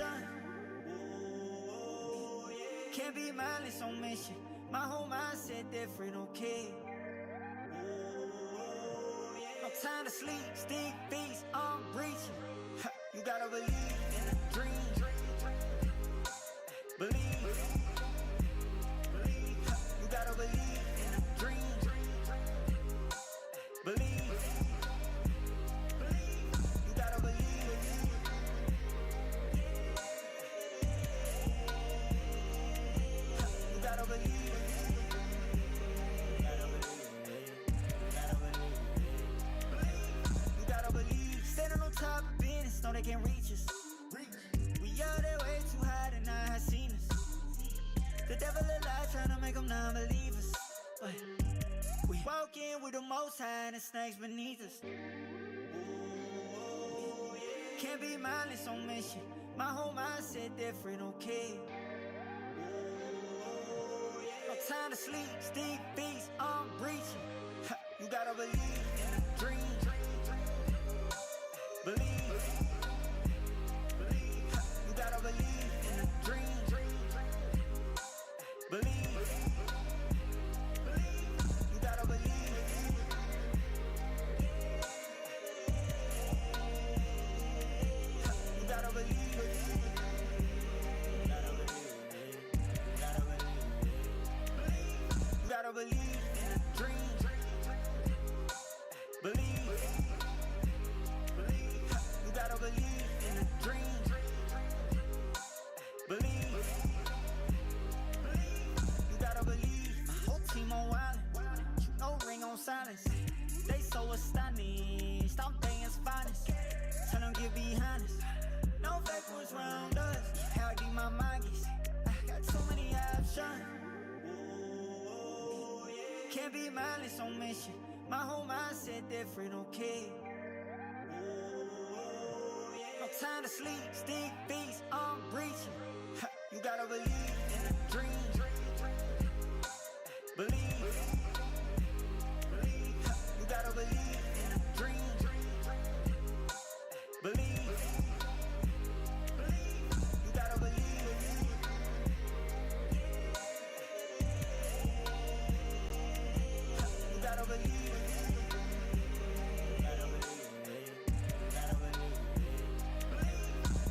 option. Can't be mindless on mission. My whole mindset different, okay. No time to sleep, stick beats, I'm reaching. You gotta believe in a dream. Believe. You gotta believe in a dream. Believe. You gotta believe. You gotta believe. You gotta believe. Standing on top of business, know they can't reach us. We out there way too high to not have seen us. The devil a lie, tryna make them non-believers. But we walk in with the most high and the snakes beneath us. Can't be mindless on mission. My whole mindset different, okay. No time to sleep, stick beats, I'm reaching. You gotta believe in a dream. Believe. You gotta believe in a dream. Believe. You gotta believe. You gotta believe. You gotta believe in a dream. Believe. You gotta believe in a dream. Believe. You gotta believe. My whole team on wildin'. You know ring on silence. They so astonished, I'm things finest. Tell them get behind us. No fake was round us. How deep my mind gets. I got so many options. Can't be mindless on mission. My whole mindset different, okay. No time to sleep, stick beats, I'm reaching. You gotta believe in a dream. Believe. You gotta believe in a dream. Believe. You gotta believe. You gotta believe.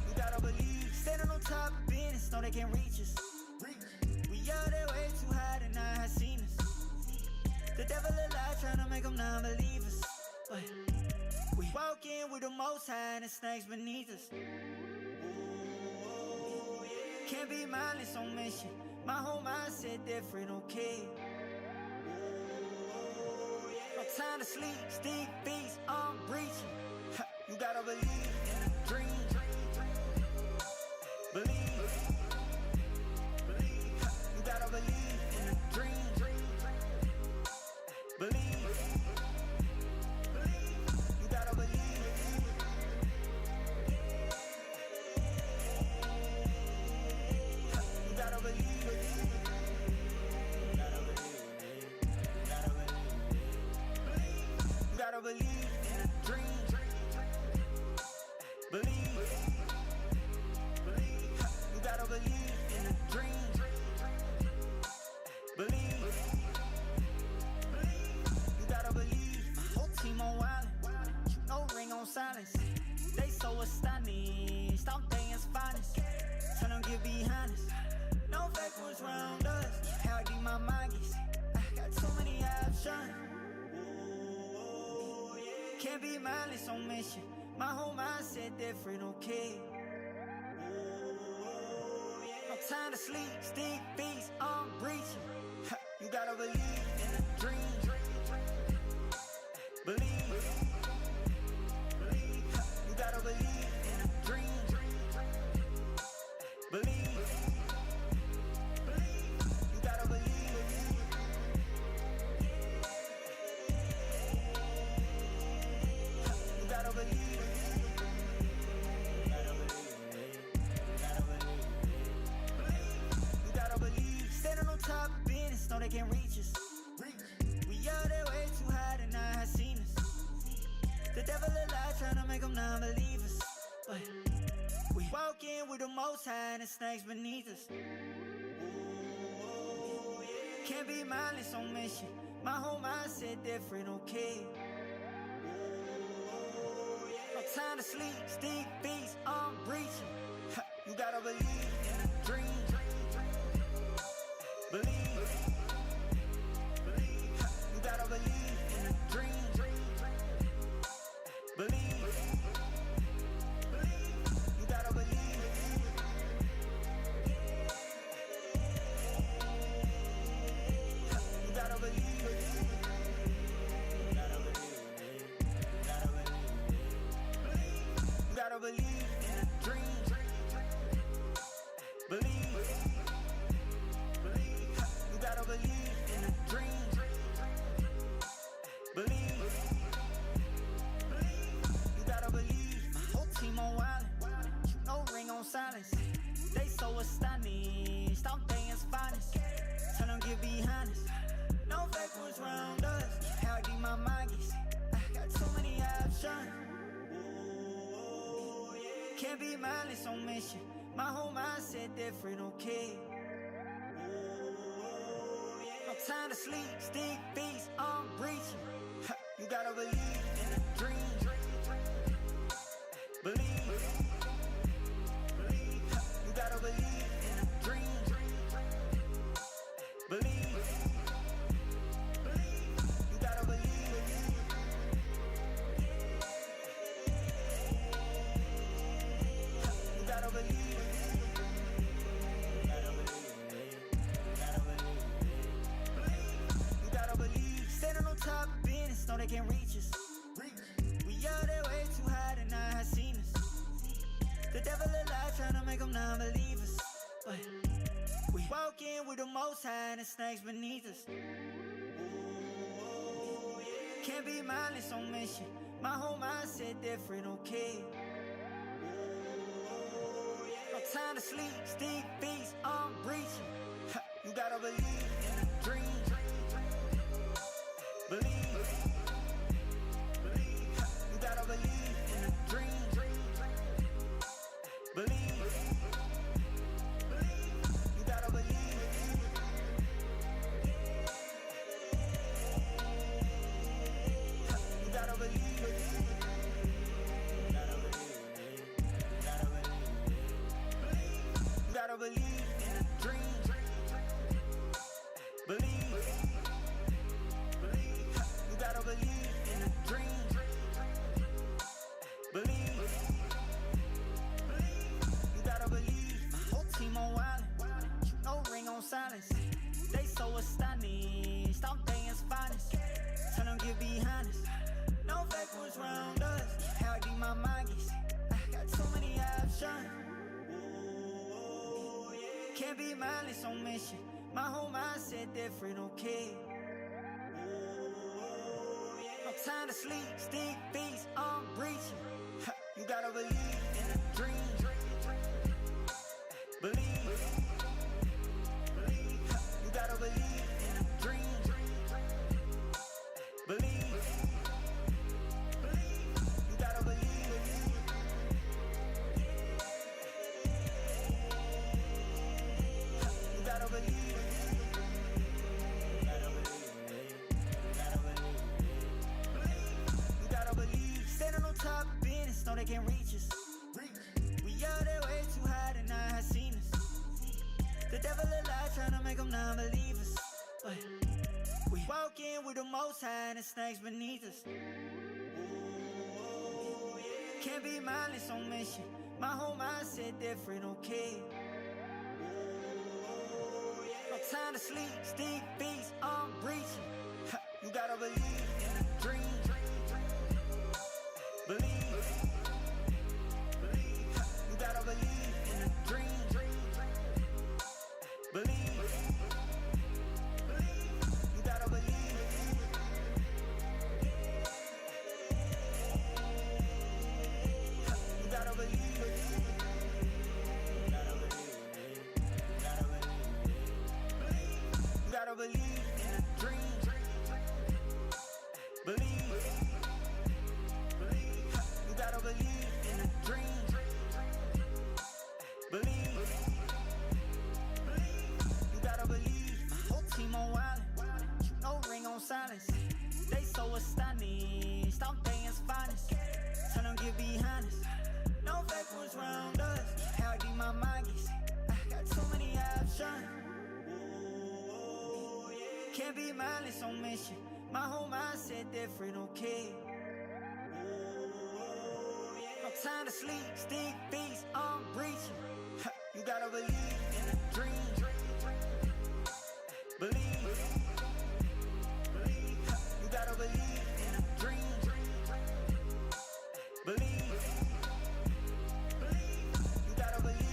You gotta believe. Standing on top of business, know they can't reach us. We out there way too high to not have seen us. The devil a lie, tryna make them non-believers. But we walk in with the most high and the snakes beneath us. Can't be mindless on mission. My whole mindset different, okay. No time to sleep, stick beats, I'm reaching. You gotta believe in a dream. Believe. You gotta believe in a dream. Believe. You gotta believe. You gotta believe. You gotta believe in a dream. Believe. You gotta believe in a dream. Believe. You gotta believe. My whole team on wildin'. You know ring on silence. They so astonished, I'm things finest. Tell them get behind us. No fake ones round us. How deep my mind gets. I got so many options. Can't be mindless on mission. My whole mindset different, okay. No time to sleep, stick beats, I'm reaching. You gotta believe in a dream. Believe. You gotta believe in a dream. Believe. You gotta believe. You gotta believe. You gotta believe. Standing on top of business, know they can't reach us. We out there way too high to not have seen us. The devil a lie, tryna make them non-believers. But we Walk in with the most high and the snakes beneath us. Can't be mindless on mission. My whole mindset different, okay? No time to sleep, stick beats, I'm breaching. You gotta believe in a dream. Believe. You gotta believe in a dream. Believe. You gotta believe. You gotta believe. You gotta believe in a dream. Believe. You gotta believe in a dream. Believe. You gotta believe. My whole team on wildin'. You know ring on silence. They so astonished. I'm day's finest. Tell them get behind us. No fake ones round us. How deep my mind gets. I got so many options. Can't be mindless on mission. My whole mindset different, okay? No time to sleep, stick beats, I'm breaching. You gotta believe in a dream. Believe. You gotta believe in a dream. Believe. You gotta believe. You gotta believe. You gotta believe. Standing on top of business, know they can't reach us. We out there way too high to not have seen us. The devil alive trying to make them non-believers. But we walk in with the most high and the snakes beneath us. Can't be mindless on mission. My whole mindset different, okay? No time to sleep, stick beats, I'm breaching. You gotta believe in a dream. Believe. You gotta believe in a dream. Believe. You gotta believe. You gotta believe. You gotta believe in a dream. Believe. You gotta believe in a dream. Believe. You gotta believe. My whole team on wildin'. You know ring on silence. They so astonished. I'm day's finest. Tell them get behind us. No fake ones round us. How deep my mind gets. I got so many options. Can't be mindless on mission. My whole mindset different, okay? No time to sleep, stick beats, I'm breaching. You gotta believe in a dream. Believe. You gotta believe in a dream. Believe. You gotta believe. You gotta believe. You gotta believe. Standing on top of business, know they can't reach us. We out there way too high to not have seen us. The devil alive trying to make them non-believers. But we walk in with the most high and the snakes beneath us. Can't be mindless on mission. My whole mindset different, okay? No time to sleep, stick beats, I'm breaching. You gotta believe in a dream. Believe. You gotta believe in a dream. Believe. You gotta believe. You gotta believe. You gotta believe in a dream. astonished. I'm things finest. Tell them get behind us. No fake ones round us. How deep my mind gets. I got too many options. Can't be mindless on mission. My whole mindset different, okay. No time to sleep, stick beats, I'm breaching. You gotta believe in a dream. Believe. You gotta believe in a dream. Believe. You gotta believe.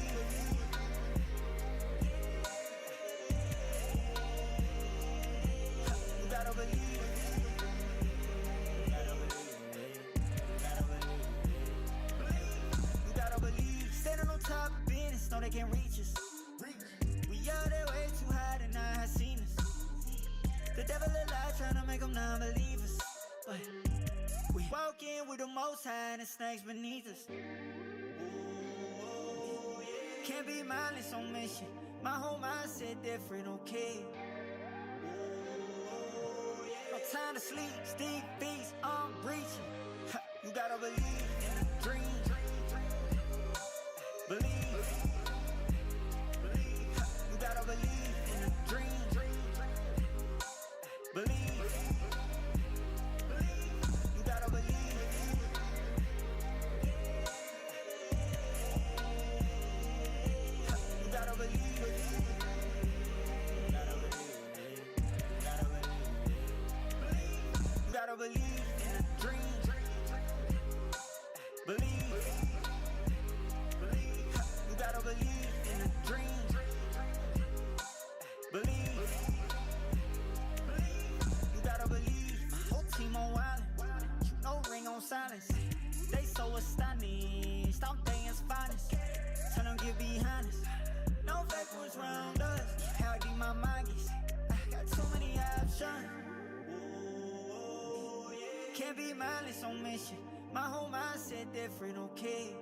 You gotta believe. You gotta believe. Standing on top of business, know they can't reach us. We out there way too high to not have seen us. The devil alive trying to make them non-believers. But we walk in with the most high and the snakes beneath us. Can't be mindless on mission. My whole mindset different, okay. No time to sleep, stick beats, I'm breaching. You gotta believe in a dream. Believe. You gotta believe in a dream. Believe. You gotta believe. You gotta believe. You gotta believe in a dream. Believe. You gotta believe in a dream. Believe. You gotta believe. My whole team on wildin'. No ring on silence. They so astonished. I'm things finest. Tell them get behind us. No fake ones round us. How deep my mind gets. I got too many options. Can't be mindless on mission. My whole mindset different, okay.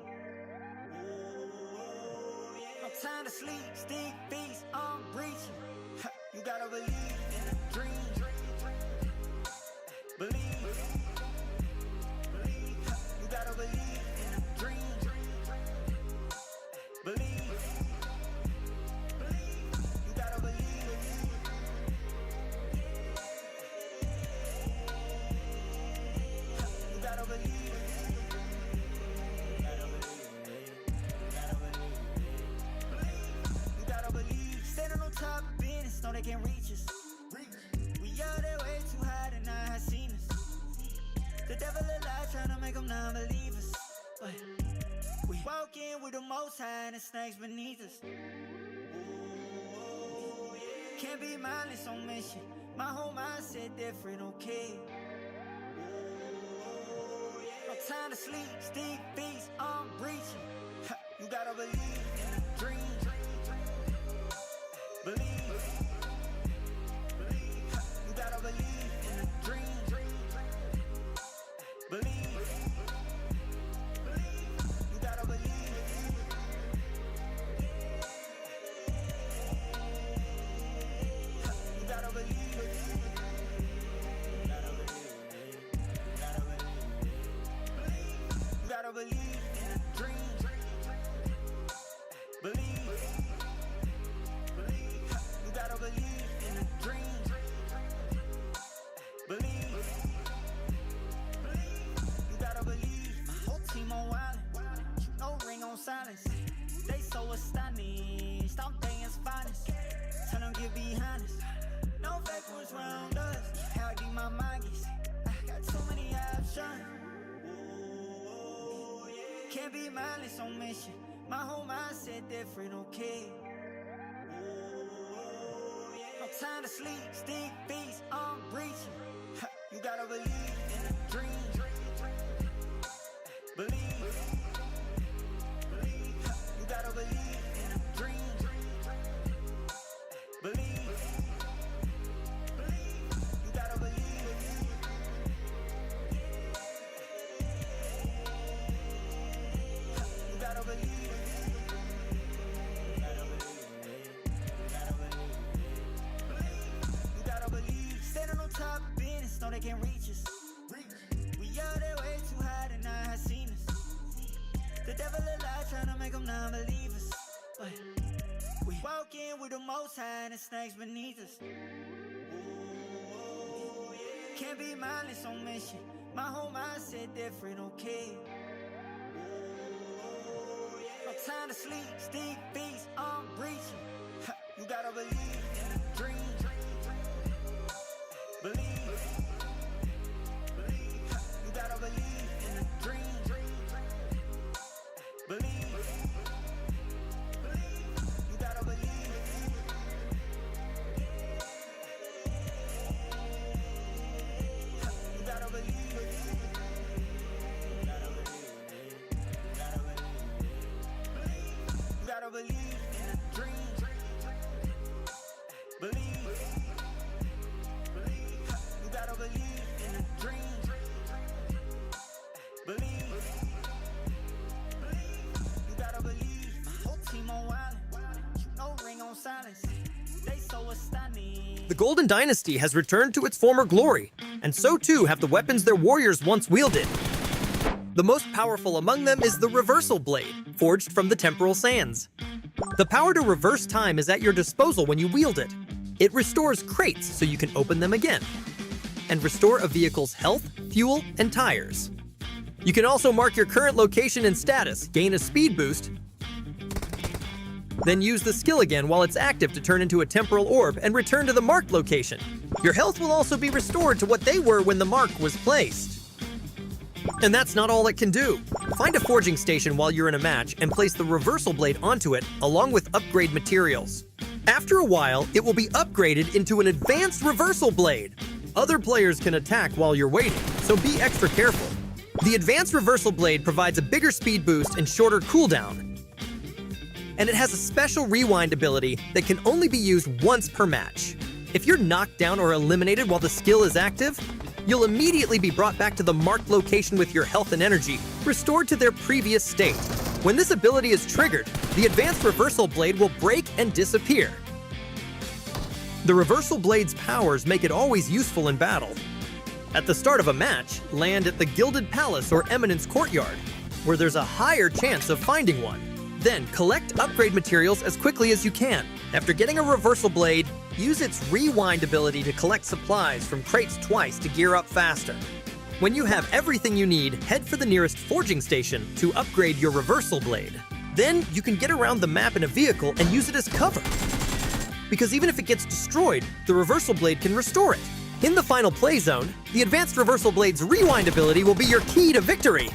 No time to sleep, stick beats, I'm breaching. You gotta believe in a dream. Believe. You gotta believe in a dream. Believe. You gotta believe. You gotta believe. You gotta believe. Standing on top of business, know they can't reach us. We out there way too high to not have seen us. The devil alive trying to make them non-believers. But we walk in with the most high and the snakes beneath us. Can't be mindless on mission. My whole mindset different, okay. No time to sleep, stick beats, I'm breaching. You gotta believe in a dream. Believe. You gotta believe in a dream. Believe. You gotta believe. You gotta believe. You gotta believe in a dream. Believe. You gotta believe in a dream. Believe. You gotta believe. My whole team on wildin'. No ring on silence. They so astonished. I'm things finest. Tell them get behind us. No fake ones round us. How deep my mind gets. I got too many options. Can't be mindless on mission. My whole mindset different, okay. No time to sleep, stick beats, I'm breaching. You gotta believe in a dream. Believe. You gotta believe in a dream. Believe. You gotta believe. You gotta believe. You gotta believe. Standing on top of business, know they can't reach us. Yeah, they way too high and I have seen us. The devil alive trying to make them non-believers. But we walk in with the most high and the snakes beneath us. Can't be mindless on mission. My whole mindset different, okay? No time to sleep, Steve Beats, I'm breaching. You gotta believe in the dream. Believe. You gotta believe in the dream. Believe. You gotta believe. You gotta believe. You gotta believe in the dream. Believe. You gotta believe in the dream. Believe. You gotta believe. My whole team on wildin'. No ring on silence. They so astounding. The Golden Dynasty has returned to its former glory, and so too have the weapons their warriors once wielded. The most powerful among them is the Reversal Blade, forged from the temporal sands. The power to reverse time is at your disposal when you wield it. It restores crates so you can open them again, and restore a vehicle's health, fuel, and tires. You can also mark your current location and status, gain a speed boost, then use the skill again while it's active to turn into a temporal orb and return to the marked location. Your health will also be restored to what they were when the mark was placed. And that's not all it can do. Find a forging station while you're in a match and place the Reversal Blade onto it along with upgrade materials. After a while, it will be upgraded into an advanced Reversal Blade. Other players can attack while you're waiting, so be extra careful. The advanced Reversal Blade provides a bigger speed boost and shorter cooldown. And it has a special rewind ability that can only be used once per match. If you're knocked down or eliminated while the skill is active, you'll immediately be brought back to the marked location with your health and energy restored to their previous state. When this ability is triggered, the advanced Reversal Blade will break and disappear. The Reversal Blade's powers make it always useful in battle. At the start of a match, land at the Gilded Palace or Eminence Courtyard, where there's a higher chance of finding one. Then collect upgrade materials as quickly as you can. After getting a Reversal Blade, use its rewind ability to collect supplies from crates twice to gear up faster. When you have everything you need, head for the nearest forging station to upgrade your Reversal Blade. Then you can get around the map in a vehicle and use it as cover. Because even if it gets destroyed, the Reversal Blade can restore it. In the final play zone, the advanced Reversal Blade's rewind ability will be your key to victory.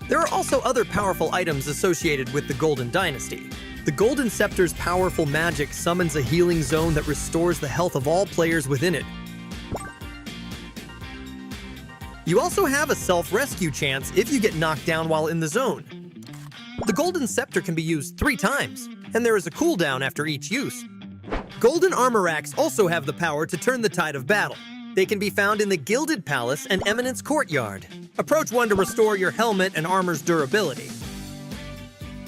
There are also other powerful items associated with the Golden Dynasty. The Golden Scepter's powerful magic summons a healing zone that restores the health of all players within it. You also have a self-rescue chance if you get knocked down while in the zone. The Golden Scepter can be used 3 times, and there is a cooldown after each use. Golden armor racks also have the power to turn the tide of battle. They can be found in the Gilded Palace and Eminence Courtyard. Approach one to restore your helmet and armor's durability.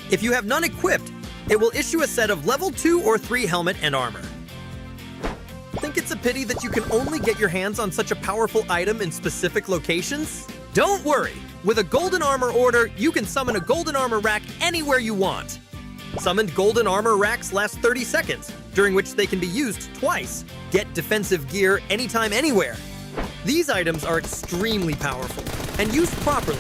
If you have none equipped, it will issue a set of level 2 or 3 helmet and armor. Think it's a pity that you can only get your hands on such a powerful item in specific locations? Don't worry! With a golden armor order, you can summon a golden armor rack anywhere you want. Summoned golden armor racks last 30 seconds, during which they can be used twice. Get defensive gear anytime, anywhere. These items are extremely powerful, and used properly,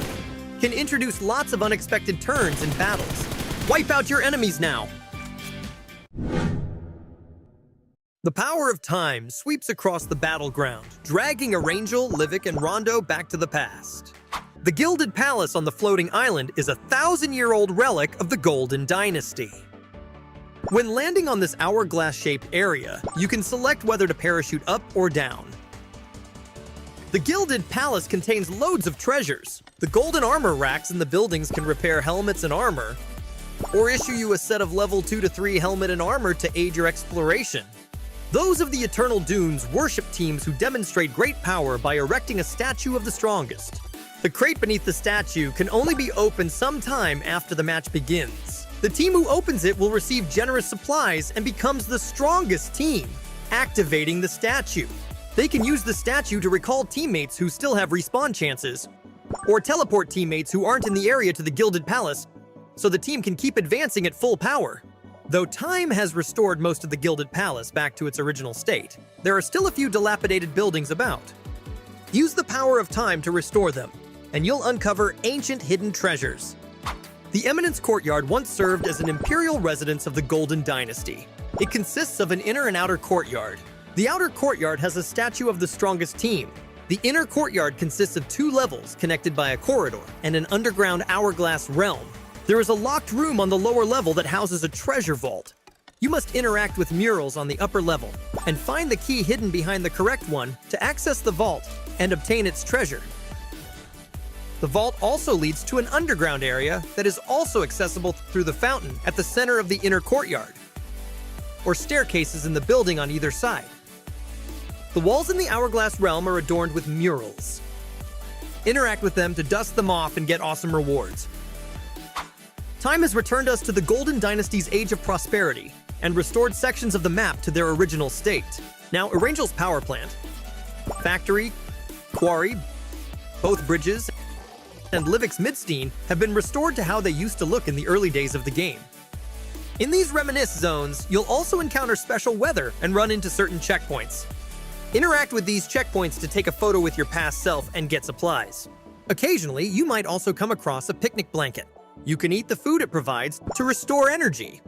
can introduce lots of unexpected turns in battles. Wipe out your enemies now! The power of time sweeps across the battleground, dragging Erangel, Livik, and Rondo back to the past. The Gilded Palace on the floating island is a 1,000-year-old relic of the Golden Dynasty. When landing on this hourglass-shaped area, you can select whether to parachute up or down. The Gilded Palace contains loads of treasures. The golden armor racks in the buildings can repair helmets and armor, or issue you a set of level 2 to 3 helmet and armor to aid your exploration. Those of the Eternal Dunes worship teams who demonstrate great power by erecting a statue of the strongest. The crate beneath the statue can only be opened sometime after the match begins. The team who opens it will receive generous supplies and becomes the strongest team, activating the statue. They can use the statue to recall teammates who still have respawn chances, or teleport teammates who aren't in the area to the Gilded Palace, so the team can keep advancing at full power. Though time has restored most of the Gilded Palace back to its original state, there are still a few dilapidated buildings about. Use the power of time to restore them, and you'll uncover ancient hidden treasures. The Eminence Courtyard once served as an imperial residence of the Golden Dynasty. It consists of an inner and outer courtyard. The outer courtyard has a statue of the strongest team. The inner courtyard consists of 2 levels connected by a corridor and an underground hourglass realm. There is a locked room on the lower level that houses a treasure vault. You must interact with murals on the upper level and find the key hidden behind the correct one to access the vault and obtain its treasure. The vault also leads to an underground area that is also accessible through the fountain at the center of the inner courtyard, or staircases in the building on either side. The walls in the Hourglass Realm are adorned with murals. Interact with them to dust them off and get awesome rewards. Time has returned us to the Golden Dynasty's Age of Prosperity and restored sections of the map to their original state. Now, Erangel's power plant, factory, quarry, both bridges, and Livik's Midstein have been restored to how they used to look in the early days of the game. In these reminisce zones, you'll also encounter special weather and run into certain checkpoints. Interact with these checkpoints to take a photo with your past self and get supplies. Occasionally, you might also come across a picnic blanket. You can eat the food it provides to restore energy.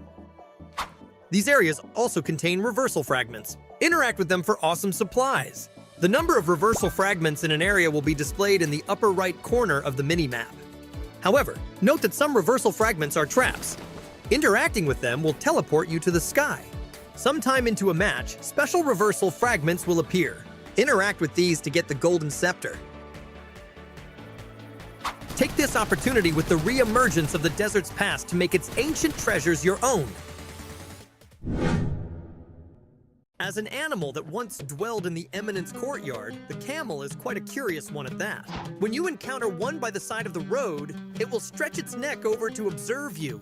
These areas also contain reversal fragments. Interact with them for awesome supplies. The number of reversal fragments in an area will be displayed in the upper right corner of the mini-map. However, note that some reversal fragments are traps. Interacting with them will teleport you to the sky. Sometime into a match, special reversal fragments will appear. Interact with these to get the Golden Scepter. Take this opportunity with the re-emergence of the desert's past to make its ancient treasures your own. As an animal that once dwelled in the Eminence Courtyard, the camel is quite a curious one at that. When you encounter one by the side of the road, it will stretch its neck over to observe you.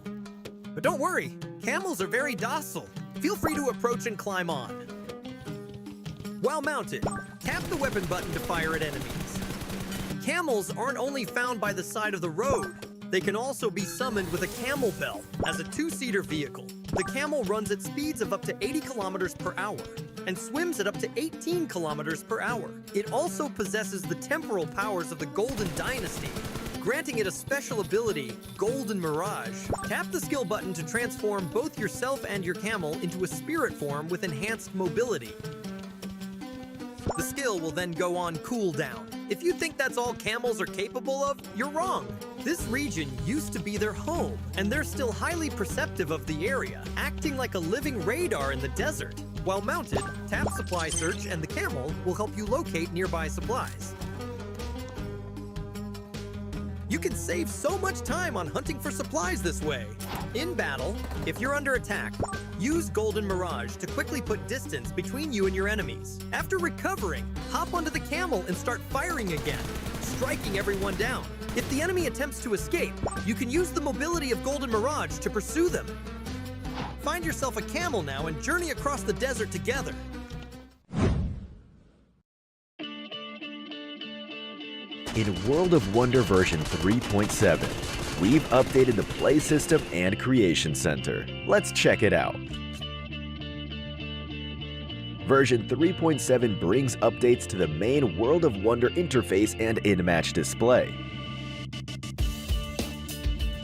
But don't worry, camels are very docile. Feel free to approach and climb on. While mounted, tap the weapon button to fire at enemies. Camels aren't only found by the side of the road. They can also be summoned with a camel bell as a 2-seater vehicle. The camel runs at speeds of up to 80 kilometers per hour and swims at up to 18 kilometers per hour. It also possesses the temporal powers of the Golden Dynasty, granting it a special ability, Golden Mirage. Tap the skill button to transform both yourself and your camel into a spirit form with enhanced mobility. The skill will then go on cooldown. If you think that's all camels are capable of, you're wrong. This region used to be their home, and they're still highly perceptive of the area, acting like a living radar in the desert. While mounted, tap Supply Search and the camel will help you locate nearby supplies. You can save so much time on hunting for supplies this way. In battle, if you're under attack, use Golden Mirage to quickly put distance between you and your enemies. After recovering, hop onto the camel and start firing again, striking everyone down. If the enemy attempts to escape, you can use the mobility of Golden Mirage to pursue them. Find yourself a camel now and journey across the desert together. In World of Wonder version 3.7, we've updated the play system and creation center. Let's check it out. Version 3.7 brings updates to the main World of Wonder interface and in-match display.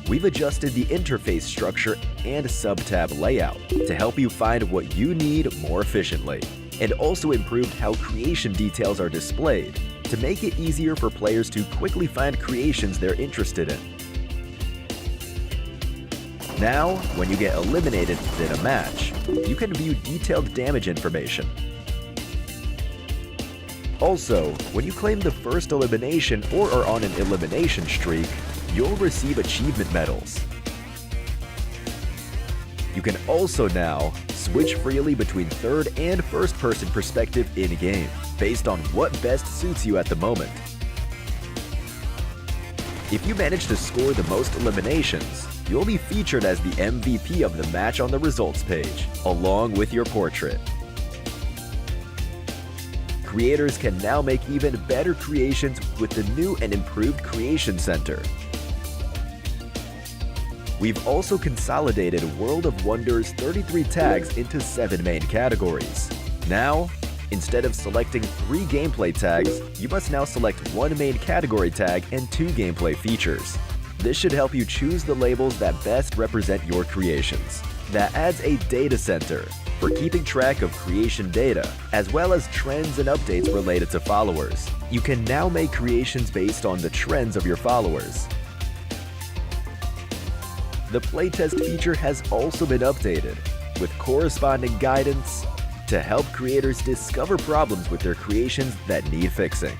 We've adjusted the interface structure and sub-tab layout to help you find what you need more efficiently, and also improved how creation details are displayed to make it easier for players to quickly find creations they're interested in. Now, when you get eliminated in a match, you can view detailed damage information. Also, when you claim the first elimination or are on an elimination streak, you'll receive achievement medals. You can also now switch freely between third and first-person perspective in-game, based on what best suits you at the moment. If you manage to score the most eliminations, you'll be featured as the MVP of the match on the results page, along with your portrait. Creators can now make even better creations with the new and improved Creation Center. We've also consolidated World of Wonder's 33 tags into 7 main categories. Now, instead of selecting 3 gameplay tags, you must now select 1 main category tag and 2 gameplay features. This should help you choose the labels that best represent your creations. That adds a data center for keeping track of creation data, as well as trends and updates related to followers. You can now make creations based on the trends of your followers. The playtest feature has also been updated, with corresponding guidance to help creators discover problems with their creations that need fixing.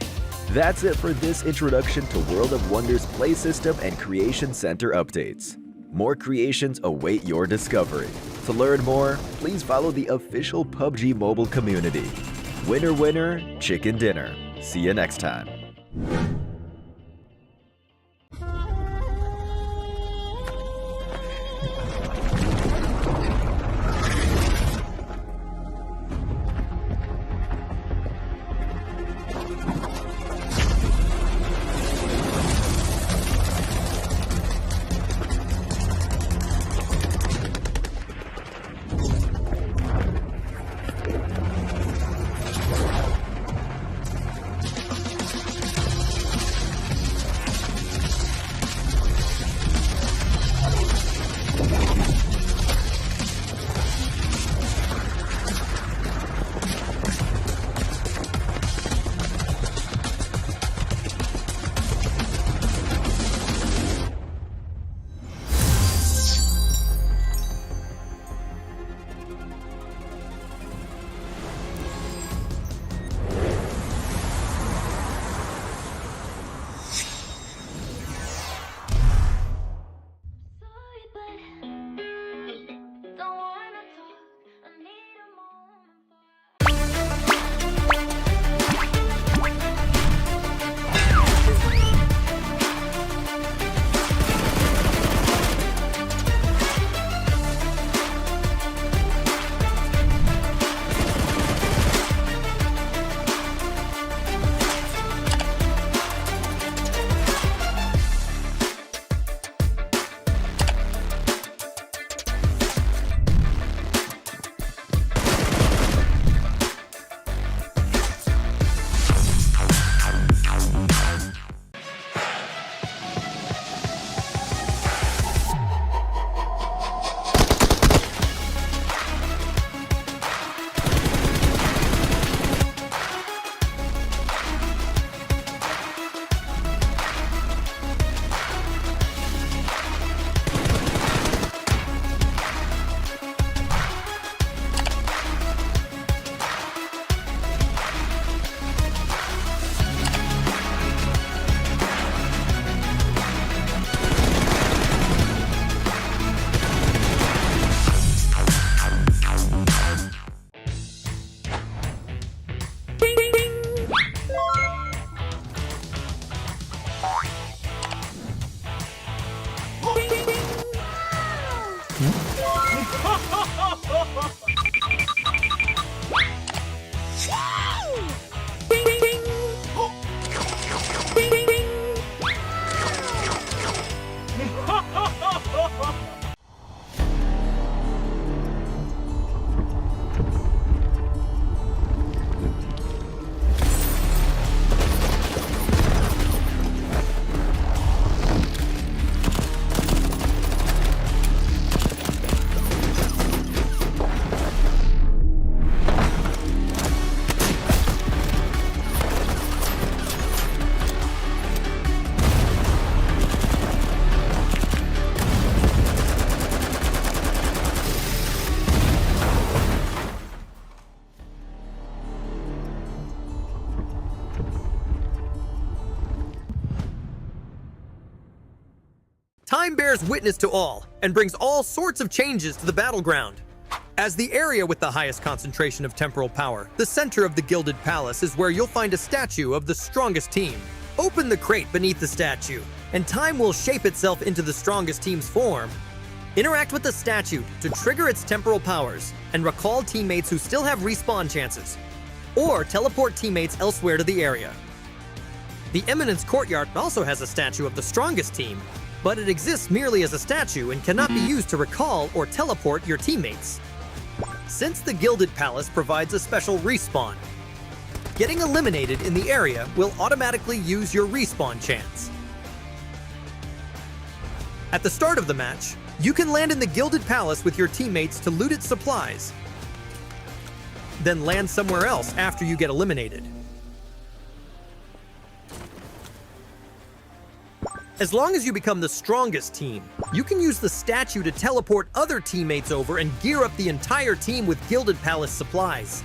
That's it for this introduction to World of Wonder's Play System and Creation Center updates. More creations await your discovery. To learn more, please follow the official PUBG mobile community. Winner, winner, chicken dinner. See you next time. Time bears witness to all and brings all sorts of changes to the battleground. As the area with the highest concentration of temporal power, the center of the Gilded Palace is where you'll find a statue of the strongest team. Open the crate beneath the statue, and time will shape itself into the strongest team's form. Interact with the statue to trigger its temporal powers, and recall teammates who still have respawn chances. or teleport teammates elsewhere to the area. The Eminence Courtyard also has a statue of the strongest team, but it exists merely as a statue and cannot be used to recall or teleport your teammates. Since the Gilded Palace provides a special respawn, getting eliminated in the area will automatically use your respawn chance. At the start of the match, you can land in the Gilded Palace with your teammates to loot its supplies, then land somewhere else after you get eliminated. As long as you become the strongest team, you can use the statue to teleport other teammates over and gear up the entire team with Gilded Palace supplies.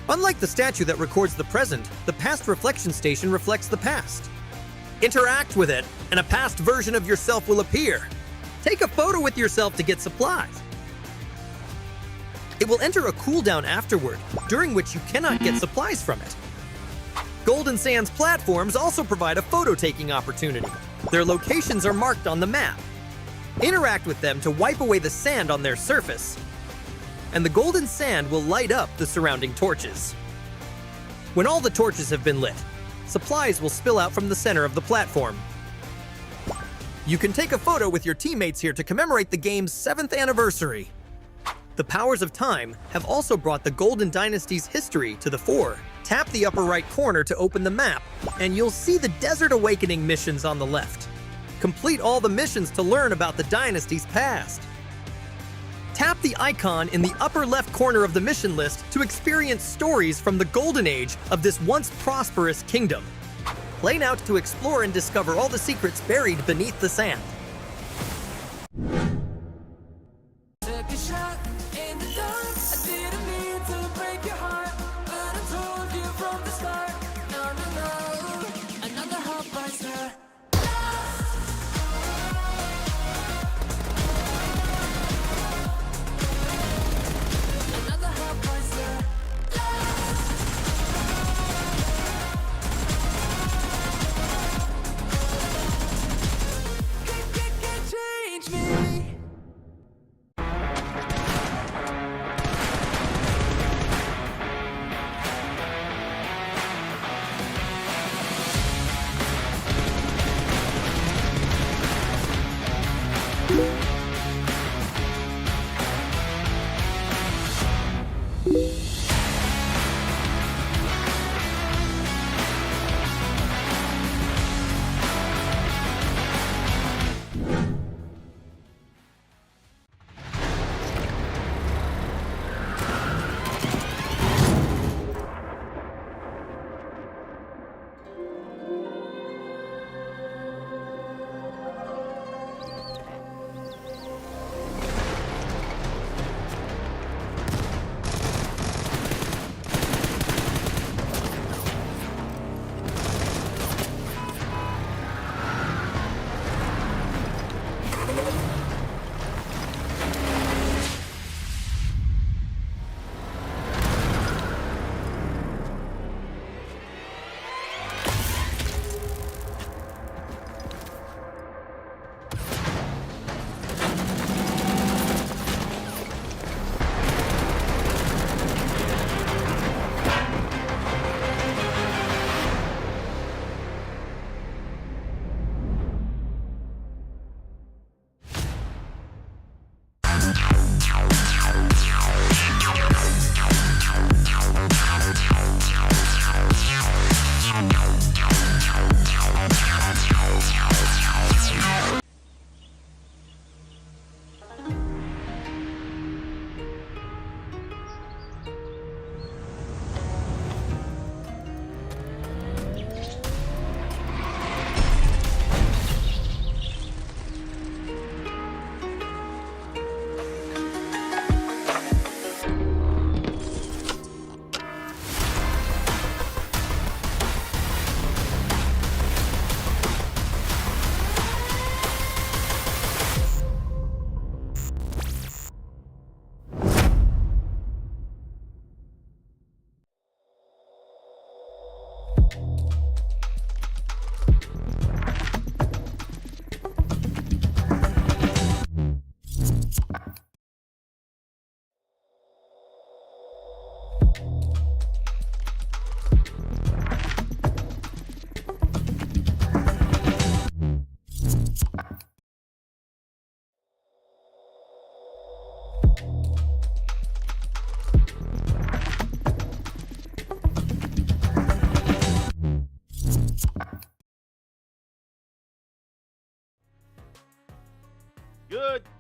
Unlike the statue that records the present, the past reflection station reflects the past. Interact with it, and a past version of yourself will appear. Take a photo with yourself to get supplies. It will enter a cooldown afterward, during which you cannot get supplies from it. Golden Sands platforms also provide a photo-taking opportunity. Their locations are marked on the map. Interact with them to wipe away the sand on their surface, and the golden sand will light up the surrounding torches. When all the torches have been lit, supplies will spill out from the center of the platform. You can take a photo with your teammates here to commemorate the game's 7th anniversary. The powers of time have also brought the Golden Dynasty's history to the fore. Tap the upper right corner to open the map, and you'll see the Desert Awakening missions on the left. Complete all the missions to learn about the Dynasty's past. Tap the icon in the upper left corner of the mission list to experience stories from the golden age of this once prosperous kingdom. Play now to explore and discover all the secrets buried beneath the sand. Took a shot in the dark. I didn't mean to break your heart, but I told you from the start. No, no, no. Another heartbreaker. Another heartbreaker. Can't change me.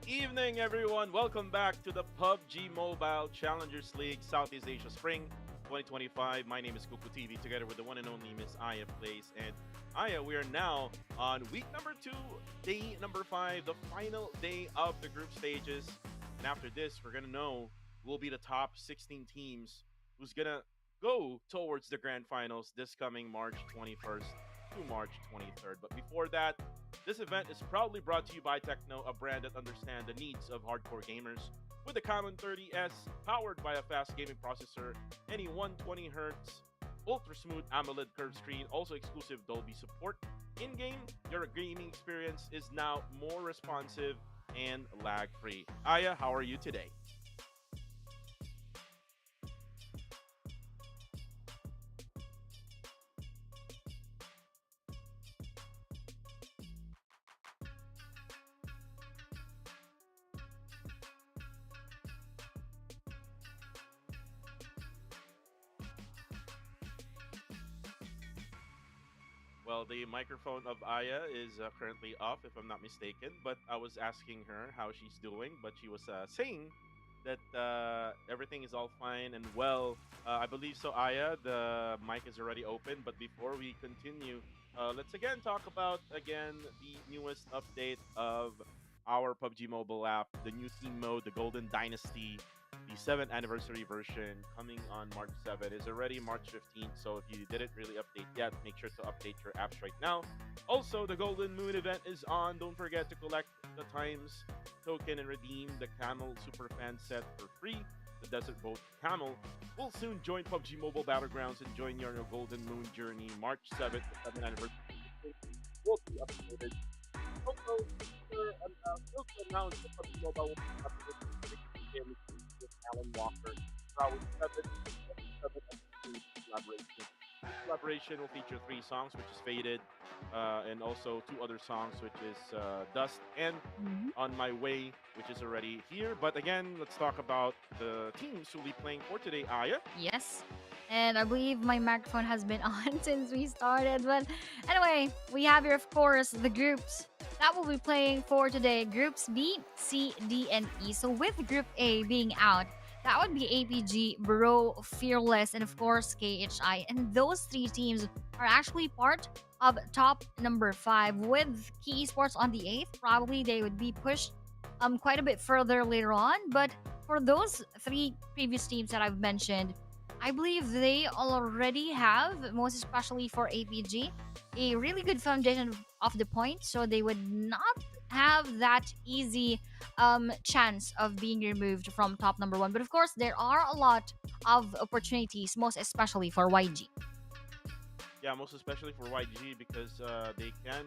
evening, everyone. Welcome back to the PUBG Mobile Challengers League Southeast Asia Spring 2025. My name is Kuku TV, together with the one and only Miss Aya Plays. And Aya, we are now on week number 2, day number 5, the final day of the group stages. And after this, we're gonna know who will be the top 16 teams who's gonna go towards the grand finals this coming March 21st to March 23rd. But before that, this event is proudly brought to you by Techno, a brand that understands the needs of hardcore gamers. With the Camel 30S, powered by a fast gaming processor, any 120Hz, ultra smooth AMOLED curved screen, also exclusive Dolby support. In-game, your gaming experience is now more responsive and lag-free. Aya, how are you today? Well, the microphone of Aya is currently off, if I'm not mistaken. But I was asking her how she's doing, but she was saying that everything is all fine and well. I believe so, Aya. The mic is already open. But before we continue, let's again talk about the newest update of our PUBG mobile app, the new team mode, the Golden Dynasty. The 7th anniversary version coming on March 7th is already March 15th. So if you didn't really update yet, make sure to update your apps right now. Also, the Golden Moon event is on. Don't forget to collect the Times token and redeem the Camel Super Fan set for free. The Desert Boat Camel will soon join PUBG Mobile Battlegrounds and join your Golden Moon journey. March 7th, the 7th anniversary will be uploaded. Also, to announce the PUBG Mobile will be uploaded with Alan Walker. Our 7th collaboration. This collaboration will feature 3 songs, which is Faded, and also 2 other songs, which is Dust and On My Way, which is already here. But again, let's talk about the teams who will be playing for today, Aya. Yes. And I believe my microphone has been on since we started. But anyway, we have here, of course, the groups that will be playing for today. Groups B, C, D, and E. So with Group A being out, that would be APG, Bro, Fearless, and of course KHI. And those 3 teams are actually part of top number 5 with Key Esports on the 8th. Probably they would be pushed quite a bit further later on. But for those 3 previous teams that I've mentioned, I believe they already have, most especially for APG, a really good foundation of the point, so they would not have that easy chance of being removed from top number 1. But of course, there are a lot of opportunities, most especially for YG. Yeah, most especially for YG, because they can,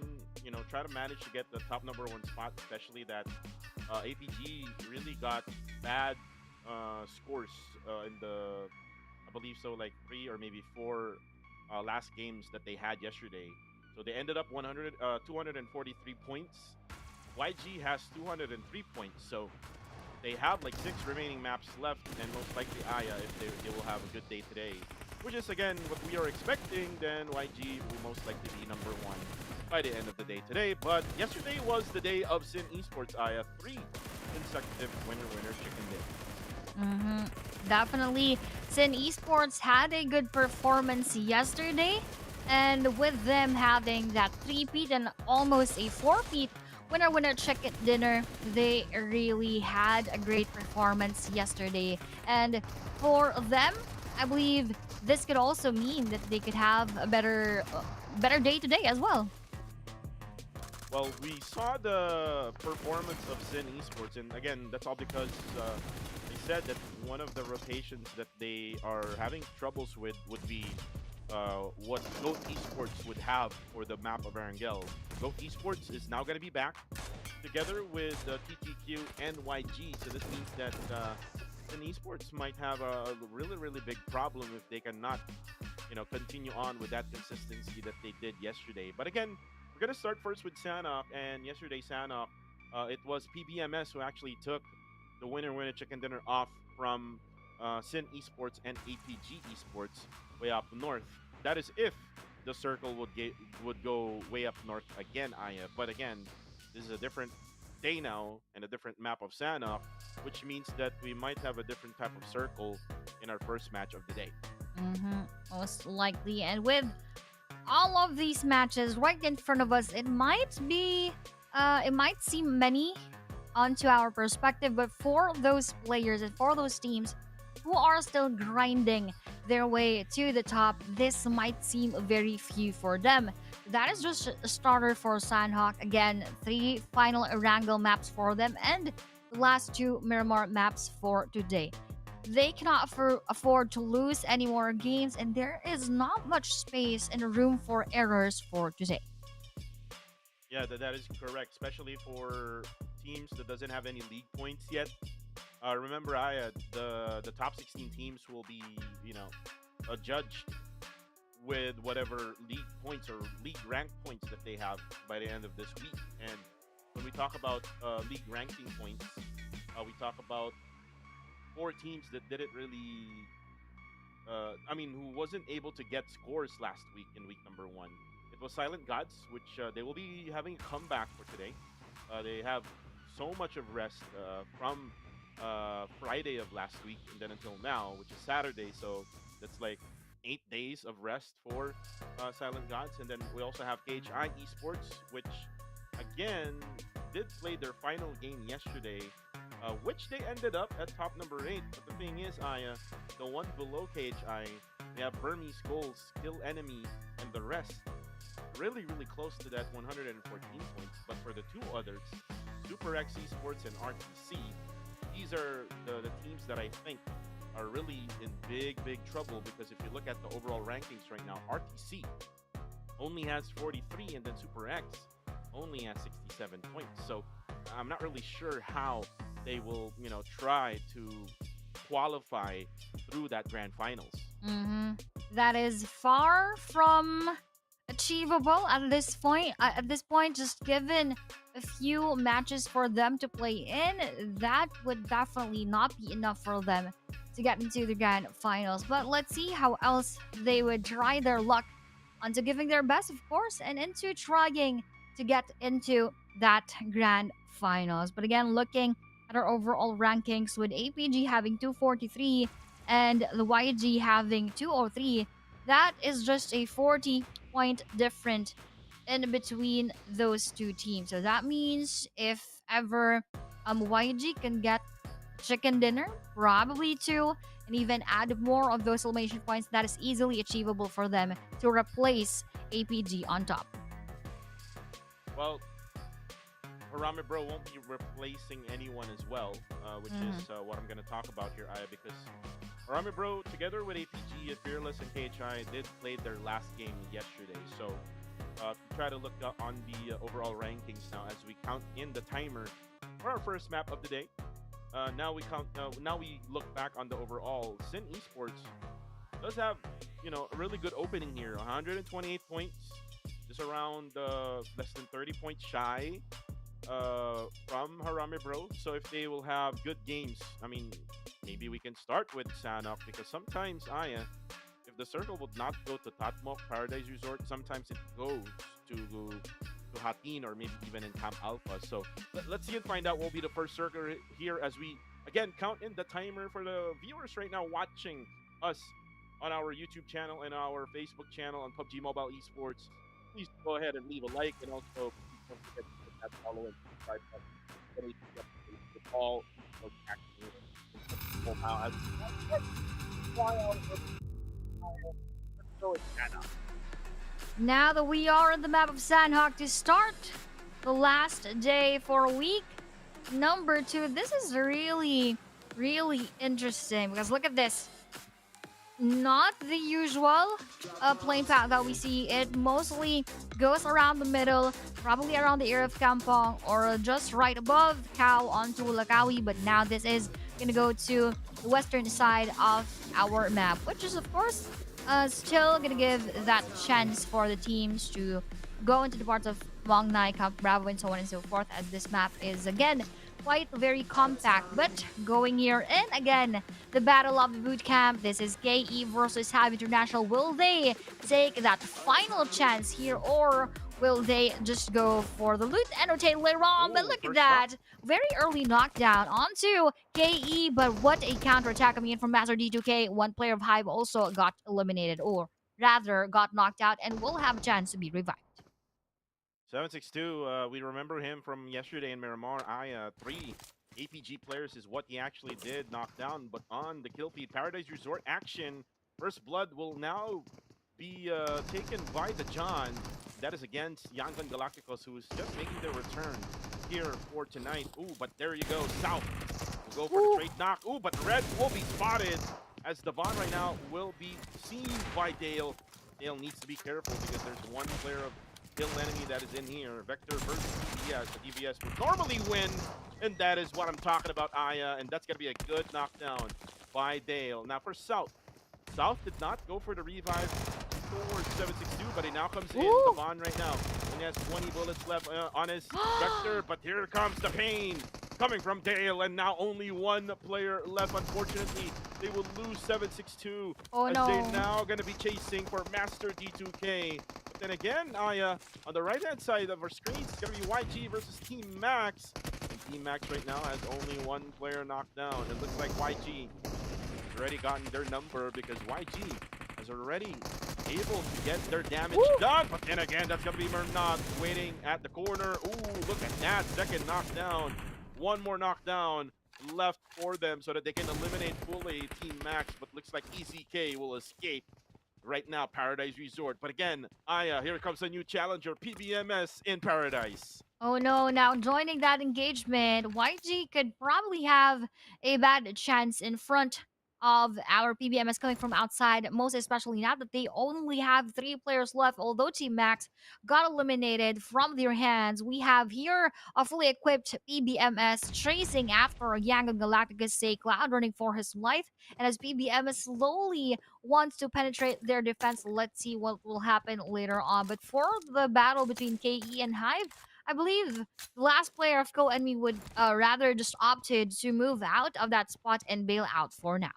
try to manage to get the top number 1 spot, especially that APG really got bad scores in the, I believe so, like 3 or maybe 4 last games that they had yesterday. So they ended up 243 points. YG has 203 points. So they have like 6 remaining maps left, and most likely Aya, if they will have a good day today, which is again what we are expecting, then YG will most likely be number 1 by the end of the day today. But yesterday was the day of Sin Esports, Aya. 3 consecutive winner chicken day. Definitely, Sin Esports had a good performance yesterday, and with them having that 3-peat and almost a 4-peat winner chicken dinner, they really had a great performance yesterday. And for them, I believe this could also mean that they could have a better day today as well. Well, we saw the performance of Sin Esports, and again, that's all because they said that one of the rotations that they are having troubles with would be what GOAT Esports would have for the map of Erangel. GOAT Esports is now going to be back together with TTQ and YG, so this means that Sin Esports might have a really big problem if they cannot, continue on with that consistency that they did yesterday. But again, we're going to start first with Sanhok, and yesterday Sanhok, it was PBMS who actually took the winner chicken dinner off from Sin Esports and APG Esports way up north. That is if the circle would go way up north again, Aya. But again, this is a different day now and a different map of Sanhok, which means that we might have a different type of circle in our first match of the day. Most likely. And with all of these matches right in front of us, it might seem many onto our perspective, but for those players and for those teams who are still grinding their way to the top, this might seem very few for them. That is just a starter for Sanhok. Again, 3 final Erangel maps for them and the last 2 Miramar maps for today. They cannot afford to lose any more games, and there is not much space and room for errors for today. Yeah, that is correct, especially for teams that doesn't have any league points yet. Remember, the top 16 teams will be, judged with whatever league points or league rank points that they have by the end of this week. And when we talk about league ranking points, we talk about 4 teams that didn't really, who wasn't able to get scores last week in week number 1. It was Silent Gods, which they will be having a comeback for today. They have so much of rest from Friday of last week and then until now, which is Saturday. So that's like 8 days of rest for Silent Gods. And then we also have KHI Esports, which again did play their final game yesterday, which they ended up at top number 8. But the thing is, Aya, the one below KHI, they have Burmese Goals, Kill Enemy, and the rest really close to that 114 points. But for the 2 others, Super X Esports and RTC, these are the teams that I think are really in big trouble, because if you look at the overall rankings right now, RTC only has 43 and then Super X only has 67 points. So I'm not really sure how they will, try to qualify through that grand finals. That is far from achievable at this point. Just given a few matches for them to play in, that would definitely not be enough for them to get into the grand finals. But let's see how else they would try their luck onto giving their best, of course, and into trying to get into that grand finals. But again, looking at our overall rankings, with APG having 243 and the YG having 203, that is just a 40-point difference in between those 2 teams. So that means if ever YG can get chicken dinner, probably 2, and even add more of those elimination points, that is easily achievable for them to replace APG on top. Well, Harame Bro won't be replacing anyone as well, which is what I'm going to talk about here, Aya, because Harame Bro, together with APG, Fearless, and KHI, did play their last game yesterday. So if you try to look on the overall rankings now, as we count in the timer for our first map of the day, now we look back on the overall. Sin Esports does have, a really good opening here. 128 points, just around less than 30 points shy from Harame Bro. So if they will have good games, maybe we can start with Sanhok, because sometimes, Aya, if the circle would not go to Tatmok Paradise Resort, sometimes it goes to Hatin or maybe even in Camp Alpha. So let's see and find out what will be the first circle here, as we again count in the timer for the viewers right now watching us on our YouTube channel and our Facebook channel on PUBG Mobile Esports. Please go ahead and leave a like, and also don't forget to hit that follow and subscribe button. All now that we are on the map of Sanhok to start the last day for week number 2, this is really interesting, because look at this. Not the usual plane path that we see. It mostly goes around the middle, probably around the area of Kampong, or just right above Cow onto Lakawi. But now this is going to go to the western side of our map, which is, of course, still going to give that chance for the teams to go into the parts of Mongnai, Camp Bravo, and so on and so forth, as this map is, again, quite very compact. But going here in again, the battle of the boot camp. This is KE versus Have International. Will they take that final chance here, or Will they just go for the loot and rotate later on? But Ooh, look at first that. shot. Very early knockdown onto KE, but what a counterattack coming in from Master D2K. One player of Hive also got eliminated, or rather got knocked out, and will have a chance to be revived. 762, we remember him from yesterday in Miramar. Three APG players is what he actually did, knocked down. But on the kill feed, Paradise Resort action, First Blood will now be taken by the John. That is against Yangon Galacticos, who is just making their return here for tonight. Ooh, but there you go, South will go for the trade knock. Ooh, but Red will be spotted as Devon right now will be seen by Dale. Dale needs to be careful because there's one player of kill enemy that is in here. Vector versus DBS. The DBS would normally win, and that is what I'm talking about, Aya, and that's going to be a good knockdown by Dale. Now for South. South did not go for the revive towards 762, but he now comes in. Devon right now only has 20 bullets left on his Vector, but here comes the pain coming from Dale, and now only one player left. Unfortunately, they will lose 762 as they're now going to be chasing for Master D2K. But then again, Aya, on the right-hand side of our screen, it's going to be YG versus Team Max. And Team Max right now has only one player knocked down. It looks like YG has already gotten their number because YG is already able to get their damage done. But then again, that's going to be Mernat waiting at the corner. Ooh, look at that. Second knockdown. One more knockdown left for them so that they can eliminate fully Team Max. But looks like EZK will escape right now, Paradise Resort. But again, Aya, here comes a new challenger, PBMS in Paradise. Oh no, now joining that engagement, YG could probably have a bad chance in front of our PBMS coming from outside, most especially now that they only have 3 players left. Although Team Max got eliminated from their hands, we have here a fully equipped PBMS chasing after Yangon Galacticus, say Cloud running for his life. And as PBMS slowly wants to penetrate their defense, let's see what will happen later on. But for the battle between KE and Hive, I believe the last player of Go Enemy would rather just opted to move out of that spot and bail out for now.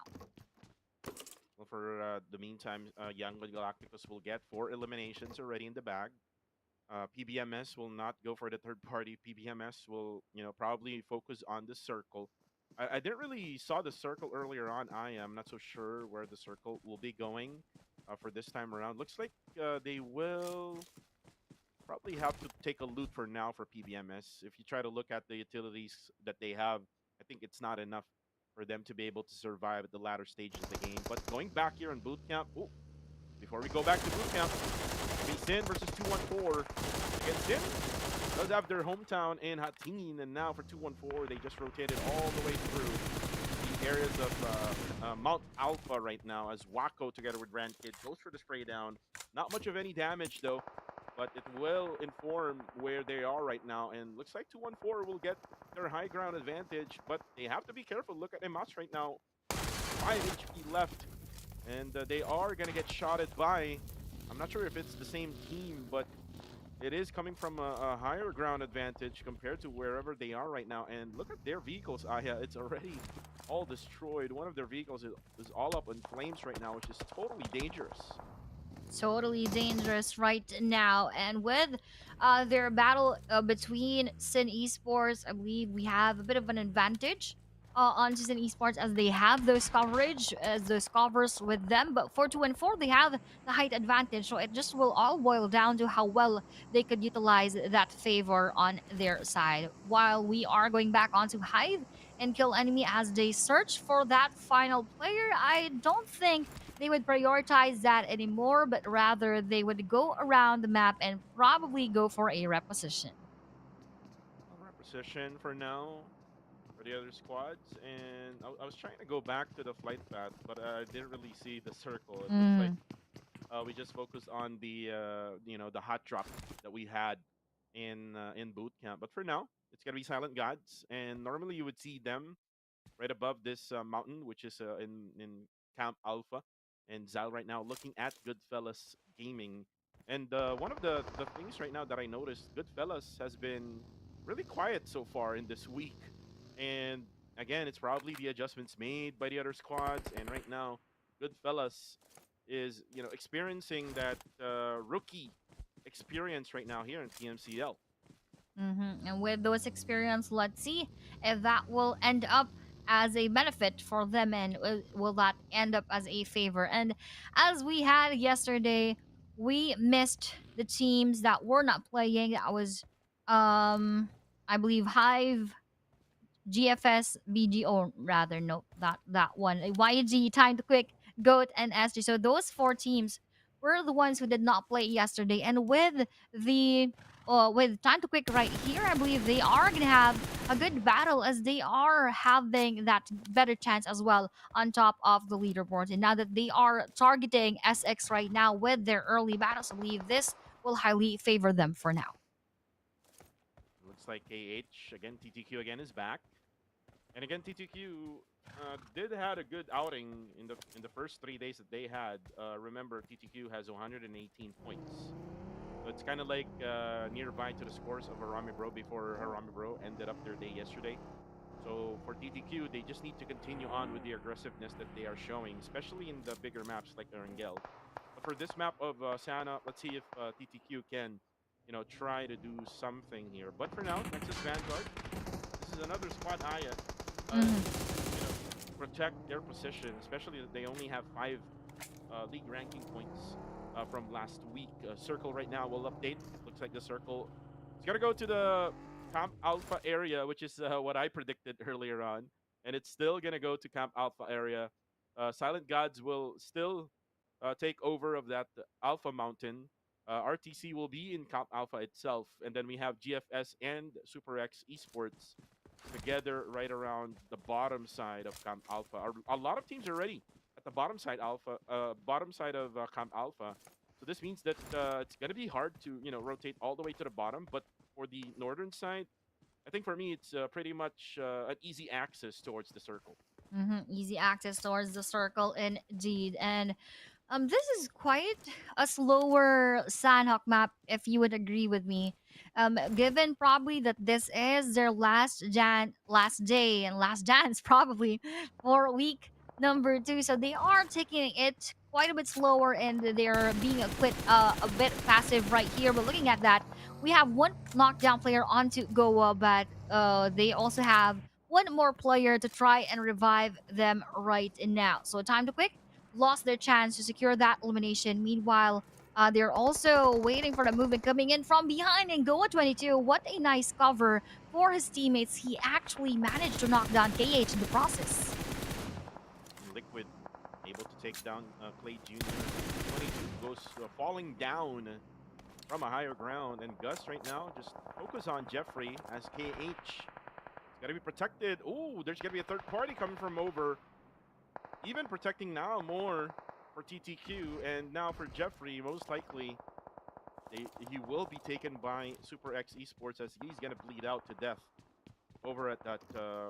Well, for the meantime, Young Galacticos will get 4 eliminations already in the bag. PBMS will not go for the third party. PBMS will, probably focus on the circle. I didn't really saw the circle earlier on. I am not so sure where the circle will be going for this time around. Looks like they will probably have to take a loot for now for PBMS. If you try to look at the utilities that they have, I think it's not enough for them to be able to survive at the latter stages of the game. But going back here in boot camp, before we go back to boot camp, Sin versus 214. Again, Sin does have their hometown in Hatin, and now for 214, they just rotated all the way through the areas of Mount Alpha right now as Wako together with Rankid goes for the spray down. Not much of any damage though, but it will inform where they are right now, and looks like 214 will get their high ground advantage, but they have to be careful. Look at Emas right now, 5 HP left, and they are going to get shotted by, I'm not sure if it's the same team, but it is coming from a higher ground advantage compared to wherever they are right now. And look at their vehicles, Aya, it's already all destroyed. One of their vehicles is all up in flames right now, which is totally dangerous. Totally dangerous right now. And with their battle between Sin Esports, I believe we have a bit of an advantage on Sin Esports as they have those coverage, as those covers with them. But for 2 and 4, they have the height advantage. So it just will all boil down to how well they could utilize that favor on their side. While we are going back onto Hive and Kill Enemy as they search for that final player, I don't think they would prioritize that anymore, but rather they would go around the map and probably go for a reposition. Reposition for now for the other squads, and I was trying to go back to the flight path, but I didn't really see the circle. It looks like we just focused on the the hot drop that we had in boot camp. But for now, it's gonna be Silent Gods, and normally you would see them right above this mountain, which is in Camp Alpha. And Zal right now looking at Goodfellas Gaming. And one of the things right now that I noticed, Goodfellas has been really quiet so far in this week. And again, it's probably the adjustments made by the other squads. And right now, Goodfellas is experiencing that rookie experience right now here in PMCL. And with those experience, let's see if that will end up as a benefit for them, and will that end up as a favor. And as we had yesterday, we missed the teams that were not playing. That was, I believe, Hive, GFS, BG, or rather, no, that one. YG, Time to Quick, Goat, and SG. So those four teams were the ones who did not play yesterday. And with Time to Quick right here, I believe they are gonna have a good battle, as they are having that better chance as well on top of the leaderboard. And now that they are targeting SX right now with their early battles, I believe this will highly favor them for now. Looks like KH again. TTQ again is back, and again TTQ did had a good outing in the first 3 days that they had. Remember, TTQ has 118 points, so it's kind of like nearby to the scores of Harami Bro before Harami Bro ended up their day yesterday. So for TTQ, they just need to continue on with the aggressiveness that they are showing, especially in the bigger maps like Erangel. But for this map of Sanhok, let's see if TTQ can, try to do something here. But for now, Nexus Vanguard, this is another squad Aya. Protect their position, especially that they only have 5 league ranking points from last week. Circle right now will update. Looks like the circle is gonna go to the Camp Alpha area, which is what I predicted earlier on, and it's still gonna go to Camp Alpha area. Silent Gods will still take over of that Alpha Mountain. RTC will be in Camp Alpha itself, and then we have GFS and Super X Esports together right around the bottom side of Camp Alpha. A lot of teams are already at the bottom side bottom side of Camp Alpha. So this means that it's gonna be hard to rotate all the way to the bottom. But for the northern side, I think for me it's pretty much an easy access towards the circle. Easy access towards the circle, indeed. And this is quite a slower Sanhok map, if you would agree with me. Given probably that this is their last day and last dance probably for week number 2, so they are taking it quite a bit slower, and they're being a bit passive right here. But looking at that, we have one knockdown player onto Goa, but they also have one more player to try and revive them right now. So Time to Quick lost their chance to secure that elimination. Meanwhile, they're also waiting for the movement coming in from behind, and Goa 22. What a nice cover for his teammates. He actually managed to knock down KH in the process. Liquid able to take down Clay Jr. 22 goes falling down from a higher ground, and Gus right now just focus on Jeffrey as KH. Got to be protected. Oh, there's going to be a third party coming from over. Even protecting now more for TTQ, and now for Jeffrey, most likely he will be taken by Super X Esports, as he's going to bleed out to death over at that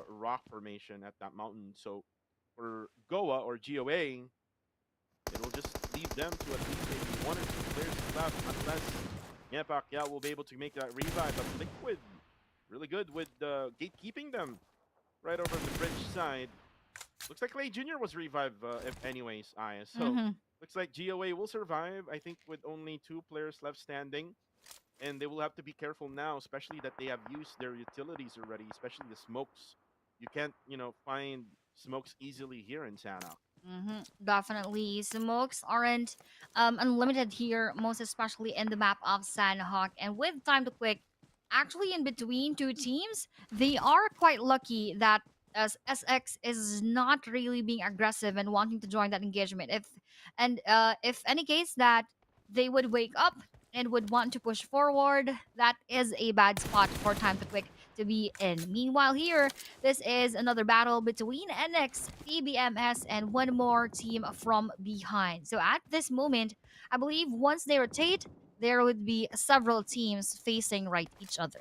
rock formation at that mountain. So for Goa or GOA, it will just leave them to at least maybe 1 or 2 players left, unless Pacquiao will be able to make that revive. But Liquid really good with gatekeeping them right over the bridge side. Looks like Clay Jr. was revived, if anyways, Aya. So looks like GOA will survive, I think, with only 2 players left standing. And they will have to be careful now, especially that they have used their utilities already, especially the smokes. You can't, find smokes easily here in Sanhok. Definitely. Smokes aren't unlimited here, most especially in the map of Sanhok. And with Time to Quick, actually in between 2 teams, they are quite lucky that as SX is not really being aggressive and wanting to join that engagement. If any case that they would wake up and would want to push forward, that is a bad spot for Time to Quick to be in. Meanwhile, here, this is another battle between NX, PBMS, and one more team from behind. So at this moment, I believe once they rotate, there would be several teams facing right each other.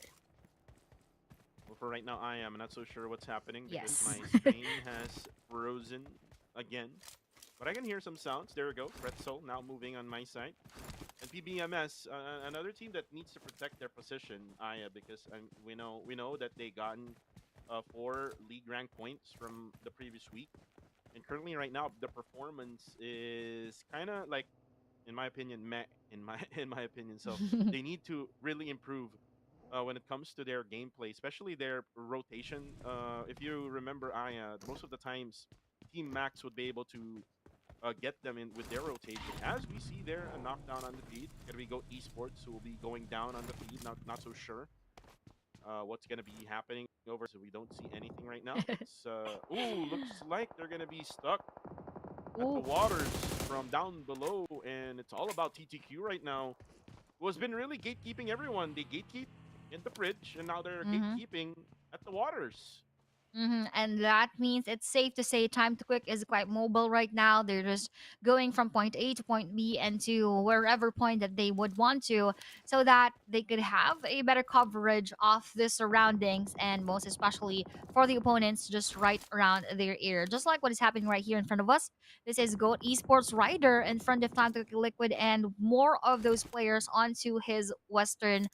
Well, for right now, I am not so sure what's happening because Yes. my screen has frozen again. But I can hear some sounds. There we go. Pretzel now moving on my side. And PBMS, another team that needs to protect their position, Aya, because we know that they gotten 4 league rank points from the previous week. And currently right now, the performance is kind of like in my opinion, in my opinion. So they need to really improve when it comes to their gameplay, especially their rotation. If you remember, most of the times Team Max would be able to get them in with their rotation. As we see there, a knockdown on the feed. Gonna be go Esports, who will be going down on the feed. Not so sure what's gonna be happening over. So we don't see anything right now. It's ooh, looks like they're gonna be stuck at the Ooh. waters from down below, and it's all about TTQ right now. Who has been really gatekeeping everyone. They gatekeep in the bridge, and now they're Mm-hmm. gatekeeping at the waters. And that means it's safe to say Time to Quick is quite mobile right now. They're just going from point A to point B and to wherever point that they would want to, so that they could have a better coverage of the surroundings, and most especially for the opponents just right around their ear. Just like what is happening right here in front of us. This is Goat Esports Rider in front of Time to Quick Liquid, and more of those players onto his western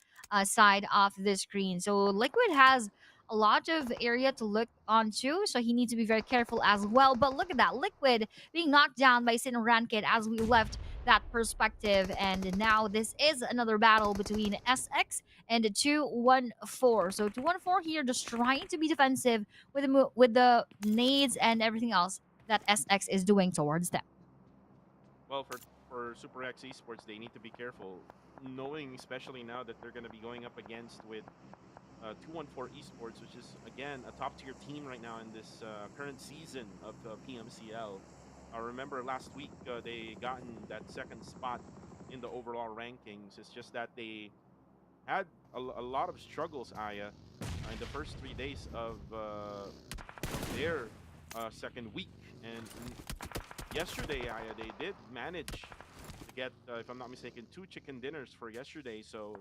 side of the screen. So Liquid has a lot of area to look onto, so he needs to be very careful as well. But look at that, Liquid being knocked down by Sin Ranked as we left that perspective. And now this is another battle between SX and 214. So 214 here just trying to be defensive with with the nades and everything else that SX is doing towards them. Well, for Super X Esports, they need to be careful, knowing especially now that they're going to be going up against with 214 Esports, which is again a top tier team right now in this current season of PMCL. I remember last week they gotten that second spot in the overall rankings. It's just that they had a lot of struggles, Aya, in the first 3 days of their second week. And yesterday, Aya, they did manage to get, if I'm not mistaken, 2 chicken dinners for yesterday. So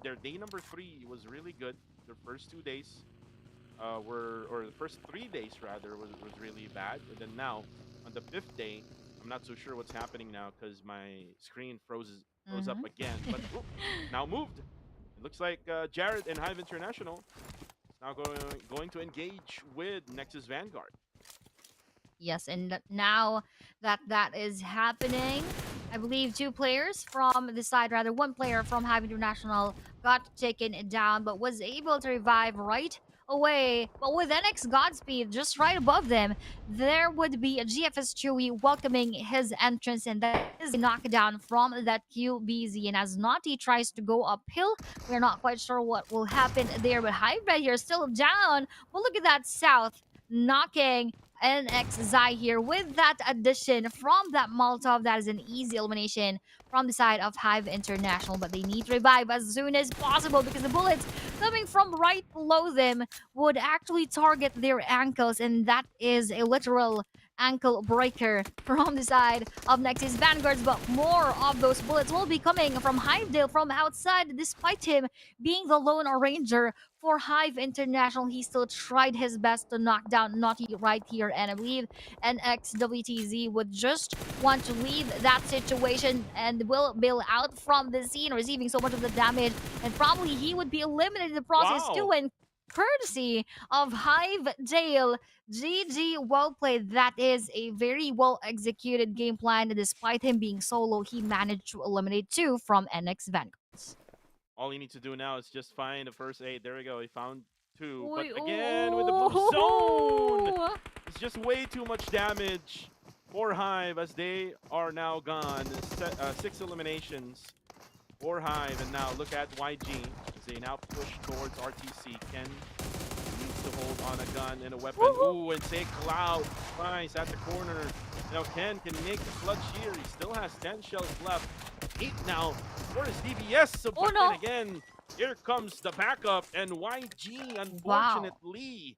their day number 3 was really good. Their first 2 days or the first 3 days rather, was really bad. And then now on the 5th day, I'm not so sure what's happening now because my screen froze up Mhm. again. But now moved. It looks like Jared and Hive International is now going to engage with Nexus Vanguard. Yes, and now that that is happening, I believe two players from the side, rather one player from Hive International got taken down, but was able to revive right away. But with NX Godspeed just right above them, there would be a GFS Chewy welcoming his entrance, and that is a knockdown from that QBZ. And as Naughty tries to go uphill, we're not quite sure what will happen there, but Hive right here still down. But look at that South knocking NX Zai here with that addition from that Molotov. That is an easy elimination from the side of Hive International, but they need to revive as soon as possible because the bullets coming from right below them would actually target their ankles, and that is a literal ankle breaker from the side of Nexus Vanguards. But more of those bullets will be coming from Hivedale from outside, despite him being the lone ranger for Hive International. He still tried his best to knock down Naughty right here, and I believe NXWTZ would just want to leave that situation and will bail out from the scene, receiving so much of the damage, and probably he would be eliminated in the process too. Wow. And courtesy of Hive Dale, GG, well played. That is a very well executed game plan. Despite him being solo, he managed to eliminate 2 from NX Vanguards. All you need to do now is just find the first 8. There we go. He found 2. But Oy, again, with the blue zone, oh. it's just way too much damage for Hive as they are now gone. 6 eliminations for Hive. And now look at YG as they now push towards RTC. Ken needs to hold on a gun and a weapon. Ooh, and take Cloud. Nice at the corner. Now Ken can make the clutch here. He still has 10 shells left. 8 now for his DBS. So, but no. then again, here comes the backup, and YG, Wow. unfortunately,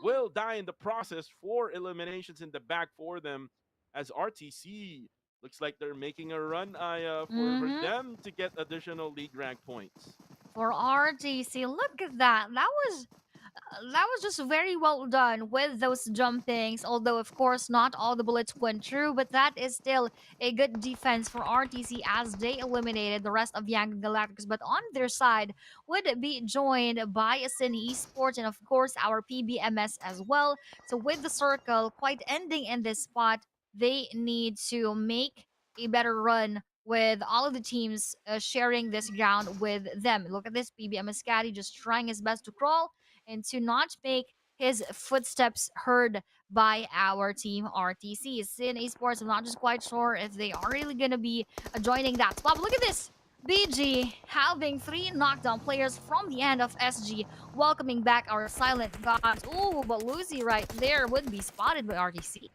will die in the process. 4 eliminations in the back for them, as RTC looks like they're making a run, for them to get additional league rank points. For RTC, look at that. That was just very well done with those jumpings. Although, of course, not all the bullets went through, but that is still a good defense for RTC as they eliminated the rest of Young Galacticos. But on their side would be joined by Sin Esports and, of course, our PBMS as well. So with the circle quite ending in this spot, they need to make a better run with all of the teams sharing this ground with them. Look at this, PBMS Caddy just trying his best to crawl and to not make his footsteps heard by our team RTC. Sin Esports, I'm not just quite sure if they are really going to be joining that spot. But look at this. BG having 3 knockdown players from the end of SG, welcoming back our silent gods. Ooh, but Lucy right there would be spotted by RTC.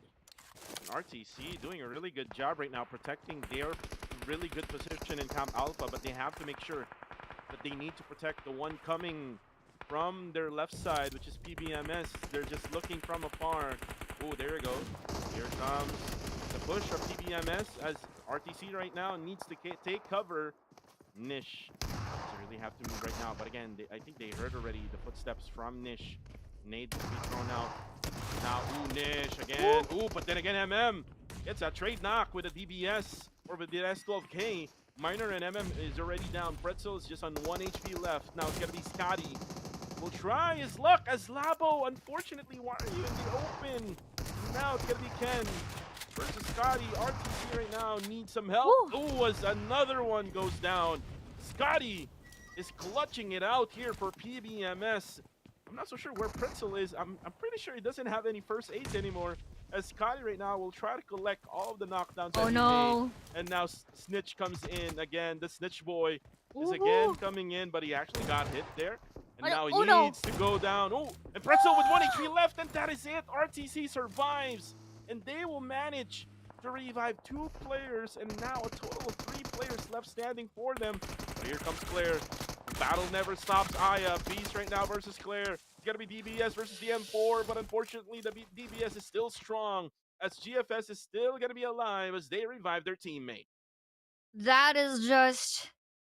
RTC doing a really good job right now protecting their really good position in Camp Alpha, but they have to make sure that they need to protect the one coming from their left side, which is PBMS. They're just looking from afar. Oh, there it goes. Here comes the push of PBMS as RTC right now needs to take cover. Nish doesn't really have to move right now, but again, I think they heard already the footsteps from Nish. Nade to be thrown out. Now, ooh, Nish again. Ooh, but then again, MM gets a trade knock with a DBS or with the S12K. Miner and MM is already down. Pretzel is just on 1 HP left. Now it's gonna be Scotty. Will try his luck as Labo. Unfortunately, why are you in the open? Now it's gonna be Ken versus Scotty. RTC right now needs some help. Ooh, as another one goes down. Scotty is clutching it out here for PBMS. I'm not so sure where Pretzel is. I'm pretty sure he doesn't have any first aids anymore. As Scotty right now will try to collect all of the knockdowns that he made. And now Snitch comes in again. The Snitch boy is again coming in, but he actually got hit there. And now he needs to go down. Oh, and Pretzel with 1 HP left, and that is it. RTC survives, and they will manage to revive 2 players, and now a total of 3 players left standing for them. But here comes Claire. The battle never stops. Aya, Beast right now versus Claire. It's gonna be DBS versus the M4, but unfortunately the DBS is still strong, as GFS is still gonna be alive as they revive their teammate. That is just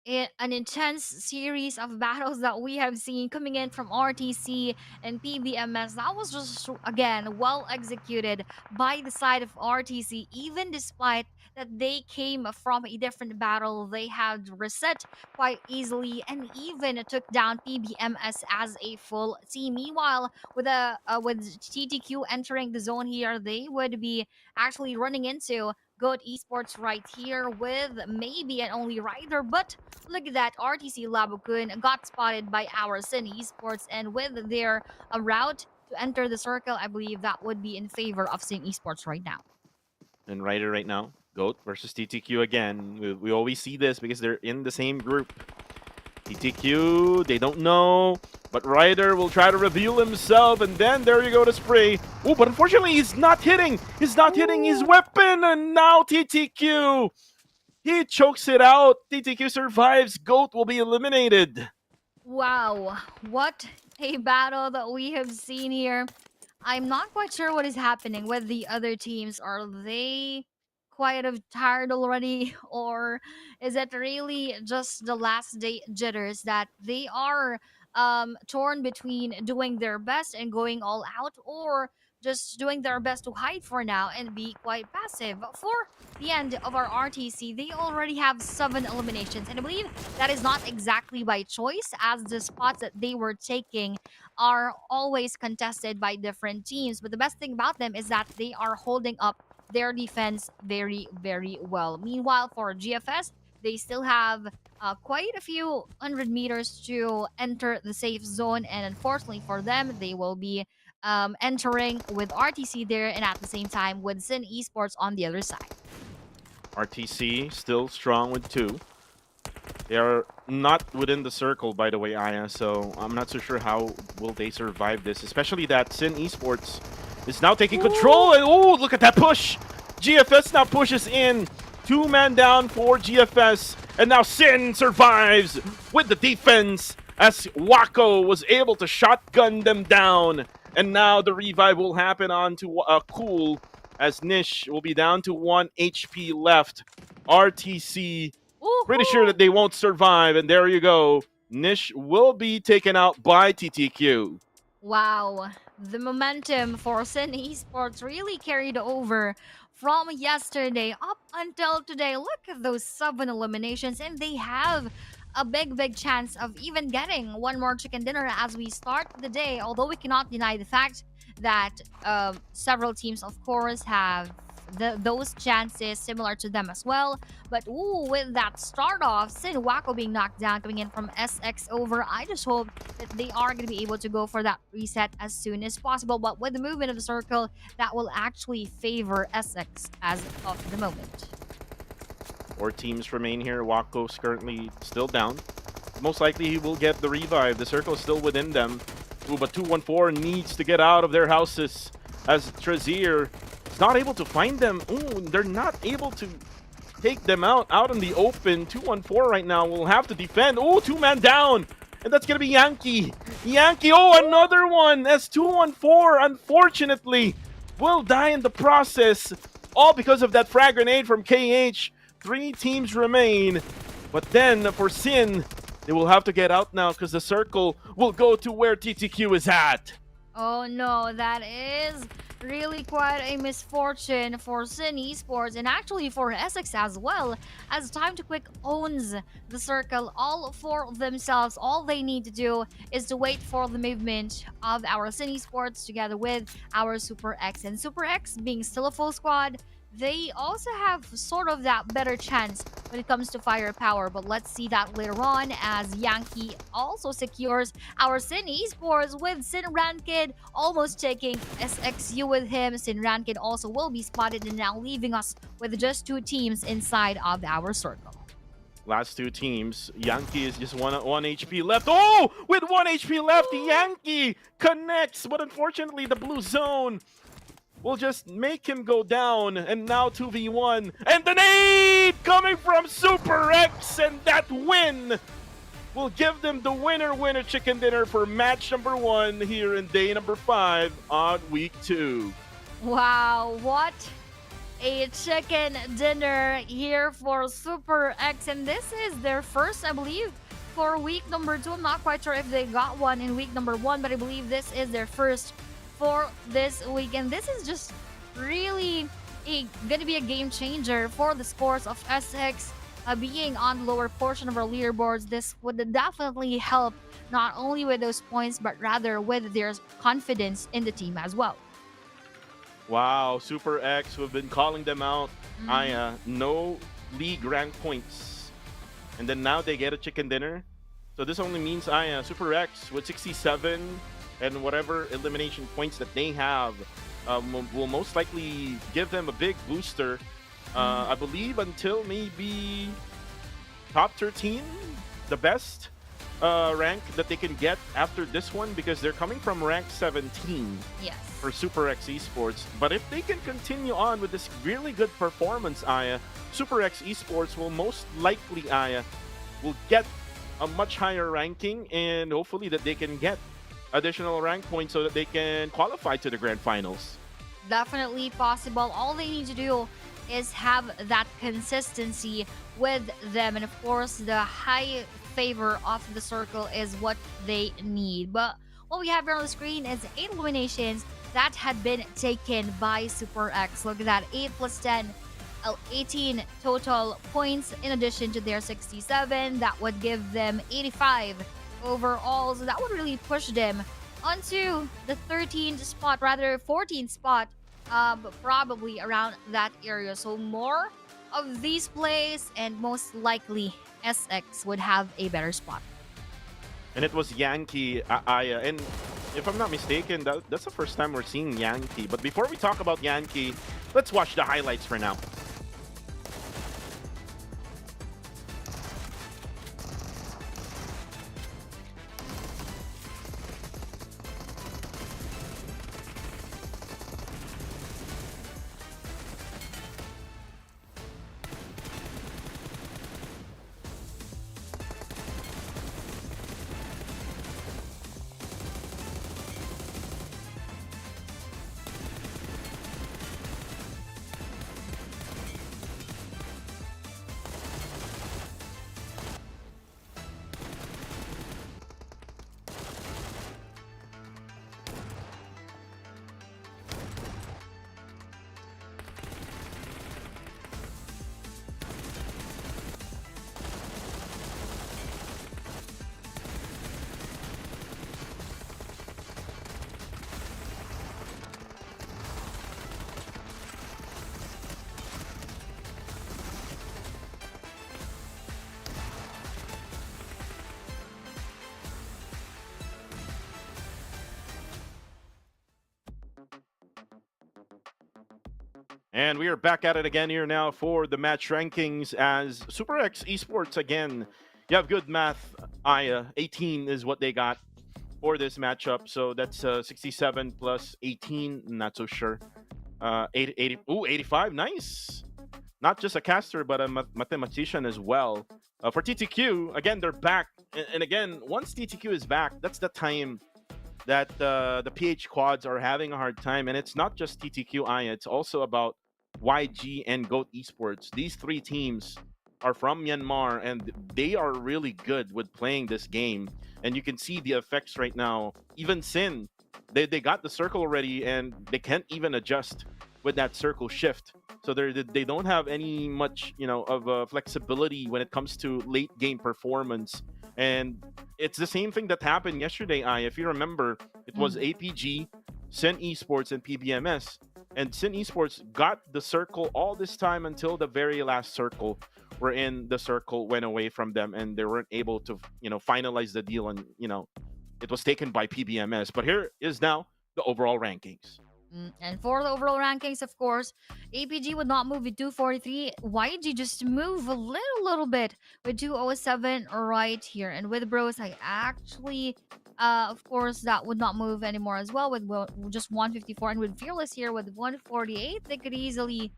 an intense series of battles that we have seen coming in from RTC and PBMS. That was just, again, well executed by the side of RTC. Even despite that they came from a different battle, they had reset quite easily and even took down PBMS as a full team. Meanwhile, with TTQ entering the zone here, they would be actually running into Goat Esports right here with maybe an only rider, but look at that. RTC Labukun got spotted by our Sin Esports, and with their route to enter the circle, I believe that would be in favor of Sin Esports right now. And Ryder right now, Goat versus TTQ again. We always see this because they're in the same group. TTQ, they don't know, but Ryder will try to reveal himself, and then there you go to spray. Oh, but unfortunately he's not hitting. He's not hitting his weapon, and now TTQ, he chokes it out. TTQ survives. Goat will be eliminated. Wow, what a battle that we have seen here. I'm not quite sure what is happening with the other teams. Are they quite tired already? Or is it really just the last day jitters that they are torn between doing their best and going all out, or just doing their best to hide for now and be quite passive? For the end of our RTC, they already have 7 eliminations, and I believe that is not exactly by choice, as the spots that they were taking are always contested by different teams. But the best thing about them is that they are holding up their defense very, very well. Meanwhile, for GFS, they still have quite a few 100 meters to enter the safe zone, and unfortunately for them, they will be entering with RTC there, and at the same time with Sin Esports on the other side. RTC still strong with 2. They are not within the circle, by the way, Aya, so I'm not so sure how will they survive this, especially that Sin Esports is now taking control, and oh, look at that push! GFS now pushes in. 2-man down for GFS, and now Sin survives with the defense as Wako was able to shotgun them down, and now the revive will happen onto Cool, as Nish will be down to 1 HP left. RTC, pretty sure that they won't survive, and there you go. Nish will be taken out by TTQ. Wow, the momentum for Sin Esports really carried over from yesterday up until today. Look at those 7 eliminations, and they have a big chance of even getting one more chicken dinner as we start the day. Although we cannot deny the fact that several teams, of course, have those chances similar to them as well. But ooh, with that start off, Sinwako being knocked down, coming in from SX over, I just hope that they are going to be able to go for that reset as soon as possible. But with the movement of the circle, that will actually favor SX as of the moment. 4 teams remain here. Wako's currently still down. Most likely he will get the revive. The circle is still within them. Ooh, but 214 needs to get out of their houses as Trazier is not able to find them. Ooh, they're not able to take them out in the open. 214 right now will have to defend. Oh, 2-man down. And that's going to be Yankee. Yankee, oh, another one. As 214, unfortunately, will die in the process. All because of that frag grenade from KH. 3 teams remain. But then for Sin, they will have to get out now because the circle will go to where TTQ is at. Oh no, that is really quite a misfortune for Sin Esports and actually for Essex as well, as Time to Quick owns the circle all for themselves. All they need to do is to wait for the movement of our Sin Esports together with our Super X. And Super X being still a full squad, they also have sort of that better chance when it comes to firepower, but let's see that later on as Yankee also secures our Sin Esports with Sin Rankid almost taking SXU with him. Sin Rankid also will be spotted and now leaving us with just 2 teams inside of our circle. Last 2 teams. Yankee is just 1 HP left. Oh, with 1 HP left, Yankee connects, but unfortunately the blue zone will just make him go down, and now 2v1, and the nade coming from Super X, and that win will give them the winner chicken dinner for match number 1 here in day number 5 on week 2. Wow, what a chicken dinner here for Super X, and this is their first, I believe, for week number 2. I'm not quite sure if they got one in week number 1, but I believe this is their first for this weekend. This is just really gonna be a game changer for the scores of SX being on the lower portion of our leaderboards. This would definitely help not only with those points but rather with their confidence in the team as well. Wow, Super X, we've been calling them out. No league rank points, and then now they get a chicken dinner. So this only means Super X with 67 and whatever elimination points that they have will most likely give them a big booster. I believe until maybe top 13, the best rank that they can get after this one, because they're coming from rank 17 Yes. for Super X Esports. But if they can continue on with this really good performance, Super X Esports will most likely will get a much higher ranking, and hopefully that they can get additional rank points so that they can qualify to the grand finals. Definitely possible. All they need to do is have that consistency with them, and of course the high favor of the circle is what they need. But what we have here on the screen is 8 eliminations that had been taken by Super X. Look at that, 8 plus 10, 18 total points in addition to their 67. That would give them 85 overall, so that would really push them onto the 13th spot, rather 14th spot, but probably around that area. So more of these plays and most likely SX would have a better spot. And it was Yankee, and if I'm not mistaken, that's the first time we're seeing Yankee. But before we talk about Yankee, let's watch the highlights for now. And we are back at it again here now for the match rankings as Super X Esports again. You have good math, Aya. 18 is what they got for this matchup. So that's 67 plus 18. Not so sure. 85. Nice. Not just a caster, but a mathematician as well. For TTQ, again, they're back. And again, once TTQ is back, that's the time that the PH quads are having a hard time. And it's not just TTQ, Aya. It's also about YG and GOAT Esports. These three teams are from Myanmar, and they are really good with playing this game. And you can see the effects right now. Even Sin, they got the circle already, and they can't even adjust with that circle shift. So they don't have any much, of flexibility when it comes to late game performance. And it's the same thing that happened yesterday, if you remember, it was APG, Sin Esports, and PBMS. And Sin Esports got the circle all this time until the very last circle, wherein the circle went away from them and they weren't able to, finalize the deal. And, it was taken by PBMS. But here is now the overall rankings. And for the overall rankings, of course, APG would not move with 243. YG just move a little bit with 207 right here. And with Bros, I actually, of course, that would not move anymore as well with just 154. And with Fearless here with 148, they could easily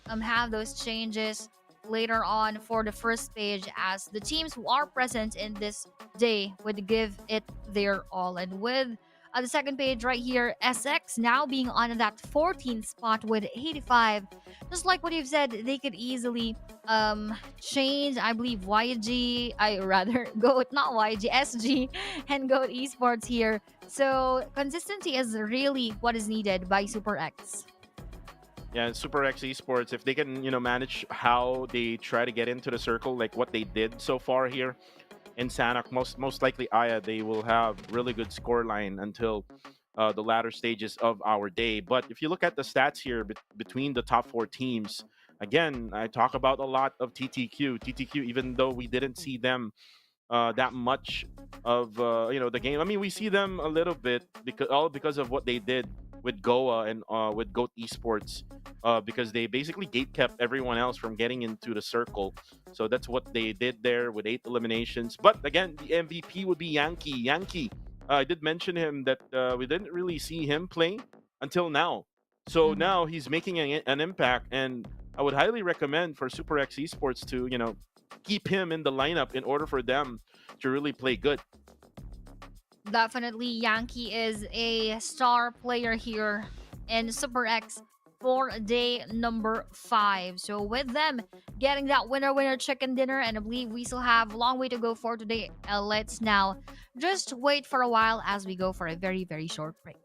have those changes later on for the first page, as the teams who are present in this day would give it their all. And with the second page right here, SX now being on that 14th spot with 85. Just like what you've said, they could easily change, I believe, YG, I rather go with not YG, SG, and go with Esports here. So consistency is really what is needed by Super X. Yeah, Super X Esports, if they can, manage how they try to get into the circle, like what they did so far here in Sanhok, most likely, Aya, they will have really good scoreline until the latter stages of our day. But if you look at the stats here between the top four teams, again, I talk about a lot of TTQ. TTQ, even though we didn't see them that much of the game. I mean, we see them a little bit because of what they did with Goa and with GOAT Esports, because they basically gatekept everyone else from getting into the circle. So that's what they did there with 8 eliminations. But again, the MVP would be Yankee. Yankee, I did mention him that we didn't really see him play until now. So now he's making an impact, and I would highly recommend for Super X Esports to, keep him in the lineup in order for them to really play good. Definitely, Yankee is a star player here in Super X for day number 5. So with them getting that winner chicken dinner, and I believe we still have a long way to go for today, let's now just wait for a while as we go for a very, very short break.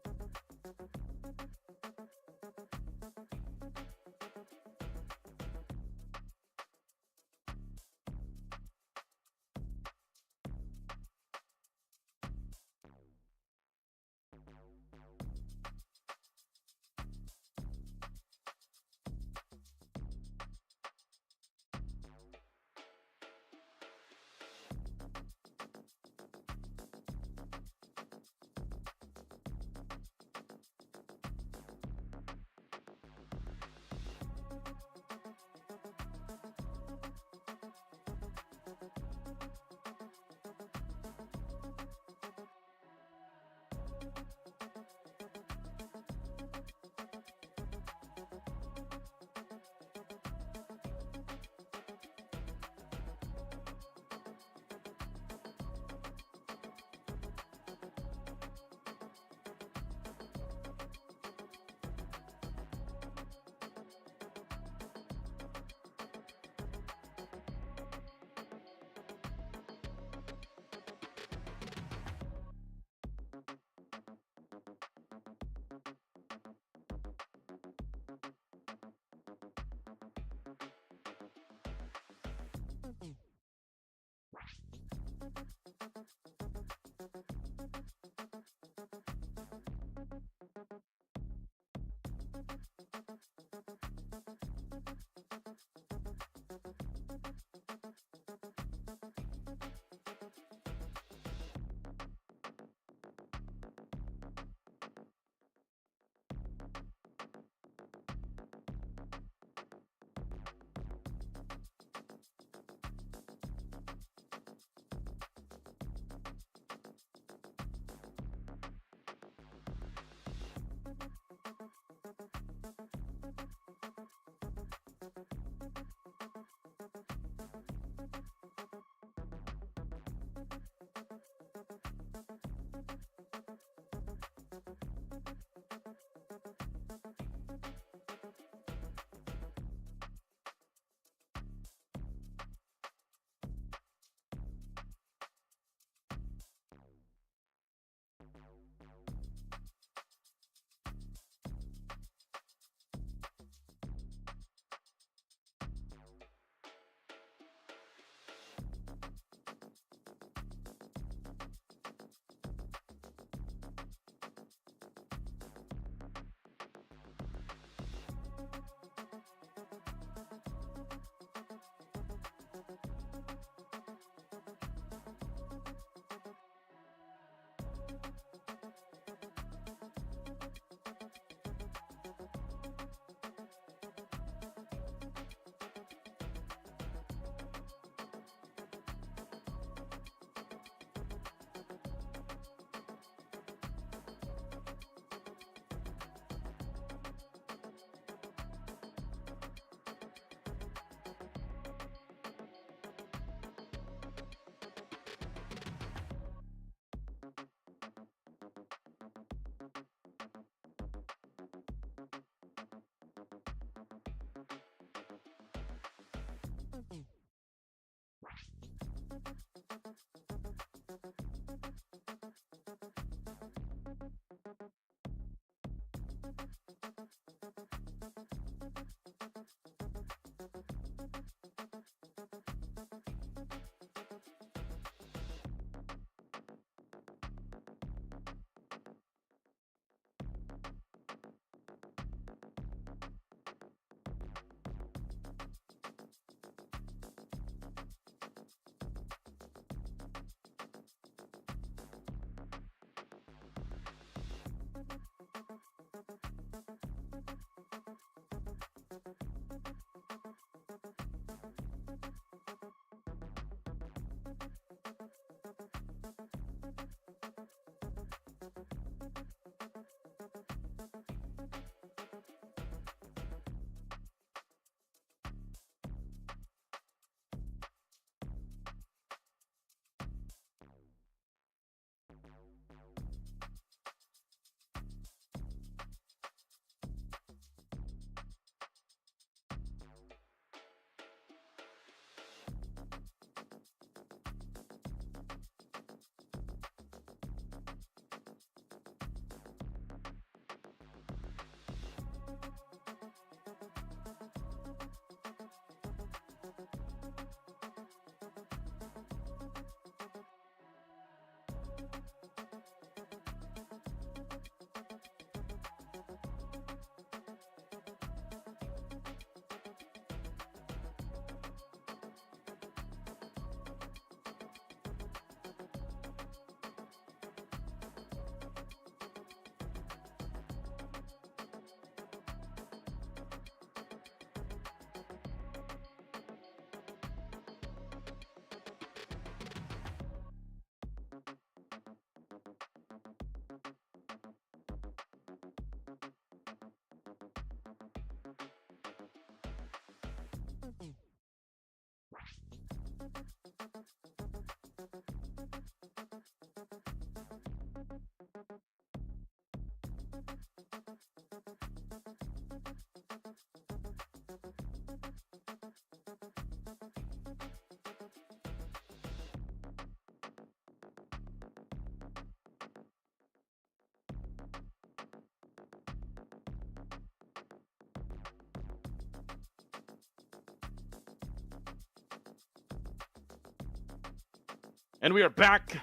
And we are back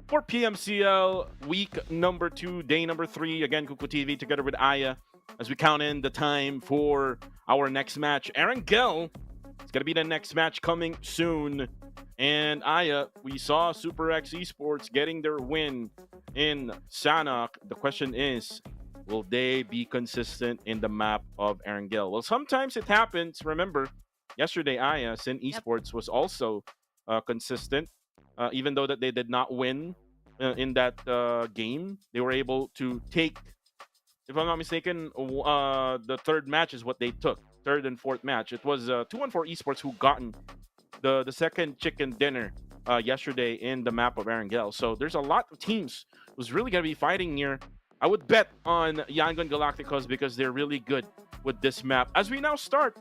for PMCL week number 2, day number 3. Again, Kuku TV together with Aya as we count in the time for our next match. Erangel is going to be the next match coming soon. And Aya, we saw Super X Esports getting their win in Sanhok. The question is, will they be consistent in the map of Erangel? Well, sometimes it happens. Remember, yesterday, Aya, Sin Esports was also consistent. Even though that they did not win in that game, they were able to take, if I'm not mistaken, the third match is what they took. Third and fourth match. It was 2-1 for Esports who gotten the second chicken dinner yesterday in the map of Erangel. So there's a lot of teams who's really going to be fighting here. I would bet on Yangon Galacticos because they're really good with this map. As we now start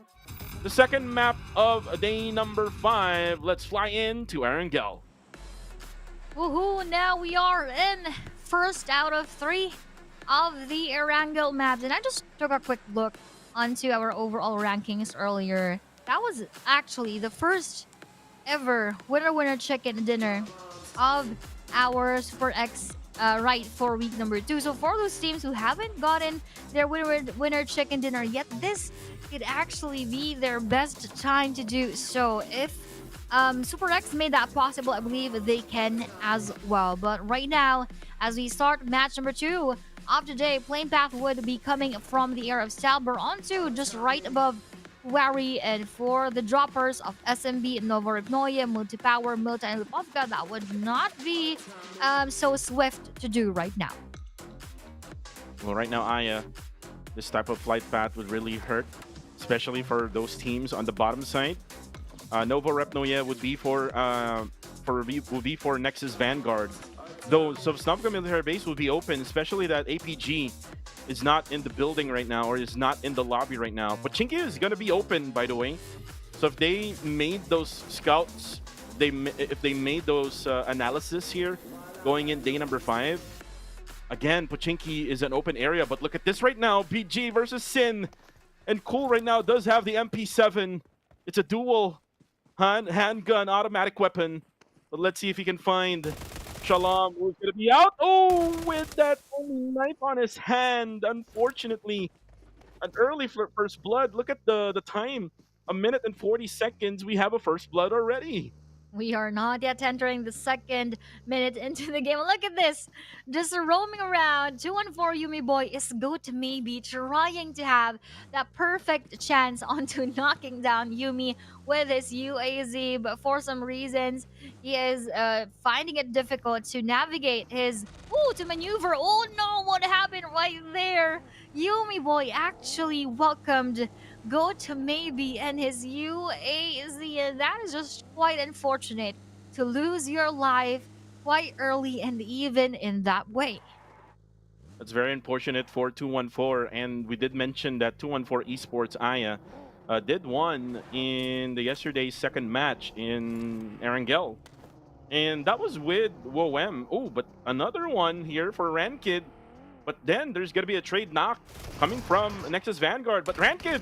the second map of day number 5, let's fly into Erangel. Woohoo! Now we are in first out of 3 of the Erangel maps. And I just took a quick look onto our overall rankings earlier. That was actually the first ever winner chicken dinner of our Super X right for week number 2. So for those teams who haven't gotten their winner chicken dinner yet, this could actually be their best time to do so. If Super X made that possible, I believe they can as well. But right now, as we start match number 2 of today, Plane Path would be coming from the air of Stalber onto just right above Wari, and for the droppers of SMB, Novoripnoye, Multipower, Milta, and Lipovka, that would not be so swift to do right now. Well, right now, Aya, this type of flight path would really hurt, especially for those teams on the bottom side. Novoripnoye would be for Nexus Vanguard. Though Sovsnovka military base will be open, especially that APG is not in the building right now or is not in the lobby right now. But Chinky is going to be open, by the way. So if they made those scouts, if they made those analysis here, going in day number 5, again, Pochinki is an open area. But look at this right now, PG versus Sin. And Cool right now does have the MP7. It's a dual handgun automatic weapon. But let's see if he can find Shalom, who's going to be out. Oh, with that only knife on his hand. Unfortunately, an early first blood. Look at the time. 1 minute and 40 seconds. We have a first blood already. We are not yet entering the second minute into the game. Look at this. Just roaming around. 214 Yumi Boy is go to maybe trying to have that perfect chance onto knocking down Yumi with his UAZ. But for some reasons, he is finding it difficult to navigate his... Ooh, to maneuver. Oh no, what happened right there? Yumi Boy actually welcomed Go to maybe and his UAZ, and that is just quite unfortunate to lose your life quite early and even in that way. That's very unfortunate for 214, and we did mention that 214 Esports Aya did won in the yesterday's second match in Erangel, and that was with WOM. Oh, but another one here for Rankid, but then there's gonna be a trade knock coming from Nexus Vanguard, but Rankid,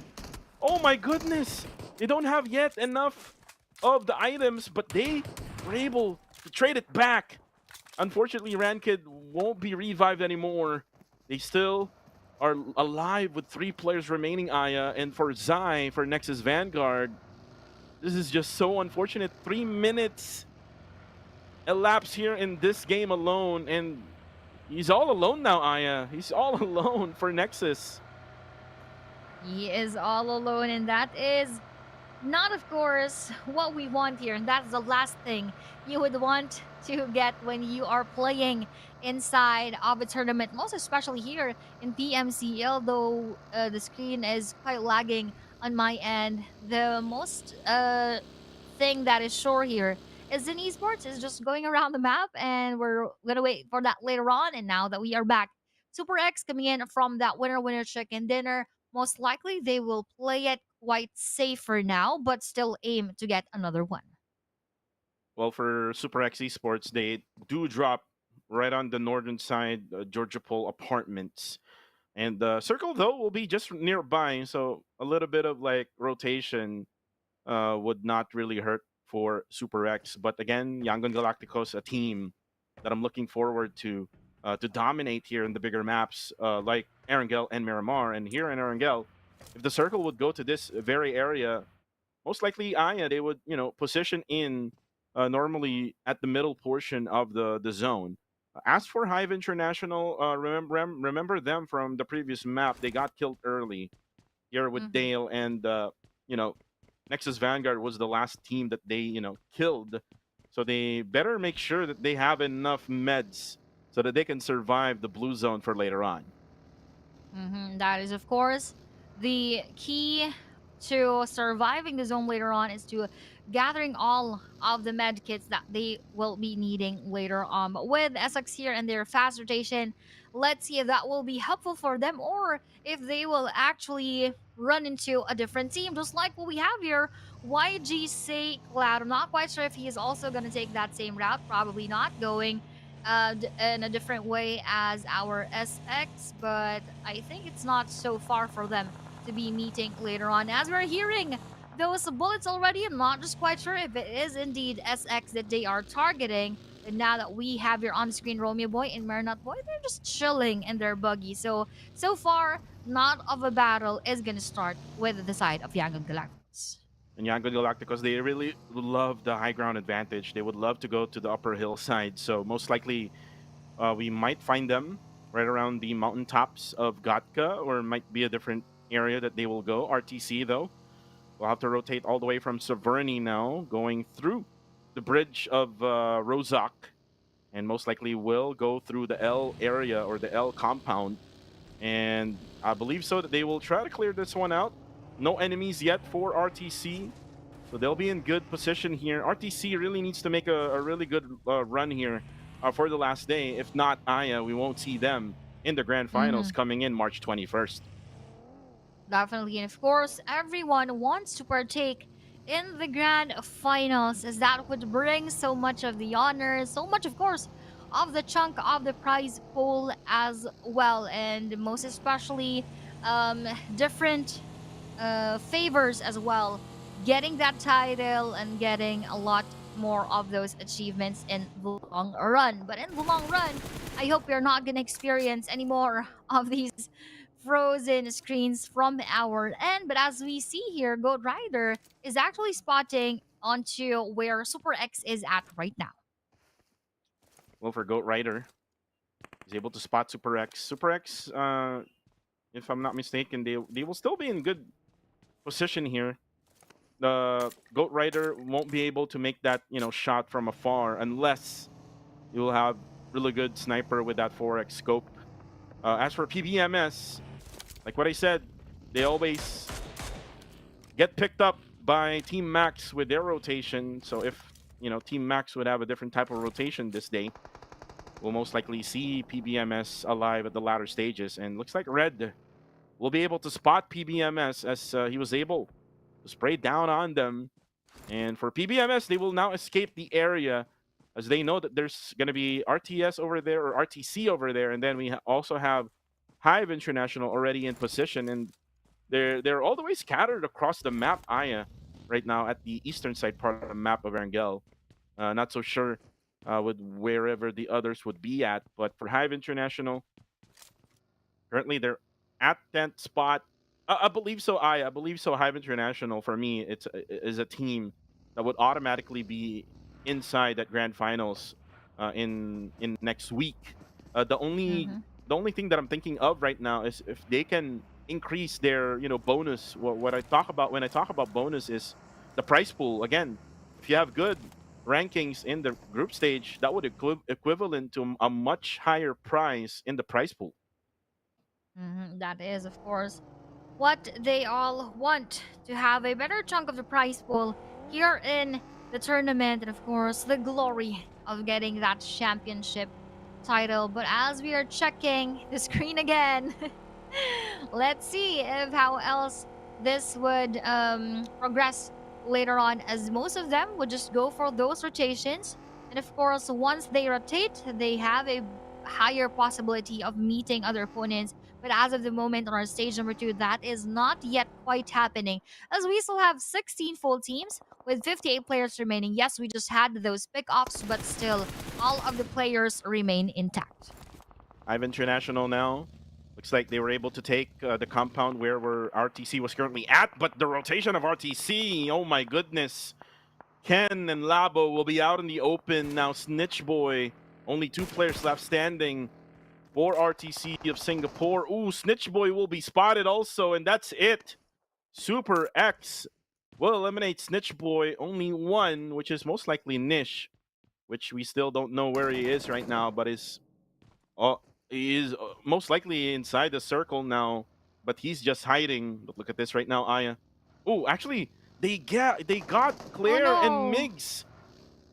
oh my goodness, they don't have yet enough of the items, but they were able to trade it back. Unfortunately, Rankid won't be revived anymore. They still are alive with 3 players remaining, Aya, and for Zai, for Nexus Vanguard, this is just so unfortunate. 3 minutes elapsed here in this game alone, and he's all alone now, Aya. He's all alone for Nexus. He is all alone, and that is not, of course, what we want here. And that's the last thing you would want to get when you are playing inside of a tournament, most especially here in PMCL, though the screen is quite lagging on my end. The most thing that is sure here is in Esports is just going around the map, and we're going to wait for that later on. And now that we are back, Super X coming in from that winner chicken dinner. Most likely, they will play it quite safer now, but still aim to get another one. Well, for Super X Esports, they do drop right on the northern side, Georgia Pole Apartments. And the circle, though, will be just nearby, so a little bit of like rotation would not really hurt for Super X. But again, Yangon Galacticos, a team that I'm looking forward to dominate here in the bigger maps, like Erangel and Miramar. And here in Erangel, if the circle would go to this very area, most likely Aya, they would, position in normally at the middle portion of the zone. As for Hive International, remember them from the previous map. They got killed early here with Dale, and Nexus Vanguard was the last team that they killed. So they better make sure that they have enough meds so that they can survive the blue zone for later on. That is, of course, the key to surviving the zone later on, is to gathering all of the med kits that they will be needing later on. But with SX here and their fast rotation, let's see if that will be helpful for them, or if they will actually run into a different team, just like what we have here. YG Say Cloud, I'm not quite sure if he is also going to take that same route. Probably not, going in a different way as our SX, but I think it's not so far for them to be meeting later on. As we're hearing those bullets already, I'm not just quite sure if it is indeed SX that they are targeting. And now that we have your on-screen Romeo Boy and Marinette Boy, they're just chilling in their buggy. So far, not of a battle is going to start with the side of Yangon Galacticos. And Yangon Galacticos, they really love the high ground advantage. They would love to go to the upper hillside. So most likely, we might find them right around the mountaintops of Gatka, or it might be a different area that they will go. RTC, though, we'll have to rotate all the way from Severny now, going through the bridge of Rozak, and most likely will go through the L area or the L compound. And I believe so that they will try to clear this one out. No enemies yet for RTC, so they'll be in good position here. RTC really needs to make a really good run here for the last day. If not, Aya, we won't see them in the grand finals coming in March 21st. Definitely, and of course, everyone wants to partake in the grand finals, as that would bring so much of the honor, so much, of course, of the chunk of the prize pool as well, and most especially um, different favors as well. Getting that title and getting a lot more of those achievements in the long run. But in the long run, I hope we're not going to experience any more of these frozen screens from our end. But as we see here, Goat Rider is actually spotting onto where Super X is at right now. Well, for Goat Rider, he's able to spot Super X. Super X, if I'm not mistaken, they will still be in good position here. The Goat Rider won't be able to make that shot from afar unless you will have really good sniper with that 4x scope. As for PBMS, like what I said, they always get picked up by Team Max with their rotation. So if Team Max would have a different type of rotation this day, we'll most likely see PBMS alive at the latter stages. And looks like Red will be able to spot PBMS as he was able to spray down on them. And for PBMS, they will now escape the area as they know that there's going to be RTS over there or RTC over there. And then we also have Hive International already in position. And they're all the way scattered across the map, Aya, right now at the eastern side part of the map of Erangel. Not so sure with wherever the others would be at. But for Hive International, currently they're at 10th spot. I believe so, I believe so. Hive International, for me, is a team that would automatically be inside that grand finals in next week. The only thing that I'm thinking of right now is if they can increase their bonus. What I talk about when I talk about bonus is the prize pool. Again, if you have good rankings in the group stage, that would equivalent to a much higher prize in the prize pool. That is, of course, what they all want, to have a better chunk of the prize pool here in the tournament, and of course the glory of getting that championship title. But as we are checking the screen again, let's see if how else this would progress later on, as most of them would just go for those rotations. And of course, once they rotate, they have a higher possibility of meeting other opponents. But as of the moment on our stage number 2, that is not yet quite happening, as we still have 16 full teams with 58 players remaining. Yes, we just had those pick-offs, but still, all of the players remain intact. Hive International now. Looks like they were able to take the compound where RTC was currently at, but the rotation of RTC, oh my goodness. Ken and Labo will be out in the open now. Snitch Boy, only 2 players left standing for RTC of Singapore. Ooh, Snitch Boy will be spotted also, and that's it. Super X will eliminate Snitch Boy. Only one, which is most likely Nish, which we still don't know where he is right now, but he is most likely inside the circle now, but he's just hiding. But look at this right now, Aya. Oh, actually, they got Claire and Migs.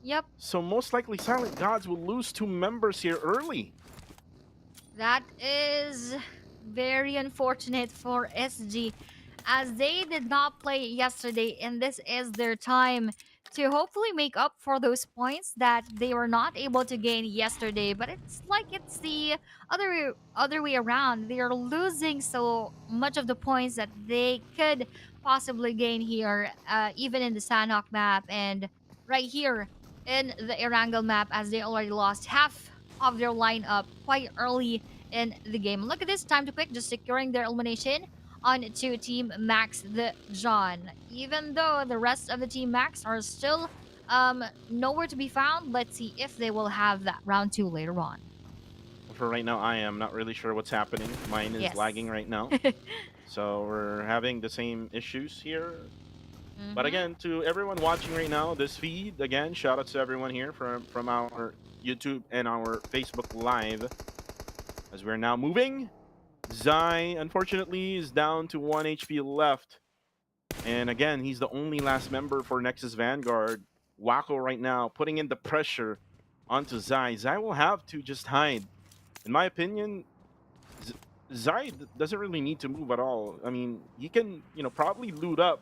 Yep. So most likely Silent Gods will lose 2 members here early. That is very unfortunate for SG, as they did not play yesterday, and this is their time to hopefully make up for those points that they were not able to gain yesterday. But it's like it's the other way around. They are losing so much of the points that they could possibly gain here, even in the Sanhok map and right here in the Erangel map, as they already lost half of their lineup quite early in the game. Look at this, time to pick, just securing their elimination on to Team Max the John. Even though the rest of the Team Max are still nowhere to be found, let's see if they will have that round 2 later on. For right now, I am not really sure what's happening. Mine is lagging right now. So we're having the same issues here. But again, to everyone watching right now, this feed, again, shout out to everyone here from our YouTube and our Facebook Live. As we're now moving, Zai, unfortunately, is down to 1 HP left. And again, he's the only last member for Nexus Vanguard. Wako right now putting in the pressure onto Zai. Zai will have to just hide. In my opinion, Zai doesn't really need to move at all. I mean, he can, probably loot up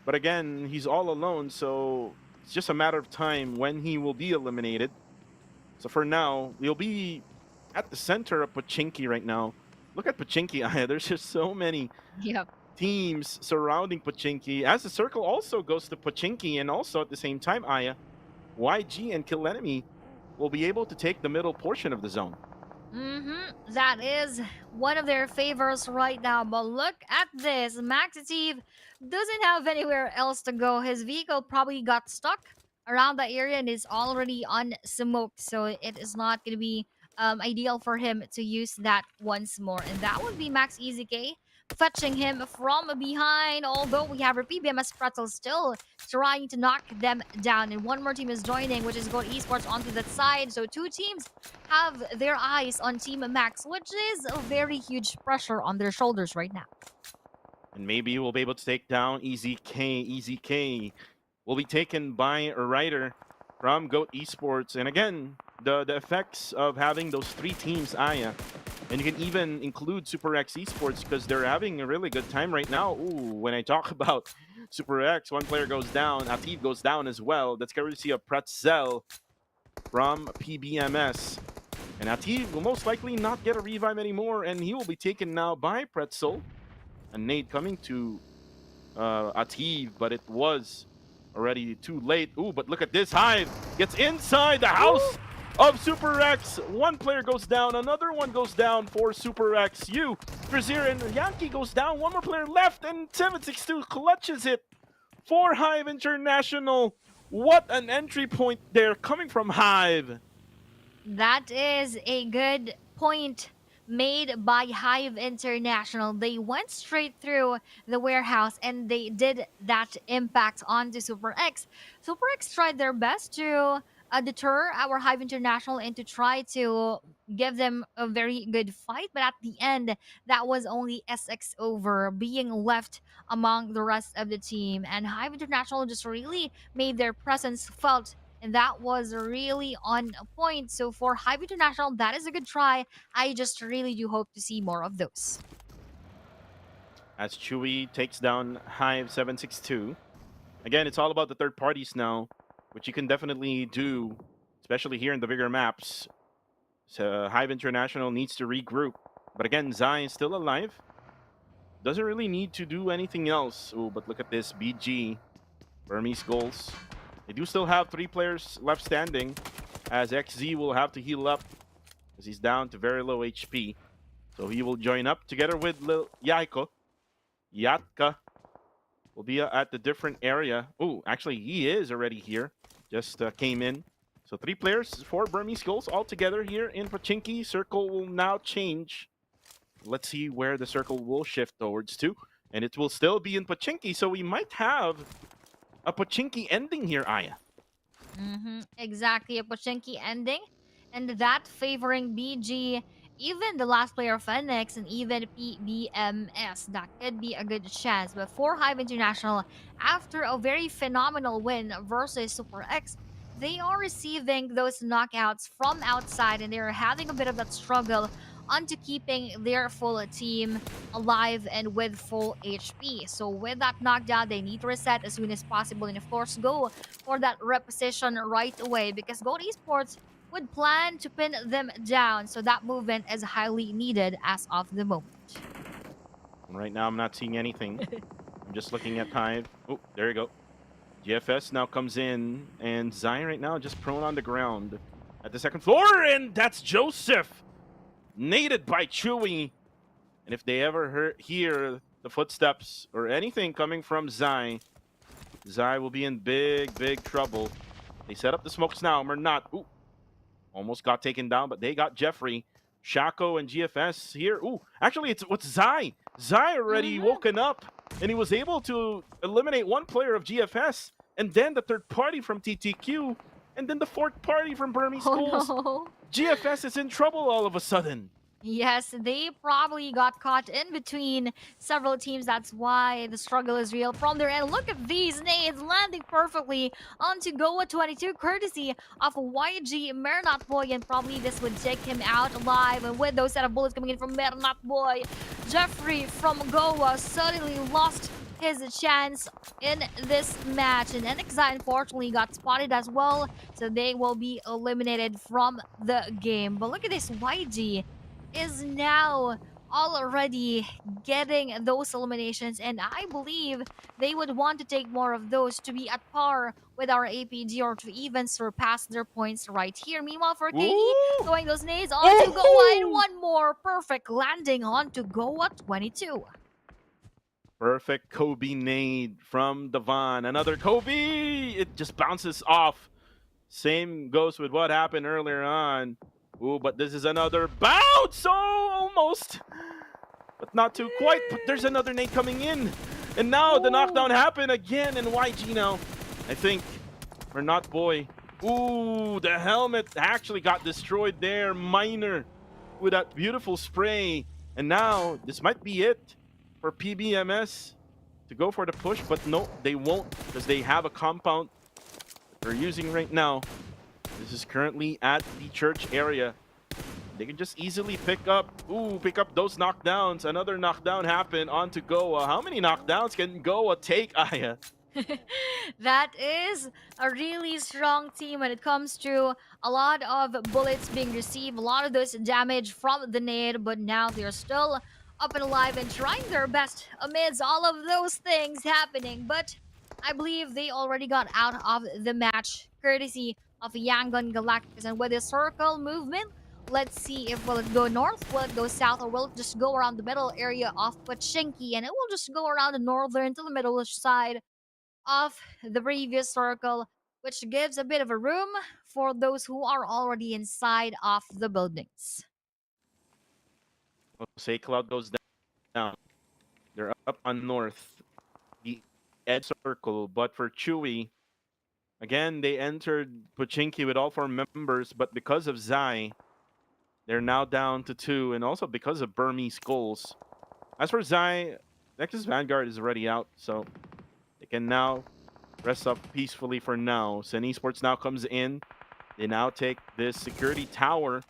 But again, he's all alone, so it's just a matter of time when he will be eliminated. So for now, we'll be at the center of Pochinki right now. Look at Pochinki, Aya. There's just so many Yep. teams surrounding Pochinki. As the circle also goes to Pochinki, and also at the same time, Aya, YG and Kill Enemy will be able to take the middle portion of the zone. That is one of their favors right now. But look at this. Maxitive doesn't have anywhere else to go. His vehicle probably got stuck around that area and is already on smoke. So it is not going to be ideal for him to use that once more. And that would be Max EZK fetching him from behind. Although we have our PBMS Pretzel still trying to knock them down. And one more team is joining, which is Gold Esports onto that side. So two teams have their eyes on Team Max, which is a very huge pressure on their shoulders right now. And maybe we'll be able to take down EZK. EZK will be taken by a rider from GOAT Esports. And again, the effects of having those three teams, Aya. And you can even include Super X Esports because they're having a really good time right now. Ooh, when I talk about Super X, one player goes down, Atif goes down as well. That's courtesy of Pretzel from PBMS. And Atif will most likely not get a revive anymore, and he will be taken now by Pretzel. A nade coming to Atif, but it was already too late. Ooh, but look at this. Hive gets inside the house of Super X. One player goes down, another one goes down for Super X. Brazier and Yankee goes down, one more player left, and 762 clutches it for Hive International. What an entry point there coming from Hive. That is a good point made by Hive International. They went straight through the warehouse and they did that impact onto Super X. Super X tried their best to deter our Hive International and to try to give them a very good fight, but at the end that was only SX over, being left among the rest of the team, and Hive International just really made their presence felt, and that was really on point. So for Hive International, that is a good try. I just really do hope to see more of those. As Chewy takes down Hive 762. Again, it's all about the third parties now, which you can definitely do, especially here in the bigger maps. So Hive International needs to regroup. But again, Zai is still alive. Doesn't really need to do anything else. Oh, but look at this. BG. Burmese goals. They do still have 3 players left standing, as XZ will have to heal up because he's down to very low HP. So he will join up together with Lil Yaiko. Yatka will be at the different area. Oh, actually, he is already here. Just came in. So 3 players for Burmese goals all together here in Pochinki. Circle will now change. Let's see where the circle will shift towards to. And it will still be in Pochinki, so we might have a Pochinki ending here, Aya. Exactly, a Pochinki ending. And that favoring BG, even the last player Phoenix, and even PBMS. That could be a good chance. But for Hive International, after a very phenomenal win versus Super X, they are receiving those knockouts from outside, and they're having a bit of that struggle onto keeping their full team alive and with full HP. So with that knockdown, they need to reset as soon as possible, and of course go for that reposition right away, because Gold Esports would plan to pin them down. So that movement is highly needed as of the moment. Right now, I'm not seeing anything. I'm just looking at Hive. Oh, there you go. GFS now comes in, and Zion right now just prone on the ground at the second floor, and that's Joseph. Naded by Chewy. And if they ever hear the footsteps or anything coming from Zai will be in big trouble. They set up the smokes now. Mernat, ooh, almost got taken down, but they got Jeffrey. Shaco and GFS here. Ooh, actually, it's Zai. Zai already woken up, and he was able to eliminate 1 player of GFS, and then the 3rd party from TTQ, and then the 4th party from Burmese Schools. No. GFS is in trouble all of a sudden. Yes, they probably got caught in between several teams. That's why the struggle is real from their end. Look at these nades landing perfectly onto Goa 22, courtesy of YG Mernat Boy, and probably this would take him out alive. And with those set of bullets coming in from Mernat Boy, Jeffrey from Goa suddenly lost his chance in this match. And NXI unfortunately got spotted as well, so they will be eliminated from the game. But look at this, YG is now already getting those eliminations, and I believe they would want to take more of those to be at par with our APG or to even surpass their points right here. Meanwhile, for KD, Ooh. throwing those nades onto Goa, and one more perfect landing onto Goa 22. Perfect Kobe nade from Devon. Another Kobe! It just bounces off. Same goes with what happened earlier on. Ooh, but this is another bounce! Oh, almost! But not too quite. But there's another nade coming in. And now the knockdown happened again. And YG now, I think, or not boy. Ooh, the helmet actually got destroyed there. Minor with that beautiful spray. And now, this might be it for PBMS to go for the push, but no, they won't, because they have a compound that they're using right now. This is currently at the church area. They can just easily pick up those knockdowns. Another knockdown happened onto Goa. How many knockdowns can Goa take, Aya? That is a really strong team when it comes to a lot of bullets being received, a lot of those damage from the nade, but now they're still up and alive and trying their best amidst all of those things happening. But I believe they already got out of the match courtesy of Yangon Galacticos. And with the circle movement, let's see if will it go north, will it go south, or will it just go around the middle area of Pachinki, and it will just go around the northern to the middle side of the previous circle, which gives a bit of a room for those who are already inside of the buildings. Say Cloud goes down. They're up on north, the edge circle. But for Chewy, again, they entered Pochinki with all 4 members, but because of Zai, they're now down to 2, and also because of Burmese goals. As for Zai, Nexus Vanguard is already out, so they can now rest up peacefully for now. Sen Esports now comes in. They now take this security tower,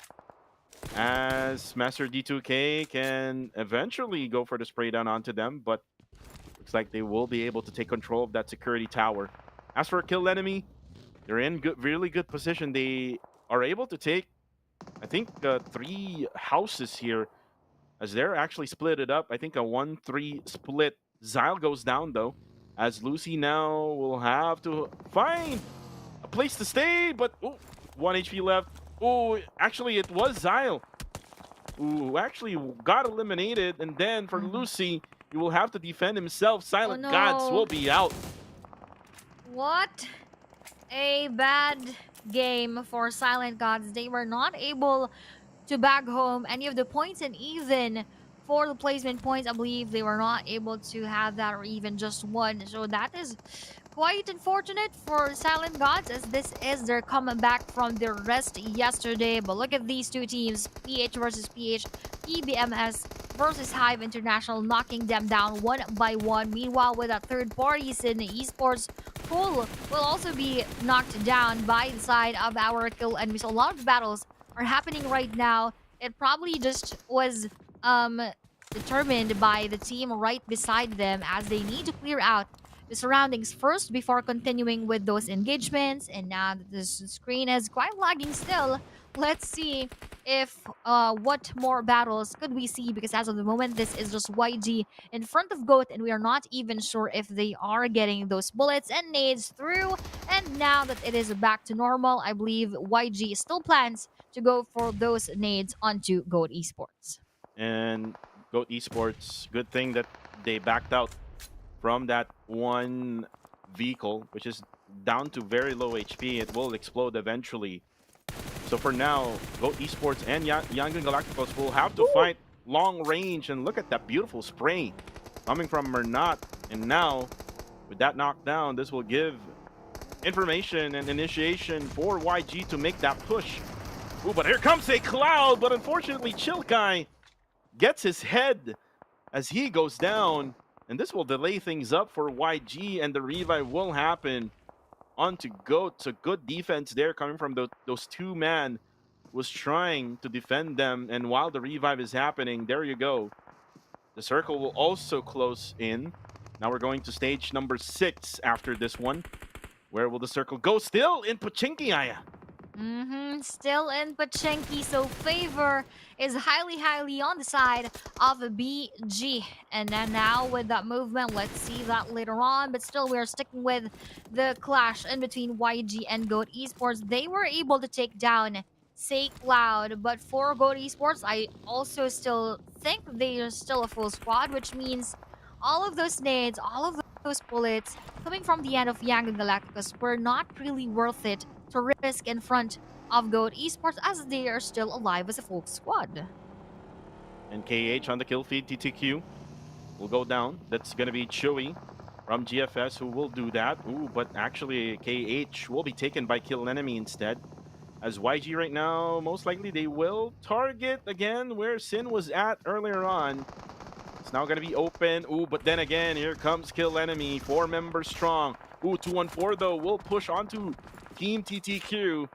as Master D2K can eventually go for the spray down onto them, but looks like they will be able to take control of that security tower. As for Kill Enemy, they're in really good position. They are able to take, I think, 3 houses here, as they're actually split it up. I think a 1-3 split. Zyle goes down, though, as Lucy now will have to find a place to stay, but 1 HP left. Oh, actually, it was Zyle who actually got eliminated, and then for Lucy, he will have to defend himself. Silent no. Gods will be out. What a bad game for Silent Gods. They were not able to bag home any of the points, and even for the placement points, I believe they were not able to have that, or even just one. So that is quite unfortunate for Silent Gods, as this is their comeback from their rest yesterday. But look at these two teams, PH versus PH, PBMS versus Hive International, knocking them down one by one. Meanwhile, with a third party, Sydney Esports, Pool will also be knocked down by the side of our Kill Enemy. So a lot of battles are happening right now. It probably just was determined by the team right beside them, as they need to clear out the surroundings first before continuing with those engagements. And now that this screen is quite lagging still, let's see if what more battles could we see, because as of the moment, this is just YG in front of GOAT, and we are not even sure if they are getting those bullets and nades through. And now that it is back to normal, I believe YG still plans to go for those nades onto GOAT Esports. And GOAT Esports, good thing that they backed out from that one vehicle, which is down to very low HP. It will explode eventually. So for now, GOAT Esports and Yangon Galacticos will have to fight long range. And look at that beautiful spray coming from Mernat. And now, with that knockdown, this will give information and initiation for YG to make that push. Ooh, but here comes a Cloud, but unfortunately Chilkai gets his head as he goes down. And this will delay things up for YG, and the revive will happen onto GOAT. So good defense there coming from those 2 man was trying to defend them. And while the revive is happening, there you go. The circle will also close in. Now we're going to stage number 6 after this one. Where will the circle go? Still in Pochinki, Aya. Still in Pachinki, so favor is highly on the side of BG. And then now with that movement, let's see that later on. But still, we're sticking with the clash in between YG and Goat Esports. They were able to take down Say Cloud, but for Goat Esports, I also still think they are still a full squad, which means all of those nades, all of those bullets coming from the end of Yang and Galacticus were not really worth it to risk in front of Goat Esports as they are still alive as a full squad. And KH on the kill feed, TTQ will go down. That's going to be Chewy from GFS who will do that. Ooh, but actually KH will be taken by Kill Enemy instead. As YG right now, most likely they will target again where Sin was at earlier on. It's now going to be open. Ooh, but then again, here comes Kill Enemy, 4 members strong. Ooh, 214 though will push onto Team TTQ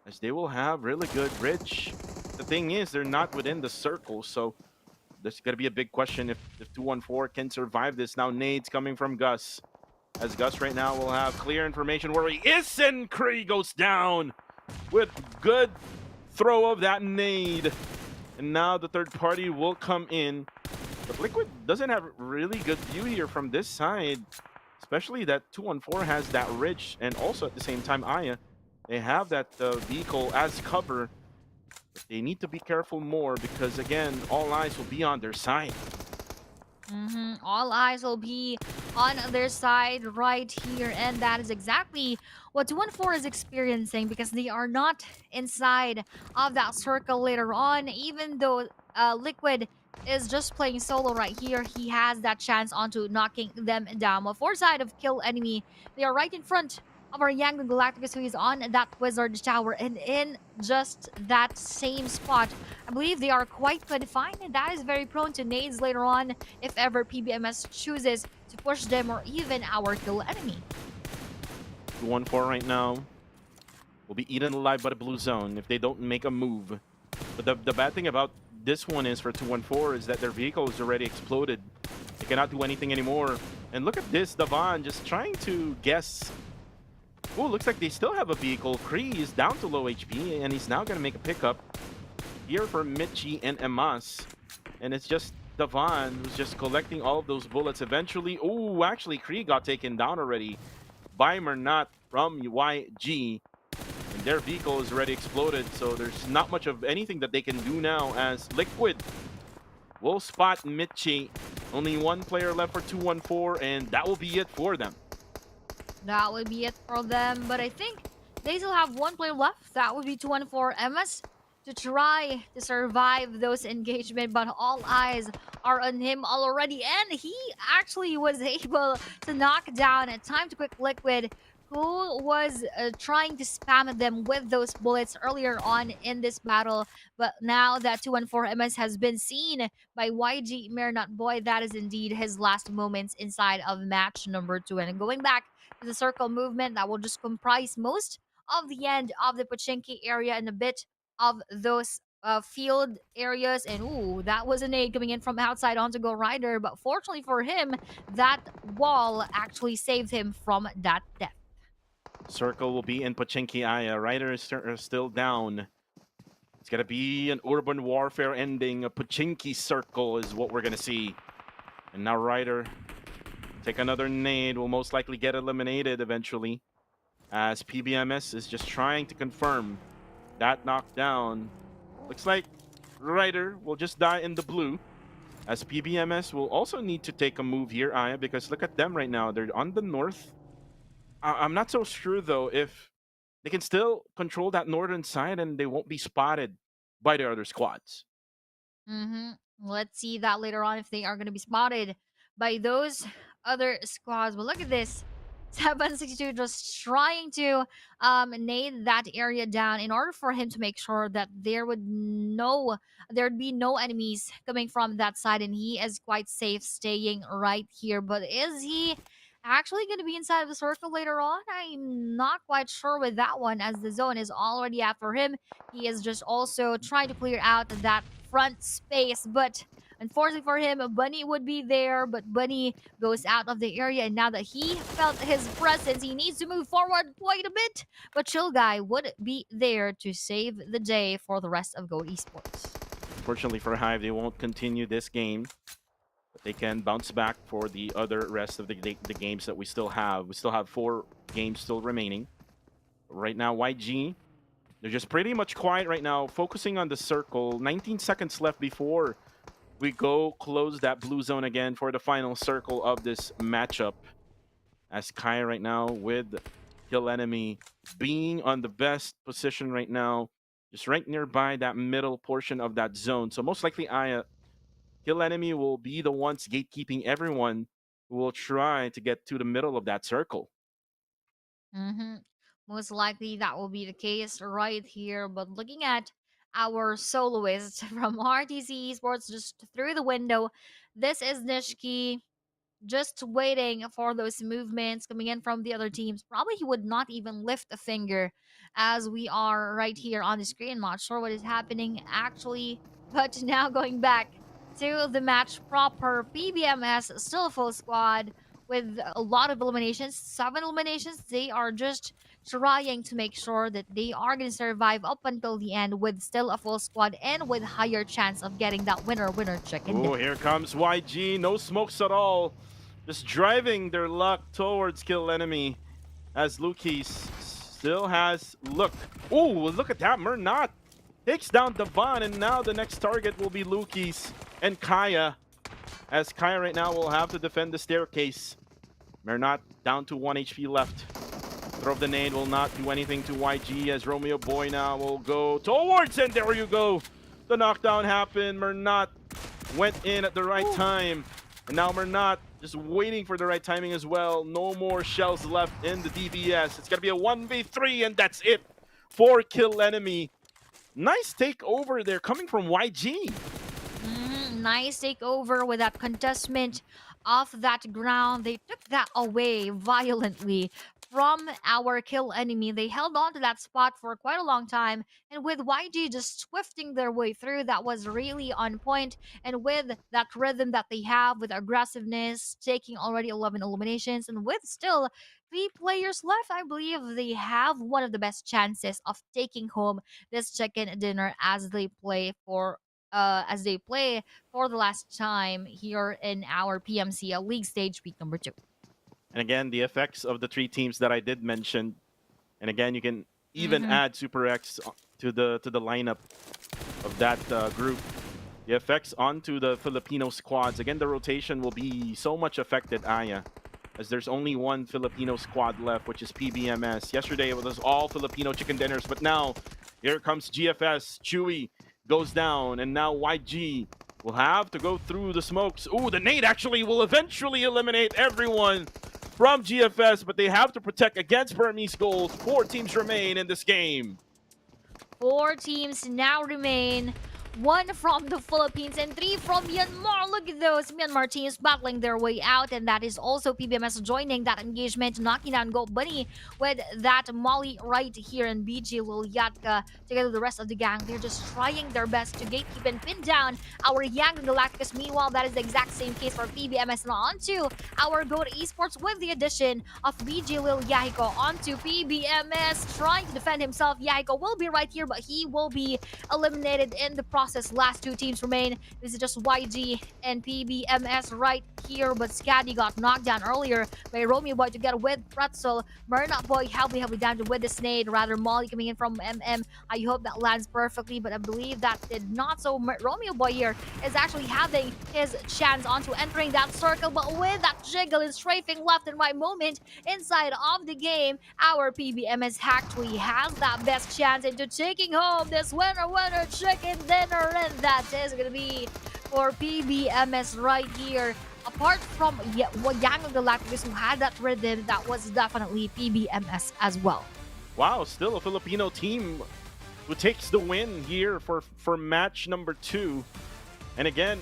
as they will have really good bridge. The thing is, they're not within the circle, so there's going to be a big question if 214 can survive this. Now nades coming from Gus. As Gus right now will have clear information where he is, and Kree goes down with good throw of that nade. And now the third party will come in. But Liquid doesn't have really good view here from this side. Especially that 214 has that ridge, and also at the same time Aya, they have that vehicle as cover. But they need to be careful more because again, all eyes will be on their side. All eyes will be on their side right here, and that is exactly what 214 is experiencing because they are not inside of that circle later on. Even though Liquid is just playing solo right here, he has that chance onto knocking them down. Well, for side of Kill Enemy, they are right in front of our Yang Galacticus, who is on that Wizard Tower, and in just that same spot, I believe they are quite confined, and that is very prone to nades later on if ever PBMS chooses to push them or even our Kill Enemy. 214 right now will be eaten alive by the blue zone if they don't make a move. But the bad thing about this one is for 214 is that their vehicle is already exploded. They cannot do anything anymore. And look at this, Davan just trying to guess. Oh, looks like they still have a vehicle. Kree is down to low HP, and he's now going to make a pickup here for Michi and Emas. And it's just Davan who's just collecting all of those bullets eventually. Oh, actually, Kree got taken down already by Mernat from YG. And their vehicle is already exploded, so there's not much of anything that they can do now as Liquid will spot Michi. Only one player left for 214, and that will be it for them. That would be it for them, but I think they still have one player left. That would be 214 MS to try to survive those engagement, but all eyes are on him already, and he actually was able to knock down a Time to Quick Liquid, who was trying to spam them with those bullets earlier on in this battle. But now that 214 MS has been seen by YG Marinat Boy, that is indeed his last moments inside of match number 2. And going back to the circle movement, that will just comprise most of the end of the Pochinki area and a bit of those field areas. And ooh, that was a nade coming in from outside onto Go Rider. But fortunately for him, that wall actually saved him from that death. Circle will be in Pochinki, Aya. Rider is still down. It's going to be an urban warfare ending. A Pochinki circle is what we're going to see. And now Rider take another nade. Will most likely get eliminated eventually. As PBMS is just trying to confirm that knockdown. Looks like Rider will just die in the blue. As PBMS will also need to take a move here, Aya, because look at them right now. They're on the north. I'm not so sure, though, if they can still control that northern side and they won't be spotted by the other squads. Let's see that later on if they are going to be spotted by those other squads. But look at this. 762 just trying to nade that area down in order for him to make sure that there'd be no enemies coming from that side, and he is quite safe staying right here. But is he actually going to be inside of the circle later on? I'm not quite sure with that one, as the zone is already after him. He is just also trying to clear out that front space, but Unfortunately for him, Bunny would be there, but Bunny goes out of the area, and now that he felt his presence, he needs to move forward quite a bit. But Chill Guy would be there to save the day for the rest of Go Esports. Unfortunately for Hive, they won't continue this game. But they can bounce back for the other rest of the games that we still have. We still have 4 games still remaining. Right now, YG, they're just pretty much quiet right now, focusing on the circle. 19 seconds left before we go close that blue zone again for the final circle of this matchup. As Kaya right now with Kill Enemy being on the best position right now, just right nearby that middle portion of that zone. So most likely Kill Enemy will be the ones gatekeeping everyone who will try to get to the middle of that circle. Mm-hmm. Most likely that will be the case right here. But looking at our soloists from RTC Esports just through the window, this is Nishki just waiting for those movements coming in from the other teams. Probably he would not even lift a finger as we are right here on the screen. Not sure what is happening actually, but now going back to the match proper, PBMS still a full squad with a lot of eliminations, 7 eliminations. They are just trying to make sure that they are going to survive up until the end with still a full squad and with higher chance of getting that winner chicken Oh, dinner. here comes YG. No smokes at all. Just driving their luck towards Kill Enemy as Lukis still has look. Oh, look at that. Mernat takes down Devon, and now the next target will be Lukis and Kaya. As Kaya right now will have to defend the staircase. Mernat down to 1 HP left. Throw of the nade will not do anything to YG as Romeo Boy now will go towards, and there you go. The knockdown happened. Mernat went in at the right time. And now Mernat just waiting for the right timing as well. No more shells left in the DBS. It's going to be a 1v3, and that's it for Kill Enemy. Nice takeover there coming from YG. Nice takeover with that contestment off that ground. They took that away violently from our Kill Enemy. They held on to that spot for quite a long time, and with YG just swifting their way through, that was really on point. And with that rhythm that they have, with aggressiveness, taking already 11 eliminations, and with still 3 players left, I believe they have one of the best chances of taking home this chicken dinner as they play for the last time here in our PMCL League Stage Week number 2. And again, the effects of the 3 teams that I did mention. And again, you can even add Super X to the lineup of that group. The effects onto the Filipino squads. Again, the rotation will be so much affected, Aya, as there's only one Filipino squad left, which is PBMS. Yesterday, it was all Filipino chicken dinners, but now here comes GFS. Chewy goes down, and now YG will have to go through the smokes. Ooh, the nade actually will eventually eliminate everyone from GFS, but they have to protect against Burmese goals. 4 teams remain in this game. 4 teams now remain. 1 from the Philippines and 3 from Myanmar. Look at those Myanmar teams battling their way out, and that is also PBMS joining that engagement, knocking down Gold Bunny with that Molly right here, and BG Lilyatka together with the rest of the gang. They're just trying their best to gatekeep and pin down our Yang Galacticus. Meanwhile, that is the exact same case for PBMS. Now onto our Go to Esports with the addition of BG Lil Yahiko onto PBMS, trying to defend himself. Yahiko will be right here, but he will be eliminated in the process. Last 2 teams remain. This is just YG and PBMS right here, but Scaddy got knocked down earlier by Romeo Boy together with Pretzel. Mernat Boy heavily down with the snade. Rather, Molly coming in from MM. I hope that lands perfectly, but I believe that did not. So Romeo Boy here is actually having his chance onto entering that circle, but with that jiggle and strafing left and right moment inside of the game, our PBMS actually has that best chance into taking home this winner chicken dinner. And that is going to be for PBMS right here. Apart from Yang Galacticus, who had that rhythm, that was definitely PBMS as well. Wow, still a Filipino team who takes the win here for match number 2. And again,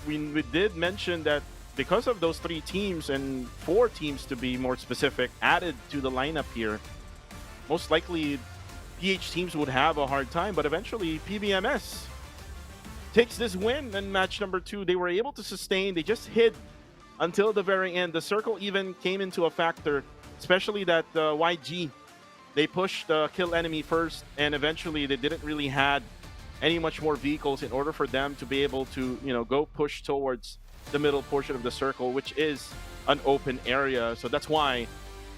we did mention that because of those 3 teams and 4 teams to be more specific added to the lineup here, most likely PH teams would have a hard time, but eventually PBMS takes this win in match number 2. They were able to sustain. They just hid until the very end. The circle even came into a factor, especially that YG. They pushed the kill enemy first, and eventually they didn't really had any much more vehicles in order for them to be able to, go push towards the middle portion of the circle, which is an open area. So that's why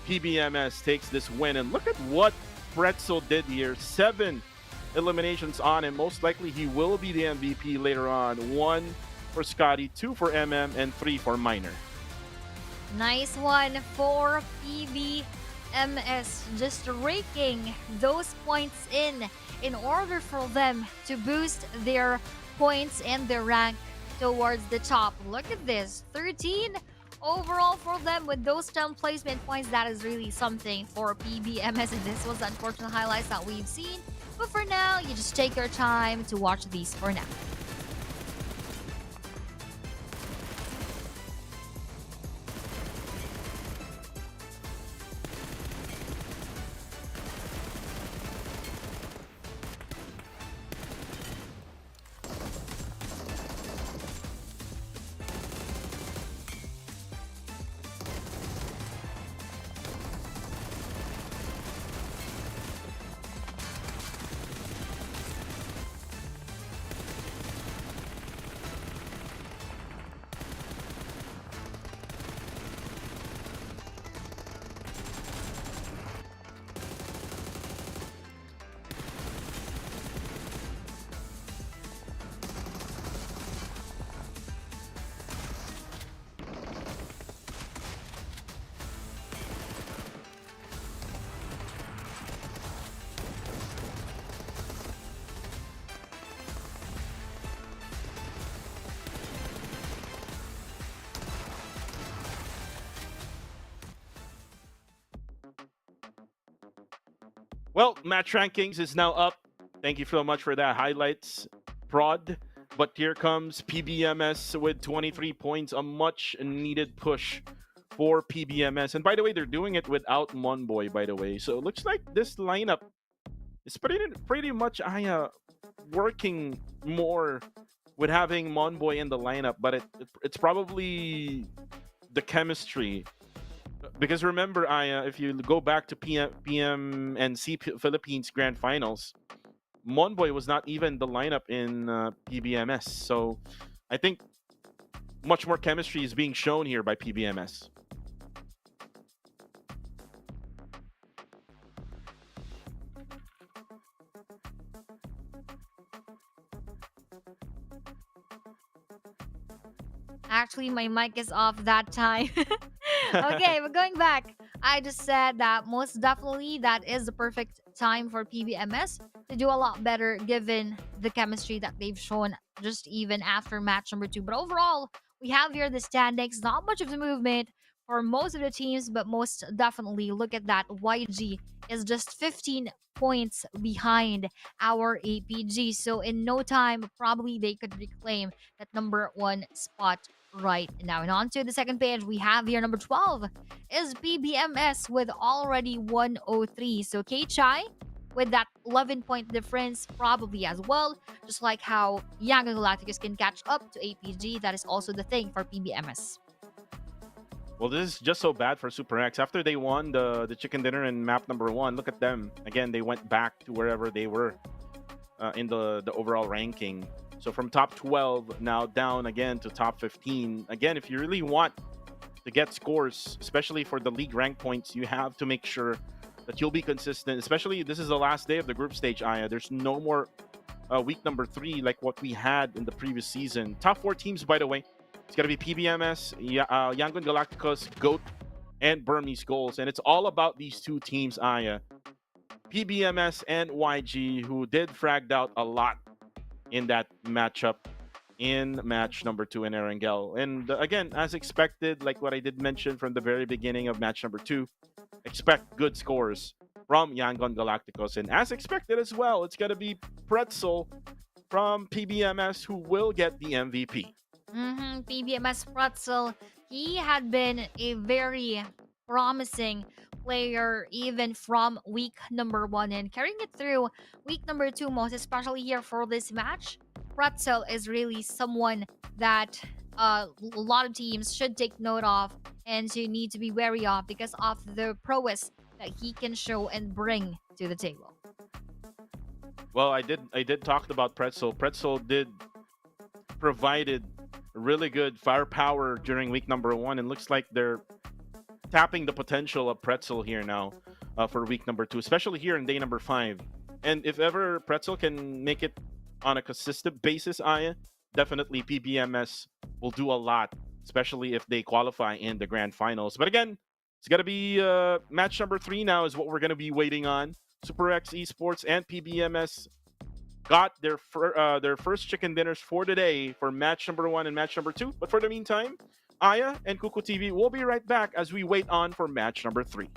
PBMS takes this win. And look at what Pretzel did here. 7 eliminations on him. Most likely he will be the MVP later on. 1 for Scotty, 2 for MM, and 3 for Minor. Nice one for PBMS. Just raking those points in order for them to boost their points and their rank towards the top. Look at this, 13 overall for them with those 10 placement points. That is really something for PBMS, and this was the unfortunate highlights that we've seen. But for now, you just take your time to watch these for now. Well, match rankings is now up. Thank you so much for that highlights, Prod. But here comes PBMS with 23 points, a much needed push for PBMS. And by the way, they're doing it without Monboy, by the way. So it looks like this lineup is pretty much working more with having Monboy in the lineup. But it's probably the chemistry. Because remember, if you go back to PMNC Philippines Grand Finals, Monboy was not even the lineup in PBMS. So I think much more chemistry is being shown here by PBMS. Actually, my mic is off that time. Okay, we're going back. I just said that most definitely that is the perfect time for PBMS to do a lot better given the chemistry that they've shown just even after match number 2. But overall, we have here the standings. Not much of the movement for most of the teams, but most definitely look at that. YG is just 15 points behind our APG. So in no time, probably they could reclaim that number 1 spot right now. And on to the second page, we have here number 12 is PBMS with already 103. So K-Chai with that 11-point difference probably as well, just like how Young and Galacticus can catch up to APG. That is also the thing for PBMS. Well, this is just so bad for Super X. After they won the chicken dinner in map number 1, look at them. Again, they went back to wherever they were in the overall ranking. So from top 12 now down again to top 15. Again, if you really want to get scores, especially for the league rank points, you have to make sure that you'll be consistent. Especially this is the last day of the group stage, Aya. There's no more week number 3 like what we had in the previous season. Top 4 teams, by the way. It's going to be PBMS, Yangon Galacticos, GOAT, and Burmese Goals. And it's all about these 2 teams, Aya. PBMS and YG, who did fragged out a lot in that matchup in match number 2 in Erangel. And again, as expected, like what I did mention from the very beginning of match number 2, expect good scores from Yangon Galacticos. And as expected as well, it's going to be Pretzel from PBMS who will get the MVP. PBMS Pretzel, he had been a very promising player even from week number 1 and carrying it through week number 2, most especially here for this match. Pretzel is really someone that a lot of teams should take note of and you need to be wary of because of the prowess that he can show and bring to the table. Well, I did talk about Pretzel. Pretzel did provided really good firepower during week number 1, and looks like they're tapping the potential of Pretzel here now for week number 2, especially here in day number 5. And if ever Pretzel can make it on a consistent basis, definitely PBMS will do a lot, especially if they qualify in the grand finals. But again, it's going to be match number 3 now is what we're going to be waiting on. Super X Esports and PBMS got their first chicken dinners for today for match number 1 and match number 2. But for the meantime, Aya and Kuku TV will be right back as we wait on for match number 3.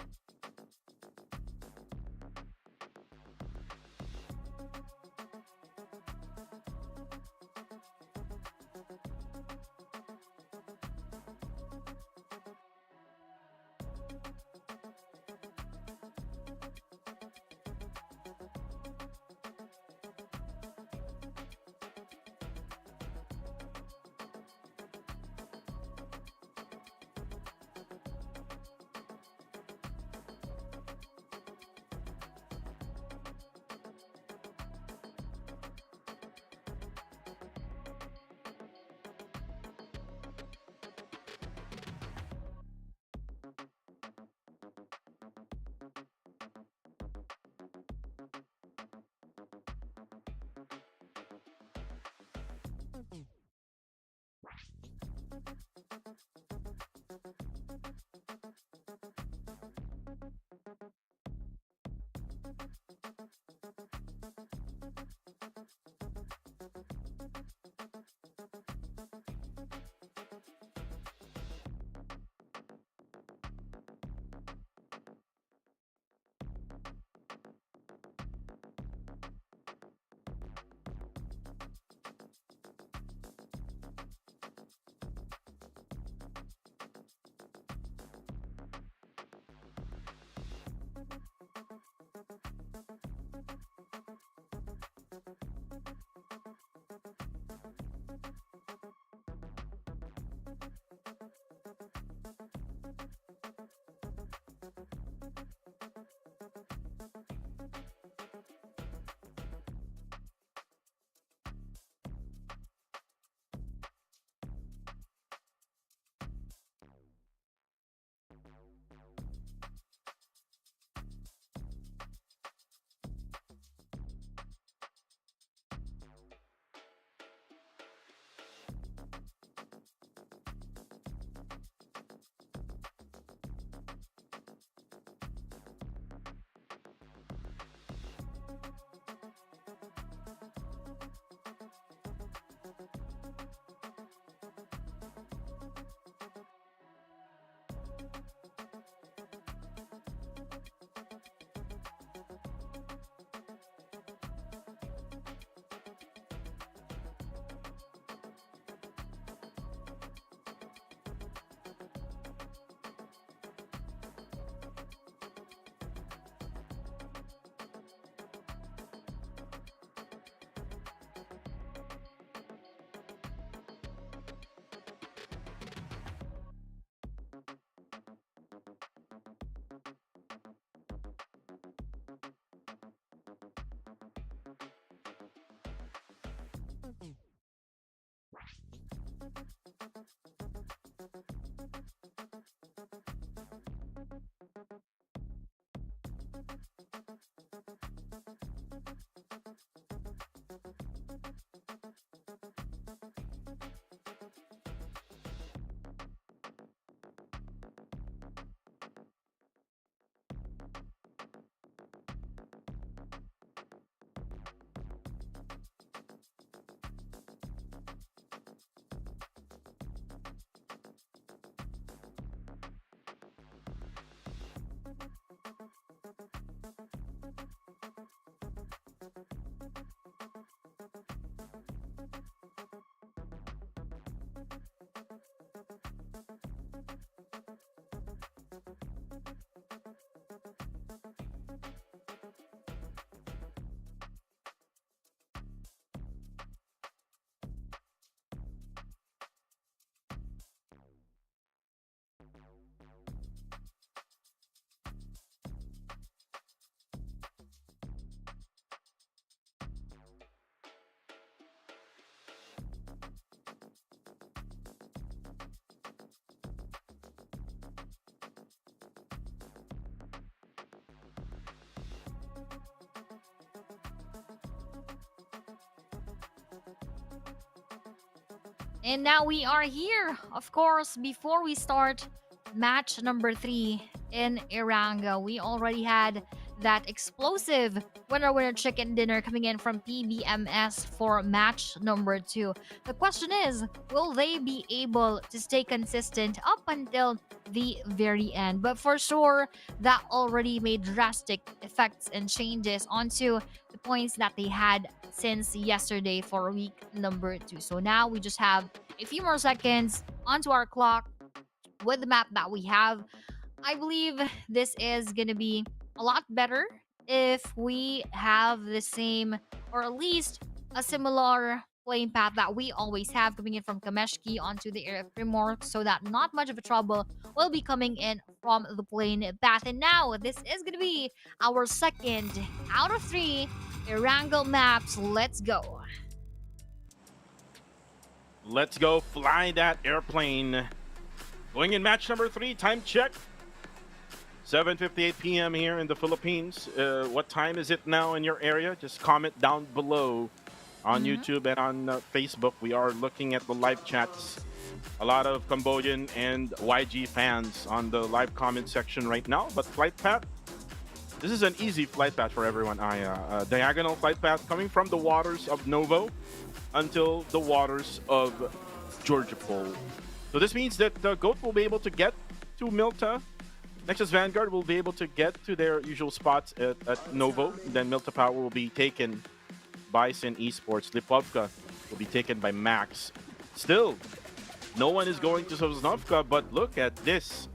And now we are here. Of course, before we start match number 3 in Erangel, we already had that explosive winner chicken dinner coming in from PBMS for match number 2. The question is, will they be able to stay consistent up until the very end? But for sure, that already made drastic effects and changes onto the points that they had since yesterday for week number 2. So now we just have a few more seconds onto our clock with the map that we have. I believe this is going to be a lot better if we have the same, or at least a similar playing path that we always have coming in from Kameshki onto the area of Primorsk, so that not much of a trouble will be coming in from the playing path. And now this is going to be our second out of 3 Erangel maps. Let's go. Let's go fly that airplane. Going in match number 3, time check. 7:58 p.m. here in the Philippines. What time is it now in your area? Just comment down below on YouTube and on Facebook. We are looking at the live chats. A lot of Cambodian and YG fans on the live comment section right now. But flight path, this is an easy flight path for everyone. Diagonal flight path coming from the waters of Novo until the waters of Georgia Pole. So this means that the GOAT will be able to get to Milta. Nexus Vanguard will be able to get to their usual spots at Novo. Then Milta Power will be taken by Sin Esports. Lipovka will be taken by Max. Still, no one is going to Sosnovka, but look at this.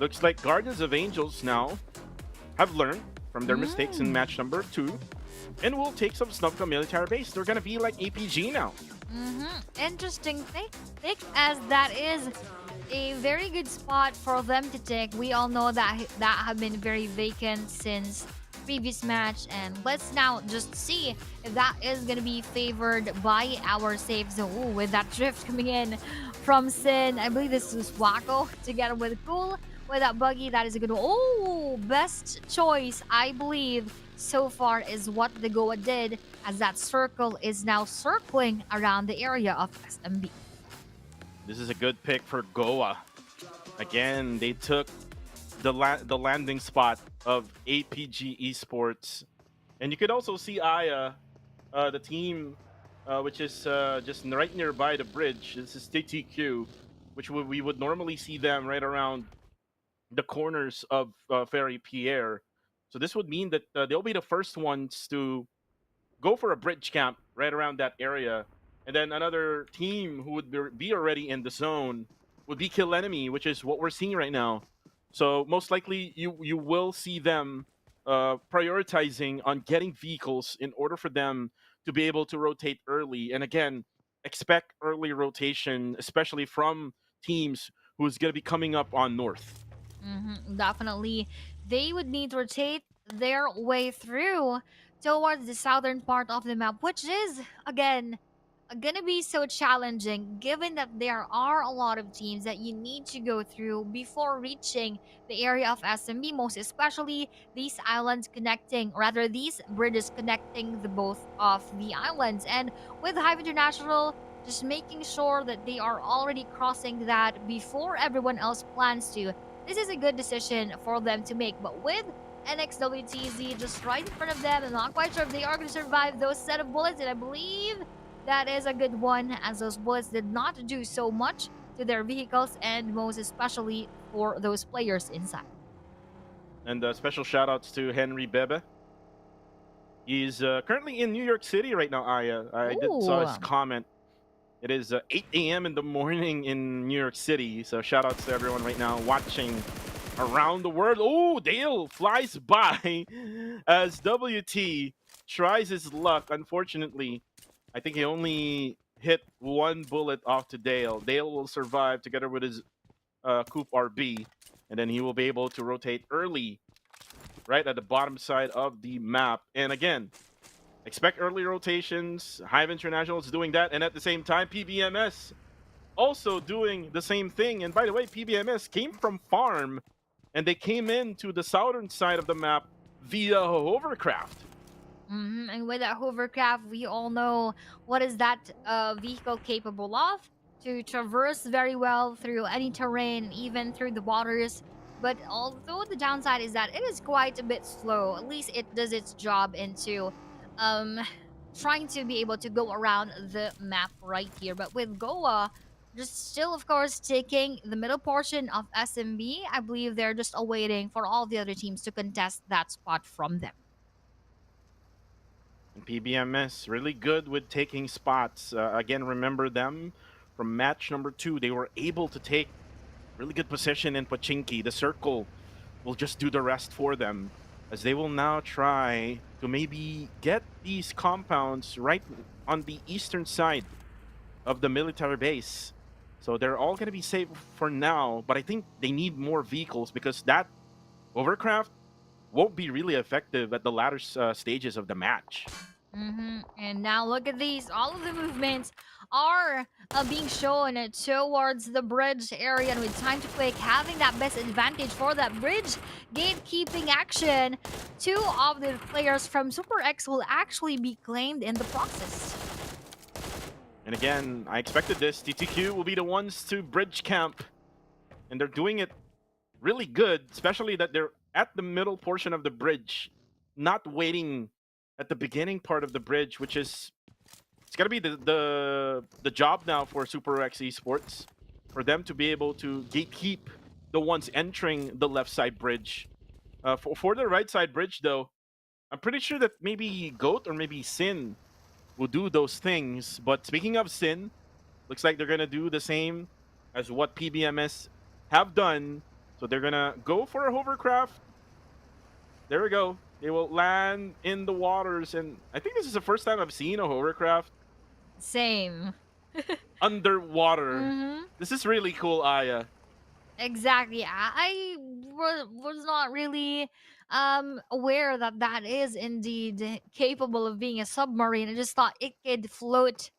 Looks like Guardians of Angels now have learned from their mistakes in match number 2 and will take Sosnovka military base. They're going to be like APG now. Interesting pick, as that is a very good spot for them to take. We all know that have been very vacant since previous match, and let's now just see if that is going to be favored by our saves. Ooh, with that drift coming in from Sin, I believe this is Wako together with Cool. With that buggy, that is a good one. Oh, best choice, I believe, so far is what the Goa did, as that circle is now circling around the area of SMB. This is a good pick for Goa. Again, they took the landing spot of APG Esports. And you could also see Aya, the team, which is just right nearby the bridge. This is TTQ, which we would normally see them right around the corners of Ferry Pierre. So this would mean that they'll be the first ones to go for a bridge camp right around that area. And then another team who would be already in the zone would be Kill Enemy, which is what we're seeing right now. So most likely you will see them prioritizing on getting vehicles in order for them to be able to rotate early. And again, expect early rotation, especially from teams who's going to be coming up on North. Definitely. They would need to rotate their way through towards the southern part of the map, which is, again, gonna be so challenging given that there are a lot of teams that you need to go through before reaching the area of SMB, most especially these islands connecting, rather these bridges connecting the both of the islands. And with Hive International, just making sure that they are already crossing that before everyone else plans to. This is a good decision for them to make, but with NXWTZ just right in front of them, I'm not quite sure if they are going to survive those set of bullets, and I believe that is a good one, as those bullets did not do so much to their vehicles, and most especially for those players inside. And special shout outs to Henry Bebe. He's currently in New York City right now, Aya. I did saw his comment. It is 8 a.m. in the morning in New York City. So shout outs to everyone right now watching around the world. Oh, Dale flies by as WT tries his luck. Unfortunately, I think he only hit one bullet off to Dale. Dale will survive together with his Coupe RB, and then he will be able to rotate early right at the bottom side of the map. And again, expect early rotations. Hive International is doing that, and at the same time, PBMS also doing the same thing. And by the way, PBMS came from farm, and they came into the southern side of the map via hovercraft. And with that hovercraft, we all know what is that vehicle capable of. to traverse very well through any terrain, even through the waters. But although the downside is that it is quite a bit slow, at least it does its job into um trying to be able to go around the map right here. But with Goa, just still of course taking the middle portion of SMB, I believe they're just awaiting for all the other teams to contest that spot from them. And PBMS really good with taking spots. Again, remember them from match number 2. They were able to take really good position in Pochinki. The circle will just do the rest for them, as they will now try to maybe get these compounds right on the eastern side of the military base. So they're all going to be safe for now, but I think they need more vehicles because that overcraft won't be really effective at the latter stages of the match. And now look at these. All of the movements are being shown towards the bridge area. And with time to quick, having that best advantage for that bridge gatekeeping action, 2 of the players from Super X will actually be claimed in the process. And again, I expected this. TTQ will be the ones to bridge camp. And they're doing it really good, especially that they're at the middle portion of the bridge, not waiting at the beginning part of the bridge, which is it's gonna be the job now for Super X Esports, for them to be able to gatekeep the ones entering the left side bridge. For the right side bridge, though, I'm pretty sure that maybe Goat or maybe Sin will do those things. But speaking of Sin, looks like they're gonna do the same as what PBMS have done. So they're gonna go for a hovercraft. There we go. They will land in the waters, and I think this is the first time I've seen a hovercraft Same. underwater. This is really cool, Aya. Exactly. I was not really aware that that is indeed capable of being a submarine. I just thought it could float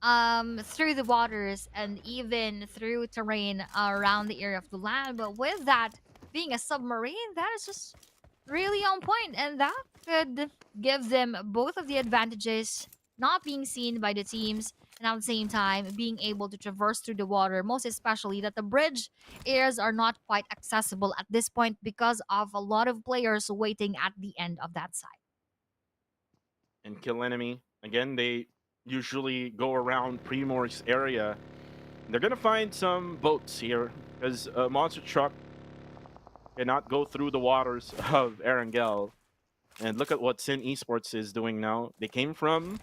through the waters and even through terrain around the area of the land. But with that being a submarine, that is just really on point, and that could give them both of the advantages, not being seen by the teams, and at the same time being able to traverse through the water, most especially that the bridge areas are not quite accessible at this point because of a lot of players waiting at the end of that side. And kill enemy. Again, they usually go around Primor's area. They're gonna find some boats here, because a monster truck cannot go through the waters of Erangel. And look at what Sin Esports is doing now. They came from,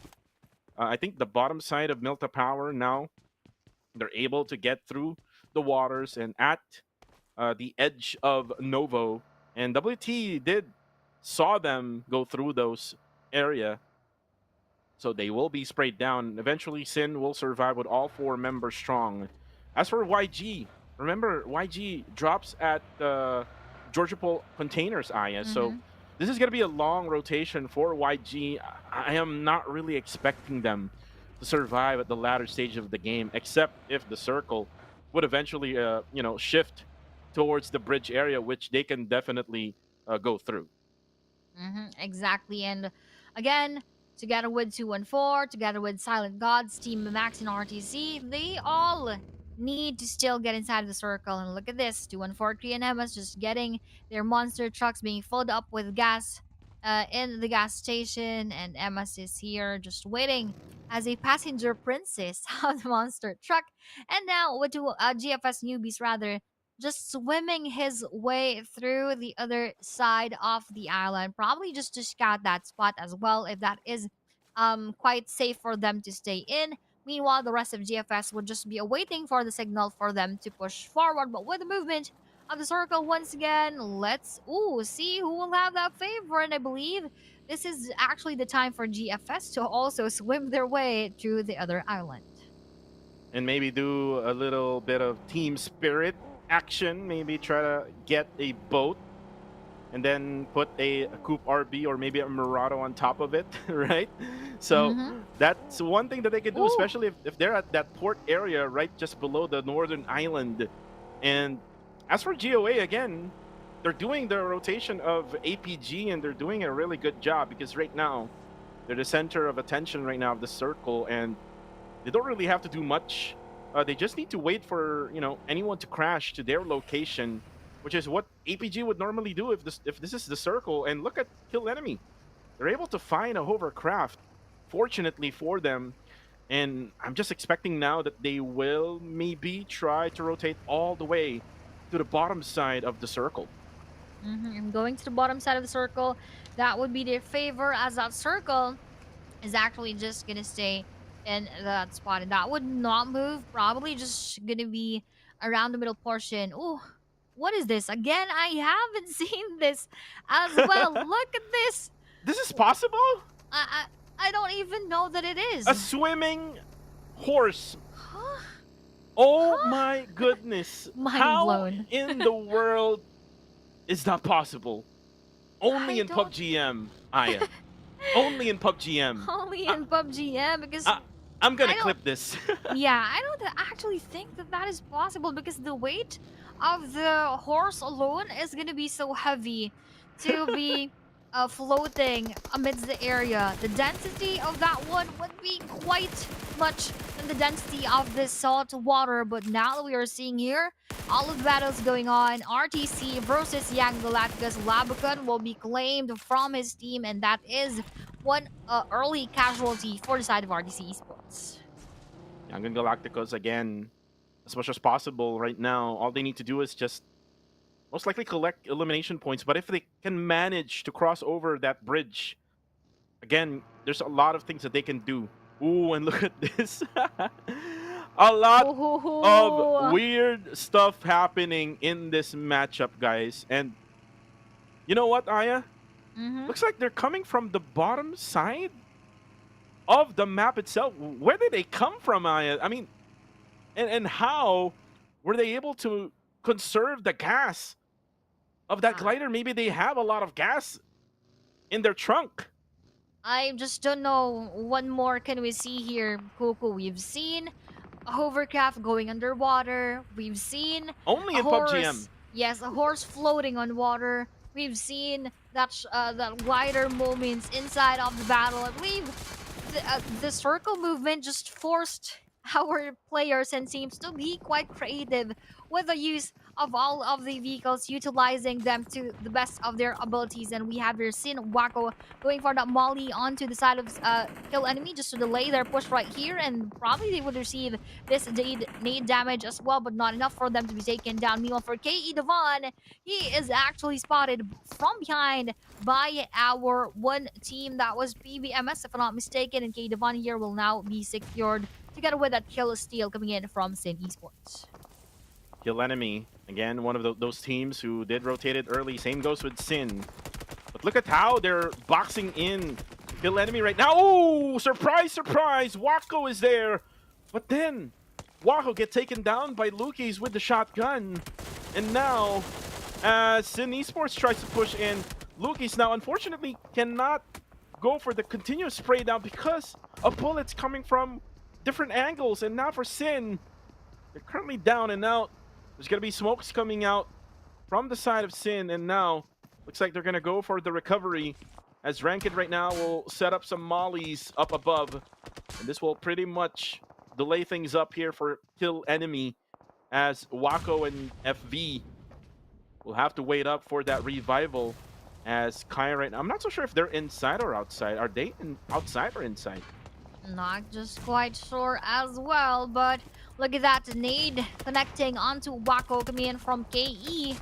I think, the bottom side of Milta Power. Now they're able to get through the waters and at the edge of Novo. And WT did saw them go through those area. So they will be sprayed down. Eventually, Sin will survive with all 4 members strong. As for YG, remember, YG drops at Georgia Pole containers, Aya. So this is going to be a long rotation for YG. I am not really expecting them to survive at the latter stage of the game, except if the circle would eventually, shift towards the bridge area, which they can definitely go through. Exactly. And again, together with 214, together with Silent Gods, Team Max, and RTC, they all need to still get inside the circle. And look at this, 214 and Emma's just getting their monster trucks being filled up with gas in the gas station. And Emma's is here just waiting as a passenger princess of the monster truck. And now with two GFS newbies, rather, just swimming his way through the other side of the island, probably just to scout that spot as well, if that is quite safe for them to stay in. Meanwhile, the rest of GFS would just be awaiting for the signal for them to push forward. But with the movement of the circle once again, let's see who will have that favor. And I believe this is actually the time for GFS to also swim their way to the other island. And maybe do a little bit of team spirit action. Maybe try to get a boat and then put a Coupe RB or maybe a Murado on top of it, right? So that's one thing that they can do, especially if they're at that port area right just below the northern island. And as for GOA, again, they're doing the rotation of APG and they're doing a really good job, because right now they're the center of attention right now of the circle, and they don't really have to do much They just need to wait for, anyone to crash to their location, which is what APG would normally do if this is the circle. And look at Kill Enemy. They're able to find a hovercraft, fortunately for them. And I'm just expecting now that they will maybe try to rotate all the way to the bottom side of the circle. I'm going to the bottom side of the circle. That would be their favor, as that circle is actually just gonna stay in that spot, and that would not move. Probably just gonna be around the middle portion. Oh, what is this again? I haven't seen this as well. Look at this. This is possible? I I don't even know that it is. A swimming horse. Huh? Oh Huh? my goodness. Mind How blown. in the world is that possible? Only I in don't- PUBGM, Aya. Only in PUBGM. Only in PUBGM, because I'm gonna I don't- clip this. yeah, I don't actually think that that is possible, because the weight of the horse alone is gonna be so heavy to be floating amidst the area. The density of that one would be quite much than the density of the salt water. But now that we are seeing here, all of the battles going on, RTC versus Young Galacticus, Labukan will be claimed from his team, and that is one early casualty for the side of RTC Esports. Young Galacticos, again, as much as possible right now, all they need to do is just most likely collect elimination points. But if they can manage to cross over that bridge, again, there's a lot of things that they can do. Ooh, and look at this. A lot of weird stuff happening in this matchup, guys. And you know what, Aya? Looks like they're coming from the bottom side of the map itself. Where did they come from, Aya? I mean, and how were they able to conserve the gas of that glider? Maybe they have a lot of gas in their trunk. I just don't know. What more can we see here, Kuku? We've seen a hovercraft going underwater. We've seen Only a in horse. PUBGM. Yes, a horse floating on water. We've seen that glider moments inside of the battle. I believe the circle movement just forced our players and teams to be quite creative with the use of all of the vehicles, utilizing them to the best of their abilities. And we have here seen Wako going for that molly onto the side of Kill Enemy just to delay their push right here, and probably they would receive this nade damage as well, but not enough for them to be taken down. Meanwhile, for KE Devon, he is actually spotted from behind by our one team, that was PBMS, if I'm not mistaken, and KE Devon here will now be secured together with that kill steal coming in from Sin Esports. Kill Enemy, again, one of those teams who did rotate it early. Same goes with Sin. But look at how they're boxing in Kill Enemy right now. Oh, surprise, surprise. Wako is there. But then Wako get taken down by Lukis with the shotgun. And now, as Sin Esports tries to push in, Lukis now unfortunately cannot go for the continuous spray down because of bullets coming from different angles. And now for Sin, they're currently down and out. There's going to be smokes coming out from the side of Sin, and now looks like they're going to go for the recovery, as Ranked right now will set up some mollies up above, and this will pretty much delay things up here for Kill Enemy, as Wako and FV will have to wait up for that revival, as Kaya right now, I'm not so sure if they're inside or outside. Are they outside or inside? Not just quite sure as well, but look at that nade connecting onto Wako coming in from KE.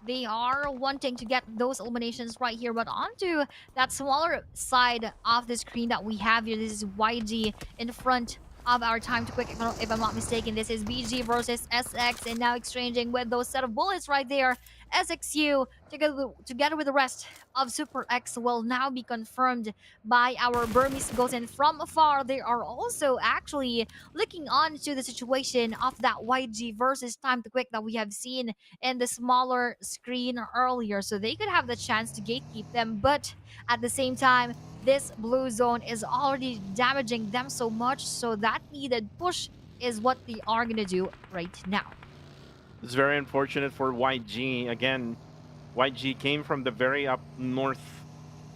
They are wanting to get those eliminations right here, but onto that smaller side of the screen that we have here. This is YG in front of our time to quick, if I'm not mistaken. This is BG versus SX, and now exchanging with those set of bullets right there. SXU together with the rest of Super X will now be confirmed by our Burmese Ghosts, and from afar they are also actually looking on to the situation of that YG versus Time to Quick that we have seen in the smaller screen earlier, so they could have the chance to gatekeep them. But at the same time, this blue zone is already damaging them so much, so that needed push is what they are gonna do right now. It's very unfortunate for YG. Again, YG came from the very up north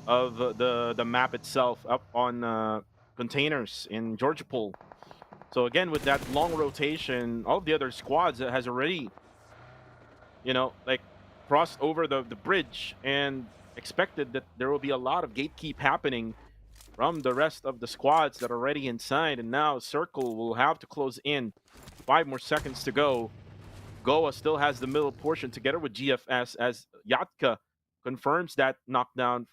of the map itself, up on containers in Georgia Pool. So again, with that long rotation, all of the other squads has already, like crossed over the bridge and expected that there will be a lot of gatekeep happening from the rest of the squads that are already inside. And now Circle will have to close in. 5 more seconds to go. Goa still has the middle portion together with GFS as Yatka confirms that knockdown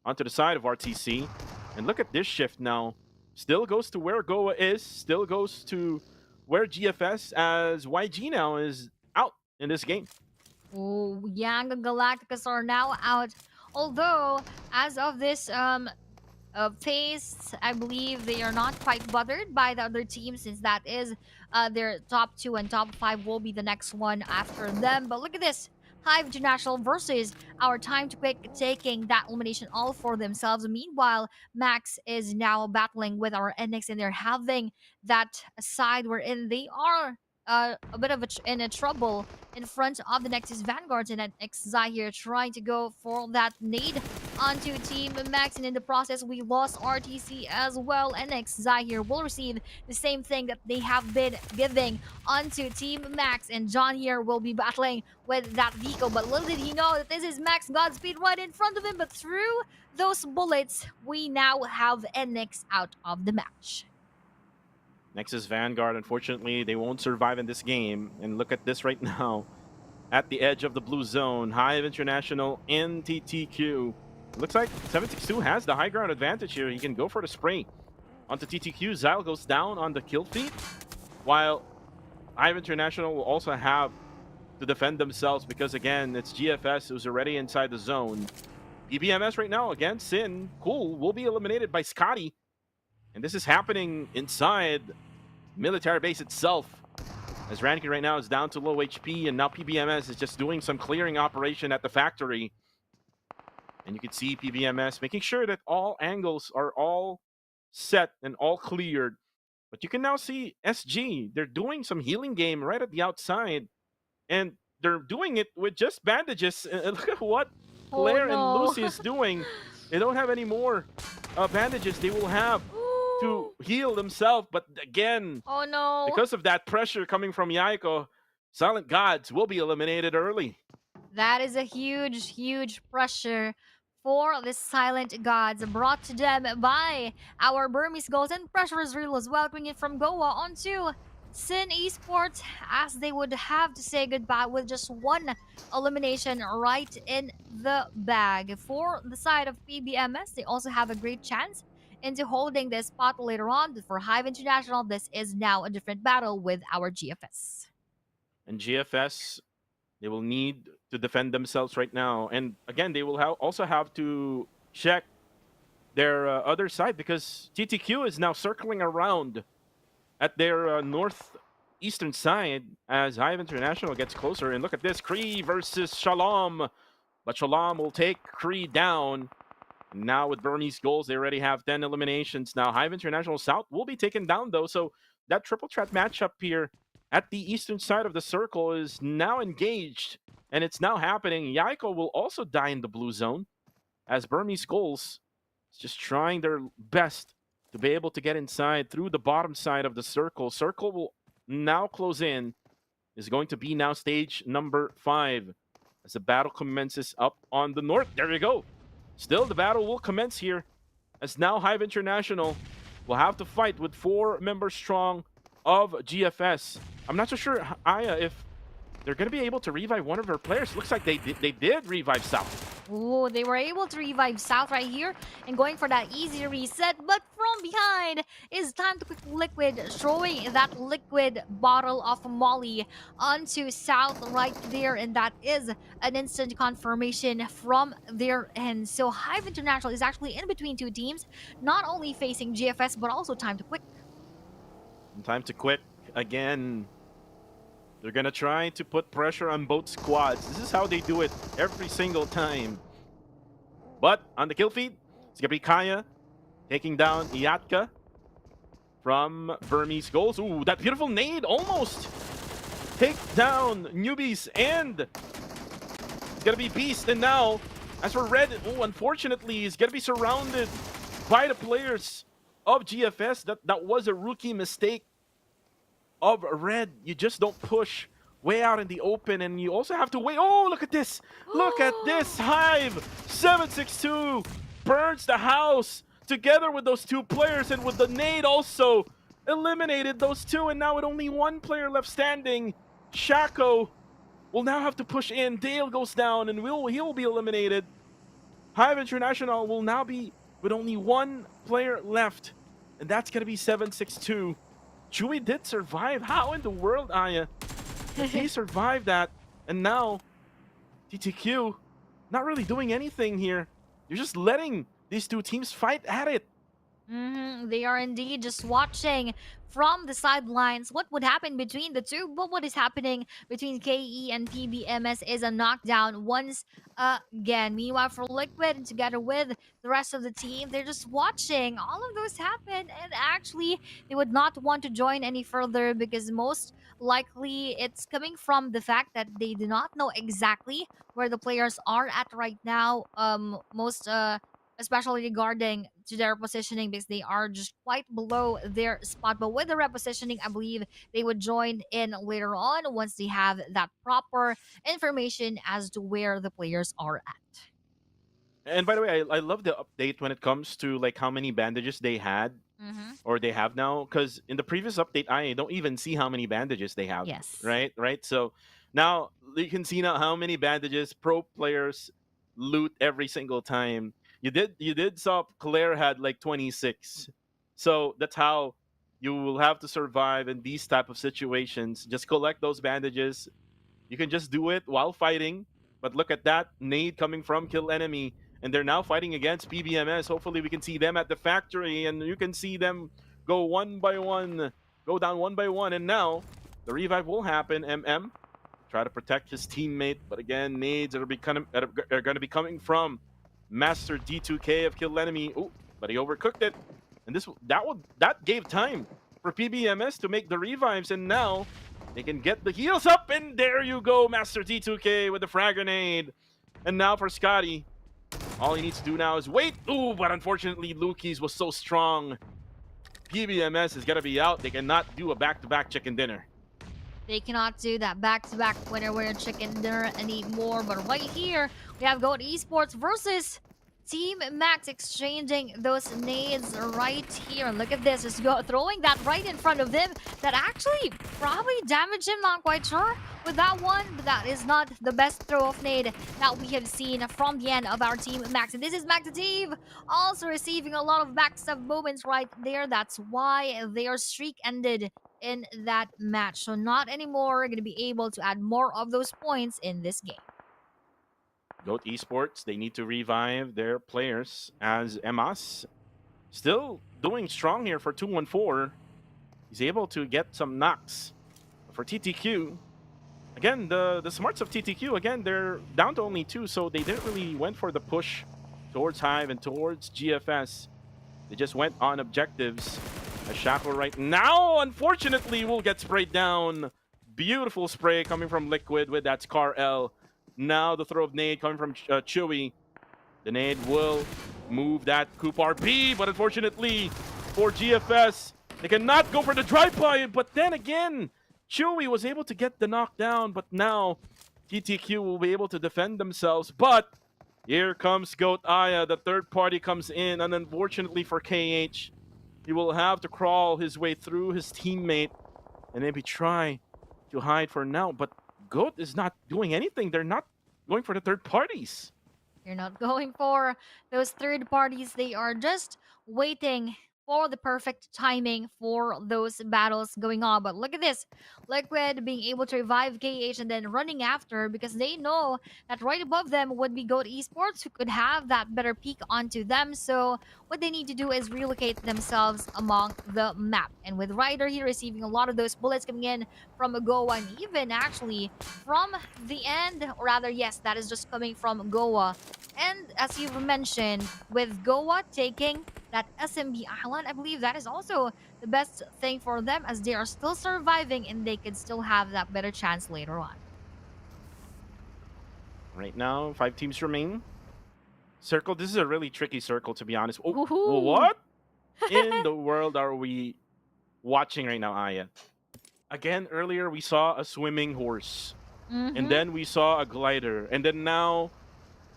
onto the side of RTC. And look at this shift now. Still goes to where Goa is. Still goes to where GFS as YG now is out in this game. Oh, Yang and Galacticus are now out. Although, as of this phase, I believe they are not quite bothered by the other team, since that is their top 2 and top 5 will be the next one after them. But look at this. Hive International versus our Time to Quick, taking that elimination all for themselves. Meanwhile, Max is now battling with our NX, and they're having that side wherein they are a bit of in a trouble in front of the Nexus Vanguards, and NX Zahir trying to go for that nade onto Team Max, and in the process we lost RTC as well. NX Zahir will receive the same thing that they have been giving onto Team Max, and John here will be battling with that vehicle, but little did he know that this is Max Godspeed right in front of him. But through those bullets, we now have NX out of the match. Nexus Vanguard, unfortunately, they won't survive in this game. And look at this right now. At the edge of the blue zone, Hive International and TTQ. Looks like 762 has the high ground advantage here. He can go for the spray onto TTQ. Zyle goes down on the kill feed, while Hive International will also have to defend themselves because, again, it's GFS who's already inside the zone. PBMS right now, again, Sin, Cool, will be eliminated by Scotty. And this is happening inside military base itself, as Rankin right now is down to low HP, and now PBMS is just doing some clearing operation at the factory. And you can see PBMS making sure that all angles are all set and all cleared. But you can now see SG, they're doing some healing game right at the outside, and they're doing it with just bandages. And look at what Claire and Lucy is doing. They don't have any more bandages. They will have to heal themselves, but again, oh no, because of that pressure coming from Yaiko, Silent Gods will be eliminated early. That is a huge pressure for the Silent Gods, brought to them by our Burmese Goals, and pressure is real as well, bringing it from Goa onto Sin Esports, as they would have to say goodbye with just one elimination right in the bag. For the side of PBMS, they also have a great chance into holding this spot later on. But for Hive International, this is now a different battle with our GFS. And GFS, they will need to defend themselves right now. And again, they will also have to check their other side, because TTQ is now circling around at their northeastern side as Hive International gets closer. And look at this, Kree versus Shalom. But Shalom will take Kree down. Now with Burmese Goals, they already have 10 eliminations. Now Hive International South will be taken down though. So that triple threat matchup here at the eastern side of the circle is now engaged. And it's now happening. Yaiko will also die in the blue zone, as Burmese Goals is just trying their best to be able to get inside through the bottom side of the circle. Circle will now close in. Is going to be now stage number 5 as the battle commences up on the north. There you go. Still, the battle will commence here, as now Hive International will have to fight with 4 members strong of GFS. I'm not so sure, Aya, if they're going to be able to revive one of her players. Looks like they did revive South. Oh, they were able to revive South right here and going for that easy reset, but from behind is Time to Quick Liquid, throwing that liquid bottle of Molly onto South right there, and that is an instant confirmation from their end. So Hive International is actually in between 2 teams, not only facing GFS but also Time to Quick. Time to Quick again. They're going to try to put pressure on both squads. This is how they do it every single time. But on the kill feed, it's going to be Kaya taking down Iatka from Burmese Goals. Ooh, that beautiful nade almost take down newbies, and it's going to be Beast. And now, as for Red, unfortunately, he's going to be surrounded by the players of GFS. That was a rookie mistake of red. You just don't push way out in the open, and you also have to wait. Oh, look at this. Look at this. Hive 762 burns the house together with those two players, and with the nade also eliminated those two, and now with only one player left standing, Shaco will now have to push in. Dale goes down, and he'll be eliminated. Hive International will now be with only one player left, and that's going to be 762. Chewy did survive. How in the world, Aya? He survived that, and now TTQ not really doing anything here. You're just letting these two teams fight at it. They are indeed just watching from the sidelines what would happen between the two. But what is happening between KE and PBMS is a knockdown once again. Meanwhile, for Liquid and together with the rest of the team, they're just watching all of those happen. And actually, they would not want to join any further because most likely it's coming from the fact that they do not know exactly where the players are at right now. Especially regarding to their positioning because they are just quite below their spot. But with the repositioning, I believe they would join in later on once they have that proper information as to where the players are at. And by the way, I love the update when it comes to like how many bandages they had or they have now. Because in the previous update, I don't even see how many bandages they have. Yes. Right. So now you can see now how many bandages pro players loot every single time. You did saw Claire had like 26. So that's how you will have to survive in these type of situations. Just collect those bandages. You can just do it while fighting. But look at that nade coming from Kill Enemy. And they're now fighting against PBMS. Hopefully we can see them at the factory. And you can see them go one by one. Go down one by one. And now the revive will happen. MM try to protect his teammate. But again, nades are going to be coming from Master D2K of Kill Enemy. Oh, but he overcooked it. And that gave time for PBMS to make the revives, and now they can get the heals up, and there you go, Master D2K with the frag grenade. And now for Scotty, all he needs to do now is wait. Ooh, but unfortunately Lukey's was so strong. PBMS is gonna be out. They cannot do a back-to-back chicken dinner. They cannot do that back-to-back winner chicken dinner anymore. But right here, we have Goat Esports versus Team Max exchanging those nades right here. And look at this, just throwing that right in front of them. That actually probably damaged him, not quite sure with that one. But that is not the best throw of nade that we have seen from the end of our Team Max. And this is Maxative also receiving a lot of backstab moments right there. That's why their streak ended in that match. So not anymore going to be able to add more of those points in this game. Goat Esports, they need to revive their players as Emas still doing strong here for 214. He's able to get some knocks for TTQ. Again, the smarts of TTQ, again, they're down to only 2, so they didn't really went for the push towards Hive and towards GFS. They just went on objectives. A Shackle right now, unfortunately, will get sprayed down. Beautiful spray coming from Liquid with that Scar L. Now the throw of nade coming from Chewy. The nade will move that Coop RP, but unfortunately for GFS, they cannot go for the drive-by. But then again, Chewy was able to get the knockdown, but now TTQ will be able to defend themselves. But here comes Goat Aya. The third party comes in, and unfortunately for KH, he will have to crawl his way through his teammate and maybe try to hide for now. But Goat is not doing anything. They're not going for the third parties. They're not going for those third parties. They are just waiting for the perfect timing for those battles going on. But look at this. Liquid being able to revive KH and then running after because they know that right above them would be Goat Esports who could have that better peek onto them. So what they need to do is relocate themselves among the map. And with Ryder here receiving a lot of those bullets coming in from Goa and even actually from the end, or rather, yes, that is just coming from Goa. And as you've mentioned, with Goa taking that SMB Island, I believe that is also the best thing for them as they are still surviving and they could still have that better chance later on. Right now, 5 teams remain. Circle, this is a really tricky circle, to be honest. Oh, Woohoo! what in the world are we watching right now, Aya? Again, earlier we saw a swimming horse, Mhm. and then we saw a glider, and then now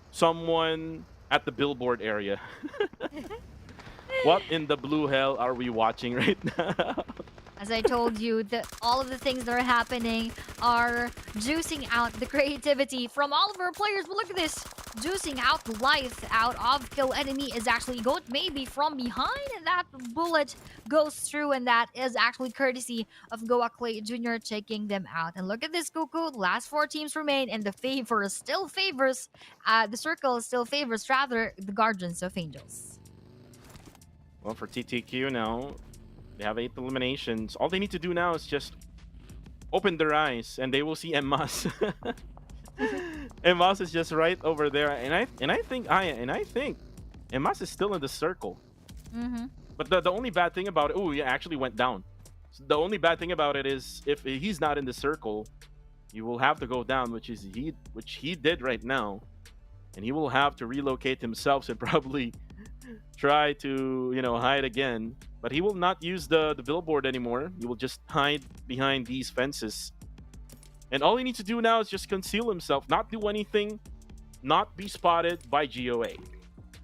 someone at the billboard area. What in the blue hell are we watching right now? As I told you, that all of the things that are happening are juicing out the creativity from all of our players. But look at this. Juicing out the life out of kill enemy is actually Goat maybe from behind, and that bullet goes through, and that is actually courtesy of Goa Clay Jr. taking them out. And look at this, Cuckoo. The last 4 teams remain, and the favor still favors, the circle still favors, rather, the Guardians of Angels. Well, for TTQ now, they have 8 eliminations. All they need to do now is just open their eyes, and they will see Emas. Emas is just right over there, and I think Emas is still in the circle. Mm-hmm. But the only bad thing about it, oh, he actually went down. So the only bad thing about it is if he's not in the circle, you will have to go down, which he did right now, and he will have to relocate himself and probably try to hide again. But he will not use the billboard anymore. He will just hide behind these fences. And all he needs to do now is just conceal himself, not do anything, not be spotted by GOA.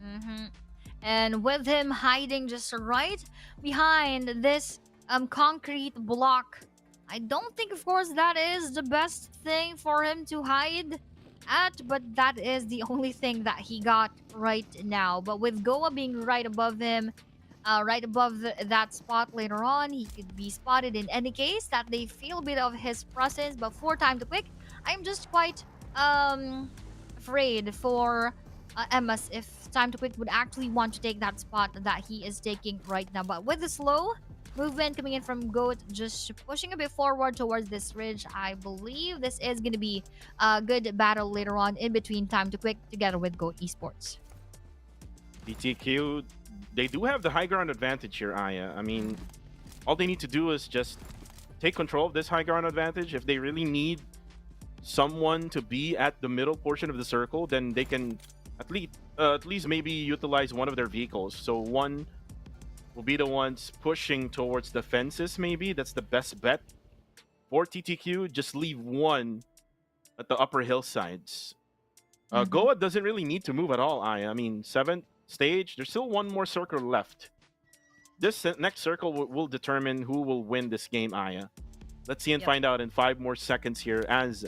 Mm-hmm. And with him hiding just right behind this concrete block, I don't think, of course, that is the best thing for him to hide at, but that is the only thing that he got right now. But with Goa being right above him, right above that spot later on, he could be spotted in any case, that they feel a bit of his presence. But for Time to Quick, I'm just quite afraid for Emas if Time to Quick would actually want to take that spot that he is taking right now. But with the slow movement coming in from Goat, just pushing a bit forward towards this ridge, I believe this is going to be a good battle later on in between Time to Quick together with Goat Esports. TTQ, they do have the high ground advantage here, Aya. I mean, all they need to do is just take control of this high ground advantage. If they really need someone to be at the middle portion of the circle, then they can at least maybe utilize one of their vehicles. So one will be the ones pushing towards the fences, maybe. That's the best bet. For TTQ, just leave one at the upper hillsides. Goa doesn't really need to move at all, Aya. I mean, 7th stage, there's still one more circle left. This next circle will determine who will win this game, Aya. Let's see and find out in 5 more seconds here as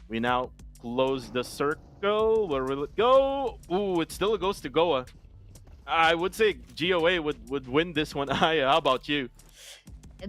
we now close the circle. Where will it go? Ooh, it still goes to Goa. I would say GOA would win this one. Aya, how about you?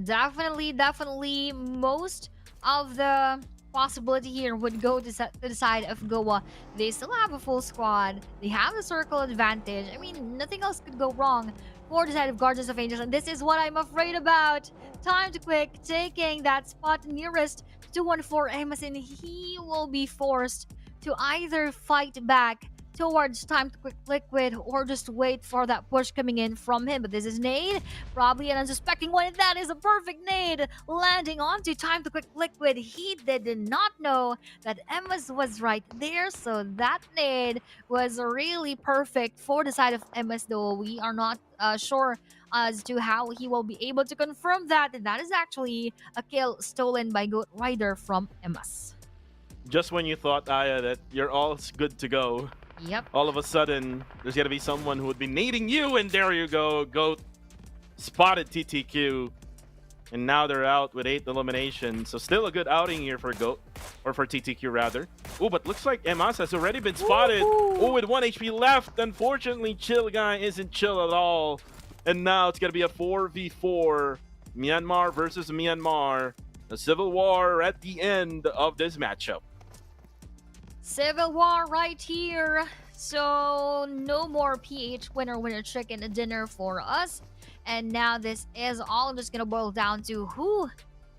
Definitely most of the possibility here would go to the side of Goa. They still have a full squad. They have the circle advantage. I mean, nothing else could go wrong for the side of Guardians of Angels, and this is what I'm afraid about. Time to Quick taking that spot nearest 214 Emas, and he will be forced to either fight back towards Time to Quick Liquid or just wait for that push coming in from him. But this is nade, probably an unsuspecting one, and that is a perfect nade landing onto Time to Quick Liquid. He did not know that Emas was right there, so that nade was really perfect for the side of Emas, though we are not sure as to how he will be able to confirm that, and that is actually a kill stolen by Goat Rider from Emas. Just when you thought, Aya, that you're all good to go, Yep. all of a sudden, there's going to be someone who would be nading you, and there you go. Goat spotted TTQ, and now they're out with 8 eliminations. So still a good outing here for Goat, or for TTQ rather. Oh, but looks like Emas has already been spotted. Oh, with 1 HP left. Unfortunately, Chill Guy isn't chill at all. And now it's going to be a 4v4. Myanmar versus Myanmar. A civil war at the end of this matchup. Civil war right here. So no more PH winner chicken dinner for us. And now this is all just gonna boil down to who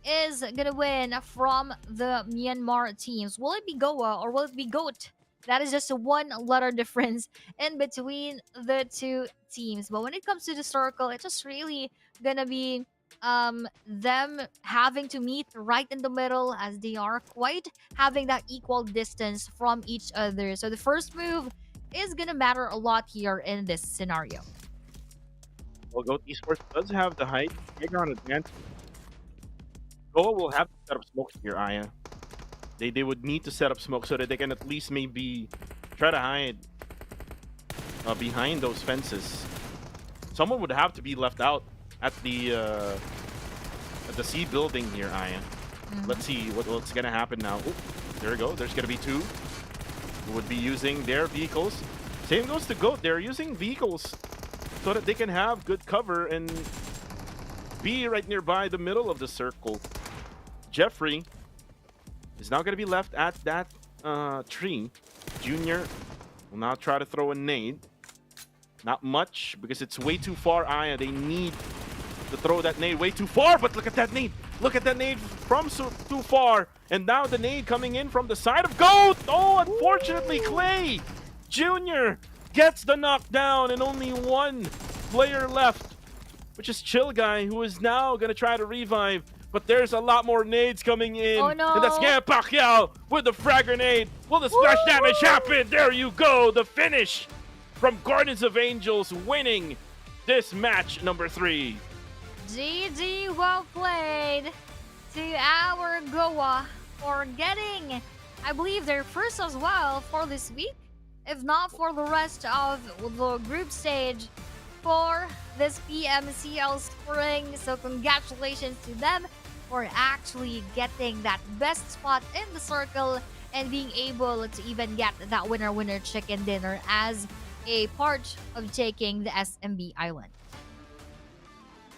is gonna win from the Myanmar teams. Will it be Goa or will it be Goat? That is just a 1-letter difference in between the 2 teams. But when it comes to the circle, it's just really gonna be them having to meet right in the middle, as they are quite having that equal distance from each other. So the first move is gonna matter a lot here in this scenario. Well, Goat Esports does have the high ground advantage. Goa will have to set up smoke here, Aya. They would need to set up smoke so that they can at least maybe try to hide behind those fences. Someone would have to be left out at the C building here, Aya. Let's see what's gonna happen now. Oh, there we go. There's gonna be two who would be using their vehicles. Same goes to Goat. They're using vehicles so that they can have good cover and be right nearby the middle of the circle. Jeffrey is now gonna be left at that tree. Junior will now try to throw a nade. Not much because it's way too far, Aya. They need to throw that nade way too far, but look at that nade. Look at that nade from too far. And now the nade coming in from the side of Goat. Oh, unfortunately, Clay Jr. gets the knockdown and only one player left, which is Chill Guy, who is now going to try to revive. But there's a lot more nades coming in. Oh, no. And that's Pacquiao with the frag grenade. Will the splash damage happen? There you go. The finish from Guardians of Angels winning this match number 3. GG, well played to our Goa for getting, I believe, their first as well for this week, if not for the rest of the group stage for this PMCL Spring. So congratulations to them for actually getting that best spot in the circle and being able to even get that winner chicken dinner as a part of taking the SMB Island.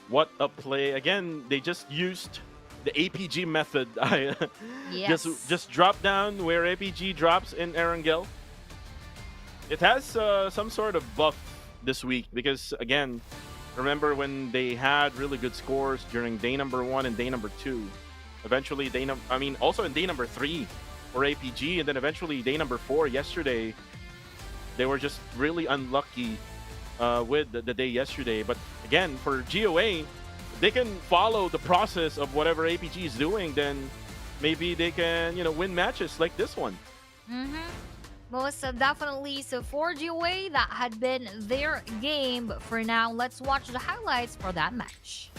What a play. Again, they just used the APG method. Yes. Just drop down where APG drops in Erangel. It has some sort of buff this week because, again, remember when they had really good scores during day number 1 and day number 2. Eventually, also in day number 3 for APG, and then eventually day number 4 yesterday, they were just really unlucky with the day yesterday. But again, for GOA, they can follow the process of whatever APG is doing, then maybe they can, win matches like this one. Most definitely. So for GOA, that had been their game. But for now, let's watch the highlights for that match.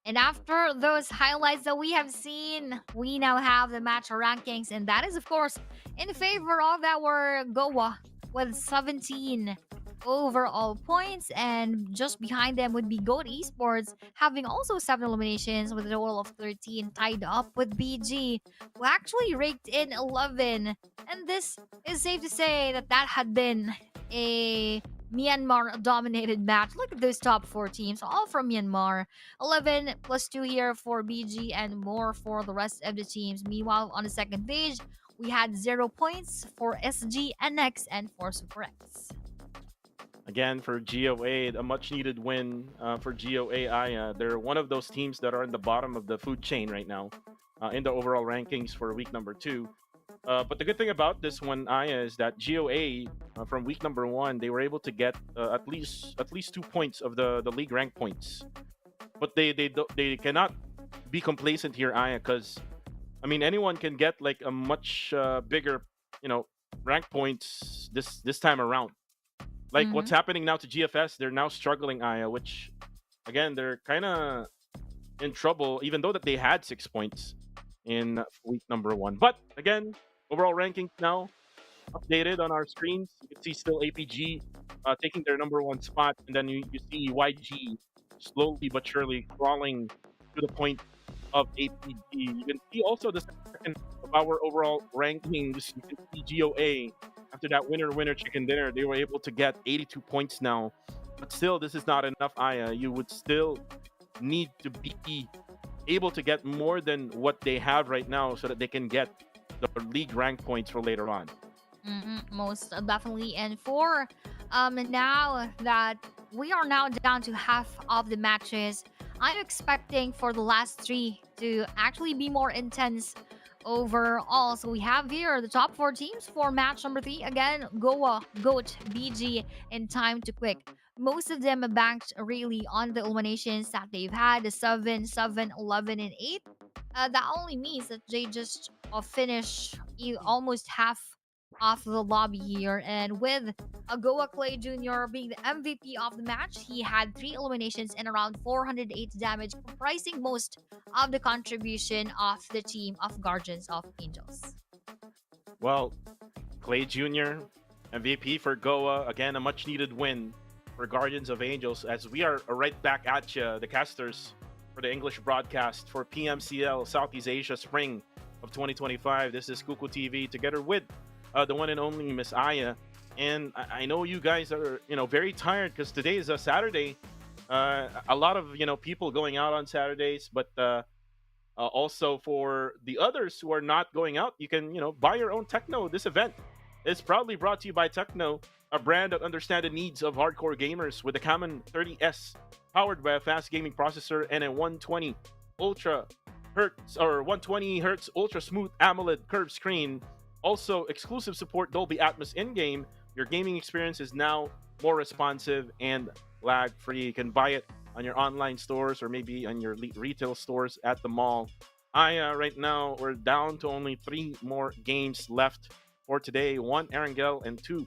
And after those highlights that we have seen, we now have the match rankings. And that is, of course, in favor of our Goa with 17 overall points. And just behind them would be Goat Esports, having also 7 eliminations with a total of 13, tied up with BG, who actually raked in 11. And this is safe to say that that had been a Myanmar dominated match. Look at those top 4 teams, all from Myanmar. 11 plus 2 here for BG and more for the rest of the teams. Meanwhile, on the second page, we had 0 points for SG, NX, and for Super X. Again, for GOA, a much needed win for GOA Aya. They're one of those teams that are in the bottom of the food chain right now in the overall rankings for week number 2. But the good thing about this one, Aya, is that GOA from week number 1, they were able to get at least 2 points of the league rank points. But they cannot be complacent here, Aya, because anyone can get like a much bigger rank points this time around. Like what's happening now to GFS, they're now struggling, Aya, which again they're kind of in trouble, even though that they had 6 points in week number 1. But again, overall rankings now updated on our screens. You can see still APG taking their number 1 spot, and then you see YG slowly but surely crawling to the point of APG. You can see also the second of our overall rankings. You can see GOA after that winner chicken dinner. They were able to get 82 points now, but still, this is not enough. Aya, you would still need to be able to get more than what they have right now, so that they can get the league rank points for later on. Most definitely. And for now that we are now down to half of the matches, I'm expecting for the last 3 to actually be more intense overall. So we have here the top 4 teams for match number 3. Again, Goa, Goat, BG, and Time to Quick. Most of them are banked really on the eliminations that they've had, the 7, 7, 11, and 8. That only means that they just finish almost half of the lobby here. And with Goa Clay Jr. being the MVP of the match, he had 3 eliminations and around 408 damage, comprising most of the contribution of the team of Guardians of Angels. Well, Clay Jr., MVP for Goa. Again, a much needed win for Guardians of Angels, as we are right back at you, the casters, for the English broadcast for PMCL Southeast Asia Spring of 2025. This is Kuku TV together with the one and only Miss Aya. And I know you guys are, very tired because today is a Saturday. A lot of, people going out on Saturdays, but also for the others who are not going out, you can, buy your own Techno. This event is proudly brought to you by Techno, a brand that understands the needs of hardcore gamers with the Camel 30S, powered by a fast gaming processor and a 120 hertz ultra smooth AMOLED curved screen. Also, exclusive support Dolby Atmos in-game. Your gaming experience is now more responsive and lag-free. You can buy it on your online stores or maybe on your retail stores at the mall. Right now, we're down to only 3 more games left for today. 1 Erangel and 2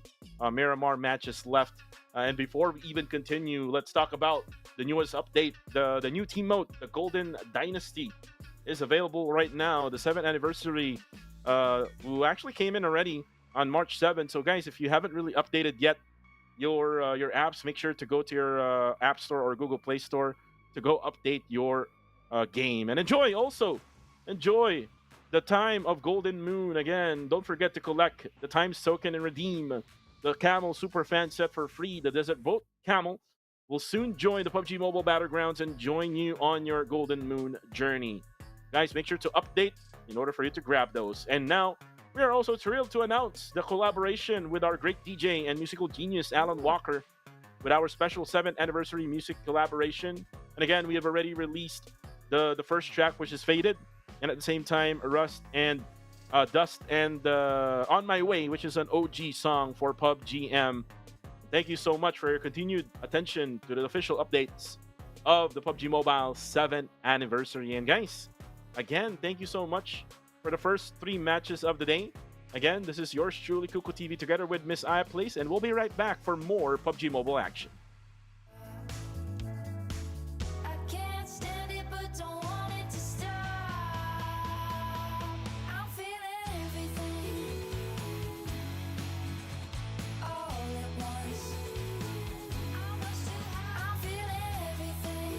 Miramar matches left. And before we even continue, let's talk about the newest update. The new team mode, the Golden Dynasty, is available right now. The 7th anniversary who actually came in already on March 7th. So guys, if you haven't really updated yet your apps, make sure to go to your App Store or Google Play Store to go update your game. And enjoy the time of Golden Moon. Again, don't forget to collect the Times token and redeem the Camel Super Fan set for free. The Desert Boat Camel will soon join the PUBG Mobile Battlegrounds and join you on your Golden Moon journey. Guys, make sure to update in order for you to grab those. And now, we are also thrilled to announce the collaboration with our great DJ and musical genius, Alan Walker, with our special 7th anniversary music collaboration. And again, we have already released the first track, which is Faded, and at the same time, Dust and On My Way, which is an OG song for PUBGM. Thank you so much for your continued attention to the official updates of the PUBG Mobile 7th anniversary. And guys, again, thank you so much for the first 3 matches of the day. Again, this is yours truly, Kuku TV, together with Miss Aya Place, and we'll be right back for more PUBG Mobile action. I can't stand it, but don't want it to stop. I'm feeling everything all at once. I'm feeling everything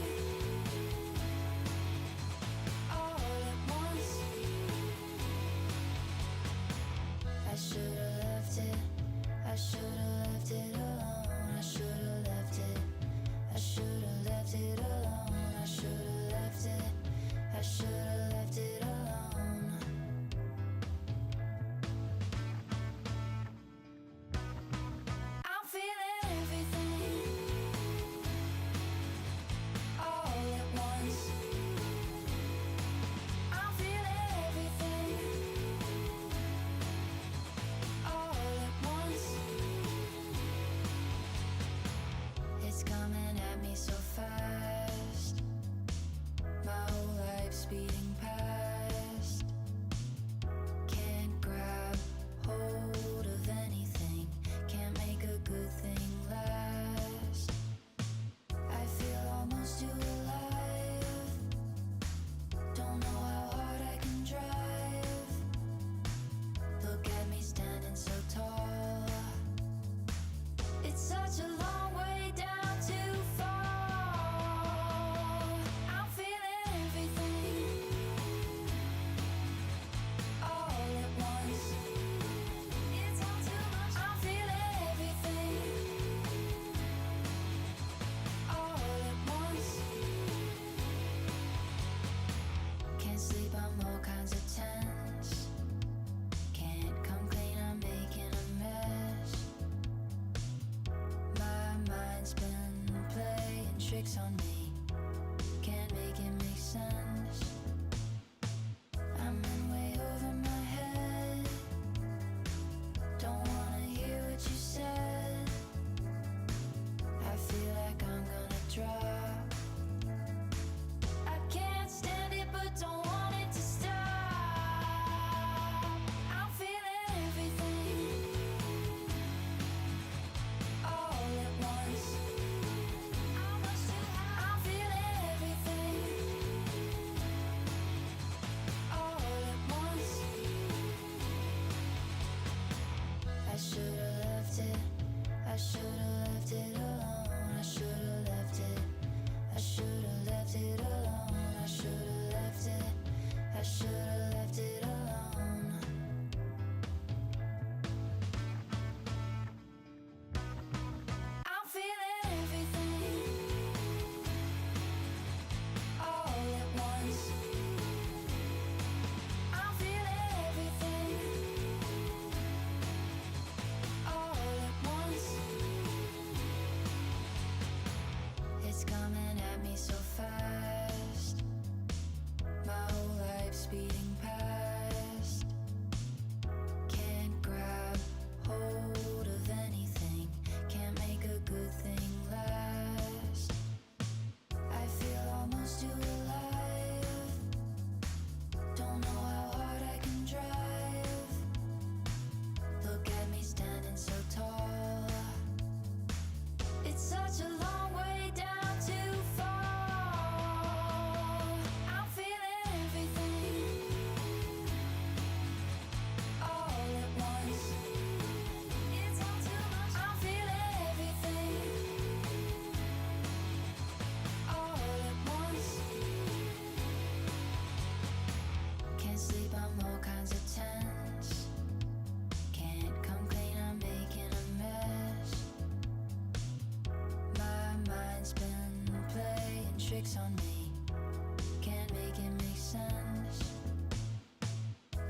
all at once. I should've left it alone. I should've left tricks on me. Can't make it make sense. I'm in way over my head. Don't wanna hear what you said. I feel like I'm gonna drop. I can't stand it but don't want it to stop. I'm feeling everything all at once. I'm feeling everything all at once. I should've left it. I should've left it alone. I should've left it. I should've left it alone. I should've left it. I should've left it alone. I'm feeling everything all at once. I'm feeling everything all at once. It's coming at me so fast. My whole life speeding past. Can't grab hold of anything. Can't make a good thing last. I feel almost too alive. Don't know how hard I can drive. Look at me standing so tall. It's such a long way down to fall. I'm feeling everything all at once. It's all too much. I'm feeling everything all at once. Can't sleep, I'm all kinds of tense. Can't come clean, I'm making a mess. My mind's been playing tricks on me. Can't make it make sense.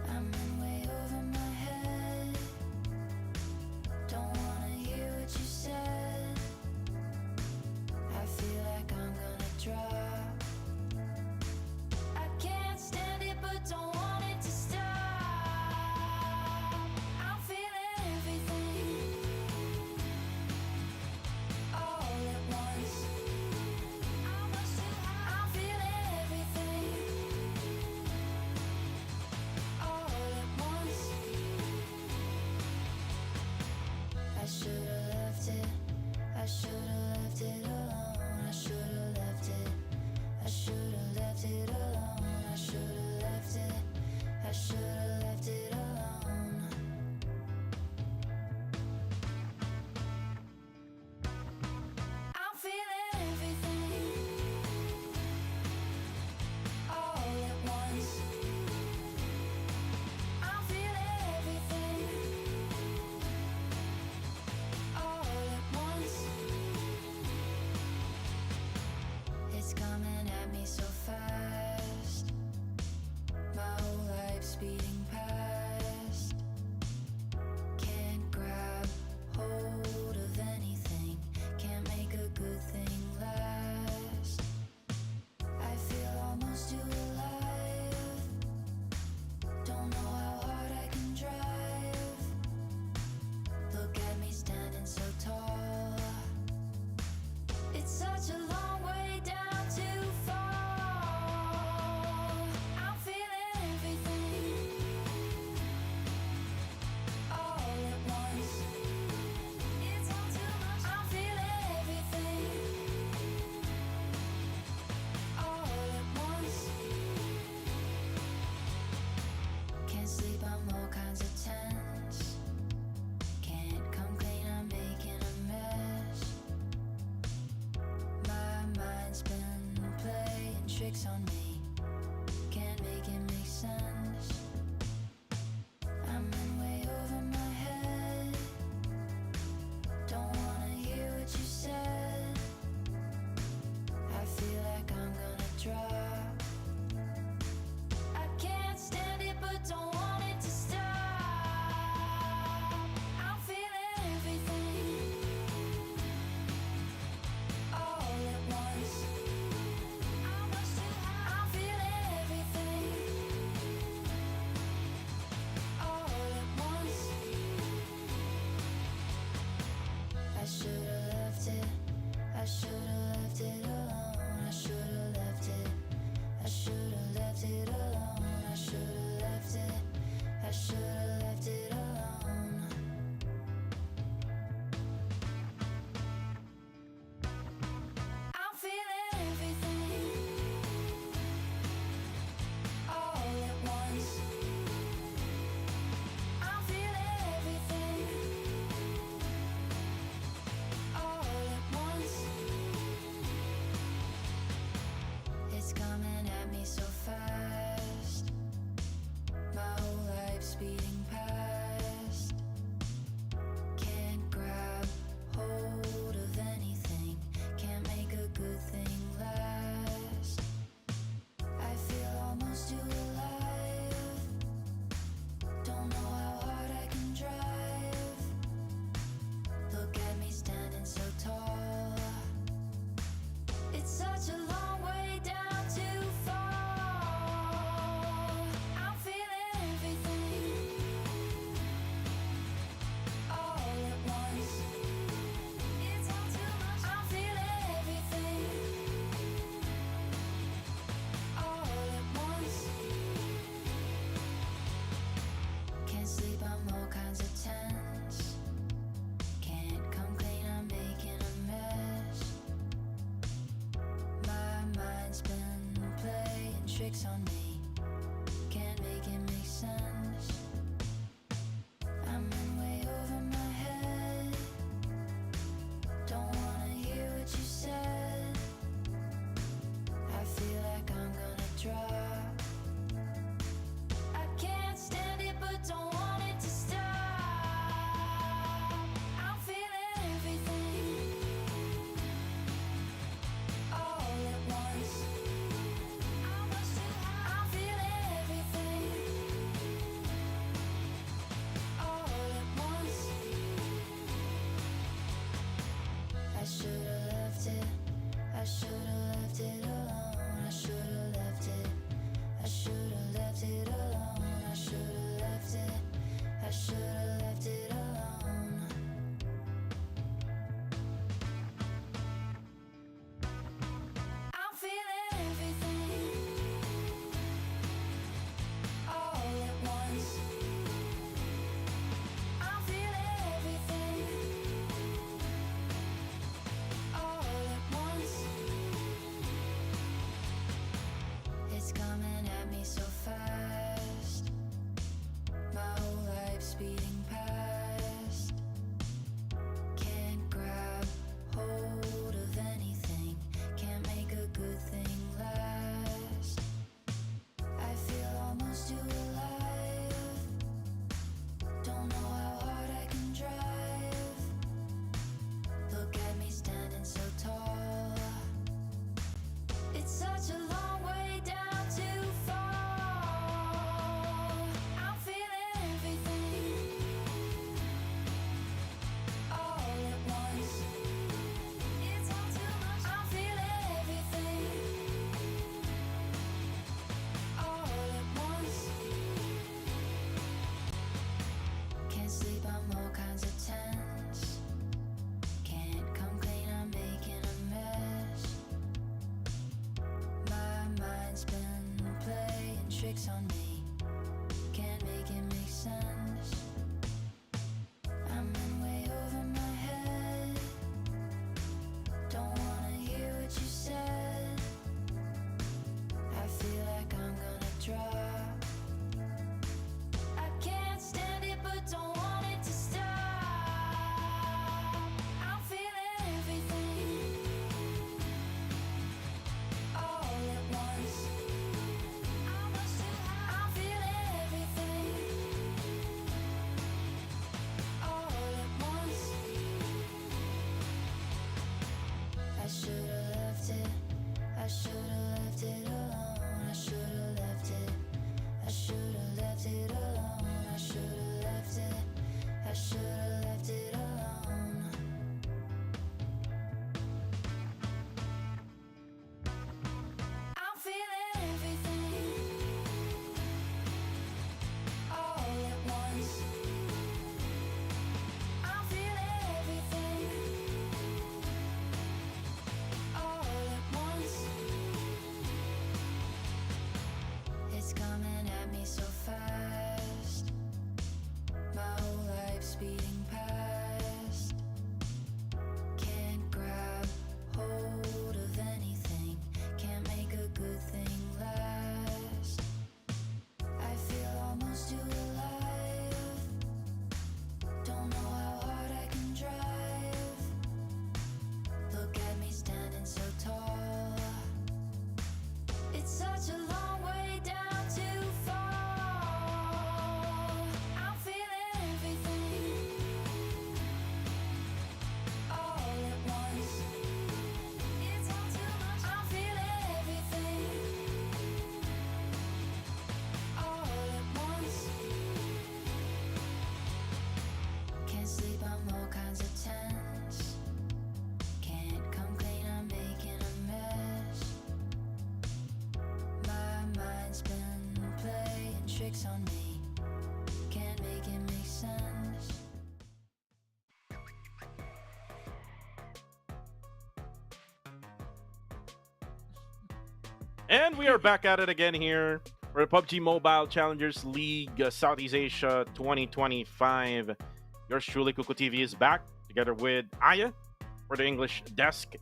I'm in way over my head. Don't wanna hear what you said. I feel like I'm gonna drop. I can't stand it but don't want it to stop. I'm feeling everything all at once. I'm feeling everything all at once. I should've left it. I should've left it alone. I should've left it. I should've left it alone. I should've left it. I should've left it alone. I'm feeling everything all at once. I'm feeling everything all at once. It's coming at me so fast. My whole life speeding past. Can't grab hold of anything. Can't make a good thing last. I feel almost too alive. Don't know how hard I can drive. Look at me standing so tall. It's such a long way down to fall. I'm feeling everything all at once. It's all too much. I'm feeling everything all at once. Can't sleep, I'm all kinds of tense. Can't come clean, I'm making a mess. My mind's been playing tricks on me. Can't make it make sense. I'm in way over my head. Don't wanna hear what you said. I feel like I'm gonna drop. I can't stand it but don't want it to stop. I'm feeling everything all at once. tricks on me. Can't make it make sense. I'm in way over my head. Don't wanna hear what you said. I feel like I'm gonna drop. I can't stand it but don't want it to stop. I'm feeling everything all at once. I'm feeling everything all at once. I should've left it. I should've left it alone. I should've left it. I should've left it alone. I should've left it. I should've left it alone. I'm feeling everything all at once. I'm feeling everything all at once. It's coming at me so fast. My whole life's speeding past. Can't grab hold of anything. Can't make a good thing last. I feel almost too alive. Don't know how hard I can drive. Look at me standing so tall. It's such a long way down to fall. I'm feeling everything all at once. It's all too much. I'm feeling everything all at once. Can't sleep, I'm all kinds of tense. Can't come clean, I'm making a mess. My mind's been playing tricks on me. Can't make it make sense. I'm in way over my head. Don't wanna hear what you said. I feel like I'm gonna drop. I can't stand it but don't want it to stop. I'm feeling everything all at once. I'm feeling everything all at once. I should've left it. I should've left it alone. I should've left it. I should've left it alone. I should've left it. I should've left it alone. I'm feeling everything all at once. I'm feeling everything all at once. It's coming at me so fast. My whole life's speeding past. Can't grab hold of anything. Can't make a good thing last. I feel almost too alive. Don't know how hard I can drive. Look at me standing so tall. It's such a long way down to fall. I'm feeling everything all at once. It's all too much. I'm feeling everything all at once. Can't sleep, I'm all kinds of tense. Can't come clean, I'm making a mess. My mind's been playing tricks on me. Can't make it make sense. And we are back at it again here for the PUBG Mobile Challengers League Southeast Asia 2025. Yours truly, Kuku TV, is back together with Aya for the English desk.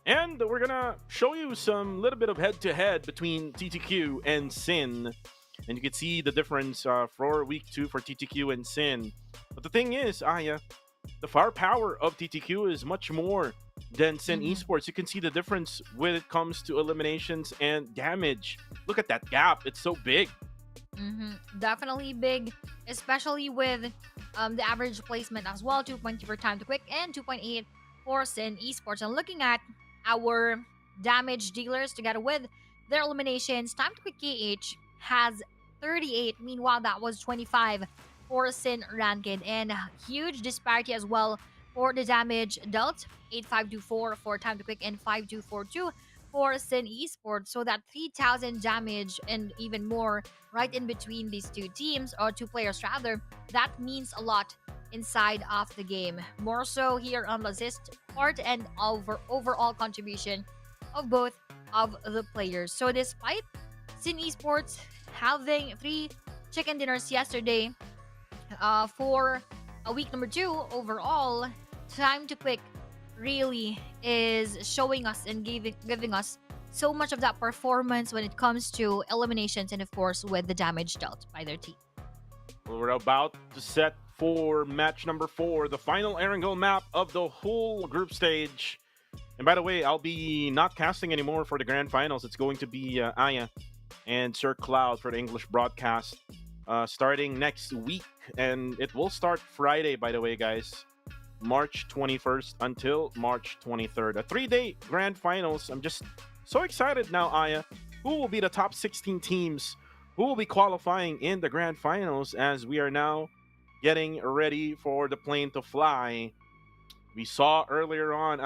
And we're gonna show you some little bit of head-to-head between TTQ and Sin. And you can see the difference for week 2 for TTQ and Sin. But the thing is, Aya, the firepower of TTQ is much more than Sin Esports. You can see the difference when it comes to eliminations and damage. Look at that gap. It's so big. Definitely big, especially with the average placement as well. 2.2 for time to quick and 2.8 for Sin Esports. And looking at our damage dealers together with their eliminations, time to quick KH has 38. Meanwhile, that was 25 for Sin Ranked, and a huge disparity as well for the damage dealt. 8524 for time to quick and 5242 for Sin Esports. So that 3,000 damage and even more right in between these two teams, or two players rather, that means a lot inside of the game. More so here on the assist part and overall contribution of both of the players. So despite Sin Esports having 3 chicken dinners yesterday for a week number 2 overall, time to quick really is showing us and giving us so much of that performance when it comes to eliminations and of course with the damage dealt by their team. Well, we're about to set for match number 4, the final Erangel map of the whole group stage. And by the way, I'll be not casting anymore for the grand finals. It's going to be Aya and Sir Cloud for the English broadcast starting next week. And it will start Friday, by the way, guys. March 21st until March 23rd. A 3-day grand finals. I'm just so excited now, Aya. Who will be the top 16 teams? Who will be qualifying in the grand finals as we are now getting ready for the plane to fly? We saw earlier on,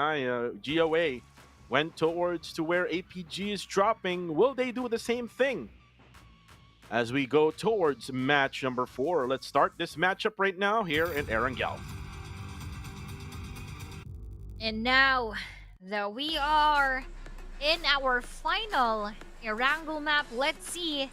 GOA went towards to where APG is dropping. Will they do the same thing as we go towards match number 4? Let's start this matchup right now here in Erangel. And now that we are in our final Erangel map, let's see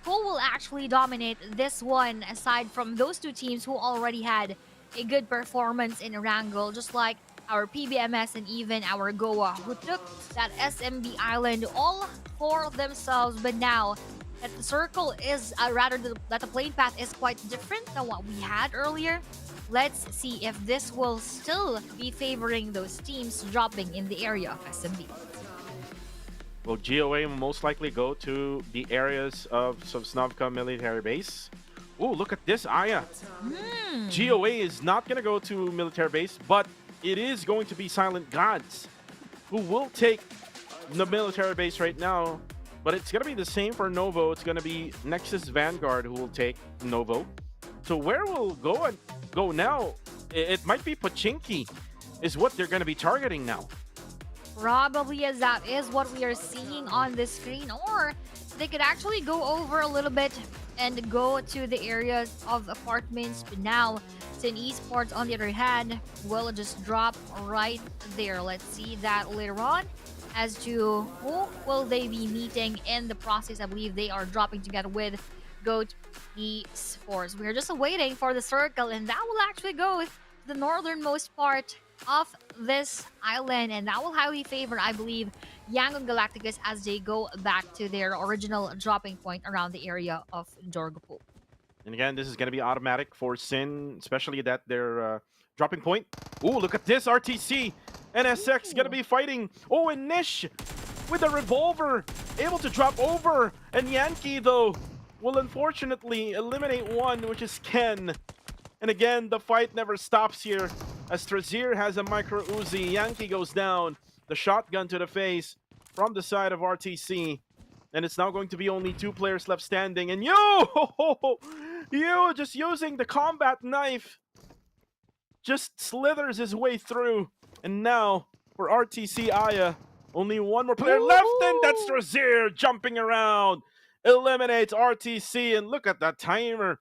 who will actually dominate this one aside from those two teams who already had a good performance in Erangel, just like our PBMS and even our Goa, who took that SMB island all for themselves. But now that the circle is, that the plane path is quite different than what we had earlier, let's see if this will still be favoring those teams dropping in the area of SMB. Well, GOA will most likely go to the areas of Sosnovka military base. Oh, look at this, Aya. GOA is not going to go to military base, but it is going to be Silent Gods who will take the military base right now. But it's going to be the same for Novo. It's going to be Nexus Vanguard who will take Novo. So where will go now? It might be Pochinki is what they're going to be targeting now. Probably, as that is what we are seeing on the screen. Or they could actually go over a little bit and go to the areas of apartments. But now, Sin Esports, on the other hand, will just drop right there. Let's see that later on as to who will they be meeting in the process. I believe they are dropping together with Goat Esports. We're just waiting for the circle, and that will actually go to the northernmost part of this island, and that will highly favor, I believe, Yangon Galacticus as they go back to their original dropping point around the area of Dorgopol. And again, this is going to be automatic for Sin, especially that their dropping point. Oh, look at this, RTC. NSX going to be fighting. Oh, and Nish with a revolver, able to drop over. And Yankee, though, will unfortunately eliminate one, which is Ken. And again, the fight never stops here. As Trazier has a micro Uzi, Yankee goes down. The shotgun to the face from the side of RTC. And it's now going to be only 2 players left standing. And you just using the combat knife, just slithers his way through. And now for RTC Aya, only 1 more player left, and that's Trazier jumping around. Eliminates RTC, and look at that timer.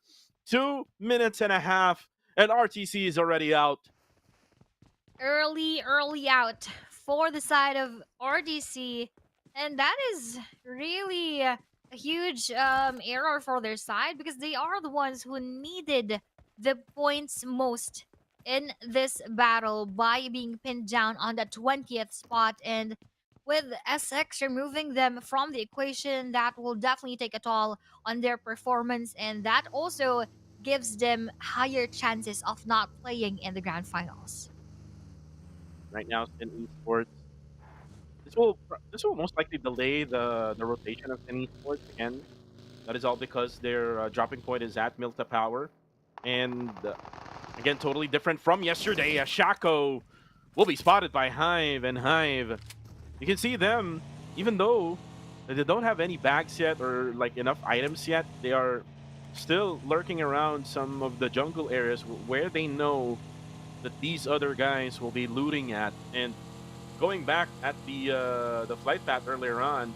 2 minutes and a half, and RTC is already out. Early out for the side of RTC, and that is really a huge error for their side because they are the ones who needed the points most in this battle by being pinned down on the 20th spot. And with SX removing them from the equation, that will definitely take a toll on their performance. And that also gives them higher chances of not playing in the grand finals. Right now, in esports, this will most likely delay the rotation of Sin Esports again. That is all because their dropping point is at Milta Power, and again, totally different from yesterday. Shaco will be spotted by Hive, and Hive, you can see them, even though they don't have any bags yet or like enough items yet, they are still lurking around some of the jungle areas where they know that these other guys will be looting at. And going back at the flight path earlier on,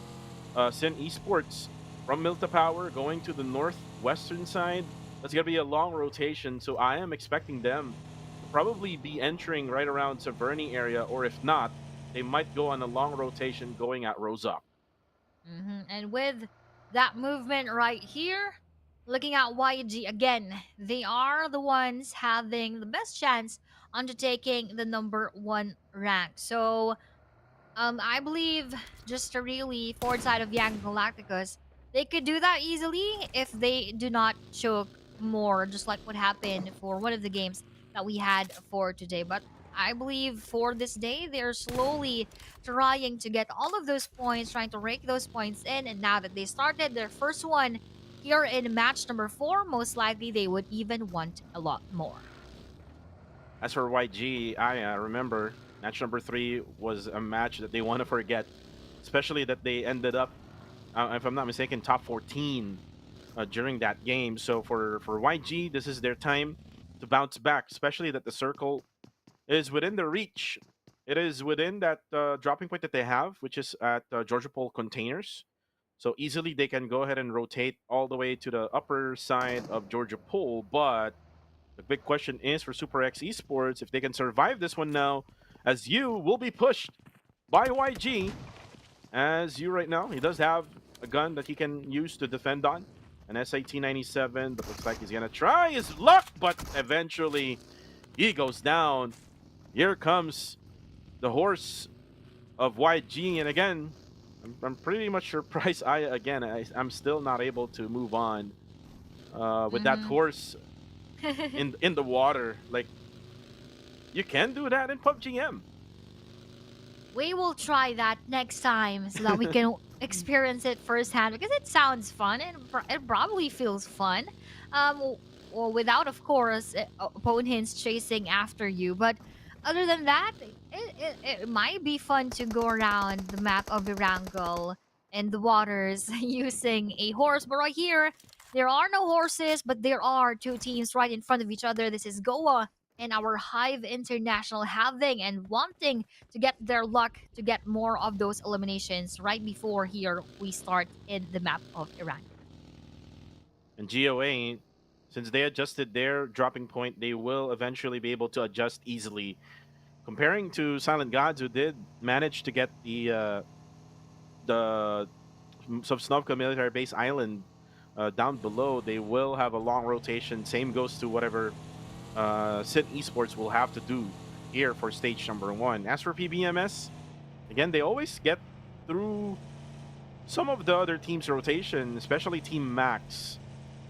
Sin Esports from Milta Power going to the northwestern side. That's gonna be a long rotation, so I am expecting them to probably be entering right around Severny area, or if not, they might go on a long rotation going at Rozak. And with that movement right here, looking at YG again, they are the ones having the best chance on taking the number 1 rank. So I believe just to really forward side of Young Galacticos, they could do that easily if they do not choke more, just like what happened for one of the games that we had for today. But I believe for this day, they're slowly trying to get all of those points, trying to rake those points in. And now that they started their first one here in match number 4, most likely they would even want a lot more. As for YG, I remember match number 3 was a match that they want to forget, especially that they ended up, if I'm not mistaken, top 14 during that game. So for YG, this is their time to bounce back, especially that the circle is within their reach. It is within that dropping point that they have, which is at Georgia Pole containers. So easily they can go ahead and rotate all the way to the upper side of Georgia Pole. But the big question is for Super X Esports, if they can survive this one now, as you will be pushed by YG. As you right now, he does have a gun that he can use to defend on, an SIT-97, but looks like he's gonna try his luck, but eventually he goes down. Here comes the horse of YG, and again, I'm pretty much surprised. I'm still not able to move on with that horse in the water. Like, you can do that in PUBGM. We will try that next time so that we can experience it firsthand because it sounds fun and it probably feels fun. Well, without, of course, opponents chasing after you. But other than that, it might be fun to go around the map of Erangel and the waters using a horse. But right here, there are no horses, but there are 2 teams right in front of each other. This is Goa and our Hive International having and wanting to get their luck to get more of those eliminations right before here we start in the map of Iran. And GOA, since they adjusted their dropping point, they will eventually be able to adjust easily. Comparing to Silent Gods, who did manage to get the Sovsnovka military base island down below, they will have a long rotation. Same goes to whatever Sin Esports will have to do here for stage number 1. As for PBMS, again, they always get through some of the other teams' rotation, especially Team Max.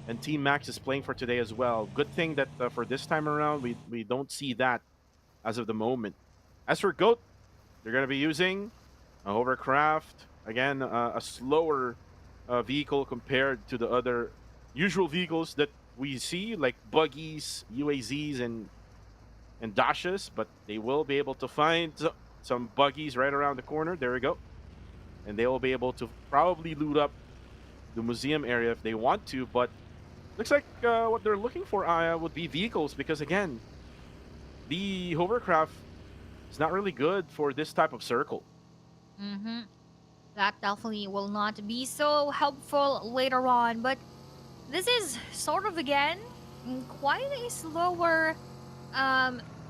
And Team Max is playing for today as well. Good thing that for this time around, we don't see that as of the moment. As for GOAT, they're going to be using a hovercraft. Again, a slower vehicle compared to the other usual vehicles that we see, like buggies, UAZs, and dashes. But they will be able to find some buggies right around the corner. There we go. And they will be able to probably loot up the museum area if they want to. But looks like what they're looking for, Aya, would be vehicles, because again, the hovercraft is not really good for this type of circle. That definitely will not be so helpful later on. But this is sort of, again, quite a slower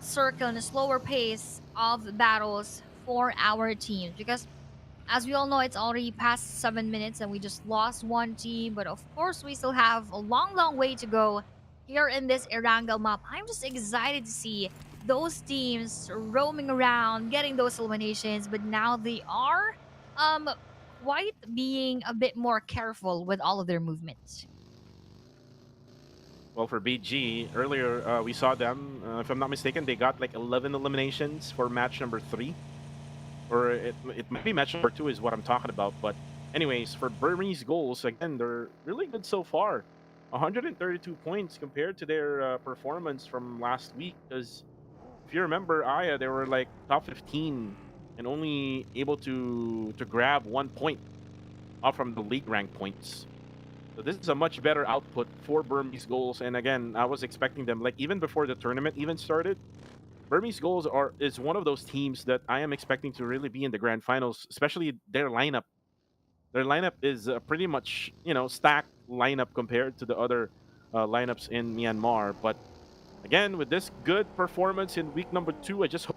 circle and a slower pace of battles for our team. Because as we all know, it's already past 7 minutes and we just lost one team. But of course, we still have a long, long way to go here in this Erangel map. I'm just excited to see those teams roaming around, getting those eliminations, but now they are quite being a bit more careful with all of their movements. Well, for BG, earlier we saw them, if I'm not mistaken, they got like 11 eliminations for match number 3. Or it might be match number 2 is what I'm talking about. But anyways, for Burmese goals, again, they're really good so far. 132 points compared to their performance from last week. Because if you remember, Aya, they were like top 15 and only able to grab 1 point off from the league rank points. So this is a much better output for Burmese goals. And again, I was expecting them, like even before the tournament even started, Burmese goals is one of those teams that I am expecting to really be in the grand finals, especially their lineup. Their lineup is pretty much, stacked lineup compared to the other lineups in Myanmar. But again, with this good performance in week number 2, I just hope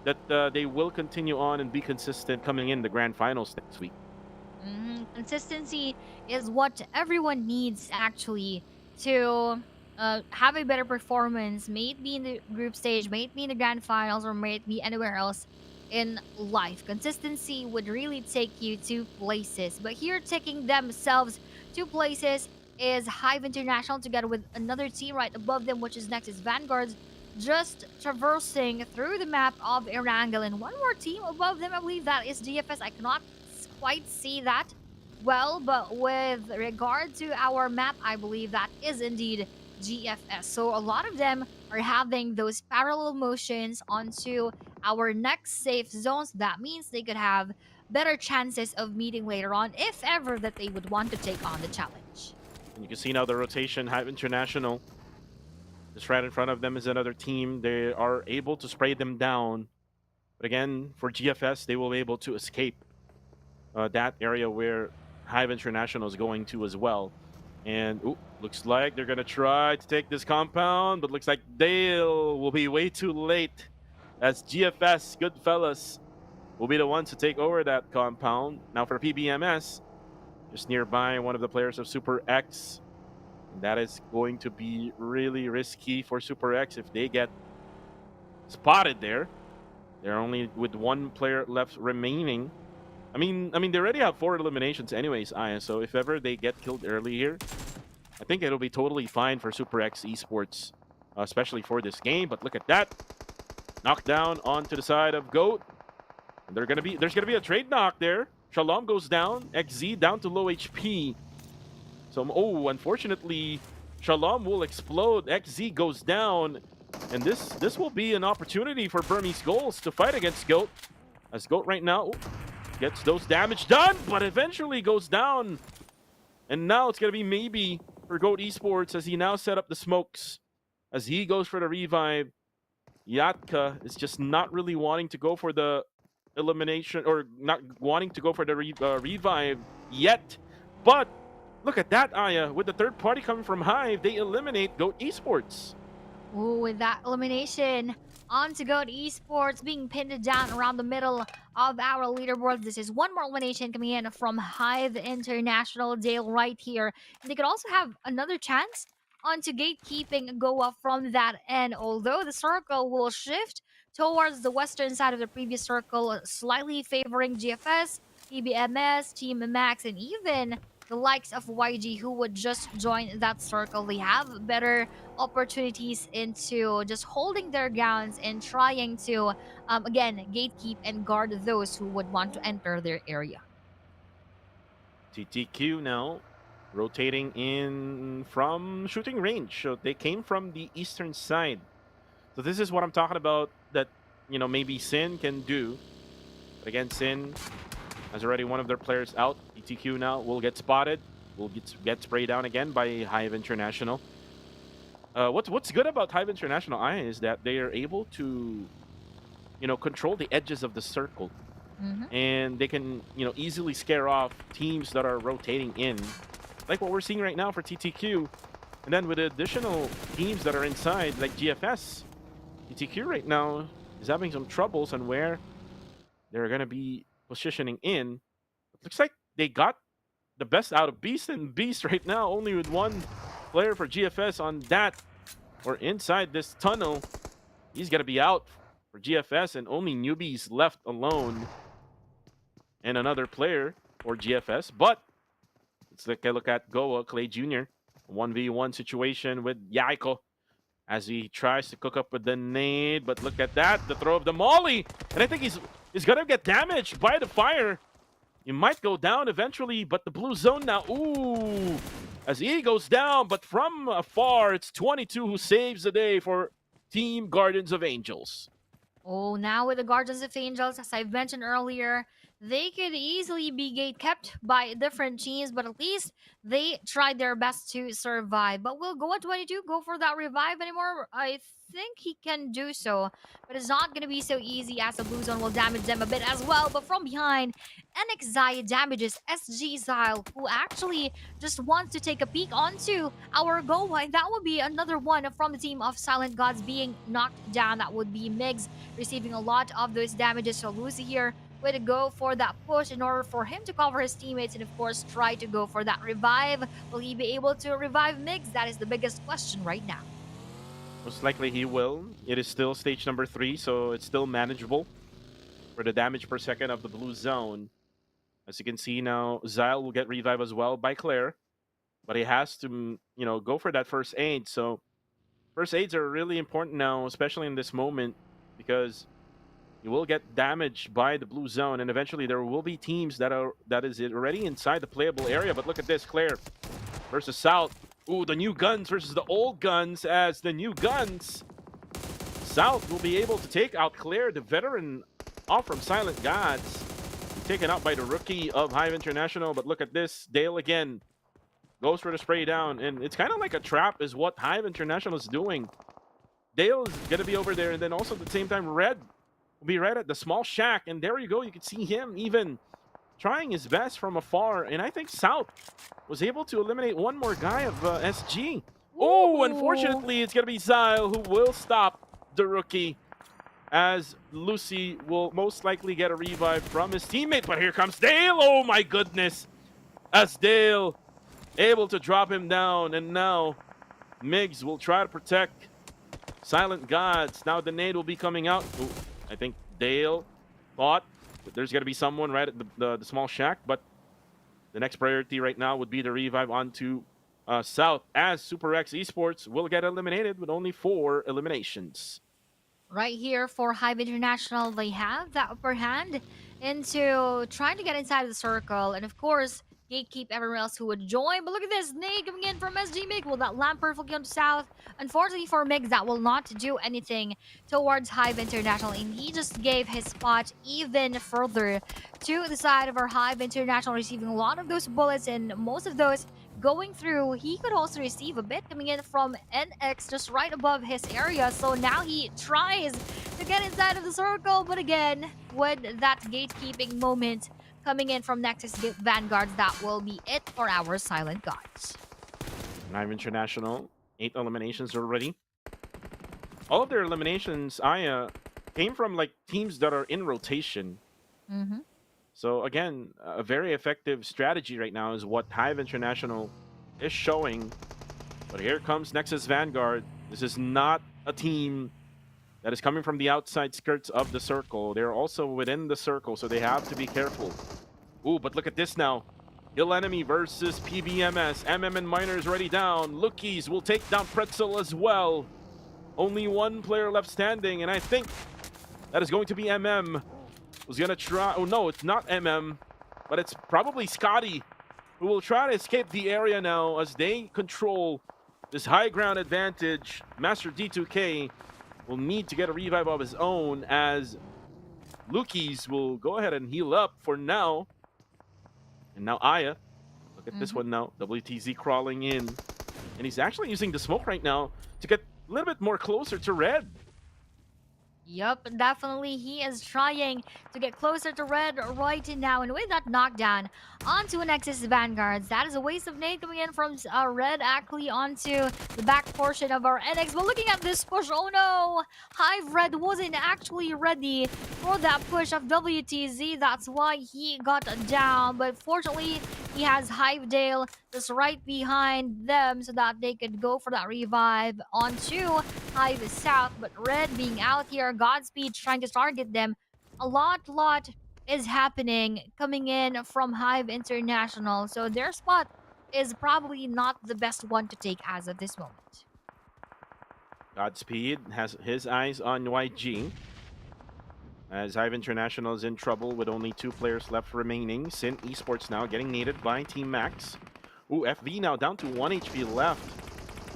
that they will continue on and be consistent coming in the grand finals next week. Consistency is what everyone needs actually to have a better performance. May it be in the group stage, may it be in the grand finals, or may it be anywhere else in life. Consistency would really take you to places. But here, taking themselves to places is Hive International together with another team right above them, which is next is Vanguard, just traversing through the map of Erangel. And one more team above them, I believe that is GFS. I cannot quite see that well, but with regard to our map, I believe that is indeed GFS. So a lot of them are having those parallel motions onto our next safe zones. That means they could have better chances of meeting later on if ever that they would want to take on the challenge. And you can see now the rotation, Hive International. Just right in front of them is another team. They are able to spray them down. But again, for GFS, they will be able to escape that area where Hive International is going to as well. And looks like they're going to try to take this compound, but looks like Dale will be way too late as GFS, Goodfellas, will be the ones to take over that compound. Now for PBMS, just nearby, one of the players of Super X. And that is going to be really risky for Super X if they get spotted there. They're only with 1 player left remaining. I mean, they already have 4 eliminations anyways, Aya. So if ever they get killed early here, I think it'll be totally fine for Super X Esports, especially for this game. But look at that. Knocked down onto the side of Goat. And there's gonna be a trade knock there. Shalom goes down. XZ down to low HP. So, unfortunately, Shalom will explode. XZ goes down. And this will be an opportunity for Burmese goals to fight against Goat. As Goat right now gets those damage done, but eventually goes down. And now it's going to be maybe for Goat Esports as he now set up the smokes. As he goes for the revive. Yatka is just not really wanting to go for the elimination, or not wanting to go for the revive yet. But look at that, Aya. With the third party coming from Hive, they eliminate Goat Esports. Ooh, with that elimination, on to Goat Esports being pinned down around the middle of our leaderboard. This is one more elimination coming in from Hive International. Dale right here. And they could also have another chance onto gatekeeping go up from that end. Although the circle will shift towards the western side of the previous circle, slightly favoring GFS, PBMS, Team Max, and even the likes of YG who would just join that circle. They have better opportunities into just holding their grounds and trying to, again, gatekeep and guard those who would want to enter their area. TTQ now rotating in from shooting range. So they came from the eastern side. So this is what I'm talking about that, maybe Sin can do. But again, Sin has already one of their players out. TTQ now will get spotted. Will get sprayed down again by Hive International. What's good about Hive International, is that they are able to, control the edges of the circle. And they can, easily scare off teams that are rotating in. Like what we're seeing right now for TTQ. And then with the additional teams that are inside, like GFS, TTQ right now is having some troubles on where they're going to be positioning in. It looks like they got the best out of Beast and Beast right now, only with 1 player for GFS on that or inside this tunnel. He's going to be out for GFS, and only newbies left alone. And another player for GFS. But let's take a look at Goa, Clay Jr. 1v1 situation with Yaiko as he tries to cook up with the nade. But look at that, the throw of the molly. And I think he's going to get damaged by the fire. He might go down eventually, but the blue zone now, ooh, as he goes down, but from afar, it's 22 who saves the day for Team Guardians of Angels. Oh, now with the Guardians of Angels, as I've mentioned earlier, they could easily be gate kept by different teams, but at least they tried their best to survive. But will Goa 22 go for that revive anymore? I think he can do so, but it's not going to be so easy as the blue zone will damage them a bit as well. But from behind, NXI damages SG Zyle, who actually just wants to take a peek onto our Goa, and that would be another one from the team of Silent Gods being knocked down. That would be Migs receiving a lot of those damages. So Lucy here would go for that push in order for him to cover his teammates and of course try to go for that revive. Will he be able to revive Migs? That is the biggest question right now. Most likely he will. It is still stage number 3, so it's still manageable for the damage per second of the blue zone. As you can see now, Zyle will get revived as well by Claire, but he has to, you know, go for that first aid. So first aids are really important now, especially in this moment, because you will get damaged by the blue zone, and eventually there will be teams that is already inside the playable area. But look at this, Claire versus South. Ooh, the new guns versus the old guns, as the new guns, South will be able to take out Claire, the veteran off from Silent Gods. Taken out by the rookie of Hive International, but look at this, Dale again goes for the spray down, and it's kind of like a trap is what Hive International is doing. Dale is going to be over there, and then also at the same time, Red will be right at the small shack, and there you go, you can see him even trying his best from afar, and I think South was able to eliminate one more guy of SG. Oh, unfortunately, it's going to be Zyle who will stop the rookie, as Lucy will most likely get a revive from his teammate. But here comes Dale. Oh my goodness. As Dale able to drop him down, and now Migs will try to protect Silent Gods. Now the nade will be coming out. Ooh, I think Dale thought that there's going to be someone right at the small shack, but the next priority right now would be the revive onto South, as Super X Esports will get eliminated with only 4 eliminations. Right here for Hive International, they have that upper hand into trying to get inside of the circle, and of course gatekeep everyone else who would join. But look at this nade coming in from SG Mig. Will that land perfectly onto South? Unfortunately for Migs, that will not do anything towards Hive International, and he just gave his spot even further to the side of our Hive International, receiving a lot of those bullets, and most of those going through. He could also receive a bit coming in from NX just right above his area. So now he tries to get inside of the circle, but again, with that gatekeeping moment coming in from Nexus Vanguards, that will be it for our Silent Gods. Hive International, 8 eliminations already. All of their eliminations, came from like teams that are in rotation. So again, a very effective strategy right now is what Hive International is showing. But here comes Nexus Vanguard. This is not a team that is coming from the outside skirts of the circle. They're also within the circle, so they have to be careful. Ooh, but look at this now. Hill Enemy versus PBMS. MM and Miners already down. Lookies will take down Pretzel as well. Only one player left standing, and I think that is going to be MM. Was gonna try. Oh no, it's not MM, but it's probably Scotty, who will try to escape the area now as they control this high ground advantage. Master D2K will need to get a revive of his own, as Lukis will go ahead and heal up for now. And now Aya, look at this one now. WTZ crawling in, and he's actually using the smoke right now to get a little bit more closer to Red. Yup, definitely. He is trying to get closer to red right now. And with that knockdown onto Nexus Vanguards, that is a waste of nade coming in from red actually onto the back portion of our NX. But looking at this push, oh no! Hive Red wasn't actually ready for that push of WTZ. That's why he got down. But fortunately, he has Hivedale just right behind them so that they could go for that revive onto Hive South. But red being out here, Godspeed trying to target them. A lot is happening coming in from Hive International. So their spot is probably not the best one to take as of this moment. Godspeed has his eyes on YG. As Hive International is in trouble with only 2 players left remaining. Sin Esports now getting needed by Team Max. Ooh, FV now down to 1 HP left.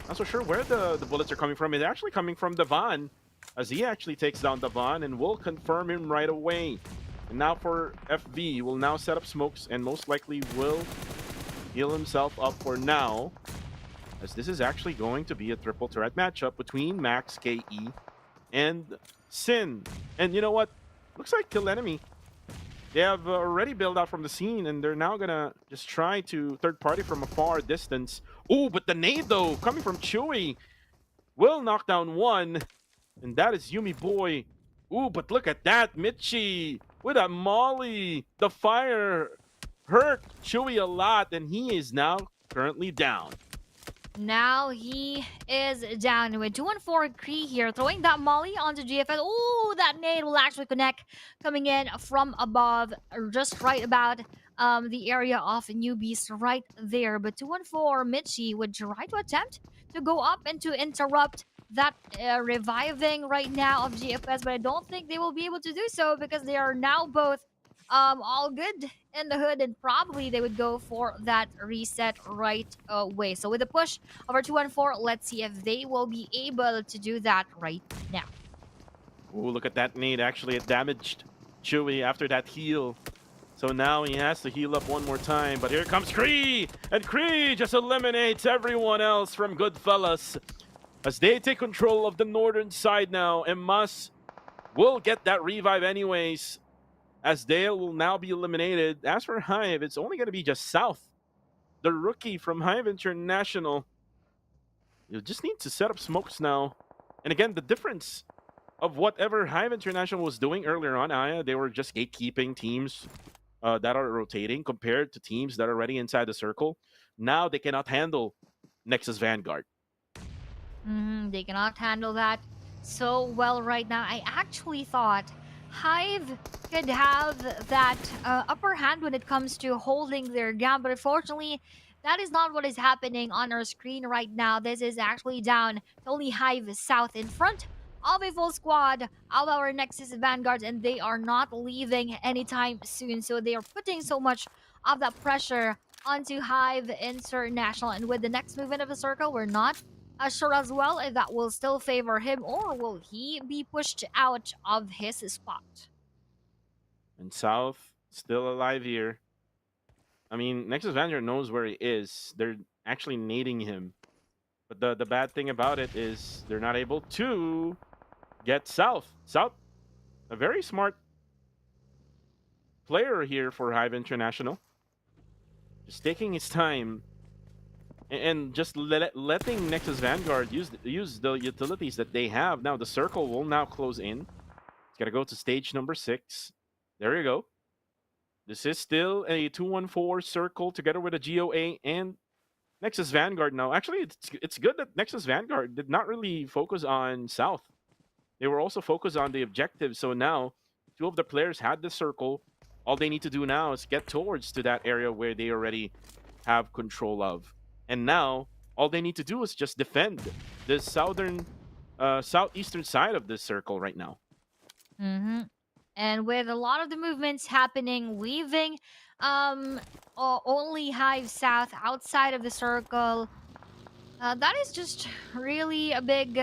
Not so sure where the bullets are coming from. It's actually coming from Devon, as he actually takes down Devon and will confirm him right away. And now for FV, will now set up smokes and most likely will heal himself up for now, as this is actually going to be a triple threat matchup between Max, KE, and Sin. And you know what? Looks like Kill Enemy. They have already built out from the scene, and they're now gonna just try to third party from a far distance. Oh, but the nade though, coming from Chewy, will knock down one, and that is Yumi Boy. Ooh, but look at that, Michi with a molly. The fire hurt Chewy a lot, and he is now currently down. Now he is down with 2-4 Kree here, throwing that molly onto GFS. Oh, that nade will actually connect, coming in from above, just right about the area of newbies right there. But 2-4 Michi would try to attempt to go up and to interrupt that reviving right now of GFS, but I don't think they will be able to do so because they are now both all good in the hood, and probably they would go for that reset right away. So with the push over 2-4, let's see if they will be able to do that right now. Ooh, look at that nade. Actually, it damaged Chewy after that heal. So now he has to heal up one more time. But here comes Kree! And Kree just eliminates everyone else from Goodfellas, as they take control of the northern side now. And Mus will get that revive anyways, as Dale will now be eliminated. As for Hive, it's only going to be just South. The rookie from Hive International. You just need to set up smokes now. And again, the difference of whatever Hive International was doing earlier on, they were just gatekeeping teams that are rotating compared to teams that are already inside the circle. Now they cannot handle Nexus Vanguard. They cannot handle that so well right now. I actually thought Hive could have that upper hand when it comes to holding their ground, but unfortunately, that is not what is happening on our screen right now. This is actually down to only Hive South in front of a full squad of our Nexus Vanguards, and they are not leaving anytime soon. So they are putting so much of that pressure onto Hive International, and with the next movement of the circle, we're not sure as well if that will still favor him, or will he be pushed out of his spot. And South still alive here. I mean, Nexus Vanguard knows where he is. They're actually nading him. But the bad thing about it is they're not able to get South. South, a very smart player here for Hive International. Just taking his time and just letting Nexus Vanguard use the utilities that they have. Now the circle will now close in. It's got to go to stage number 6. There you go. This is still a 2-1-4 circle together with a GOA and Nexus Vanguard now. Actually, it's good that Nexus Vanguard did not really focus on South. They were also focused on the objective. So now 2 of the players had the circle. All they need to do now is get towards to that area where they already have control of. And now all they need to do is just defend the southeastern side of this circle right now. And with a lot of the movements happening, leaving only Hive South outside of the circle, that is just really a big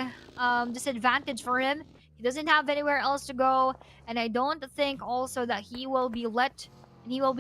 disadvantage for him. He doesn't have anywhere else to go, and I don't think also that he will be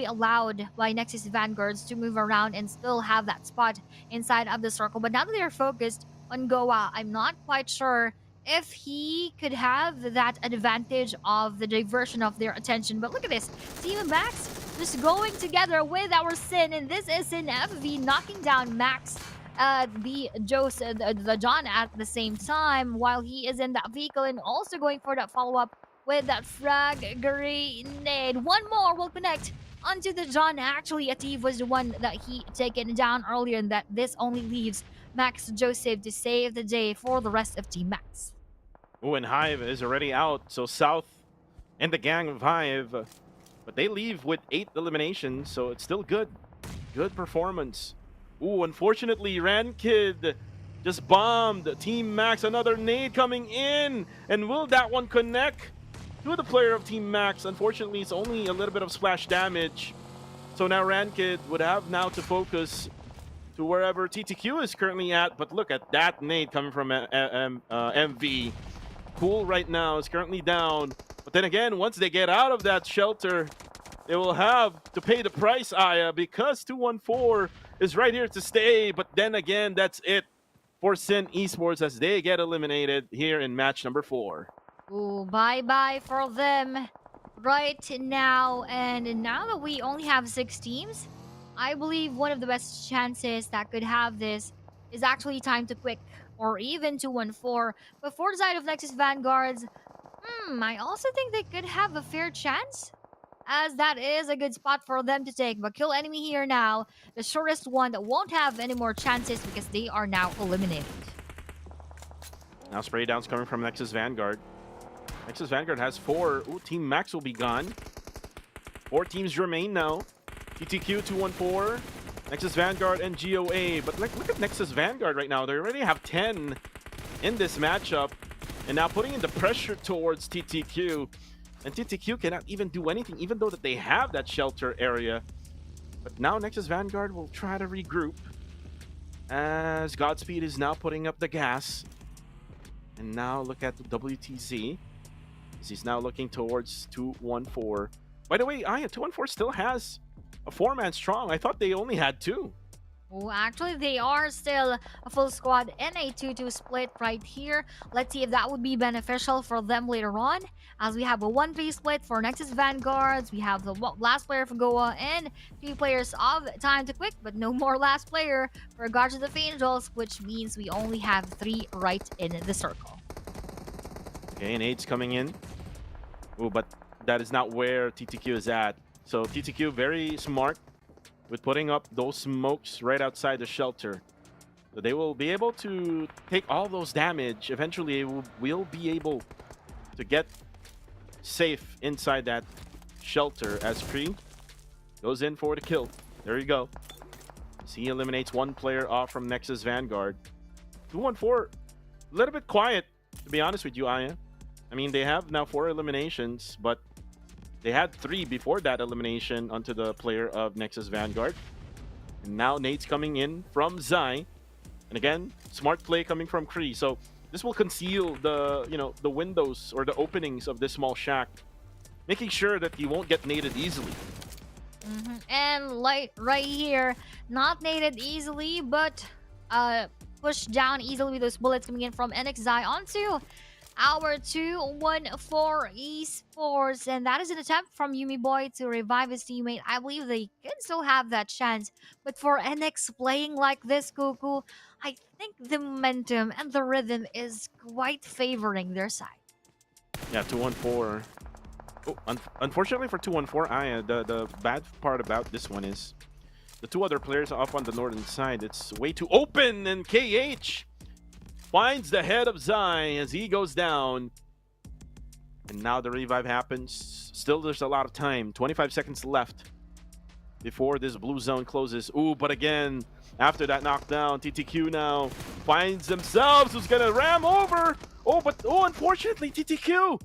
allowed by Nexus Vanguards to move around and still have that spot inside of the circle. But now that they're focused on Goa, I'm not quite sure if he could have that advantage of the diversion of their attention. But look at this. Team and Max just going together with our Sin, and this is Sin FV knocking down Max, the John at the same time while he is in that vehicle, and also going for that follow-up with that frag grenade. One more will connect onto the John. Actually, Ativ was the one that he taken down earlier, and that this only leaves Max Joseph to save the day for the rest of Team Max. Oh, and Hive is already out. So South and the gang of Hive, but they leave with 8 eliminations, so it's still good. Good performance. Ooh, unfortunately, Rankid just bombed Team Max. Another nade coming in, and will that one connect to the player of Team Max? Unfortunately, it's only a little bit of splash damage. So now Rankid would have now to focus to wherever TTQ is currently at. But look at that nade coming from MV. Cool right now is currently down. But then again, once they get out of that shelter, they will have to pay the price, Aya, because 214 is right here to stay. But then again, that's it for Sin Esports as they get eliminated here in match number 4. Ooh, bye-bye for them right now. And now that we only have 6 teams, I believe one of the best chances that could have this is actually Time to Quick or even 214. But for the side of Nexus Vanguards, I also think they could have a fair chance, as that is a good spot for them to take. But kill enemy here now, the shortest one that won't have any more chances because they are now eliminated. Now spray downs coming from Nexus Vanguard. Nexus Vanguard has 4. Ooh, Team Max will be gone. 4 teams remain now. TTQ 214, Nexus Vanguard, and GOA. But look at Nexus Vanguard right now. They already have 10 in this matchup. And now putting in the pressure towards TTQ. And TTQ cannot even do anything, even though that they have that shelter area. But now Nexus Vanguard will try to regroup, as Godspeed is now putting up the gas. And now look at WTZ, as he's now looking towards 214. By the way, 214 still has a 4-man strong. I thought they only had 2. Well, actually, they are still a full squad in a 2-2 split right here. Let's see if that would be beneficial for them later on, as we have a 1-3 split for Nexus Vanguards. We have the last player for Goa and 3 players of Time to Quick, but no more last player for Guardians of Angels, which means we only have 3 right in the circle. Okay, and 8's coming in. Oh, but that is not where TTQ is at. So TTQ very smart with putting up those smokes right outside the shelter. So they will be able to take all those damage. Eventually, we'll be able to get safe inside that shelter as Kree goes in for the kill. There you go. So he eliminates 1 player off from Nexus Vanguard. 214, a little bit quiet, to be honest with you, Aya. I mean, they have now 4 eliminations, but they had 3 before that elimination onto the player of Nexus Vanguard. And now Nate's coming in from Zai. And again, smart play coming from Kree. So this will conceal the, the windows or the openings of this small shack, making sure that he won't get naded easily. And right here, not naded easily, but pushed down easily with those bullets coming in from NX Zai onto our 214 Esports, and that is an attempt from Yumi Boy to revive his teammate. I believe they can still have that chance, but for NX playing like this, Cuckoo, I think the momentum and the rhythm is quite favoring their side. Yeah, 214. Oh, unfortunately for 214, the bad part about this one is the 2 other players up on the northern side. It's way too open, and KH finds the head of Zai as he goes down. And now the revive happens. Still, there's a lot of time. 25 seconds left before this blue zone closes. Ooh, but again, after that knockdown, TTQ now finds themselves. Who's going to ram over? Oh, unfortunately, TTQ.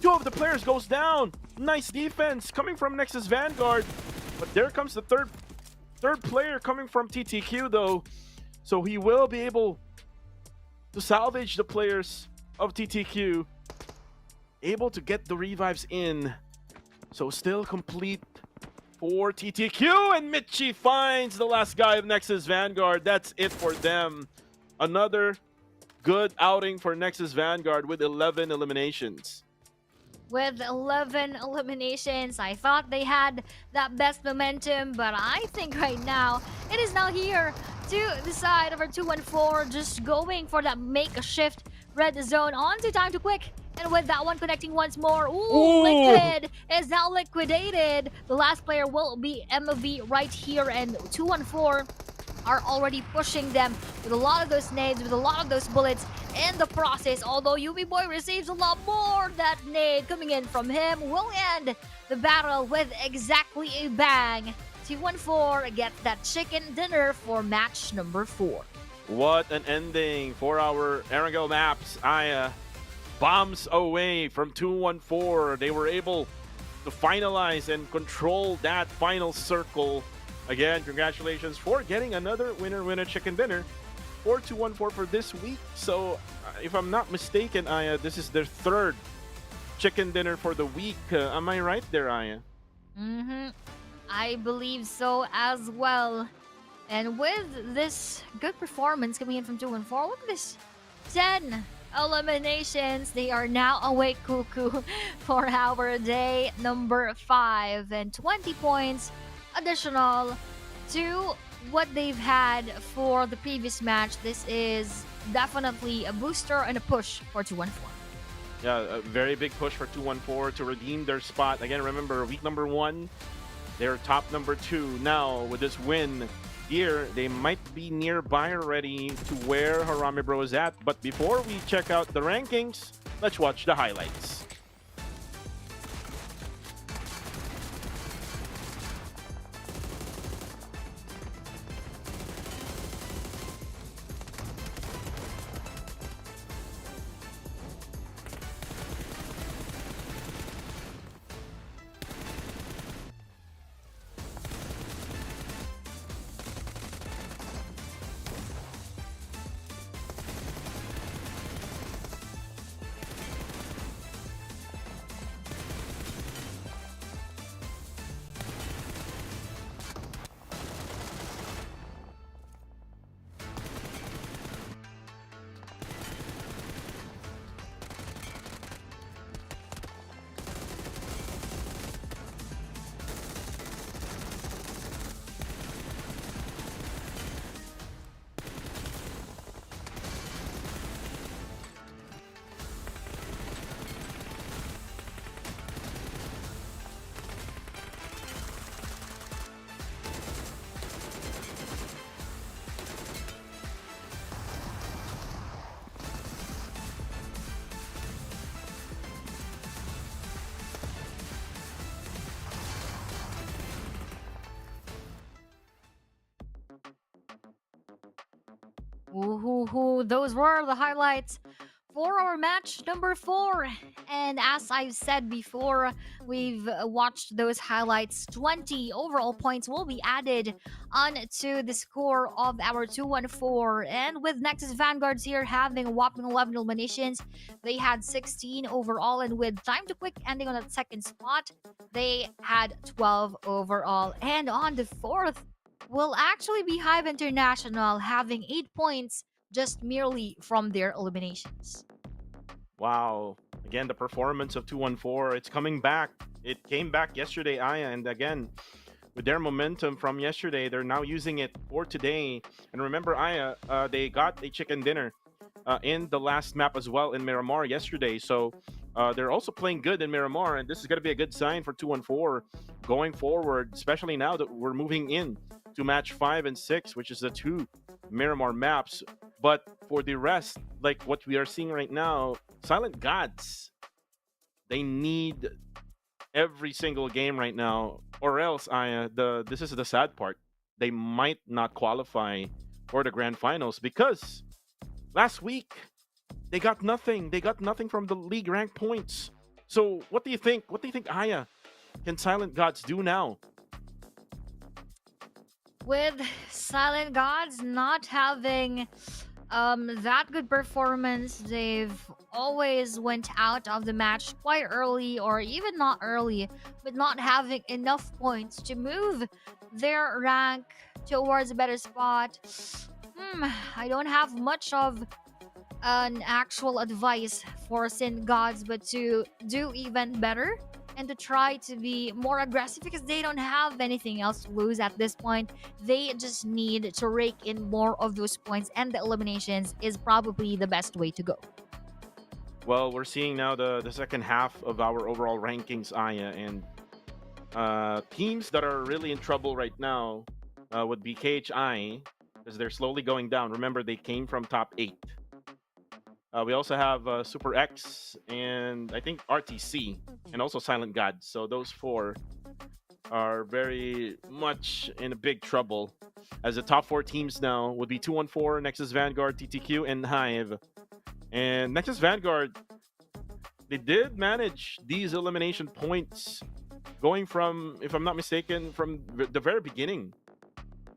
2 of the players goes down. Nice defense coming from Nexus Vanguard. But there comes the third player coming from TTQ, though. So he will be able to salvage the players of TTQ, able to get the revives in. So still complete for TTQ, and Michi finds the last guy of Nexus Vanguard. That's it for them. Another good outing for Nexus Vanguard with 11 eliminations. With 11 eliminations, I thought they had that best momentum, but I think right now it is now here to the side of our 2-1-4, just going for that make a shift red zone onto time to quick. And with that one connecting once more, Liquid is now liquidated. The last player will be MV right here, and 2-1-4 are already pushing them with a lot of those nades, with a lot of those bullets in the process. Although Yubi Boy receives a lot more, that nade coming in from him will end the battle with exactly a bang. 2-1-4 gets that chicken dinner for match number 4. What an ending for our Erangel maps. Aya bombs away from 2-1-4. They were able to finalize and control that final circle. Again, congratulations for getting another winner chicken dinner for 2-1-4 for this week. So, if I'm not mistaken, Aya, this is their third chicken dinner for the week. Am I right there, Aya? I believe so as well. And with this good performance coming in from 2-1-4, look at this. 10 eliminations. They are now awake cuckoo for our day number 5. And 20 points additional to what they've had for the previous match. This is definitely a booster and a push for 2-1-4. Yeah, a very big push for 2-1-4 to redeem their spot. Again, remember, week number 1, they're top number 2. Now, with this win here, they might be nearby already to where Harame Bro is at. But before we check out the rankings, let's watch the highlights. Those were the highlights for our match number 4. And as I've said before, we've watched those highlights. 20 overall points will be added onto the score of our 2-1-4. And with Nexus Vanguards here having a whopping 11 eliminations, they had 16 overall. And with Time to Quick ending on that second spot, they had 12 overall. And on the 4th will actually be Hive International, having 8 points just merely from their eliminations. Wow. Again, the performance of 2-1-4, it's coming back. It came back yesterday, Aya, and again, with their momentum from yesterday, they're now using it for today. And remember, Aya, they got a chicken dinner in the last map as well in Miramar yesterday. So they're also playing good in Miramar, and this is going to be a good sign for 2-1-4 going forward, especially now that we're moving in to match 5 and 6, which is the 2 Miramar maps. But for the rest, like what we are seeing right now, Silent Gods, they need every single game right now, or else this is the sad part, they might not qualify for the grand finals, because last week they got nothing. They got nothing from the league rank points. So what do you think? What do you think, Aya, can Silent Gods do now? With Silent Gods not having that good performance, they've always went out of the match quite early, or even not early, but not having enough points to move their rank towards a better spot. I don't have much of an actual advice for Sin Gods, but to do even better and to try to be more aggressive because they don't have anything else to lose at this point. They just need to rake in more of those points, and the eliminations is probably the best way to go. Well, we're seeing now the second half of our overall rankings, Aya, and teams that are really in trouble right now would be KHI because they're slowly going down. Remember, they came from top 8. We also have Super X and I think RTC and also Silent God. So those 4 are very much in a big trouble. As the top 4 teams now would be 214, Nexus Vanguard, TTQ, and Hive. And Nexus Vanguard, they did manage these elimination points going from, if I'm not mistaken, from the very beginning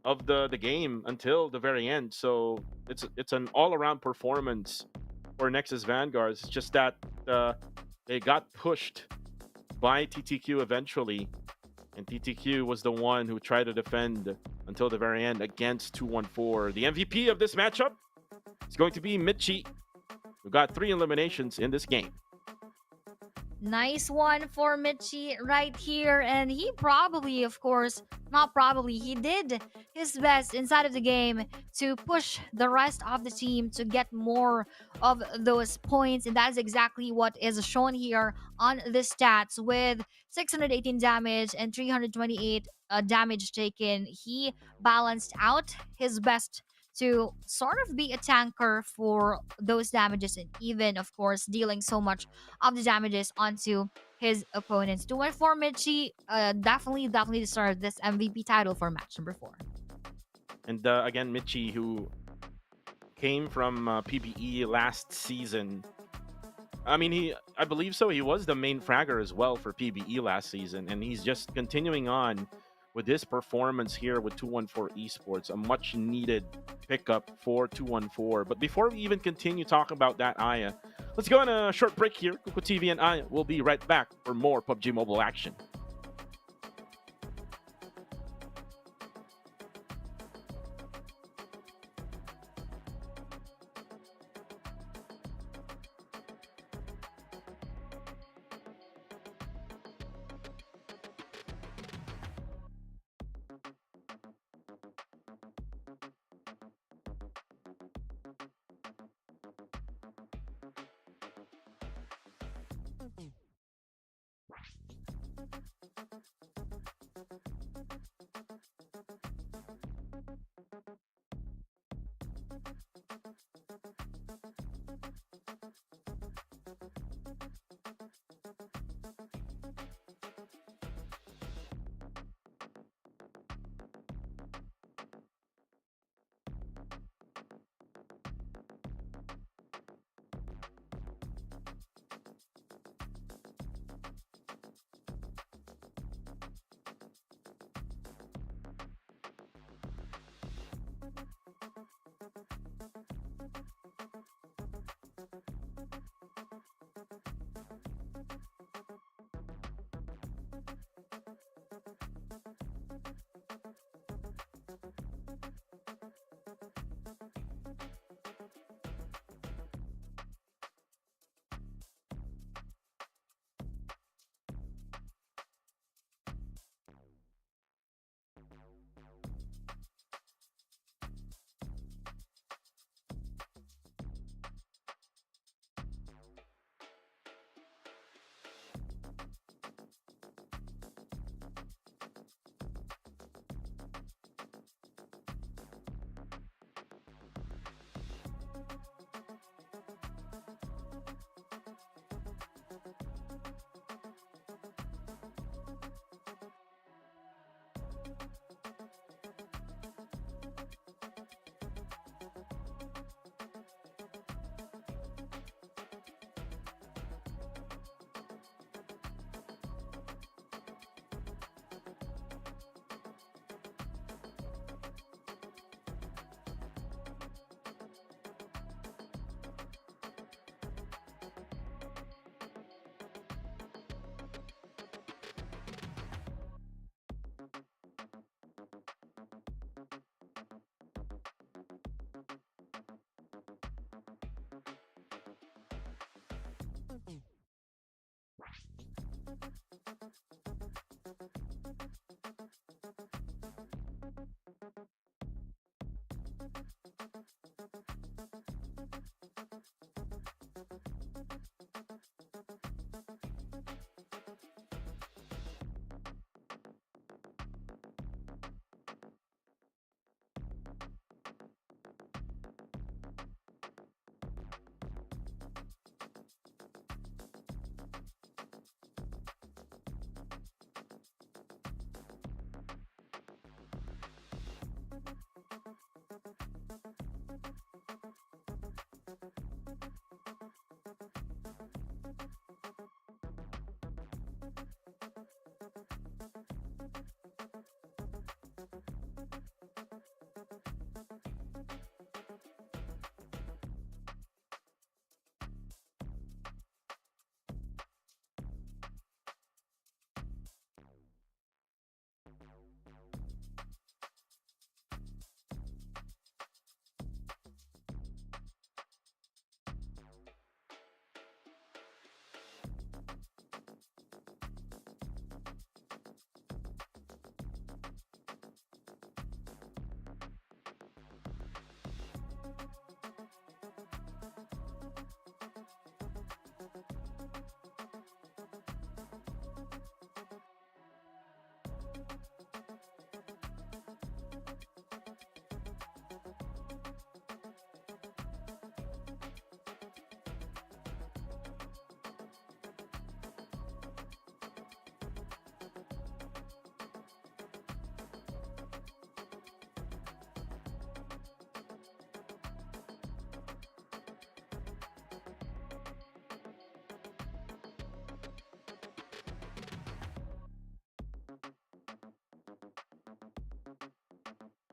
of the game until the very end. So it's an all-around performance for Nexus Vanguards. It's just that they got pushed by TTQ eventually, and TTQ was the one who tried to defend until the very end against 214. The MVP of this matchup is going to be Michi, who got 3 eliminations in this game. Nice one for Michi right here. And he probably, of course, not probably, he did his best inside of the game to push the rest of the team to get more of those points. And that's exactly what is shown here on the stats with 618 damage and 328 damage taken. He balanced out his best to sort of be a tanker for those damages and even, of course, dealing so much of the damages onto his opponents. 2-1-4 Michi definitely deserved this MVP title for match number 4. And again, Michi, who came from PBE last season. I mean, I believe so. He was the main fragger as well for PBE last season, and he's just continuing on with this performance here with 214 Esports, a much needed pickup for 214. But before we even continue talking about that, Aya, let's go on a short break here. Kuko TV and Aya will be right back for more PUBG Mobile action.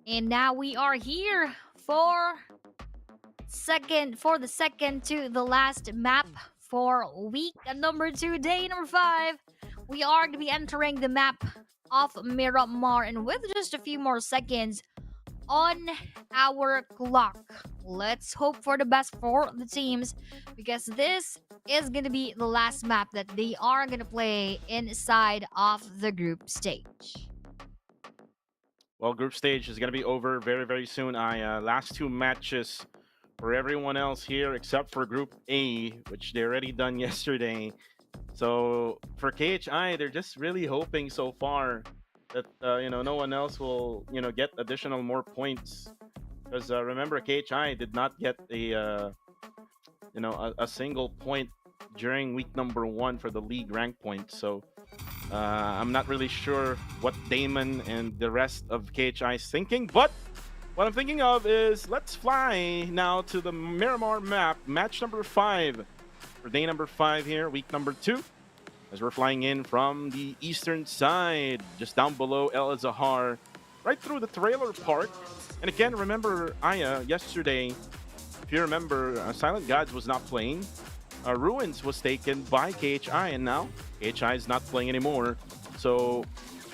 And now we are here for the second to the last map for week number 2, day number 5. We are going to be entering the map of Miramar, and with just a few more seconds on our clock, let's hope for the best for the teams, because this is going to be the last map that they are going to play inside of the group stage. Well, group stage is going to be over very, very soon. Last 2 matches for everyone else here except for Group A, which they already done yesterday. So for KHI, they're just really hoping so far that no one else will get additional more points, because remember, KHI did not get a single point during week number 1 for the league rank points. So I'm not really sure what Damon and the rest of KHI is thinking, but what I'm thinking of is let's fly now to the Miramar map, match number 5 for day number 5 here, week number 2, as we're flying in from the eastern side, just down below El Zahar, right through the trailer park. And again, remember, Aya, yesterday, if you remember, Silent Gods was not playing. Ruins was taken by KHI, and now KHI is not playing anymore. So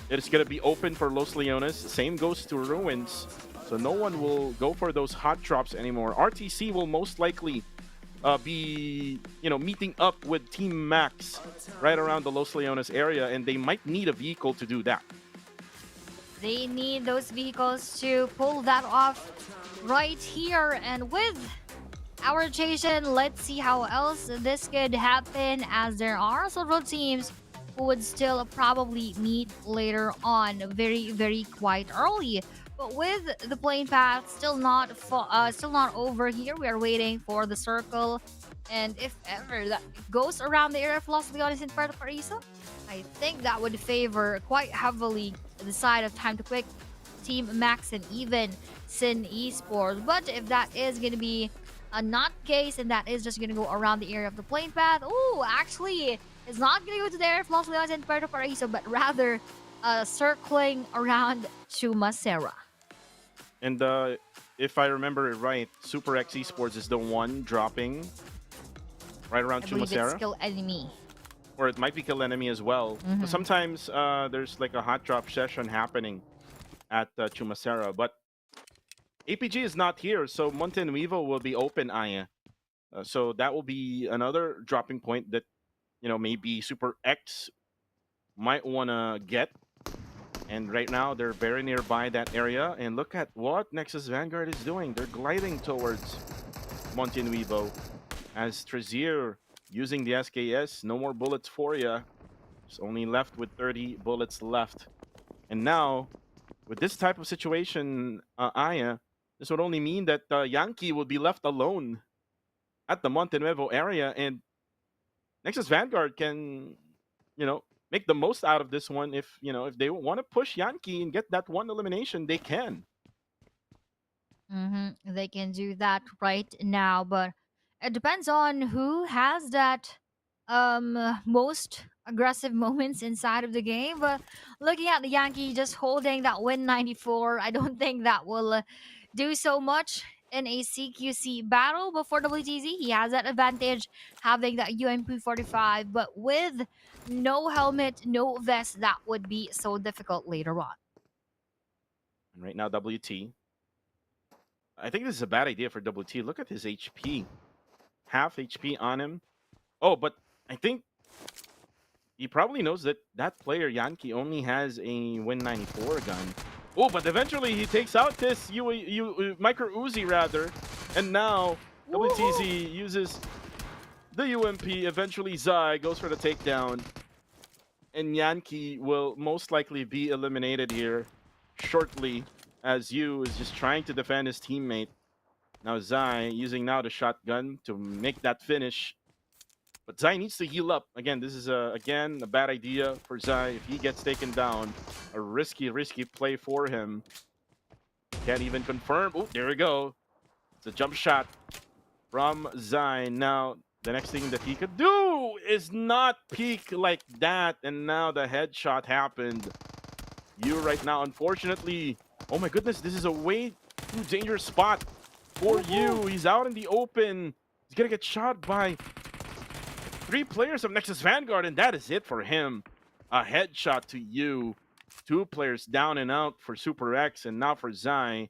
it's going to be open for Los Leones. Same goes to Ruins. So no one will go for those hot drops anymore. RTC will most likely be meeting up with Team Max right around the Los Leones area, and they might need a vehicle to do that. They need those vehicles to pull that off right here. And with our rotation, let's see how else this could happen, as there are several teams who would still probably meet later on, very, very quite early. But with the plane path still not over here, we are waiting for the circle. And if ever that goes around the area of Los Leones in Puerto Paraiso, I think that would favor quite heavily the side of Time to Quick, Team Max, and even Sin Esports. But if that is going to be not case, and that is just going to go around the area of the plane path, actually, it's not going to go to the area of Los Leones and Puerto Paraiso, but rather circling around Chumacera. And if I remember it right, Super X Esports is the one dropping right around I believe it's Chumacera. Kill Enemy. Or it might be Kill Enemy as well. So sometimes there's like a hot drop session happening at Chumacera. But APG is not here, so Montenuevo will be open, Aya. So that will be another dropping point that, maybe Super X might want to get. And right now, they're very nearby that area. And look at what Nexus Vanguard is doing. They're gliding towards Montenuevo. As Trezier using the SKS, no more bullets for you. Just only left with 30 bullets left. And now, with this type of situation, Aya, this would only mean that Yankee will be left alone at the Montenuevo area. And Nexus Vanguard can, make the most out of this one. If they want to push Yankee and get that one elimination, they can. They can do that right now, but it depends on who has that most aggressive moments inside of the game. But looking at the Yankee just holding that win 94, I don't think that will do so much in a CQC battle. But for WTZ, he has that advantage having that UMP 45, but with no helmet, no vest, that would be so difficult later on. And right now, WT. I think this is a bad idea for WT. Look at his HP. Half HP on him. Oh, but I think he probably knows that that player, Yankee, only has a Win 94 gun. Oh, but eventually he takes out this Micro Uzi, rather. And now WTZ uses the UMP. Eventually Zai goes for the takedown. And Yankee will most likely be eliminated here shortly, as Yu is just trying to defend his teammate. Now Zai using now the shotgun to make that finish. But Zai needs to heal up. Again, this is again a bad idea for Zai. If he gets taken down, a risky play for him. Can't even confirm. Oh, there we go. It's a jump shot from Zai. Now, the next thing that he could do is not peek like that. And now the headshot happened. You right now, unfortunately, Oh my goodness, this is a way too dangerous spot for you. He's out in the open. He's gonna get shot by 3 players of Nexus Vanguard, and that is it for him. A headshot to you. 2 players down and out for Super X, and now for Zai.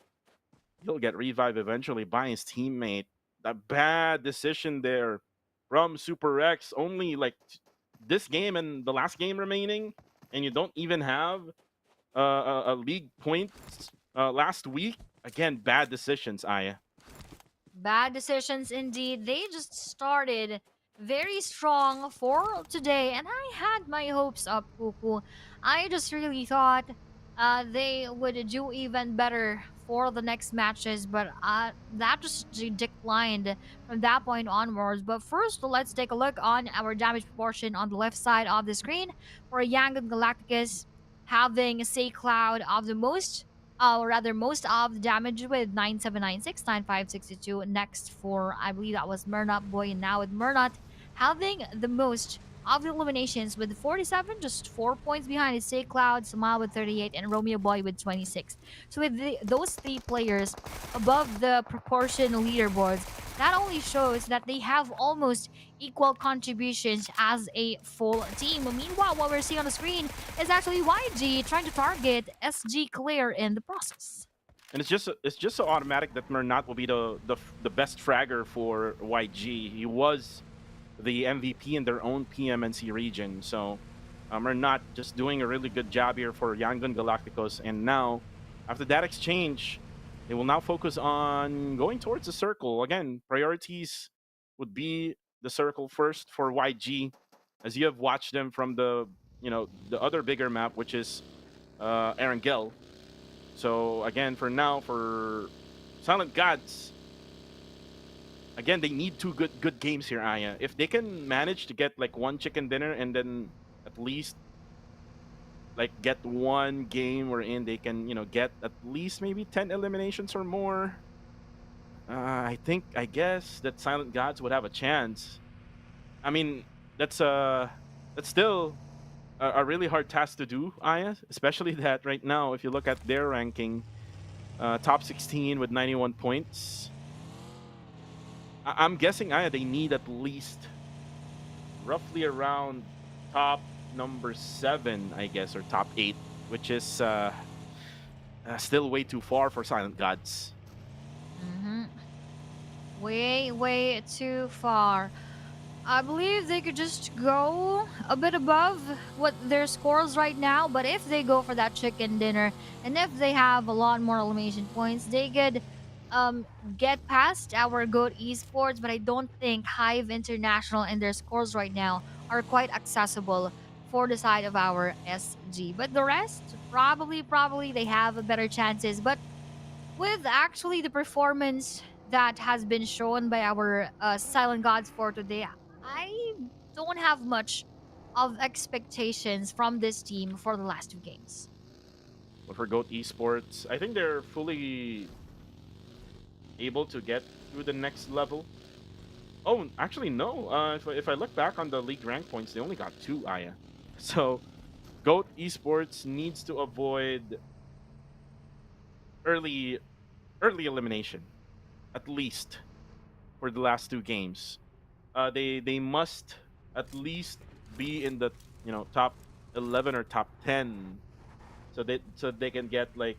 He'll get revived eventually by his teammate. A bad decision there from Super X. Only like this game and the last game remaining, and you don't even have a league point last week. Again, bad decisions, Aya. Bad decisions indeed. They just started very strong for today, and I had my hopes up, Kuku. I just really thought they would do even better for the next matches, but that just declined from that point onwards. But first, let's take a look on our damage proportion on the left side of the screen for Yangon Galacticus having Say Cloud of the most or rather most of the damage with 9796, 9562. Next for, I believe that was Mernot Boy, and now with Mernot having the most of the eliminations with 47, just 4 points behind is Say Cloud, Samal with 38, and Romeo Boy with 26. So with those 3 players above the proportion leaderboards, that only shows that they have almost equal contributions as a full team. Meanwhile, what we're seeing on the screen is actually YG trying to target SG Clear in the process. And it's just so automatic that Mernat will be the best fragger for YG. He was the MVP in their own PMNC region, so Mernat just doing a really good job here for Yangon Galacticos. And now, after that exchange, they will now focus on going towards the circle. Again, priorities would be the circle first for YG, as you have watched them from the other bigger map, which is Erangel. So again, for now, for Silent Gods, again, they need 2 good games here, Aya. If they can manage to get like 1 chicken dinner and then at least like get 1 game wherein they can, get at least maybe 10 eliminations or more, I guess that Silent Gods would have a chance. I mean, that's still a really hard task to do, Aya, especially that right now, if you look at their ranking, top 16 with 91 points. I'm guessing, Aya, they need at least roughly around top number 7, I guess, or top 8, which is still way too far for Silent Gods. Way too far. I believe they could just go a bit above what their scores right now, but if they go for that chicken dinner and if they have a lot more elimination points, they could get past our GOAT Esports, but I don't think Hive International and their scores right now are quite accessible for the side of our SG. But the rest, probably they have better chances. But with actually the performance that has been shown by our Silent Gods for today, I don't have much of expectations from this team for the last 2 games. But for GOAT Esports, I think they're fully able to get to the next level. Oh, actually, no. If I look back on the league rank points, they only got 2, Aya. So, GOAT Esports needs to avoid early elimination, at least for the last 2 games. They must at least be in the top 11 or top 10, so they can get like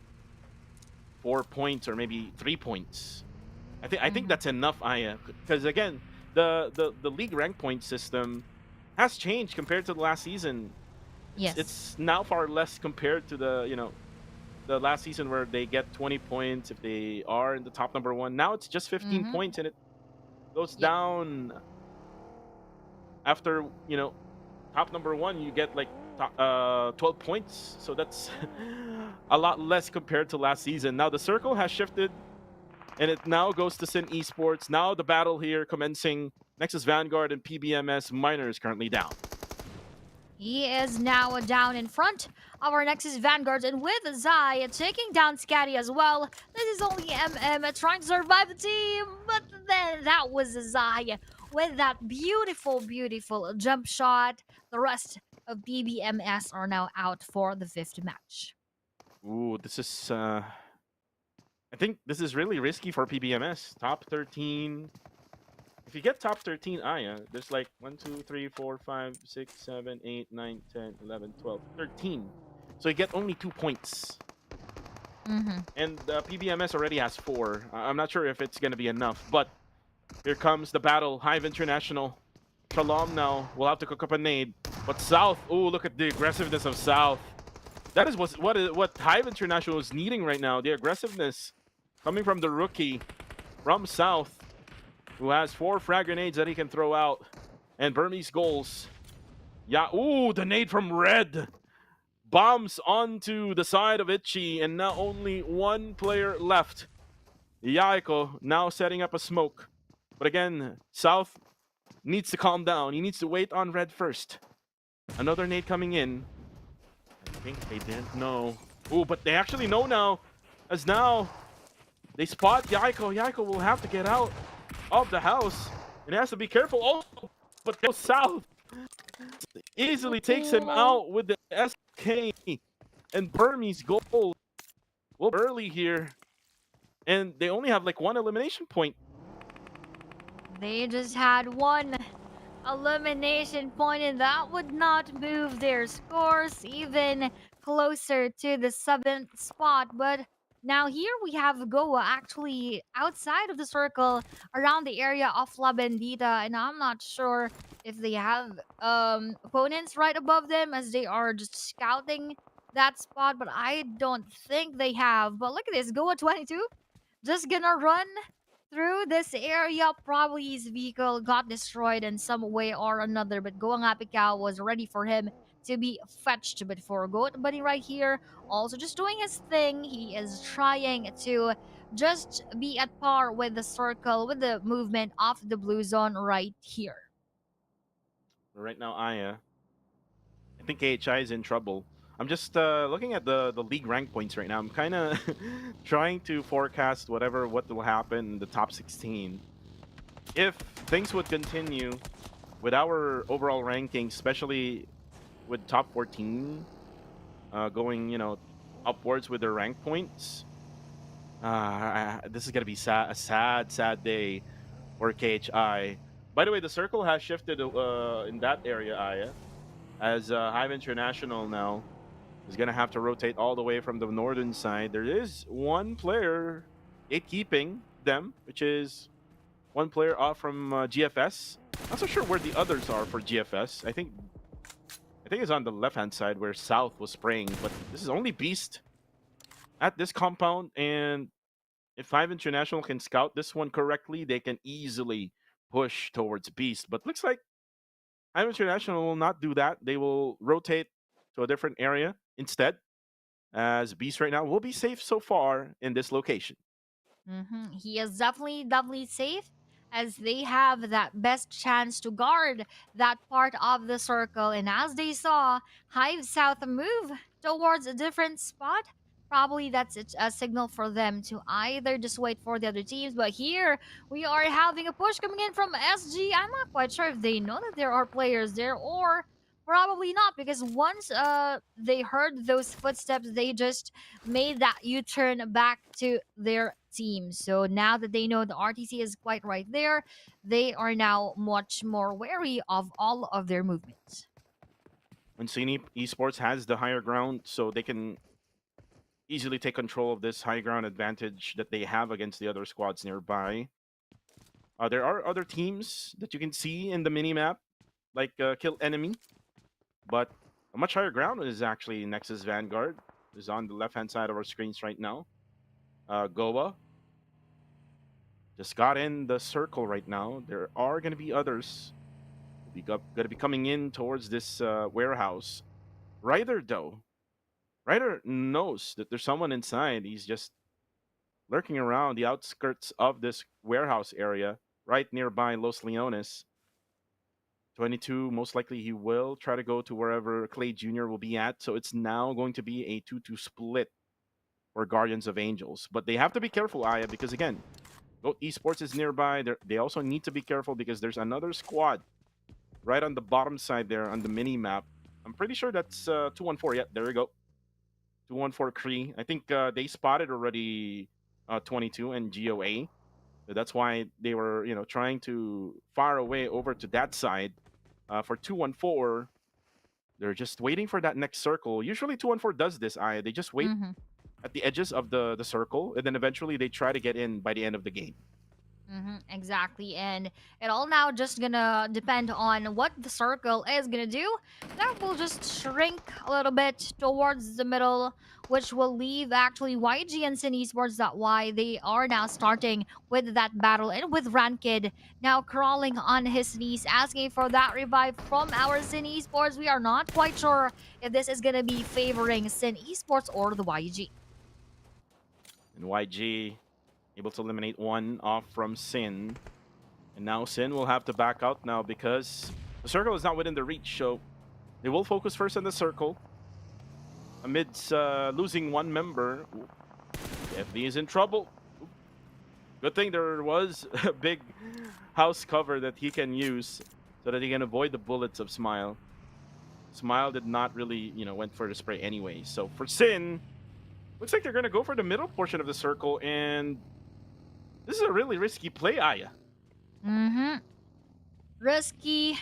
4 points or maybe 3 points. I think that's enough, Aya, because again, the league rank point system has changed compared to the last season. Yes, It's now far less compared to the last season where they get 20 points if they are in the top number 1. Now it's just 15 points, and it goes down after top number 1. You get like 12 points, so that's a lot less compared to last season. Now the circle has shifted, and it now goes to Sin Esports. Now the battle here commencing. Nexus Vanguard and PBMS Minor is currently down. he is now down in front of our Nexus Vanguards, and with Zai taking down Scatty as well. This is only MM trying to survive the team, but then that was Zai with that beautiful jump shot. The rest of PBMS are now out for the 5th match. Ooh, this is think this is really risky for PBMS. Top 13. If you get top 13 Aya, there's like 1, 2, 3, 4, 5, 6, 7, 8, 9, 10, 11, 12, 13. So you get only 2 points. And PBMS already has 4. I'm not sure if it's going to be enough, but here comes the battle. Hive International. Shalom now will have to cook up a nade. But South, oh, look at the aggressiveness of South. That is what Hive International is needing right now. The aggressiveness coming from the rookie from South, who has 4 frag grenades that he can throw out. And Burmese goals. Yeah, ooh, the nade from Red. Bombs onto the side of Itchy, and now only 1 player left. Yaiko now setting up a smoke. But again, South needs to calm down. He needs to wait on Red first. Another nade coming in. I think they didn't know. Ooh, but they actually know now. As now, they spot Yaiko. Yaiko will have to get out of the house. And he has to be careful. Oh, but goes South. Easily takes him out with the SK. And Burmese goal. Well, early here. And they only have like 1 elimination point. They just had 1 elimination point, and that would not move their scores even closer to the 7th spot. But now here we have Goa actually outside of the circle around the area of La Bendita, and I'm not sure if they have opponents right above them as they are just scouting that spot, but I don't think they have. But look at this, Goa 22 just gonna run through this area. Probably his vehicle got destroyed in some way or another, but Goang Apicao was ready for him to be fetched. But for Goat Bunny right here, also just doing his thing, he is trying to just be at par with the circle, with the movement of the blue zone right here. Right now, Aya, I think AHI is in trouble. I'm just looking at the league rank points right now. I'm kind of trying to forecast what will happen in the top 16. If things would continue with our overall ranking, especially with top 14 going, upwards with their rank points, this is gonna be a sad day for KHI. By the way, the circle has shifted in that area, Aya, as Hive International now is going to have to rotate all the way from the northern side. There is 1 player gatekeeping them, which is 1 player off from GFS. Not so sure where the others are for GFS. I think it's on the left-hand side where South was spraying, but this is only Beast at this compound, and if Hive International can scout this one correctly, they can easily push towards Beast. But looks like Hive International will not do that. They will rotate to a different area instead, as Beast right now will be safe so far in this location. He is definitely safe, as they have that best chance to guard that part of the circle. And as they saw Hive South move towards a different spot, probably that's a signal for them to either just wait for the other teams. But here we are having a push coming in from SG. I'm not quite sure if they know that there are players there, or probably not, because once they heard those footsteps, they just made that U-turn back to their team. So now that they know the RTC is quite right there, they are now much more wary of all of their movements. Mancini Esports has the higher ground, so they can easily take control of this high ground advantage that they have against the other squads nearby. There are other teams that you can see in the minimap, like Kill Enemy, but a much higher ground is actually Nexus Vanguard, is on the left-hand side of our screens right now. Goa just got in the circle right now. There are going to be others going to be coming in towards this warehouse. Ryder, though, Ryder knows that there's someone inside. He's just lurking around the outskirts of this warehouse area, right nearby Los Leones. 22, most likely he will try to go to wherever Clay Jr. will be at. So it's now going to be a 2-2 split for Guardians of Angels. But they have to be careful, Aya, because again, Goat Esports is nearby. They also need to be careful because there's another squad right on the bottom side there on the mini-map. I'm pretty sure that's 214. Yeah, there we go. 214 Cree. I think they spotted already 22 and GOA. So that's why they were, trying to fire away over to that side. For 214, they're just waiting for that next circle. Usually 214 does this. They just wait Mhm. at the edges of the circle, and then eventually they try to get in by the end of the game. Exactly, and it all now just gonna depend on what the circle is gonna do. That will just shrink a little bit towards the middle, which will leave actually YG and Sin Esports. That why they are now starting with that battle, and with Ranked now crawling on his knees, asking for that revive from our Sin Esports. We are not quite sure if this is gonna be favoring Sin Esports or the YG. And YG able to eliminate one off from Sin. And now Sin will have to back out now because the circle is not within the reach. So they will focus first on the circle. Amidst losing one member, FD is in trouble. Good thing there was a big house cover that he can use so that he can avoid the bullets of Smile. Smile did not really, went for the spray anyway. So for Sin, looks like they're going to go for the middle portion of the circle, and this is a really risky play, Aya. Risky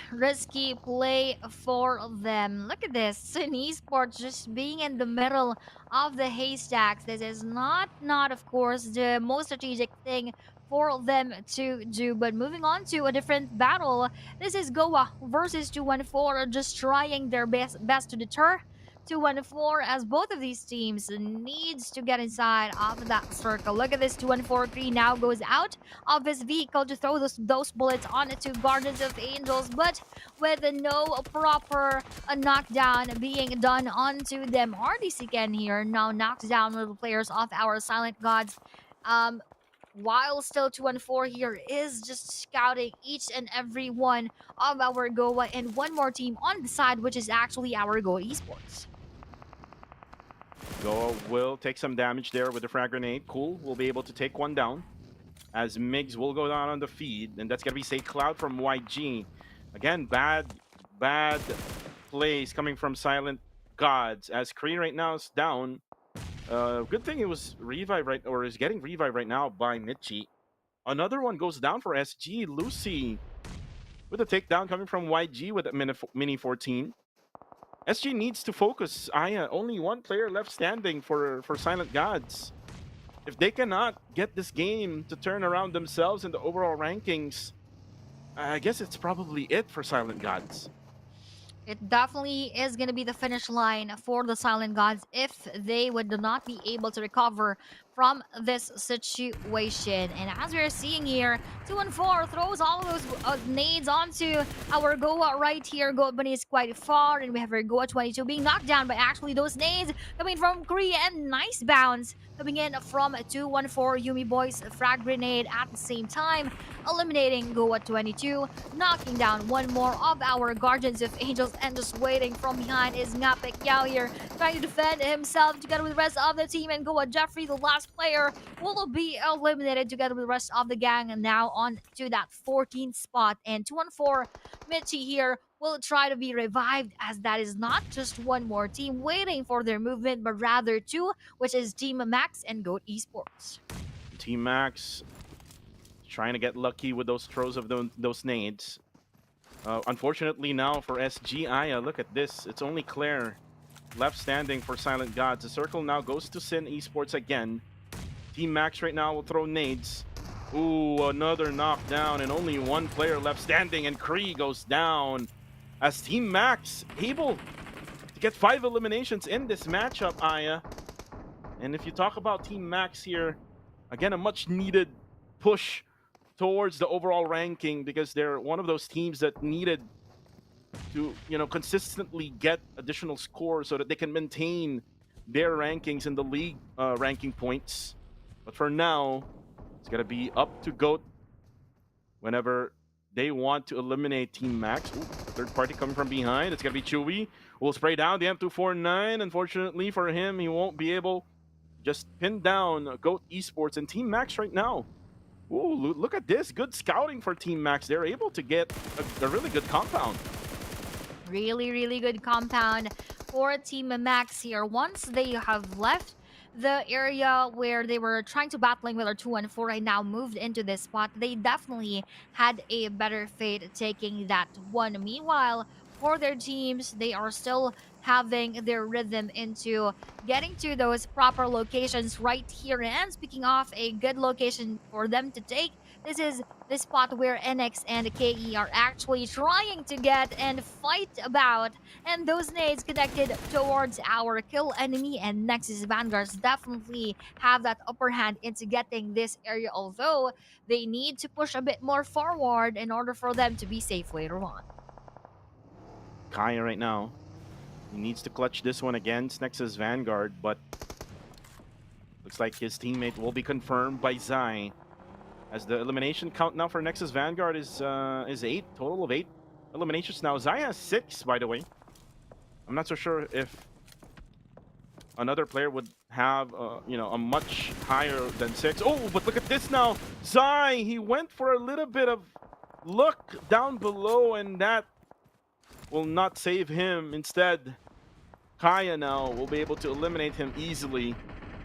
play for them. Look at this. Sin Esports just being in the middle of the haystacks. This is not of course the most strategic thing for them to do. But moving on to a different battle. This is Goa versus 214, just trying their best to deter 214, as both of these teams needs to get inside of that circle. Look at this. 214 now goes out of his vehicle to throw those bullets onto Guardians of Angels, but with no proper knockdown being done onto them. RDC Ken here now knocks down one of the players of our Silent Gods. While still 214 here is just scouting each and every one of our Goa and one more team on the side, which is actually our Goa Esports. Goa will take some damage there with the frag grenade. Cool, will be able to take one down. As Migs will go down on the feed, and that's going to be Say Cloud from YG. Again, bad plays coming from Silent Gods, as Kree right now is down. Good thing it was revive is getting revive right now by Mitchie. Another one goes down for SG. Lucy with a takedown coming from YG with a mini 14. SG needs to focus. Aya, only one player left standing for Silent Gods. If they cannot get this game to turn around themselves in the overall rankings, I guess it's probably it for Silent Gods. It definitely is going to be the finish line for the Silent Gods if they would not be able to recover from this situation. And as we're seeing here, 214 throws all of those nades onto our Goa right here. Goa Bunny is quite far, and we have our Goa 22 being knocked down by actually those nades coming from Kree, and nice bounce coming in from 214 Yumi Boys frag grenade at the same time, eliminating Goa 22, knocking down one more of our Guardians of Angels, and just waiting from behind is Ngapik Yao here, trying to defend himself together with the rest of the team, and Goa Jeffrey, the last player, will be eliminated together with the rest of the gang, and now on to that 14th spot. And 214 Mitchie here will try to be revived, as that is not just one more team waiting for their movement, but rather two, which is Team Max and GOAT Esports. Team Max trying to get lucky with those throws of those nades. Unfortunately now for SG, Aya, look at this. It's only Claire left standing for Silent Gods. The circle now goes to Sin Esports again. Team Max right now will throw nades. Ooh, another knockdown, and only one player left standing, and Kree goes down. As Team Max able to get 5 eliminations in this matchup, Aya. And if you talk about Team Max here, again, a much needed push towards the overall ranking, because they're one of those teams that needed to, consistently get additional scores so that they can maintain their rankings in the league ranking points. But for now, it's going to be up to GOAT whenever they want to eliminate Team Max. Ooh, third party coming from behind. It's going to be Chewy. Will spray down the M249. Unfortunately for him, he won't be able to just pin down GOAT Esports and Team Max right now. Ooh, look at this. Good scouting for Team Max. They're able to get a really good compound. Really good compound for Team Max here. Once they have left the area where they were trying to battling with our 2-4 and now moved into this spot, they definitely had a better fate taking that one. Meanwhile, for their teams, they are still having their rhythm into getting to those proper locations right here. And speaking of a good location for them to take, this is the spot where NX and KE are actually trying to get and fight about. And those nades connected towards our kill enemy, and Nexus Vanguards definitely have that upper hand into getting this area, although they need to push a bit more forward in order for them to be safe later on. Kaya right now, he needs to clutch this one against Nexus Vanguard, but looks like his teammate will be confirmed by Zai. As the elimination count now for Nexus Vanguard is 8, total of 8 eliminations now. Zai has 6, by the way. I'm not so sure if another player would have, a much higher than 6. Oh, but look at this now. Zai, he went for a little bit of look down below, and that will not save him. Instead, Kaya now will be able to eliminate him easily.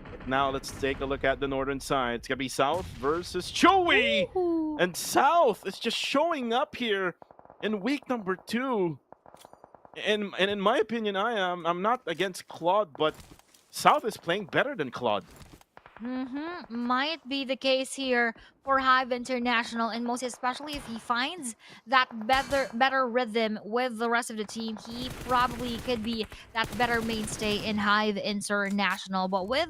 But now let's take a look at the northern side. It's going to be South versus Joey. Ooh. And South is just showing up here in week number 2. And in my opinion, I'm not against Claude, but South is playing better than Claude. Might be the case here for Hive International, and most especially if he finds that better rhythm with the rest of the team, he probably could be that better mainstay in Hive International. But with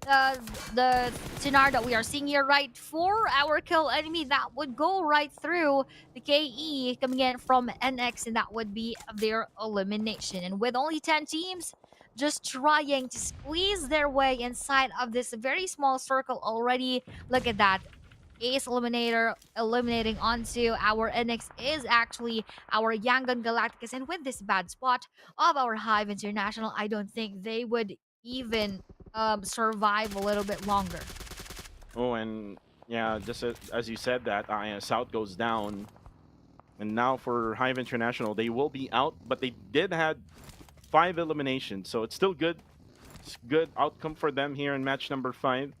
the scenario that we are seeing here, right, for our kill enemy, that would go right through the KE coming in from NX, and that would be their elimination. And with only 10 teams just trying to squeeze their way inside of this very small circle already. Look at that. Ace Eliminator eliminating onto our NX is actually our Yangon Galacticus. And with this bad spot of our Hive International, I don't think they would even survive a little bit longer. Oh, and yeah, just as you said that, South goes down. And now for Hive International, they will be out, but they did have 5 eliminations, so it's still good. It's good outcome for them here in match number 5.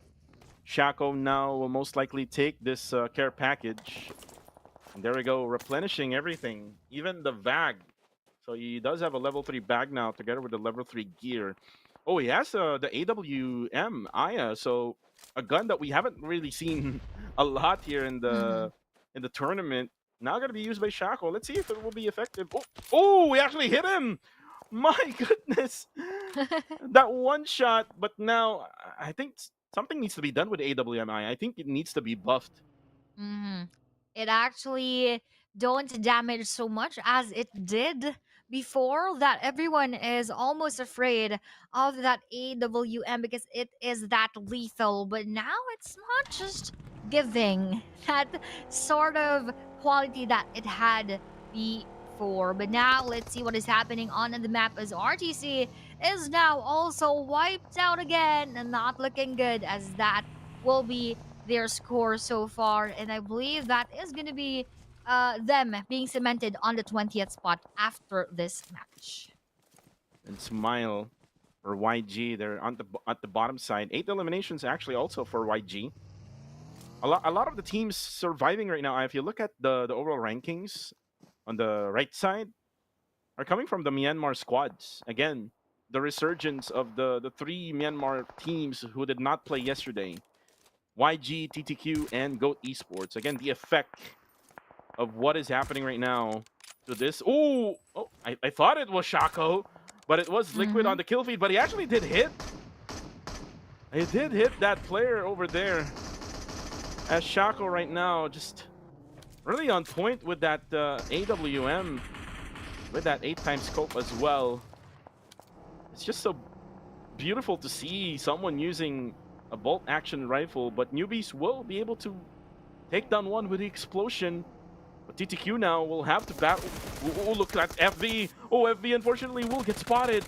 Shaco now will most likely take this care package. And there we go, replenishing everything, even the bag. So he does have a level 3 bag now together with the level 3 gear. Oh, he has the AWM Aya, so a gun that we haven't really seen a lot here in the tournament. Now going to be used by Shaco. Let's see if it will be effective. Oh, we actually hit him. My goodness, that one shot. But now I think something needs to be done with AWMI. I think it needs to be buffed. It actually don't damage so much as it did before, that everyone is almost afraid of that AWM because it is that lethal. But now it's not just giving that sort of quality that it had before. But now let's see what is happening on the map, as RTC is now also wiped out again and not looking good, as that will be their score so far. And I believe that is going to be them being cemented on the 20th spot after this match. And Smile for YG, they're on at the bottom side. 8 eliminations actually also for YG. A lot of the teams surviving right now, if you look at the overall rankings on the right side, are coming from the Myanmar squads. Again, the resurgence of the 3 Myanmar teams who did not play yesterday. YG, TTQ, and GOAT Esports. Again, the effect of what is happening right now to this. Oh, I thought it was Shaco, but it was Liquid on the kill feed, but he actually did hit. He did hit that player over there. As Shaco right now just really on point with that AWM, with that 8x scope as well. It's just so beautiful to see someone using a bolt action rifle, but newbies will be able to take down one with the explosion. But TTQ now will have to battle. Oh, look at FV. Oh, FV unfortunately will get spotted.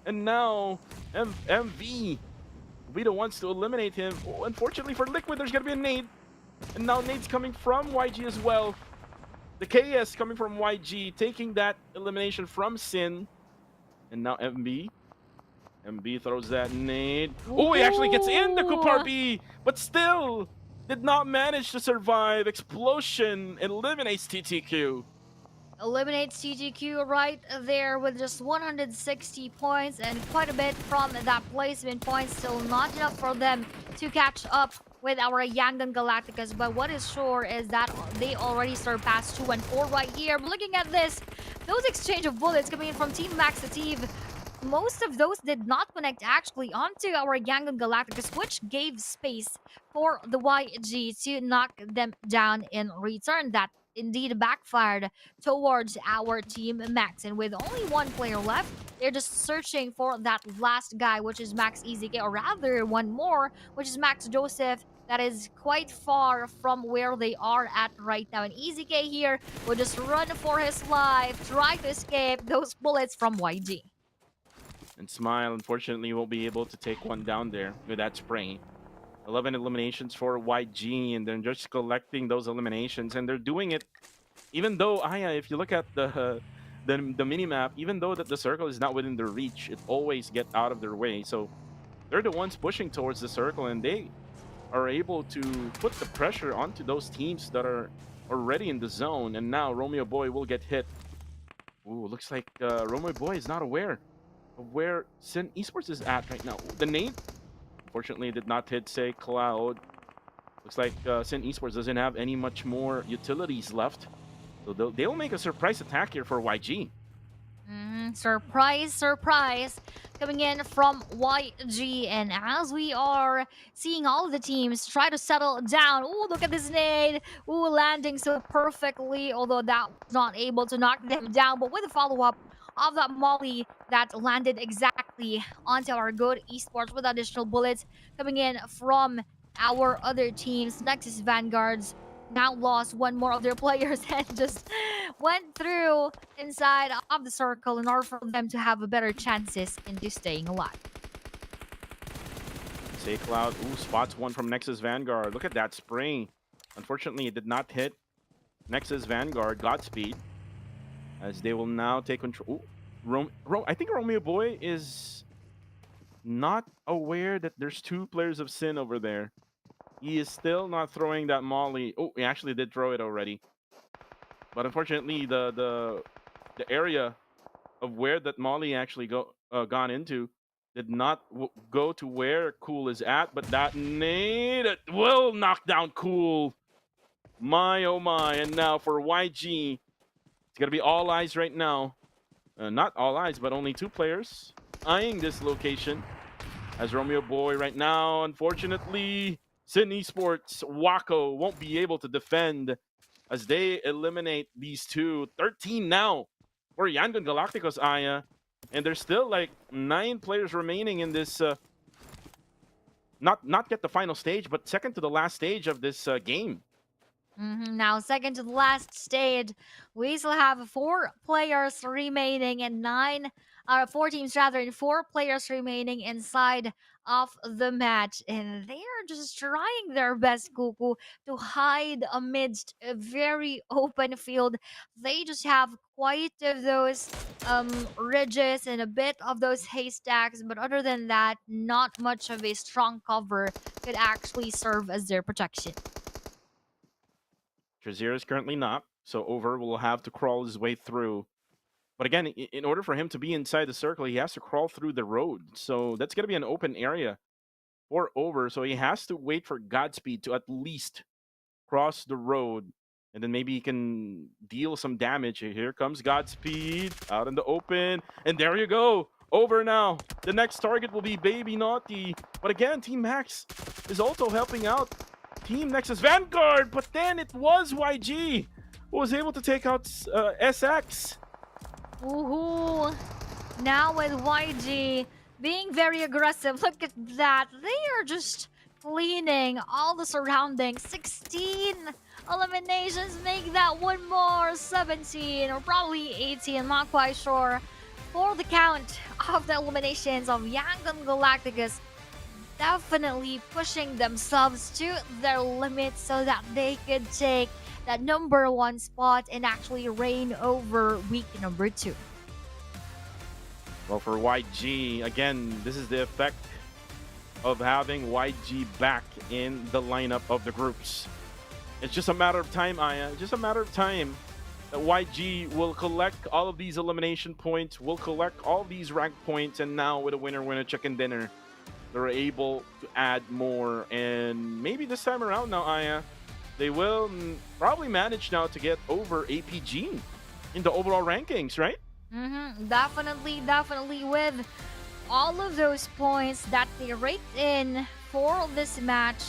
And now MV will be the ones to eliminate him. Oh, unfortunately for Liquid, there's going to be a nade. And now nade's coming from YG as well. The KS coming from YG, taking that elimination from Sin. And now MV MB throws that nade. Oh, he actually gets in the Kupar Ooh. B, but still did not manage to survive. Explosion eliminates TTQ. Eliminates TGQ right there with just 160 points and quite a bit from that placement point. Still not enough for them to catch up with our Yangdon Galacticos, but what is sure is that they already surpassed 2 and 4 right here. Looking at this, those exchange of bullets coming in from Team Max Sativ, most of those did not connect actually onto our Yangdon Galacticos, which gave space for the YG to knock them down in return. That indeed backfired towards our Team Max. And with only one player left, they're just searching for that last guy, which is Max EZK, or rather one more, which is Max Joseph. That is quite far from where they are at right now. And EZK here will just run for his life, try to escape those bullets from YG. And Smile, unfortunately, won't be able to take one down there with that spray. 11 eliminations for YG, and they're just collecting those eliminations, and they're doing it even though, Aya, if you look at the mini-map, even though that the circle is not within their reach, it always get out of their way. So they're the ones pushing towards the circle, and they are able to put the pressure onto those teams that are already in the zone. And now Romeo Boy will get hit. Ooh, looks like Romeo Boy is not aware of where Sin Esports is at right now. The nade, unfortunately, did not hit, say, Cloud. Looks like Sin Esports doesn't have any much more utilities left. So they'll make a surprise attack here for YG. Surprise, surprise. Coming in from YG. And as we are seeing all of the teams try to settle down. Ooh, look at this nade. Ooh, landing so perfectly. Although that was not able to knock them down. But with a follow-up of that molly that landed exactly onto our good Esports with additional bullets coming in from our other teams. Nexus Vanguards now lost one more of their players and just went through inside of the circle in order for them to have a better chances into staying alive. Say Cloud, ooh, spots one from Nexus Vanguard. Look at that spring. Unfortunately, it did not hit Nexus Vanguard. Godspeed. As they will now take control. Ooh, I think Romeo Boy is not aware that there's two players of Sin over there. He is still not throwing that molly. Oh, he actually did throw it already. But unfortunately, the area of where that molly actually gone into did not go to where Cool is at. But that nade will knock down Cool. My, oh my. And now for YG, it's going to be all eyes right now. Not all eyes, but only two players eyeing this location. As Romeo Boy right now, unfortunately, Sin Esports, Wako won't be able to defend as they eliminate these two. 13 now for Yangdon Galacticos, Aya. And there's still like 9 players remaining in this, not get the final stage, but second to the last stage of this game. Now, second to the last stage, we still have 4 players remaining and 4 teams rather, and 4 players remaining inside of the match. And they are just trying their best, Kuku, to hide amidst a very open field. They just have quite of those ridges and a bit of those haystacks. But other than that, not much of a strong cover could actually serve as their protection. Trazier is currently not, so Over will have to crawl his way through. But again, in order for him to be inside the circle, he has to crawl through the road. So that's going to be an open area for Over. So he has to wait for Godspeed to at least cross the road. And then maybe he can deal some damage. Here comes Godspeed out in the open. And there you go. Over now. The next target will be Baby Naughty. But again, Team Max is also helping out Team Nexus Vanguard. But then it was YG who was able to take out SX. Woohoo! Now with YG being very aggressive, look at that. They are just cleaning all the surroundings. 16 eliminations, make that one more. 17 or probably 18, not quite sure. For the count of the eliminations of Yangdon Galacticos, definitely pushing themselves to their limits so that they could take that #1 spot and actually reign over week #2. Well, for YG, again, this is the effect of having YG back in the lineup of the groups. It's just a matter of time, Aya. Just a matter of time that YG will collect all of these elimination points, will collect all these rank points, and now with a winner chicken dinner, they're able to add more. And maybe this time around now, Aya, they will probably manage now to get over APG in the overall rankings, right? Definitely with all of those points that they raked in for this match,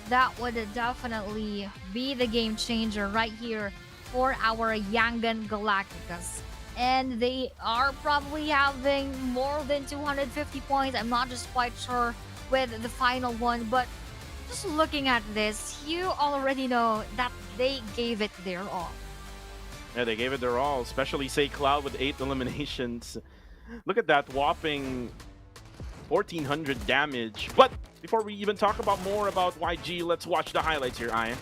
that would definitely be the game changer right here for our Yangon Galacticos. And they are probably having more than 250 points. I'm not just quite sure with the final one, but just looking at this, you already know that they gave it their all. Yeah, they gave it their all, especially say Cloud with 8 eliminations. Look at that whopping 1400 damage. But before we even talk about more about YG, let's watch the highlights here, Ian.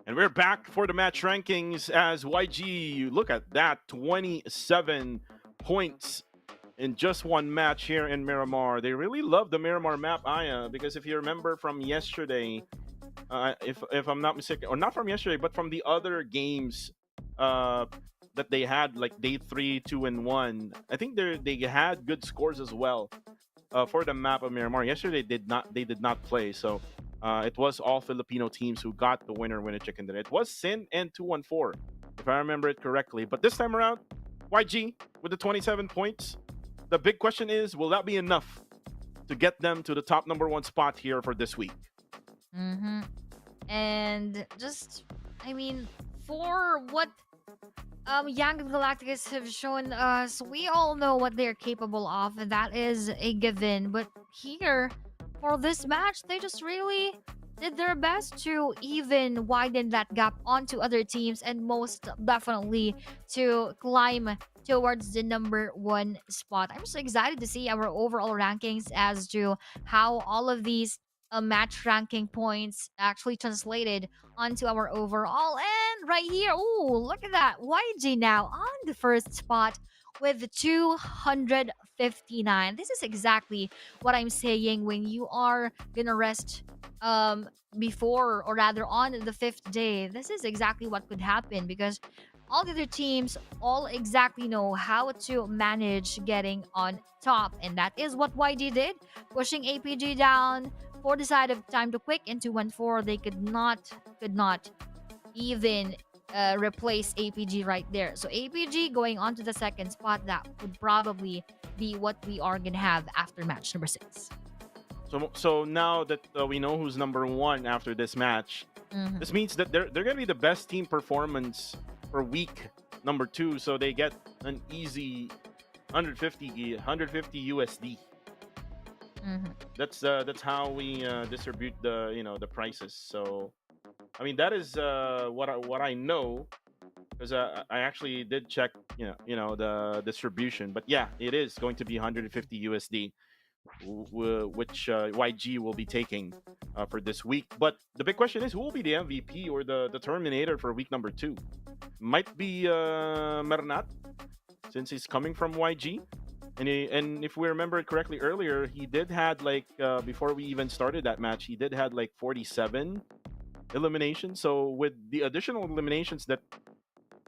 And we're back for the match rankings as YG, look at that, 27 points in just one match here in Miramar. They really love the Miramar map, Aya, because if you remember from yesterday, if I'm not mistaken, or not from yesterday, but from the other games that they had, like day 3, 2, and 1, I think they had good scores as well for the map of Miramar. Yesterday they did not play, so it was all Filipino teams who got the winner chicken dinner. It was Sin and 214, if I remember it correctly. But this time around, YG with the 27 points. The big question is, will that be enough to get them to the top #1 spot here for this week? And just, I mean, for what Young Galacticos have shown us, we all know what they're capable of, and that is a given. But here, for this match, they just really did their best to even widen that gap onto other teams, and most definitely to climb towards the #1 spot. I'm so excited to see our overall rankings as to how all of these match ranking points actually translated onto our overall. And right here, oh, look at that. YG now on the first spot with 259. This is exactly what I'm saying when you are gonna rest before, or rather on the 5th day. This is exactly what could happen, because all the other teams all exactly know how to manage getting on top, and that is what YG did, pushing APG down for the side of time to quick into 1-4. They could not even replace APG right there. So APG going on to the second spot, that would probably be what we are gonna have after match #6. So now that we know who's #1 after this match, this means that they're gonna be the best team performance for week #2. So they get an easy 150 USD. That's how we distribute the prices. So I mean, that is what I know, because I actually did check the distribution. But yeah, it is going to be 150 USD, which YG will be taking for this week. But the big question is, who will be the MVP or the Terminator for week #2? Might be Mernat, since he's coming from YG. And if we remember it correctly earlier, he did had like before we even started that match, he did had like 47 eliminations. So with the additional eliminations that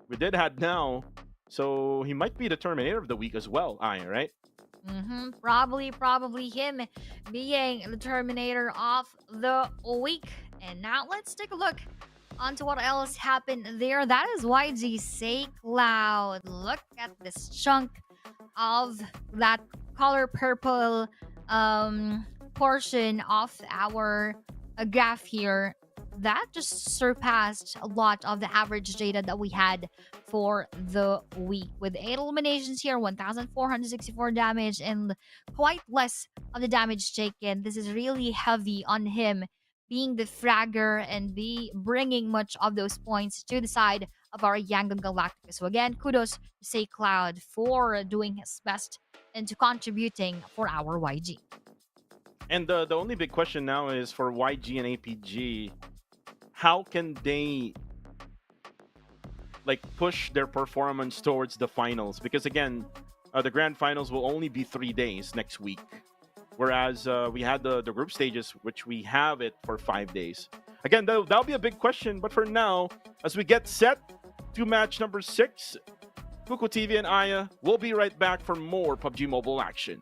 we did had now, so he might be the Terminator of the week as well, Aya, right? Probably him being the Terminator of the week. And now let's take a look onto what else happened there. That is YG Say Cloud. Look at this chunk of that color purple portion of our graph here. That just surpassed a lot of the average data that we had for the week. With 8 eliminations here, 1,464 damage, and quite less of the damage taken. This is really heavy on him being the fragger and be bringing much of those points to the side of our Yangon Galactica. So again, kudos to Say Cloud for doing his best and to contributing for our YG. And the only big question now is for YG and APG, how can they like push their performance towards the finals? Because again, the grand finals will only be 3 days next week, whereas we had the group stages, which we have it for 5 days. Again, that'll be a big question. But for now, as we get set to match number 6, Kuko TV and Aya will be right back for more PUBG Mobile action.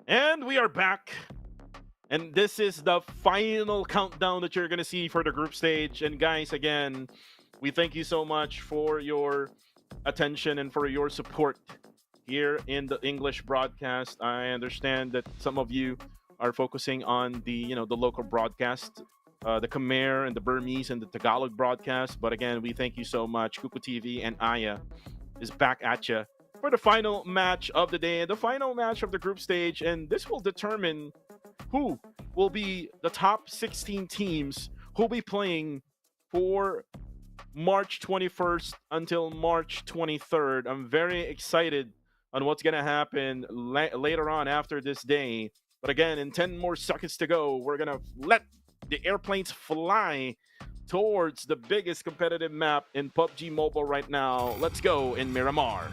And we are back. And this is the final countdown that you're going to see for the group stage. And guys, again, we thank you so much for your attention and for your support here in the English broadcast. I understand that some of you are focusing on the local broadcast, the Khmer and the Burmese and the Tagalog broadcast. But again, we thank you so much. Kuku TV and Aya is back at you for the final match of the day, the final match of the group stage, and this will determine who will be the top 16 teams who will be playing for March 21st until March 23rd. I'm very excited on what's going to happen later on after this day. But again, in 10 more seconds to go, we're going to let the airplanes fly towards the biggest competitive map in PUBG Mobile right now. Let's go in Miramar.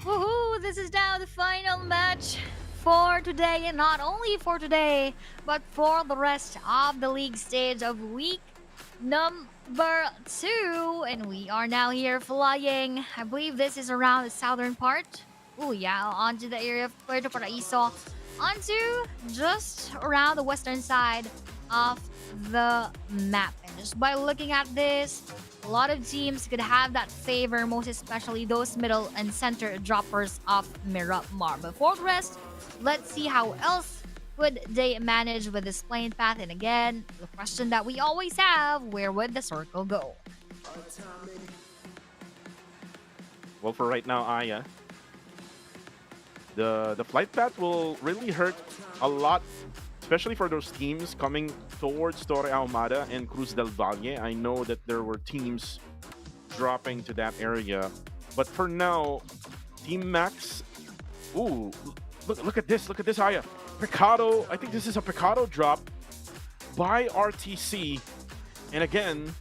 Woohoo! This is now the final match for today, and not only for today, but for the rest of the league stage of week number 2. And we are now here flying. I believe this is around the southern part. Oh yeah, onto the area of Puerto Paraiso, onto just around the western side of the map. And just by looking at this, a lot of teams could have that favor, most especially those middle and center droppers of Miramar. But for the rest, let's see how else would they manage with this plane path. And again, the question that we always have, where would the circle go? Well, for right now, Aya, the flight path will really hurt a lot, especially for those teams coming towards Torre Ahumada and Cruz del Valle. I know that there were teams dropping to that area, but for now, Team Max. Ooh, look at this! Look at this, Aya. Picado. I think this is a Picado drop by RTC, and again,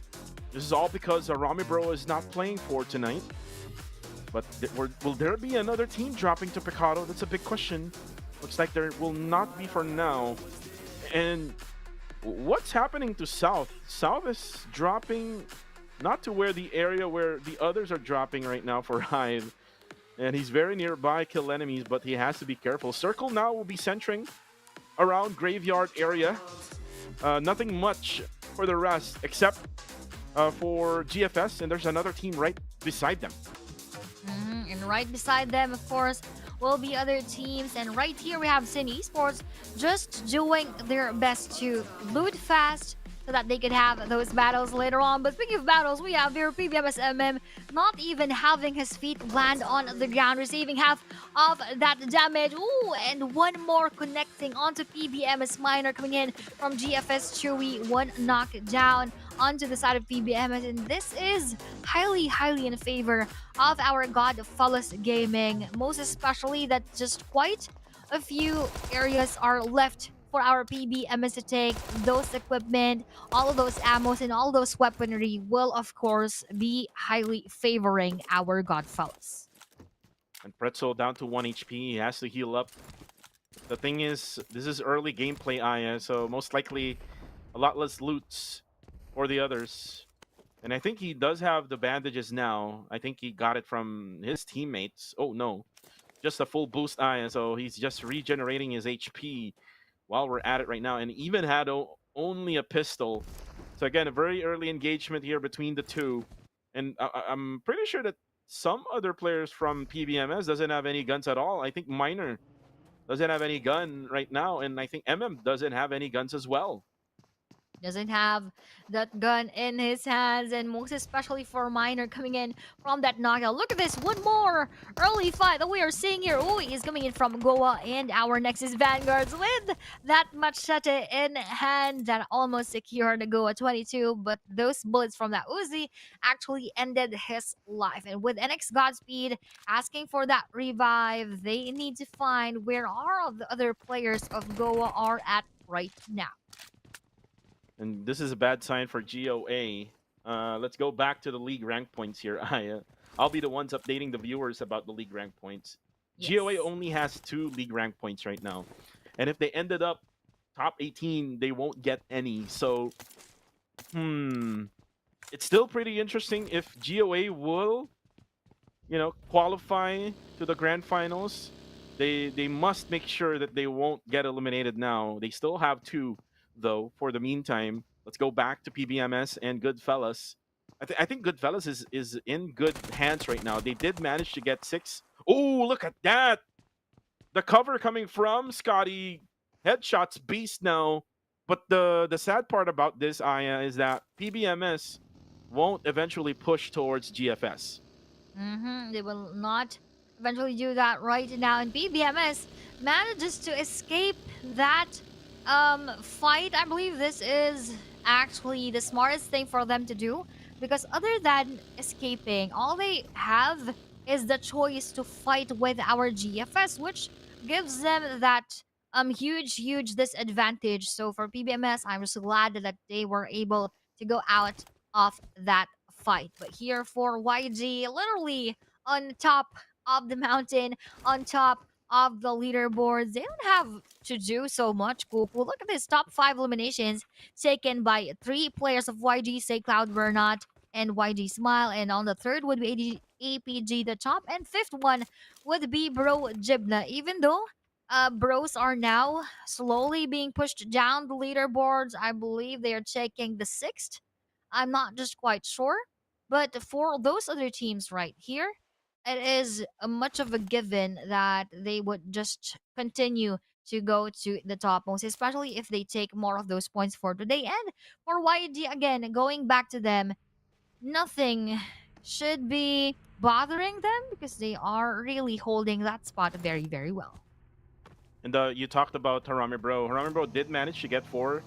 this is all because Rami Bro is not playing for tonight. But will there be another team dropping to Picado? That's a big question. Looks like there will not be for now. And what's happening to South? South is dropping not to where the area where the others are dropping right now for Hive. And he's very nearby, kill enemies, but he has to be careful. Circle now will be centering around Graveyard area. Nothing much for the rest except for GFS, and there's another team right beside them. And right beside them, of course, will be other teams. And right here we have Sin Esports just doing their best to loot fast so that they could have those battles later on. But speaking of battles, we have here PBMSMM not even having his feet land on the ground, receiving half of that damage. Ooh, and one more connecting onto PBMS Minor coming in from GFS Chewy. One knockdown onto the side of PBMS, and this is highly in favor of our Godfellas Gaming, most especially that just quite a few areas are left for our PBMS to take. Those equipment, all of those ammos, and all those weaponry will of course be highly favoring our Godfellas. And Pretzel down to 1 HP. He has to heal up. The thing is, this is early gameplay, Aya, so most likely a lot less loots for the others. And I think he does have the bandages now. I think he got it from his teammates. Oh no, just a full boost, Aya, so he's just regenerating his HP while we're at it right now, and even had only a pistol. So again, a very early engagement here between the two. And I'm pretty sure that some other players from PBMS doesn't have any guns at all. I think Miner doesn't have any gun right now, and I think doesn't have any guns as well. Doesn't have that gun in his hands, and most especially for Miner coming in from that knockout. Look at this, one more early fight that we are seeing here. Oh, he's coming in from Goa, and our next is Vanguards with that machete in hand that almost secured the Goa 22, but those bullets from that Uzi actually ended his life. And with NX Godspeed asking for that revive, they need to find where all of the other players of Goa are at right now. And this is a bad sign for GOA. Let's go back to the league rank points here. I'll be the ones updating the viewers about the league rank points. Yes. GOA only has 2 league rank points right now. And if they ended up top 18, they won't get any. So, it's still pretty interesting if GOA will, qualify to the grand finals. They must make sure that they won't get eliminated now. They still have 2, though, for the meantime. Let's go back to PBMS and Goodfellas. I think Goodfellas is in good hands right now. They did manage to get 6. Oh, look at that! The cover coming from Scotty. Headshots beast now. But the sad part about this, Aya, is that PBMS won't eventually push towards GFS. They will not eventually do that right now. And PBMS manages to escape that fight. I believe this is actually the smartest thing for them to do, because other than escaping, all they have is the choice to fight with our GFS, which gives them that huge disadvantage. So for PBMS, I'm just glad that they were able to go out of that fight. But here for YG, literally on top of the mountain, on top of the leaderboards, they don't have to do so much. Kupu, look at this, top 5 eliminations taken by 3 players of YG, say Cloud Bernat and YG Smile, and on the third would be APG the top, and 5th one would be Bro Jibna. Even though bros are now slowly being pushed down the leaderboards, I believe they are checking the 6th. I'm not just quite sure, but for those other teams right here, it is a much of a given that they would just continue to go to the top most, especially if they take more of those points for today. And for YG, again, going back to them, nothing should be bothering them because they are really holding that spot very well. And you talked about Harame Bro. Harame Bro did manage to get 4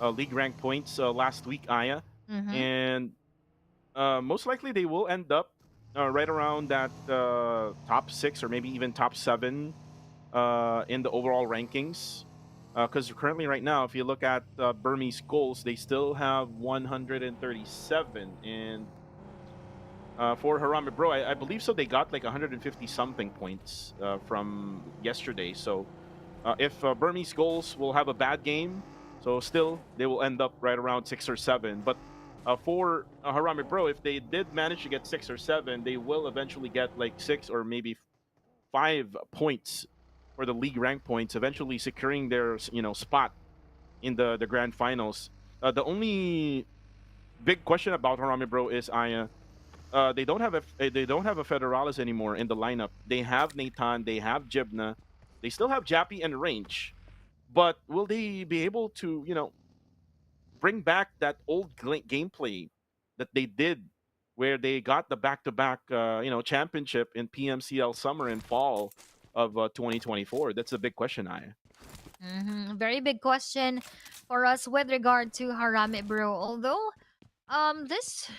league rank points last week, Aya. And most likely they will end up right around that top 6 or maybe even top 7 in the overall rankings. Because currently right now, if you look at Burmese goals, they still have 137. And for Harame Bro, I believe so they got like 150 something points from yesterday. So if Burmese goals will have a bad game, so still they will end up right around 6 or 7. But for Harame Bro, if they did manage to get 6 or 7, they will eventually get like 6 or maybe 5 points for the league rank points, eventually securing their spot in the grand finals. The only big question about Harame Bro is they don't have a Federalis anymore in the lineup. They have Nathan, they have Jibna, they still have Jappy and Range, but will they be able to bring back that old gameplay that they did, where they got the back-to-back championship in PMCL summer and fall of 2024? That's a big question, Aya. Very big question for us with regard to Harame Bro. Although, this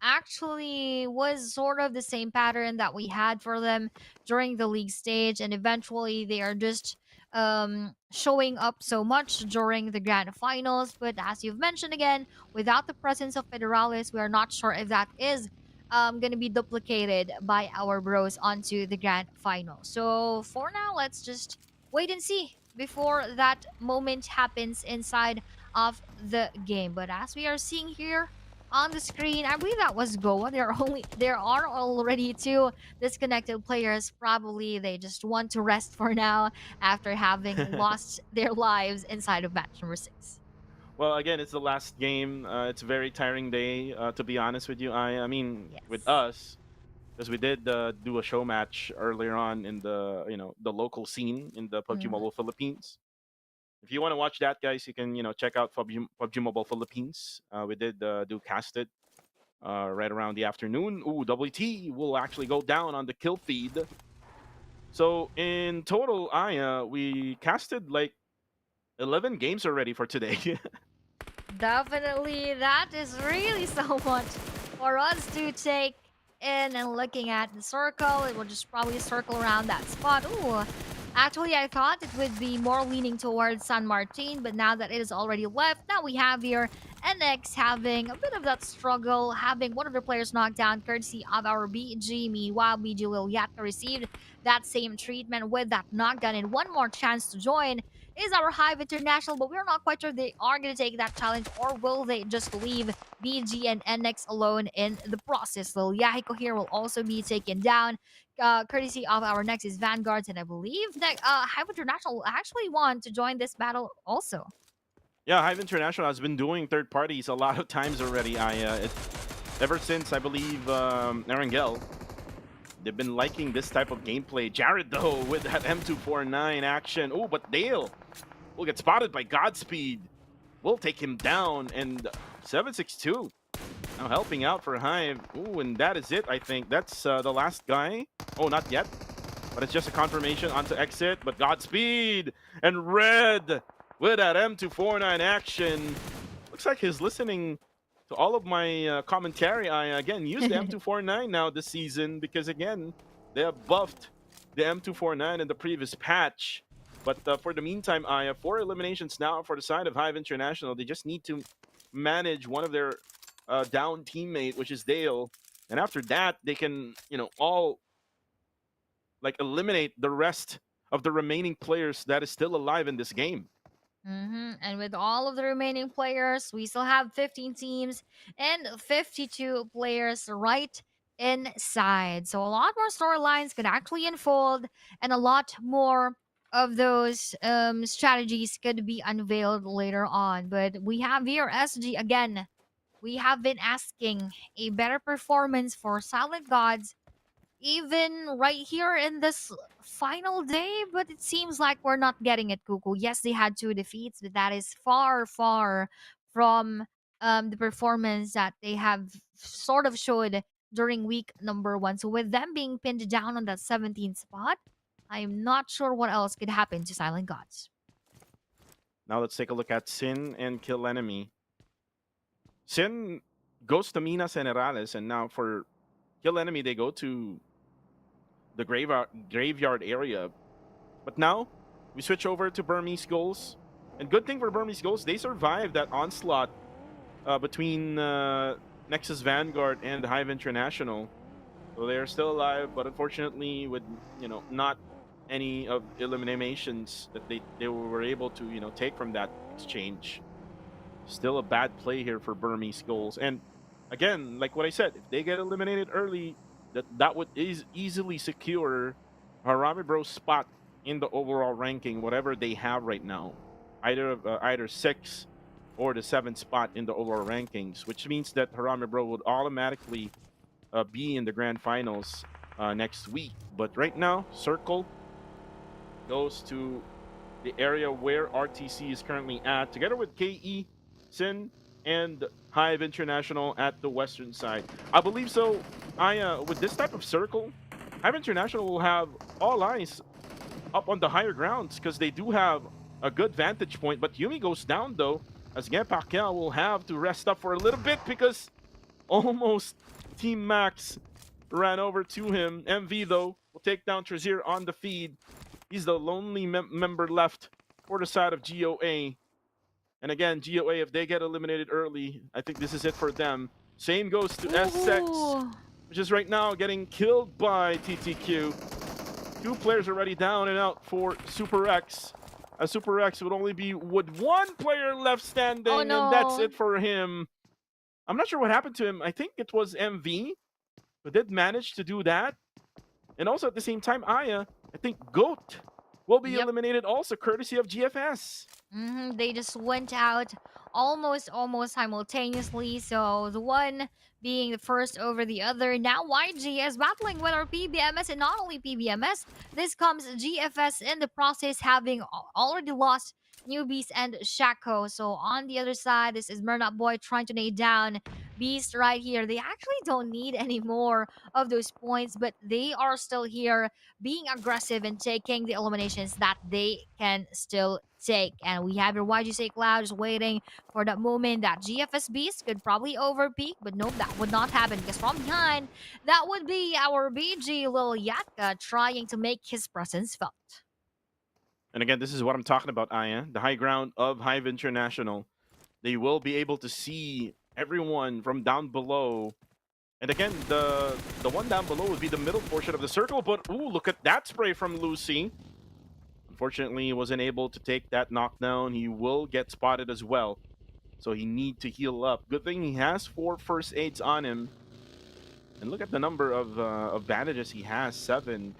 actually was sort of the same pattern that we had for them during the league stage, and eventually they are just showing up so much during the grand finals. But as you've mentioned again, without the presence of Federalis, we are not sure if that is going to be duplicated by our bros onto the grand final. So for now, let's just wait and see before that moment happens inside of the game. But as we are seeing here on the screen, I believe that was Goa. There are already 2 disconnected players. Probably they just want to rest for now after having lost their lives inside of match number 6. Well, again, it's the last game. It's a very tiring day, to be honest with you. I mean, Yes. with us, because we did do a show match earlier on in the the local scene in the PUBG Mm. Mobile Philippines. If you want to watch that, guys, you can check out PUBG Mobile Philippines. We did do casted right around the afternoon. Ooh, WT will actually go down on the kill feed. So in total, we casted like 11 games already for today. Definitely, that is really so much for us to take in. And looking at the circle, it will just probably circle around that spot. Ooh, actually, I thought it would be more leaning towards San Martin, but now that it is already left, now we have here NX having a bit of that struggle, having one of the players knocked down courtesy of our BG. Meanwhile, BG Liliata received that same treatment with that knockdown and one more chance to join is our Hive International, but we're not quite sure they are going to take that challenge or will they just leave BG and NX alone in the process. Lil Yahiko here will also be taken down, courtesy of our Nexus Vanguards, and I believe that Hive International will actually want to join this battle also. Yeah, Hive International has been doing third parties a lot of times already. Ever since I believe Erangel, they've been liking this type of gameplay. Jared though with that M249 action. Oh, but Dale will get spotted by Godspeed. We'll take him down, and 762 now helping out for Hive. Ooh, and that is it. I think that's the last guy. Oh, not yet, but it's just a confirmation onto exit. But Godspeed and Red with that M249 action. Looks like he's listening to all of my commentary. I again use the M249 now this season because again they have buffed the M249 in the previous patch. But for the meantime, I have 4 eliminations now for the side of Hive International. They just need to manage one of their down teammate, which is Dale, and after that they can all like eliminate the rest of the remaining players that is still alive in this game. And with all of the remaining players, we still have 15 teams and 52 players right inside. So a lot more storylines could actually unfold, and a lot more of those strategies could be unveiled later on. But we have here SG again. We have been asking a better performance for Silent Gods even right here in this final day, but it seems like we're not getting it, Kuku. Yes, they had 2 defeats, but that is far, far from the performance that they have sort of showed during week number 1. So with them being pinned down on that 17th spot, I'm not sure what else could happen to Silent Gods. Now let's take a look at Sin and Kill Enemy. Sin goes to Minas Generales, and now for Kill Enemy, they go to the graveyard area. But now we switch over to Burmese Goals, and good thing for Burmese Goals, they survived that onslaught between Nexus Vanguard and Hive International. So they're still alive, but unfortunately with not any of eliminations that they were able to take from that exchange. Still a bad play here for Burmese Goals. And again, like what I said, if they get eliminated early, that would easily secure Harami Bro's spot in the overall ranking, whatever they have right now, either 6 or the 7th spot in the overall rankings, which means that Harami Bro would automatically be in the grand finals next week. But right now, Circle goes to the area where RTC is currently at, together with KE, Sin, and Hive International at the western side. I believe so. With this type of circle, Hive International will have all eyes up on the higher grounds because they do have a good vantage point. But Yumi goes down though, as again Pacquiao will have to rest up for a little bit because almost Team Max ran over to him. MV though will take down Trazier on the feed. He's the lonely member left for the side of GOA. And again, GOA, if they get eliminated early, I think this is it for them. Same goes to S6, which is right now getting killed by TTQ. 2 players already down and out for Super X. As Super X would only be with 1 player left standing, Oh, no. and that's it for him. I'm not sure what happened to him. I think it was MV who did manage to do that. And also at the same time, Aya, I think Goat will be eliminated also, courtesy of GFS. They just went out almost simultaneously. So the one being the first over the other. Now YG is battling with our PBMS, and not only PBMS, this comes GFS in the process, having already lost Newbies and Shaco. So on the other side, this is Murnat Boy trying to nade down Beast right here. They actually don't need any more of those points, but they are still here being aggressive and taking the eliminations that they can still take. And we have your YGC Cloud just waiting for that moment that GFS Beast could probably overpeak, but nope, that would not happen because from behind, that would be our BG Lil Yatka trying to make his presence felt. And again, this is what I'm talking about, Aya. The high ground of Hive International. They will be able to see everyone from down below. And again, the one down below would be the middle portion of the circle. But ooh, look at that spray from Lucy. Unfortunately, he wasn't able to take that knockdown. He will get spotted as well. So he need to heal up. Good thing he has 4 first aids on him. And look at the number of bandages he has, 7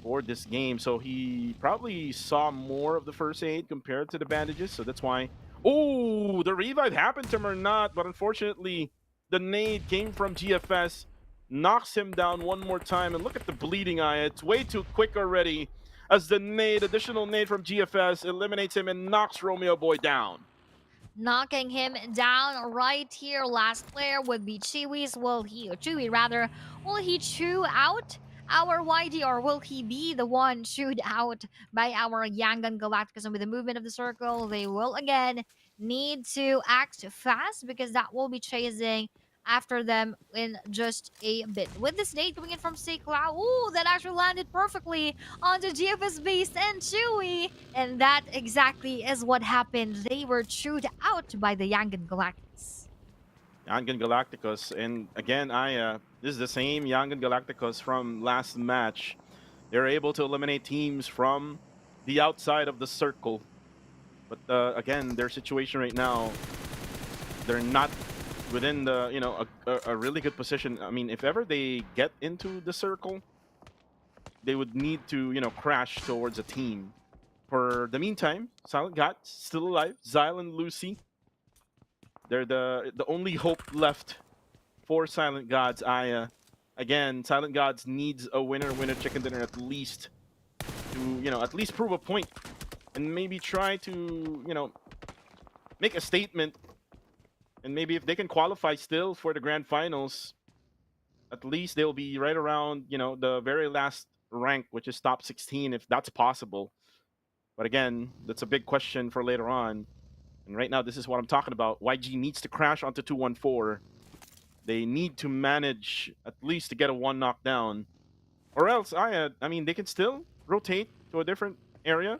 for this game. So he probably saw more of the first aid compared to the bandages. So that's why. Oh, the revive happened to him or not. But unfortunately, the nade came from GFS. Knocks him down one more time. And look at the bleeding eye. It's way too quick already. As the nade, additional nade from GFS, eliminates him and knocks Romeo Boy down. Knocking him down right here. Last player would be Chewy's. Chewy rather, will he chew out our YD, or will he be the one chewed out by our Yangon Galacticus? And with the movement of the circle, they will again need to act fast because that will be chasing after them in just a bit. With this nade coming in from Cloud, ooh, that actually landed perfectly onto GFS Beast and Chewy. And that exactly is what happened. They were chewed out by the Yangon Galacticus. Yangon Galacticus, and again, this is the same Yangon Galacticus from last match. They're able to eliminate teams from the outside of the circle. But again, their situation right now, they're not within the, a really good position. I mean, if ever they get into the circle, they would need to, crash towards a team. For the meantime, Silent God still alive. Xyl and Lucy, they're the only hope left for Silent Gods. Again, Silent Gods needs a winner chicken dinner at least to, at least prove a point and maybe try to, make a statement. And maybe if they can qualify still for the grand finals, at least they'll be right around, the very last rank, which is top 16, if that's possible. But again, that's a big question for later on. And right now, this is what I'm talking about. YG needs to crash onto 214. They need to manage at least to get a 1 knockdown. Or else, I mean, they can still rotate to a different area.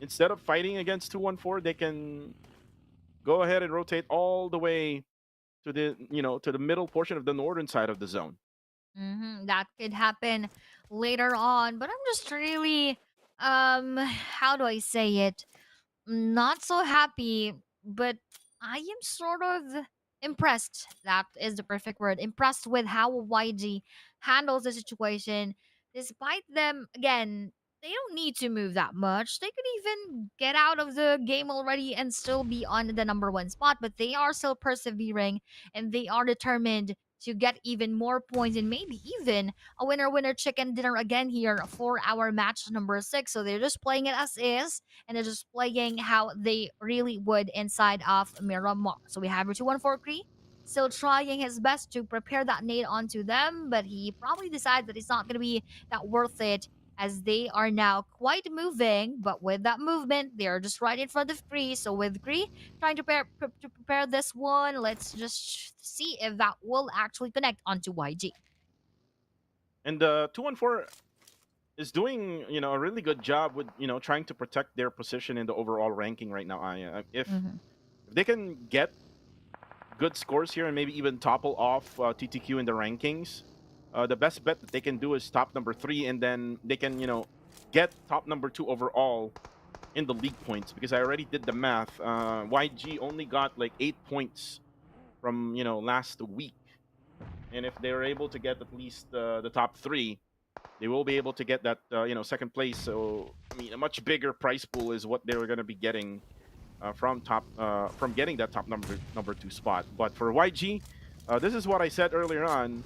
Instead of fighting against 214, they can go ahead and rotate all the way to the, to the middle portion of the northern side of the zone. That could happen later on, but I'm just really, how do I say it? Not so happy, but I am sort of impressed. That is the perfect word. Impressed with how YG handles the situation, despite them again. They don't need to move that much. They could even get out of the game already and still be on the number 1 spot, but they are still persevering and they are determined to get even more points and maybe even a winner chicken dinner again here for our match number 6. So they're just playing it as is, and they're just playing how they really would inside of Miramar. So we have our 214 Cree still trying his best to prepare that nade onto them, but he probably decides that it's not going to be that worth it as they are now quite moving. But with that movement, they're just right in front of Cree. So with Cree trying to prepare this one, let's just see if that will actually connect onto YG. And 214 is doing, a really good job with, trying to protect their position in the overall ranking right now. If they can get good scores here and maybe even topple off TTQ in the rankings, the best bet that they can do is top number 3, and then they can, get top number 2 overall in the league points. Because I already did the math. YG only got like 8 points from, last week. And if they're able to get at least the top 3, they will be able to get that, second place. So, I mean, a much bigger prize pool is what they're going to be getting from getting that top number 2 spot. But for YG, this is what I said earlier on.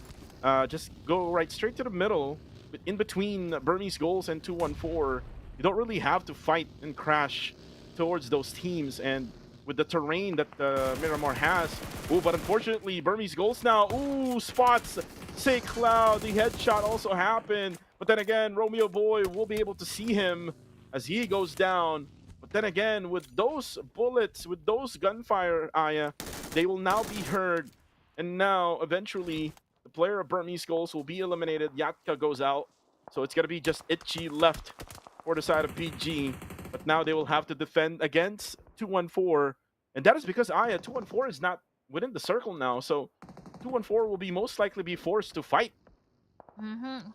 Just go right straight to the middle, in between Burmese goals and 214. You don't really have to fight and crash towards those teams, and with the terrain that Miramar has. Ooh, but unfortunately, Burmese goals now. Ooh, spots. Say Cloud, the headshot also happened. But then again, Romeo Boy will be able to see him as he goes down. But then again, with those bullets, with those gunfire, Aya, they will now be heard. And now, eventually, the player of Burmese goals will be eliminated. Yatka goes out. So it's going to be just Itchy left for the side of PG. But now they will have to defend against 214. And that is because Aya, 214 is not within the circle now. So 214 will be most likely be forced to fight.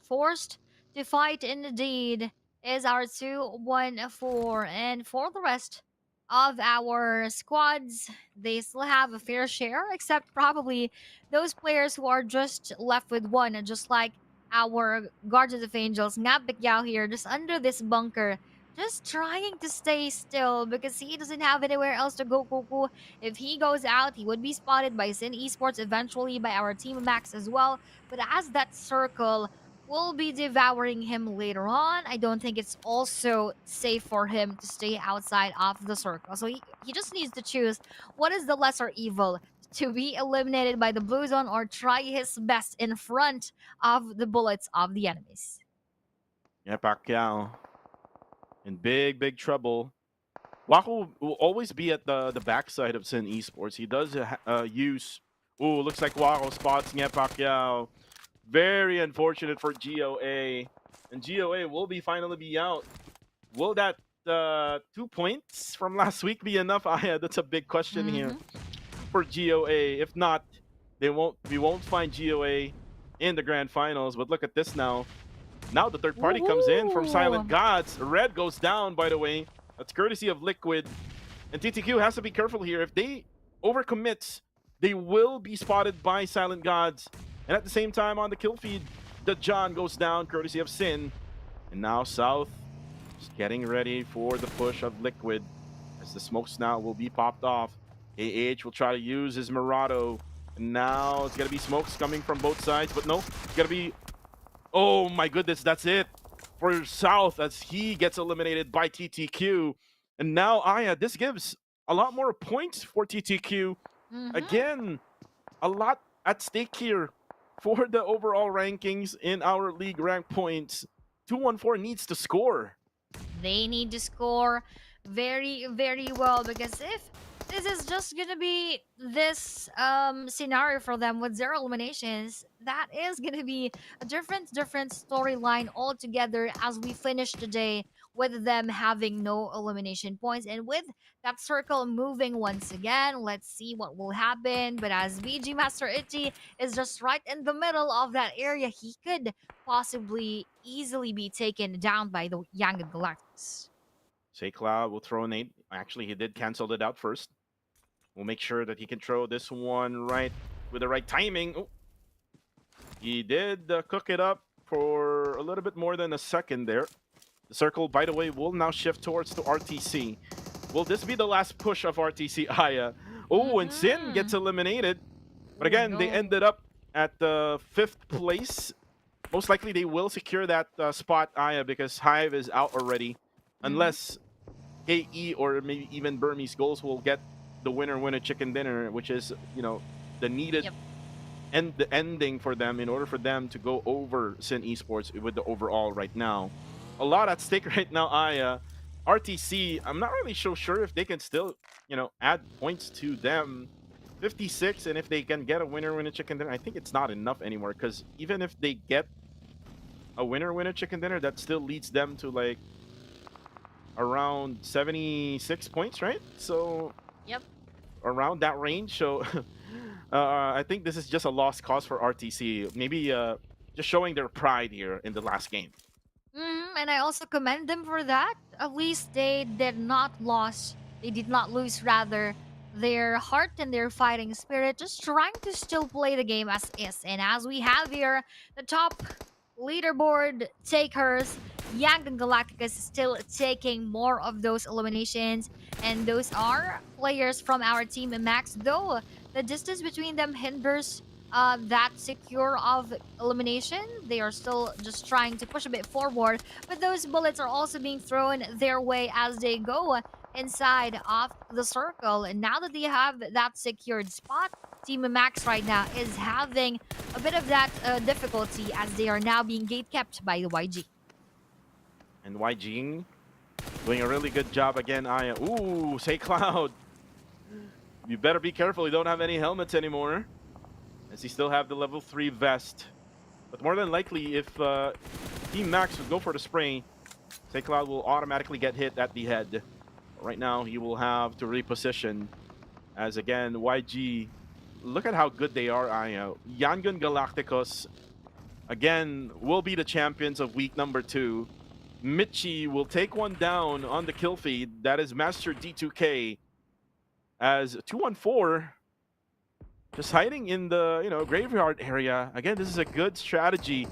Forced to fight indeed is our 214. And for the rest of our squads, they still have a fair share, except probably those players who are just left with one, just like our Guardians of Angels, Ngapik Yao here, just under this bunker, just trying to stay still because he doesn't have anywhere else to go. Kuku. If he goes out, he would be spotted by Sin Esports, eventually by our team Max as well. But as that circle will be devouring him later on, I don't think it's also safe for him to stay outside of the circle. So he just needs to choose what is the lesser evil, to be eliminated by the blue zone or try his best in front of the bullets of the enemies. Yeah, Pacquiao in big trouble. Wako will always be at the backside of Sin Esports. He does use... Ooh, looks like Wako spots Nye Pacquiao. Very unfortunate for GOA. And GOA will finally be out. Will that 2 points from last week be enough? That's a big question here for GOA. If not, we won't find GOA in the grand finals. But look at this now. Now the third party comes in from Silent Gods. Red goes down, by the way. That's courtesy of Liquid. And TTQ has to be careful here. If they overcommit, they will be spotted by Silent Gods. And at the same time, on the kill feed, the John goes down, courtesy of Sin. And now South is getting ready for the push of Liquid, as the smokes now will be popped off. AH will try to use his Murado. And now it's going to be smokes coming from both sides. But no, it's going to be... Oh my goodness, that's it for South as he gets eliminated by TTQ. And now, Aya, this gives a lot more points for TTQ. Again, a lot at stake here for the overall rankings in our league rank points. 214 needs to score. They need to score very well, because if this is just gonna be this scenario for them with 0 eliminations, that is gonna be a different storyline altogether as we finish today with them having no elimination points. And with that circle moving once again, let's see what will happen. But as BG Master Itchy is just right in the middle of that area, he could possibly easily be taken down by the Young Galactus. Say Cloud will throw an 8. Actually, he did cancel it out first. We'll make sure that he can throw this one right with the right timing. Oh. He did cook it up for a little bit more than a second there. The circle, by the way, will now shift towards the RTC. Will this be the last push of RTC Aya? Oh, and Sin gets eliminated. But again, they ended up at the 5th place. Most likely they will secure that spot, Aya, because Hive is out already. Unless KE or maybe even Burmese Goals will get the winner chicken dinner, which is, you know, the needed and the ending for them in order for them to go over Sin Esports with the overall right now. A lot at stake right now, Aya. RTC, I'm not really so sure if they can still, you know, add points to them. 56, and if they can get a winner chicken dinner, I think it's not enough anymore, because even if they get a winner chicken dinner, that still leads them to like around 76 points, right? So around that range. So I think this is just a lost cause for RTC. Maybe just showing their pride here in the last game. And I also commend them for that. At least they did not lose. They did not lose, rather, their heart and their fighting spirit, just trying to still play the game as is. And as we have here, the top leaderboard takers. Yang and Galacticus is still taking more of those eliminations, and those are players from our team in Max. Though the distance between them hinders that secure of elimination, they are still just trying to push a bit forward. But those bullets are also being thrown their way as they go inside of the circle. And now that they have that secured spot, Team Max right now is having a bit of that difficulty as they are now being gate kept by the YG. And YG doing a really good job again, Aya. Ooh, say Cloud. You better be careful, you don't have any helmets anymore. As you still have the level 3 vest. But more than likely, if Team Max would go for the spray, say Cloud will automatically get hit at the head. Right now, he will have to reposition. As again, YG, look at how good they are, Aya. Yangon Galacticos, again, will be the champions of week number 2. Michi will take one down on the kill feed. That is Master D2K. As 214 just hiding in the graveyard area. Again, this is a good strategy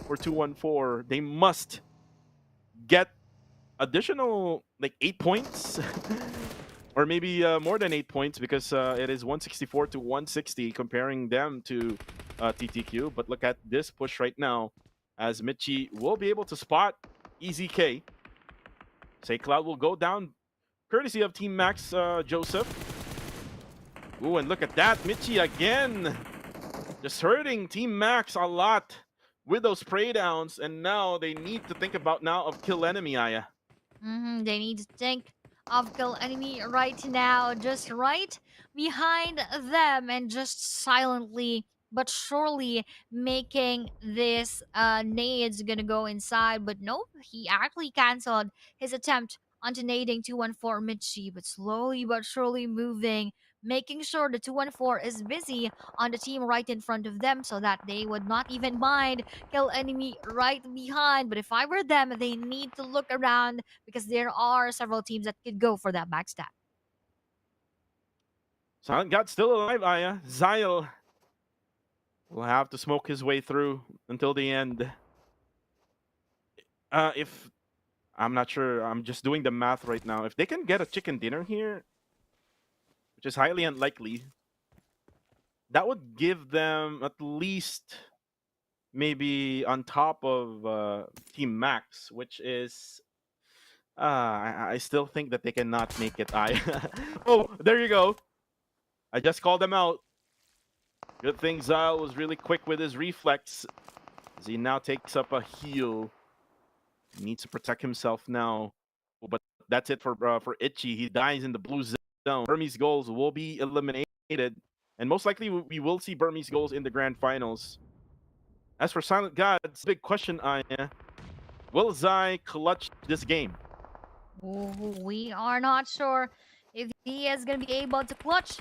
for 214. They must get additional like 8 points or maybe more than 8 points, because it is 164 to 160 comparing them to TTQ. But look at this push right now, as Michi will be able to spot EZK. Say Cloud will go down courtesy of Team Max, Joseph. Ooh, and look at that, Michi again, just hurting Team Max a lot with those spray downs, and now they need to think about now of kill enemy, Aya. They need to think of kill enemy right now, just right behind them, and just silently but surely making this nades gonna go inside. But nope, he actually canceled his attempt onto nading 214 Michi, but slowly but surely moving, making sure the 214 is busy on the team right in front of them so that they would not even mind kill enemy right behind. But if I were them, they need to look around because there are several teams that could go for that backstab. Silent God still alive, Aya. Zyle will have to smoke his way through until the end. If I'm not sure, I'm just doing the math right now. If they can get a chicken dinner here, which is highly unlikely, that would give them at least maybe on top of Team Max, which is I still think that they cannot make it. Oh, there you go. I just called them out. Good thing Zyle was really quick with his reflex, as he now takes up a heal. He needs to protect himself now. But that's it for Itchy. He dies in the blue zone. Burmese goals will be eliminated. And most likely we will see Burmese goals in the grand finals. As for Silent God, it's a big question, Aya. Will Zai clutch this game? Ooh, we are not sure if he is going to be able to clutch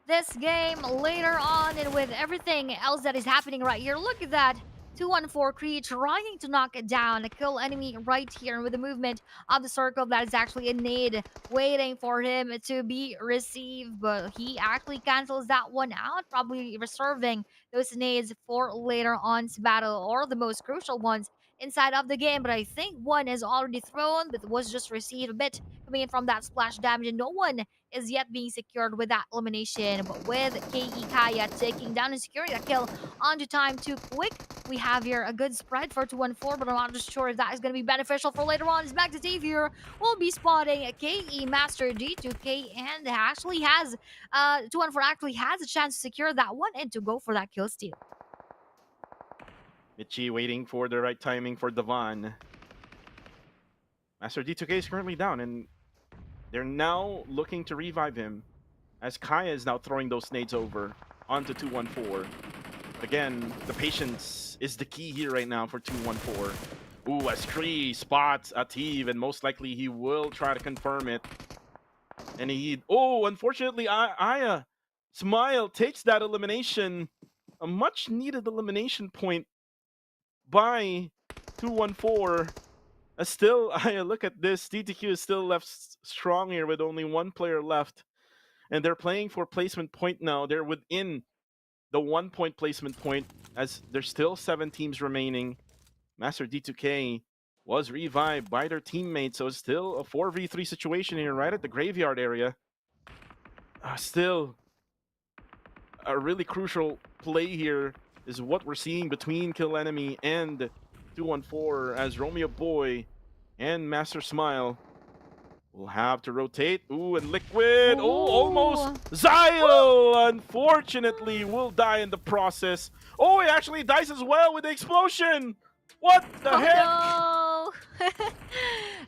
this game later on. And with everything else that is happening right here, look at that. 214 Cree trying to knock it down, a kill enemy right here with the movement of the circle. That is actually a nade waiting for him to be received, but he actually cancels that one out, probably reserving those nades for later on's battle, or the most crucial ones inside of the game. But I think one is already thrown, but was just received a bit coming in from that splash damage, and no one is yet being secured with that elimination. But with KE Kaya taking down and securing that kill onto time too quick, we have here a good spread for 214, but I'm not just sure if that is going to be beneficial for later on. It's back to Dave here. We'll be spotting a KE Master D2K, and actually has 214 actually has a chance to secure that one and to go for that kill steal. Michi waiting for the right timing for Devon. Master D2K is currently down, and they're now looking to revive him, as Kaya is now throwing those nades over onto 214. Again, the patience is the key here right now for 214. Ooh, as Kree spots Ativ, and most likely he will try to confirm it. And unfortunately, Aya Smile takes that elimination, a much needed elimination point by 214. Still, look at this. DTQ is still left strong here with only one player left. And they're playing for placement point now. They're within the 1 point placement point, as there's still 7 teams remaining. Master D2K was revived by their teammates, so it's still a 4v3 situation here right at the graveyard area. Still, a really crucial play here is what we're seeing between Kill Enemy and 214 as Romeo Boy and Master Smile will have to rotate. Ooh, and Liquid. Oh, almost. Zyle, unfortunately, will die in the process. Oh, he actually dies as well with the explosion. What the heck? No!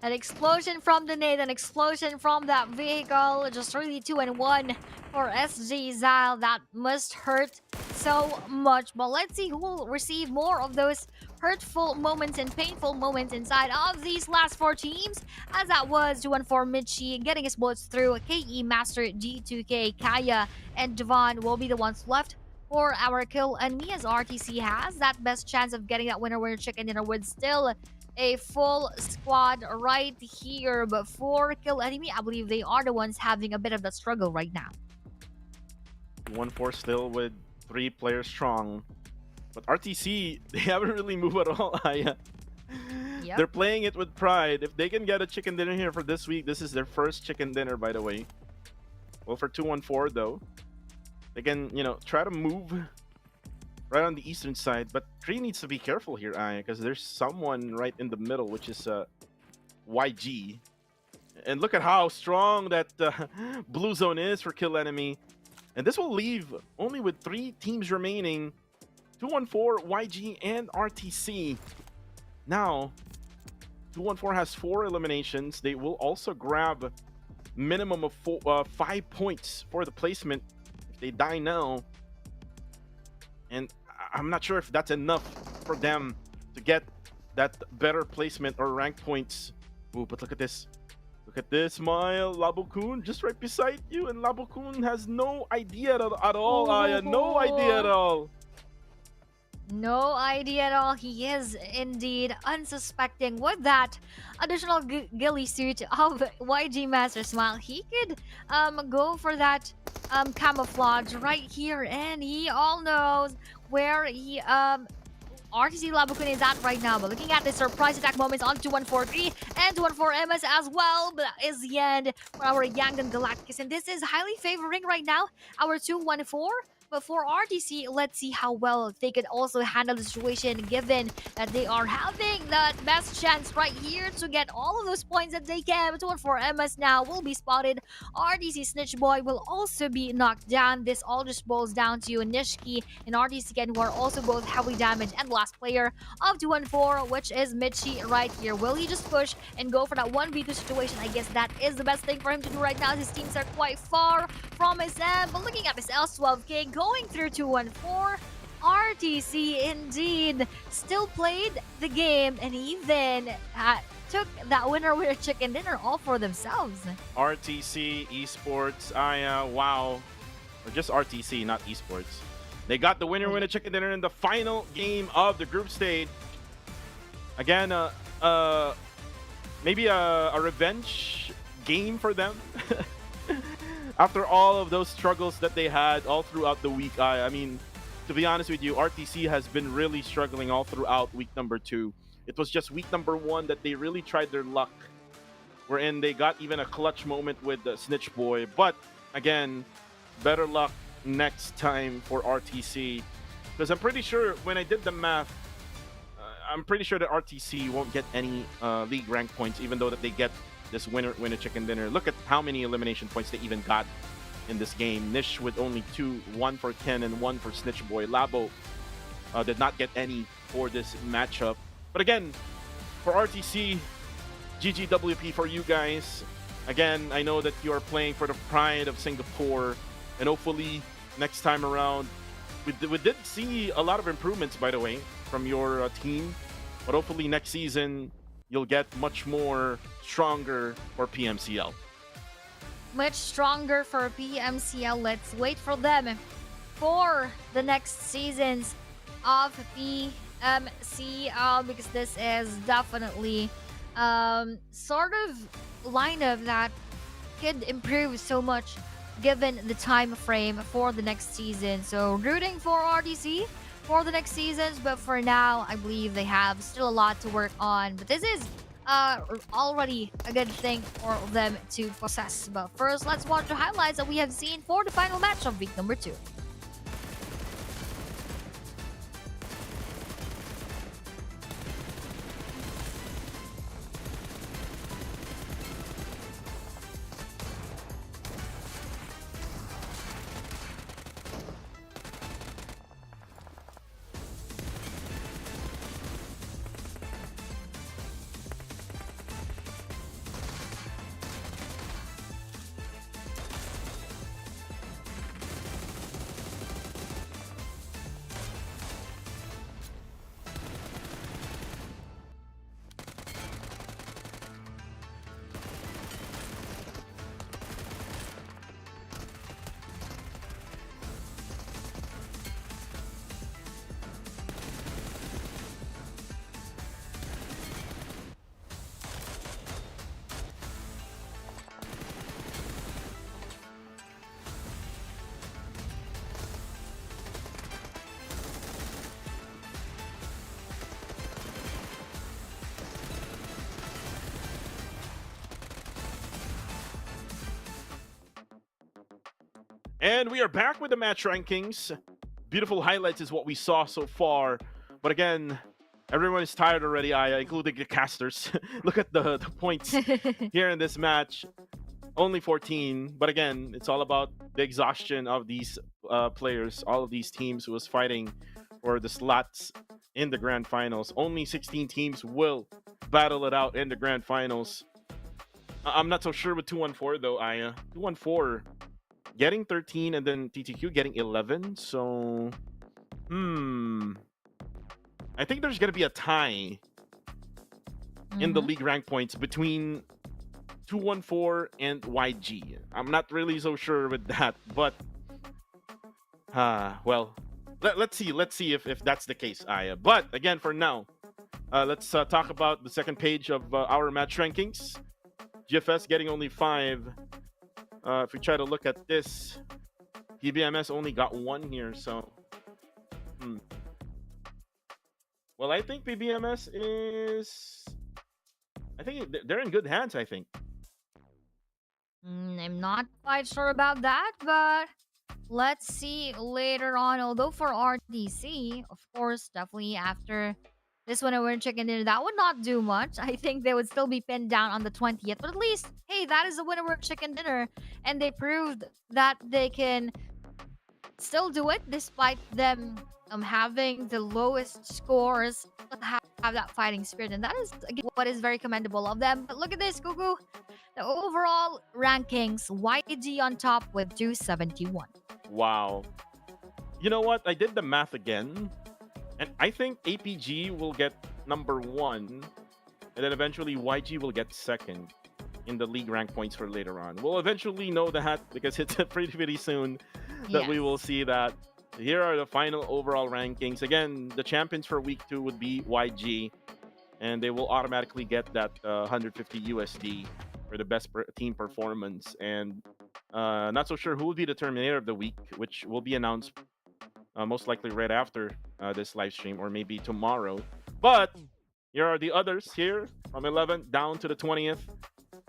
An explosion from the nade, an explosion from that vehicle. Just really 2-1 for SG Zyle. That must hurt so much. But let's see who will receive more of those hurtful moments and painful moments inside of these last 4 teams. As that was 214 Michi getting his bullets through. KE, Master, G2K, Kaya, and Devon will be the ones left for our Kill Enemy, as RTC has that best chance of getting that winner chicken dinner with still a full squad right here. But for Kill Enemy, I believe they are the ones having a bit of the struggle right now. 1-4 still with 3 players strong. But RTC, they haven't really moved at all, Aya. Yep. They're playing it with pride. If they can get a chicken dinner here for this week, this is their first chicken dinner, by the way. Well, for 214, though, they can, you know, try to move right on the eastern side. But Kree needs to be careful here, Aya, because there's someone right in the middle, which is YG. And look at how strong that blue zone is for Kill Enemy. And this will leave only with 3 teams remaining. 214, YG, and RTC. Now, 214 has 4 eliminations. They will also grab minimum of 5 points for the placement if they die now. And I'm not sure if that's enough for them to get that better placement or rank points. Ooh, but look at this. Look at this, Smile. Labokun just right beside you, and Labokun has no idea at all, Aya. No idea at all. No idea at all. He is indeed unsuspecting with that additional ghillie suit of YG Master Smile. He could go for that camouflage right here, and he all knows where he RTC Labukun is at right now. But looking at the surprise attack moments on 2143 and 214 MS as well, but that is the end for our Yangon Galacticus, and this is highly favoring right now our 214. But for RTC, let's see how well they could also handle the situation, given that they are having that best chance right here to get all of those points that they can. 214 MS now will be spotted. RTC Snitch Boy will also be knocked down. This all just boils down to Nishiki and RTC again, who are also both heavily damaged. And the last player of 214, which is Michi right here. Will he just push and go for that 1v2 situation? I guess that is the best thing for him to do right now. His teams are quite far from his end. But looking at this L12K going through 214, RTC indeed still played the game and even took that winner chicken dinner all for themselves. RTC, Esports, Aya, wow. Or just RTC, not Esports. They got the winner chicken dinner in the final game of the group stage. Again, maybe a revenge game for them. After all of those struggles that they had all throughout the week, I mean, to be honest with you, RTC has been really struggling all throughout week number 2. It was just week number 1 that they really tried their luck, wherein they got even a clutch moment with the Snitch Boy. But again, better luck next time for RTC, because I'm pretty sure when I did the math, I'm pretty sure that RTC won't get any league rank points, even though that they get this winner chicken dinner. Look at how many elimination points they even got in this game. Nish with only 2, 1 for Ken and 1 for Snitch Boy. Labo did not get any for this matchup. But again, for RTC, GGWP for you guys. Again, I know that you are playing for the pride of Singapore, and hopefully next time around, we did see a lot of improvements, by the way, from your team. But hopefully next season, you'll get much more stronger for PMCL. Much stronger for PMCL. Let's wait for them for the next seasons of PMCL, because this is definitely sort of lineup that could improve so much given the time frame for the next season. So rooting for RTC for the next seasons. But for now, I believe they have still a lot to work on. But this is already a good thing for them to possess. But first, let's watch the highlights that we have seen for the final match of week number 2. And we are back with the match rankings. Beautiful highlights is what we saw so far. But again, everyone is tired already, Aya, including the casters. Look at the points here in this match. Only 14. But again, it's all about the exhaustion of these players, all of these teams who was fighting for the slots in the grand finals. Only 16 teams will battle it out in the grand finals. I'm not so sure with 214 though, Aya. 214 getting 13 and then TTQ getting 11. So, I think there's going to be a tie in the league rank points between 214 and YG. I'm not really so sure with that, but well, let's see if that's the case, Aya. But again, for now, let's talk about the second page of our match rankings. GFS getting only 5. If we try to look at this, PBMS only got 1 here, so well, I think PBMS is, I think they're in good hands, I think. I'm not quite sure about that, but let's see later on. Although for RTC, of course, definitely after this winner chicken dinner, that would not do much. I think they would still be pinned down on the 20th. But at least, hey, that is the winner chicken dinner. And they proved that they can still do it despite them having the lowest scores, but have that fighting spirit. And that is, again, what is very commendable of them. But look at this, Cuckoo. The overall rankings, YG on top with 271. Wow. You know what? I did the math again. And I think APG will get number 1, and then eventually YG will get 2nd in the league rank points for later on. We'll eventually know that because it's pretty soon that we will see that. Here are the final overall rankings. Again, the champions for week 2 would be YG, and they will automatically get that 150 USD for the best team performance. And not so sure who will be the Terminator of the week, which will be announced most likely right after this live stream, or maybe tomorrow. But here are the others here from 11th down to the 20th.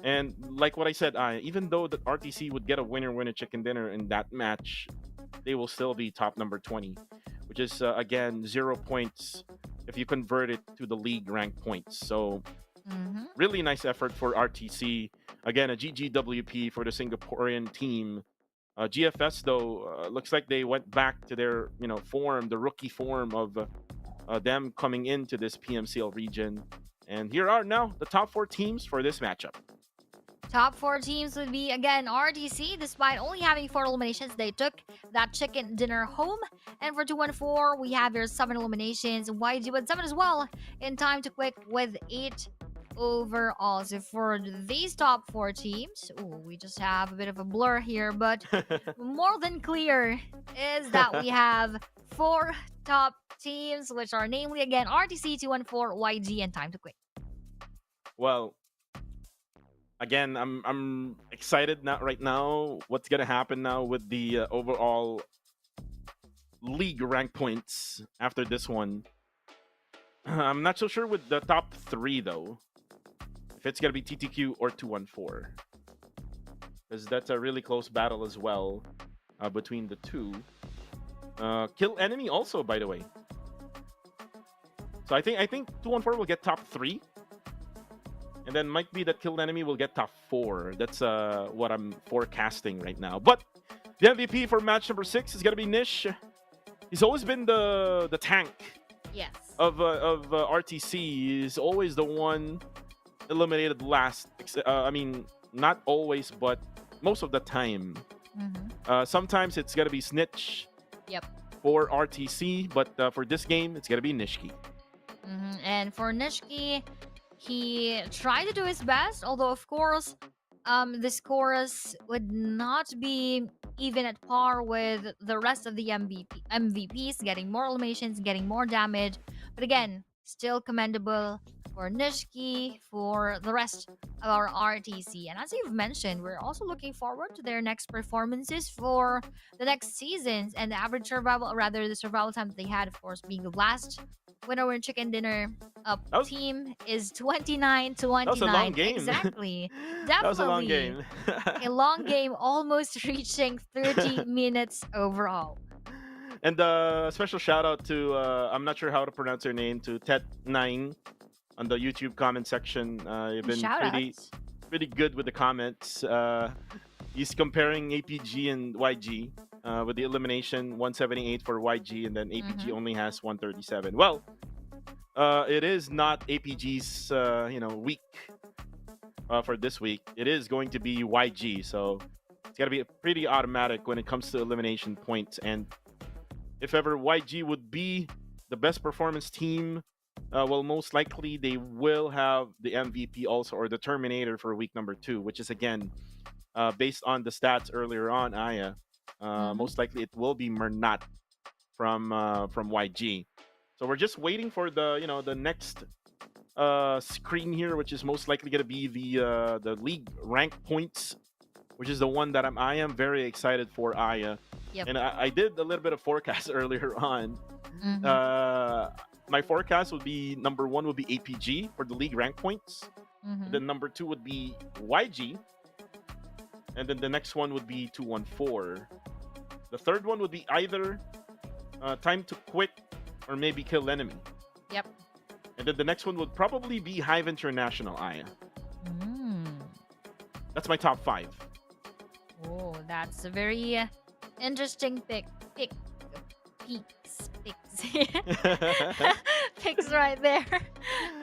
And like what I said, even though the RTC would get a winner chicken dinner in that match, they will still be top number 20, which is again 0 points if you convert it to the league rank points. So really nice effort for RTC. Again, a GGWP for the Singaporean team. GFS though, looks like they went back to their form, the rookie form of them coming into this PMCL region. And here are now the top 4 teams for this matchup. Top 4 teams would be, again, RTC. Despite only having 4 eliminations, they took that chicken dinner home. And for 214, we have your 7 eliminations. YG with 7 as well. In time to quick with 8 overall. So for these top 4 teams, we just have a bit of a blur here, but more than clear is that we have 4 top teams, which are namely, again, RTC, 214, YG, and time to quick. Well, again, I'm excited right now. What's gonna happen now with the overall league rank points after this one. I'm not so sure with the top 3 though. If it's gonna be TTQ or 214, because that's a really close battle as well between the two. Kill enemy also, by the way. So I think 214 will get top 3, and then might be that Killed Enemy will get top 4. That's what I'm forecasting right now. But the MVP for match number 6 is gonna be Nish. He's always been the tank. Yes. Of RTC. He's always the one eliminated last. I mean, not always, but most of the time. Sometimes it's gonna be Snitch. Yep. For RTC, but for this game, it's gonna be Nishki. And for Nishki, he tried to do his best, although of course, the scores would not be even at par with the rest of the MVPs, getting more eliminations, getting more damage. But again, still commendable for Nishki, for the rest of our RTC. And as you've mentioned, we're also looking forward to their next performances for the next seasons, and the average survival, or rather the survival time that they had, of course, being the last winner in chicken dinner team is 29-29. That was a long game. Exactly. Definitely. That was a long game. A long game, almost reaching 30 minutes overall. And special shout out to I'm not sure how to pronounce her name, to Tet9 on the YouTube comment section. You've been pretty good with the comments. He's comparing APG and YG with the elimination 178 for YG, and then APG only has 137. Well, it is not APG's week for this week. It is going to be YG, so it's got to be pretty automatic when it comes to elimination points. And if ever YG would be the best performance team, well, most likely they will have the MVP also, or the Terminator for week number 2, which is again based on the stats earlier on, Aya. Most likely it will be Mernat from YG. So we're just waiting for the next screen here, which is most likely going to be the league rank points, which is the one that I am very excited for, Aya. Yep. And I did a little bit of forecast earlier on. My forecast would be number 1 would be APG for the league rank points. Then number 2 would be YG. And then the next one would be 214. The third one would be either Time to Quit or maybe Kill Enemy. Yep. And then the next one would probably be Hive International, Aya. That's my top 5. Oh, that's a very interesting pick. Picks. Picks right there.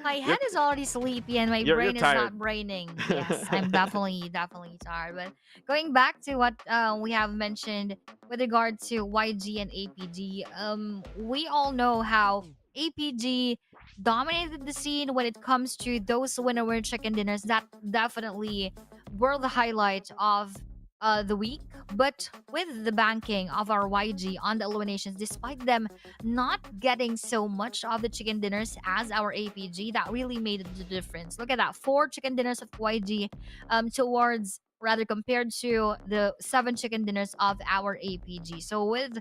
My head is already sleepy and my brain is not braining. Yes, I'm definitely tired. But going back to what we have mentioned with regard to YG and APG, we all know how APG dominated the scene when it comes to those winner chicken dinners. That definitely were the highlight of the week. But with the banking of our YG on the eliminations, despite them not getting so much of the chicken dinners as our APG, that really made the difference. Look at that, 4 chicken dinners of YG compared to the 7 chicken dinners of our APG. So with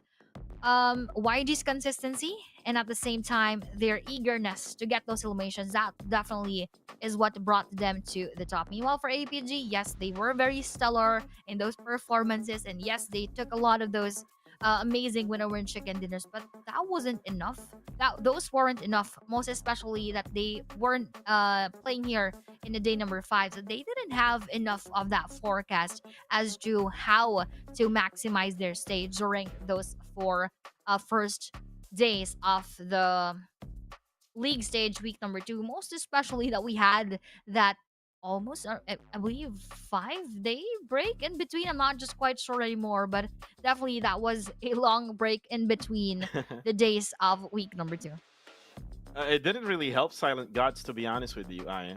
YG's consistency and at the same time their eagerness to get those eliminations, that definitely is what brought them to the top. Meanwhile, for APG, yes, they were very stellar in those performances, and yes, they took a lot of those amazing winner chicken dinners, but that wasn't enough. Those weren't enough, most especially that they weren't playing here in the day number 5, so they didn't have enough of that forecast as to how to maximize their stage during those 4 first days of the league stage, week number 2, most especially that we had that almost I believe 5-day break in between. I'm not just quite sure anymore, but definitely that was a long break in between the days of week number 2. It didn't really help Silent Gods, to be honest with you, Aya.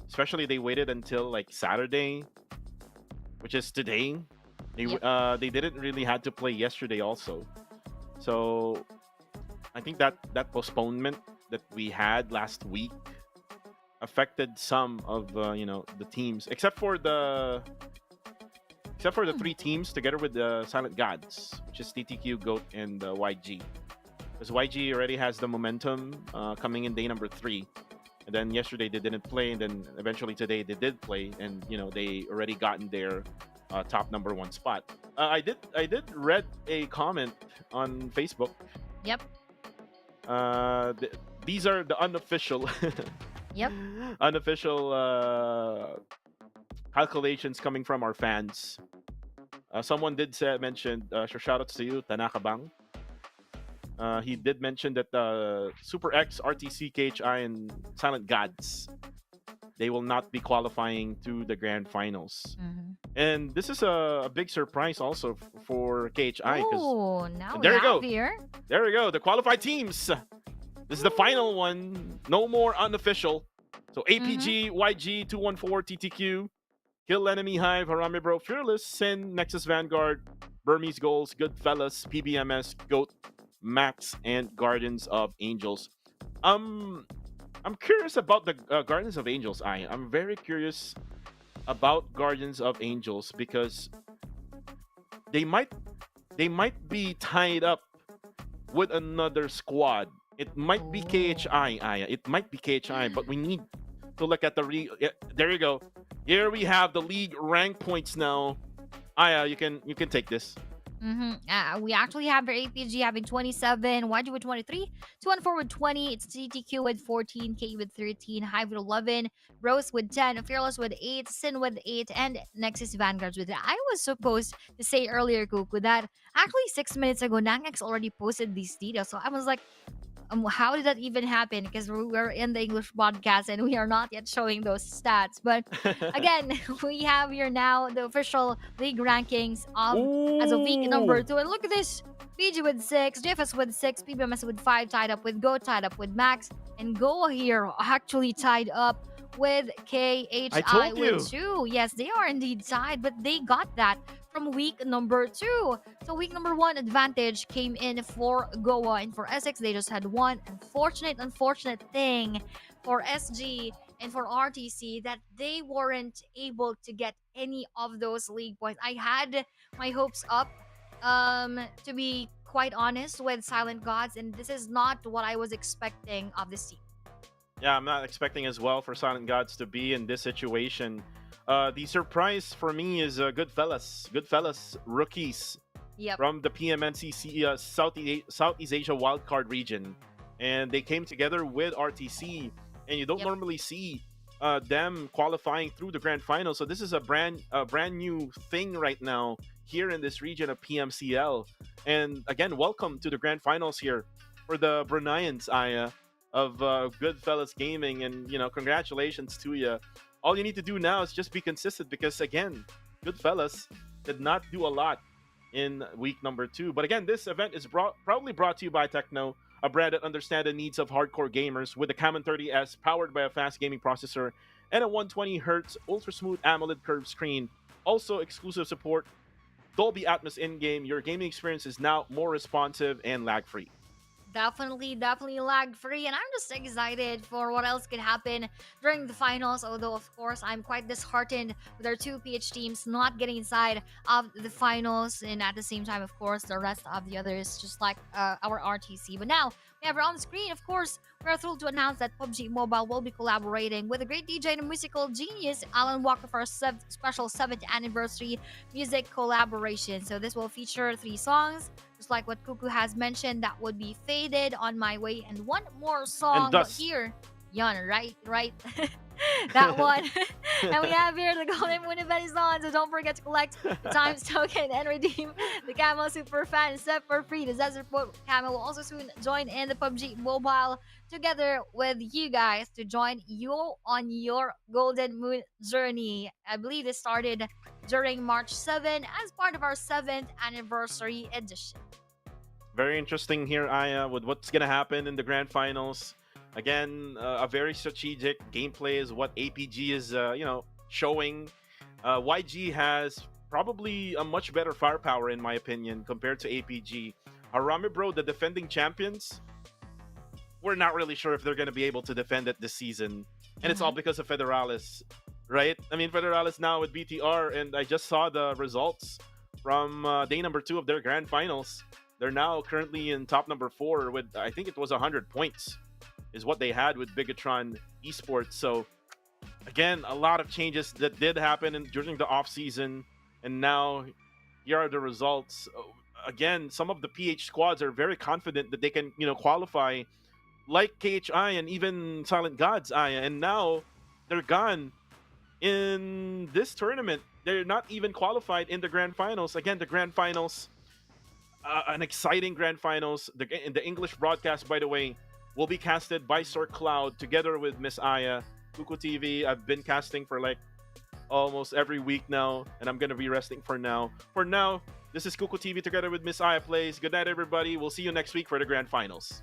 Especially they waited until like Saturday, which is today. They didn't really had to play yesterday also. So I think that postponement that we had last week affected some of the teams, except for the except for the 3 teams together with the Silent Gods, which is TTQ, GOAT, and YG. Because YG already has the momentum coming in day number 3. And then yesterday they didn't play, and then eventually today they did play, and they already gotten their top number 1 spot. I did read a comment on Facebook. Yep. These are the unofficial Yep. unofficial calculations coming from our fans. Someone did mention shout outs to you, Tanaka Bang. He did mention that Super X, RTC, KHI, and Silent Gods, they will not be qualifying to the grand finals. And this is a big surprise also for KHI. Oh, now there we you go. have here. There we go. The qualified teams. This is the final one. No more unofficial. So APG, YG, 214, TTQ, Kill Enemy Hive, Harame Bro, Fearless, Sin, Nexus Vanguard, Burmese Goals, Goodfellas, PBMS, GOAT, Max, and Guardians of Angels. I'm curious about the Guardians of Angels. I'm very curious about Guardians of Angels because they might be tied up with another squad. It might be KHI, Aya. It might be KHI, but we need to look at the there you go. Here we have the league rank points now. Aya, you can take this. We actually have their APG having 27, YG with 23, 214 with 20, it's TTQ with 14, K with 13, Hive with 11, Rose with 10, Fearless with 8, Sin with 8, and Nexus Vanguards with 8. I was supposed to say earlier, Kuku, that actually 6 minutes ago, Nangex already posted these details. So I was like, how did that even happen? Because we're in the English podcast and we are not yet showing those stats. But again, we have here now the official league rankings as of week number 2. And look at this. PG with 6, JFS with 6, PBMS with 5, tied up with Go, tied up with Max. And Go here actually tied up with KHI with 2. Yes, they are indeed tied, but they got that from week number 2. So week number 1 advantage came in for Goa, and for SX they just had one unfortunate thing for SG and for RTC that they weren't able to get any of those league points. I had my hopes up, to be quite honest, with Silent Gods, and this is not what I was expecting of this team. Yeah, I'm not expecting as well for Silent Gods to be in this situation. The surprise for me is Goodfellas rookies from the PMCL Southeast Asia wildcard region, and they came together with RTC, and you don't normally see them qualifying through the grand final. So this is a brand new thing right now here in this region of PMCL. And again, welcome to the grand finals here for the Bruneians, Aya, of Goodfellas Gaming, and congratulations to you. All you need to do now is just be consistent because, again, Goodfellas did not do a lot in week number 2. But again, this event is proudly brought to you by Techno, a brand that understands the needs of hardcore gamers with the Camel 30S powered by a fast gaming processor and a 120Hz ultra-smooth AMOLED curved screen. Also, exclusive support, Dolby Atmos in-game. Your gaming experience is now more responsive and lag-free. Definitely lag-free, and I'm just excited for what else could happen during the finals, although of course I'm quite disheartened with our 2 PH teams not getting inside of the finals, and at the same time, of course, the rest of the others, just like our RTC. But now we have her on the screen. Of course, we're thrilled to announce that PUBG Mobile will be collaborating with a great DJ and musical genius, Alan Walker, for our special 7th anniversary music collaboration. So this will feature 3 songs, just like what Kuku has mentioned. That would be Faded, On My Way, and one more song here. Yon, right? That one. And we have here the Golden Winnipeg on, so don't forget to collect the Times token and redeem the Camel Super Fan set for free. The Desert Boat Camel will also soon join in the PUBG Mobile together with you guys to join you on your Golden Moon journey. I believe this started during March 7 as part of our 7th anniversary edition. Very interesting here, Aya, with what's going to happen in the grand finals. Again, a very strategic gameplay is what APG is, showing. YG has probably a much better firepower, in my opinion, compared to APG. Harame Bro, the defending champions, we're not really sure if they're going to be able to defend it this season. And it's all because of Federalis. right? I mean, Federal is now with BTR, and I just saw the results from day number 2 of their grand finals. They're now currently in top number 4 with, I think it was 100 points is what they had with Bigatron Esports. So again, a lot of changes that did happen during the off season, and now here are the results. Again, some of the PH squads are very confident that they can, qualify, like KHI and even Silent Gods Aya, and now they're gone in this tournament. They're not even qualified in the grand finals. Again, the grand finals, an exciting grand finals. In the English broadcast, by the way, will be casted by Sir Cloud together with Miss Aya. Kuku TV, I've been casting for like almost every week now, and I'm gonna be resting for now. For now, this is Kuku TV together with Miss Aya Plays. Good night, everybody. We'll see you next week for the grand finals.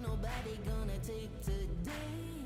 Nobody gonna take today.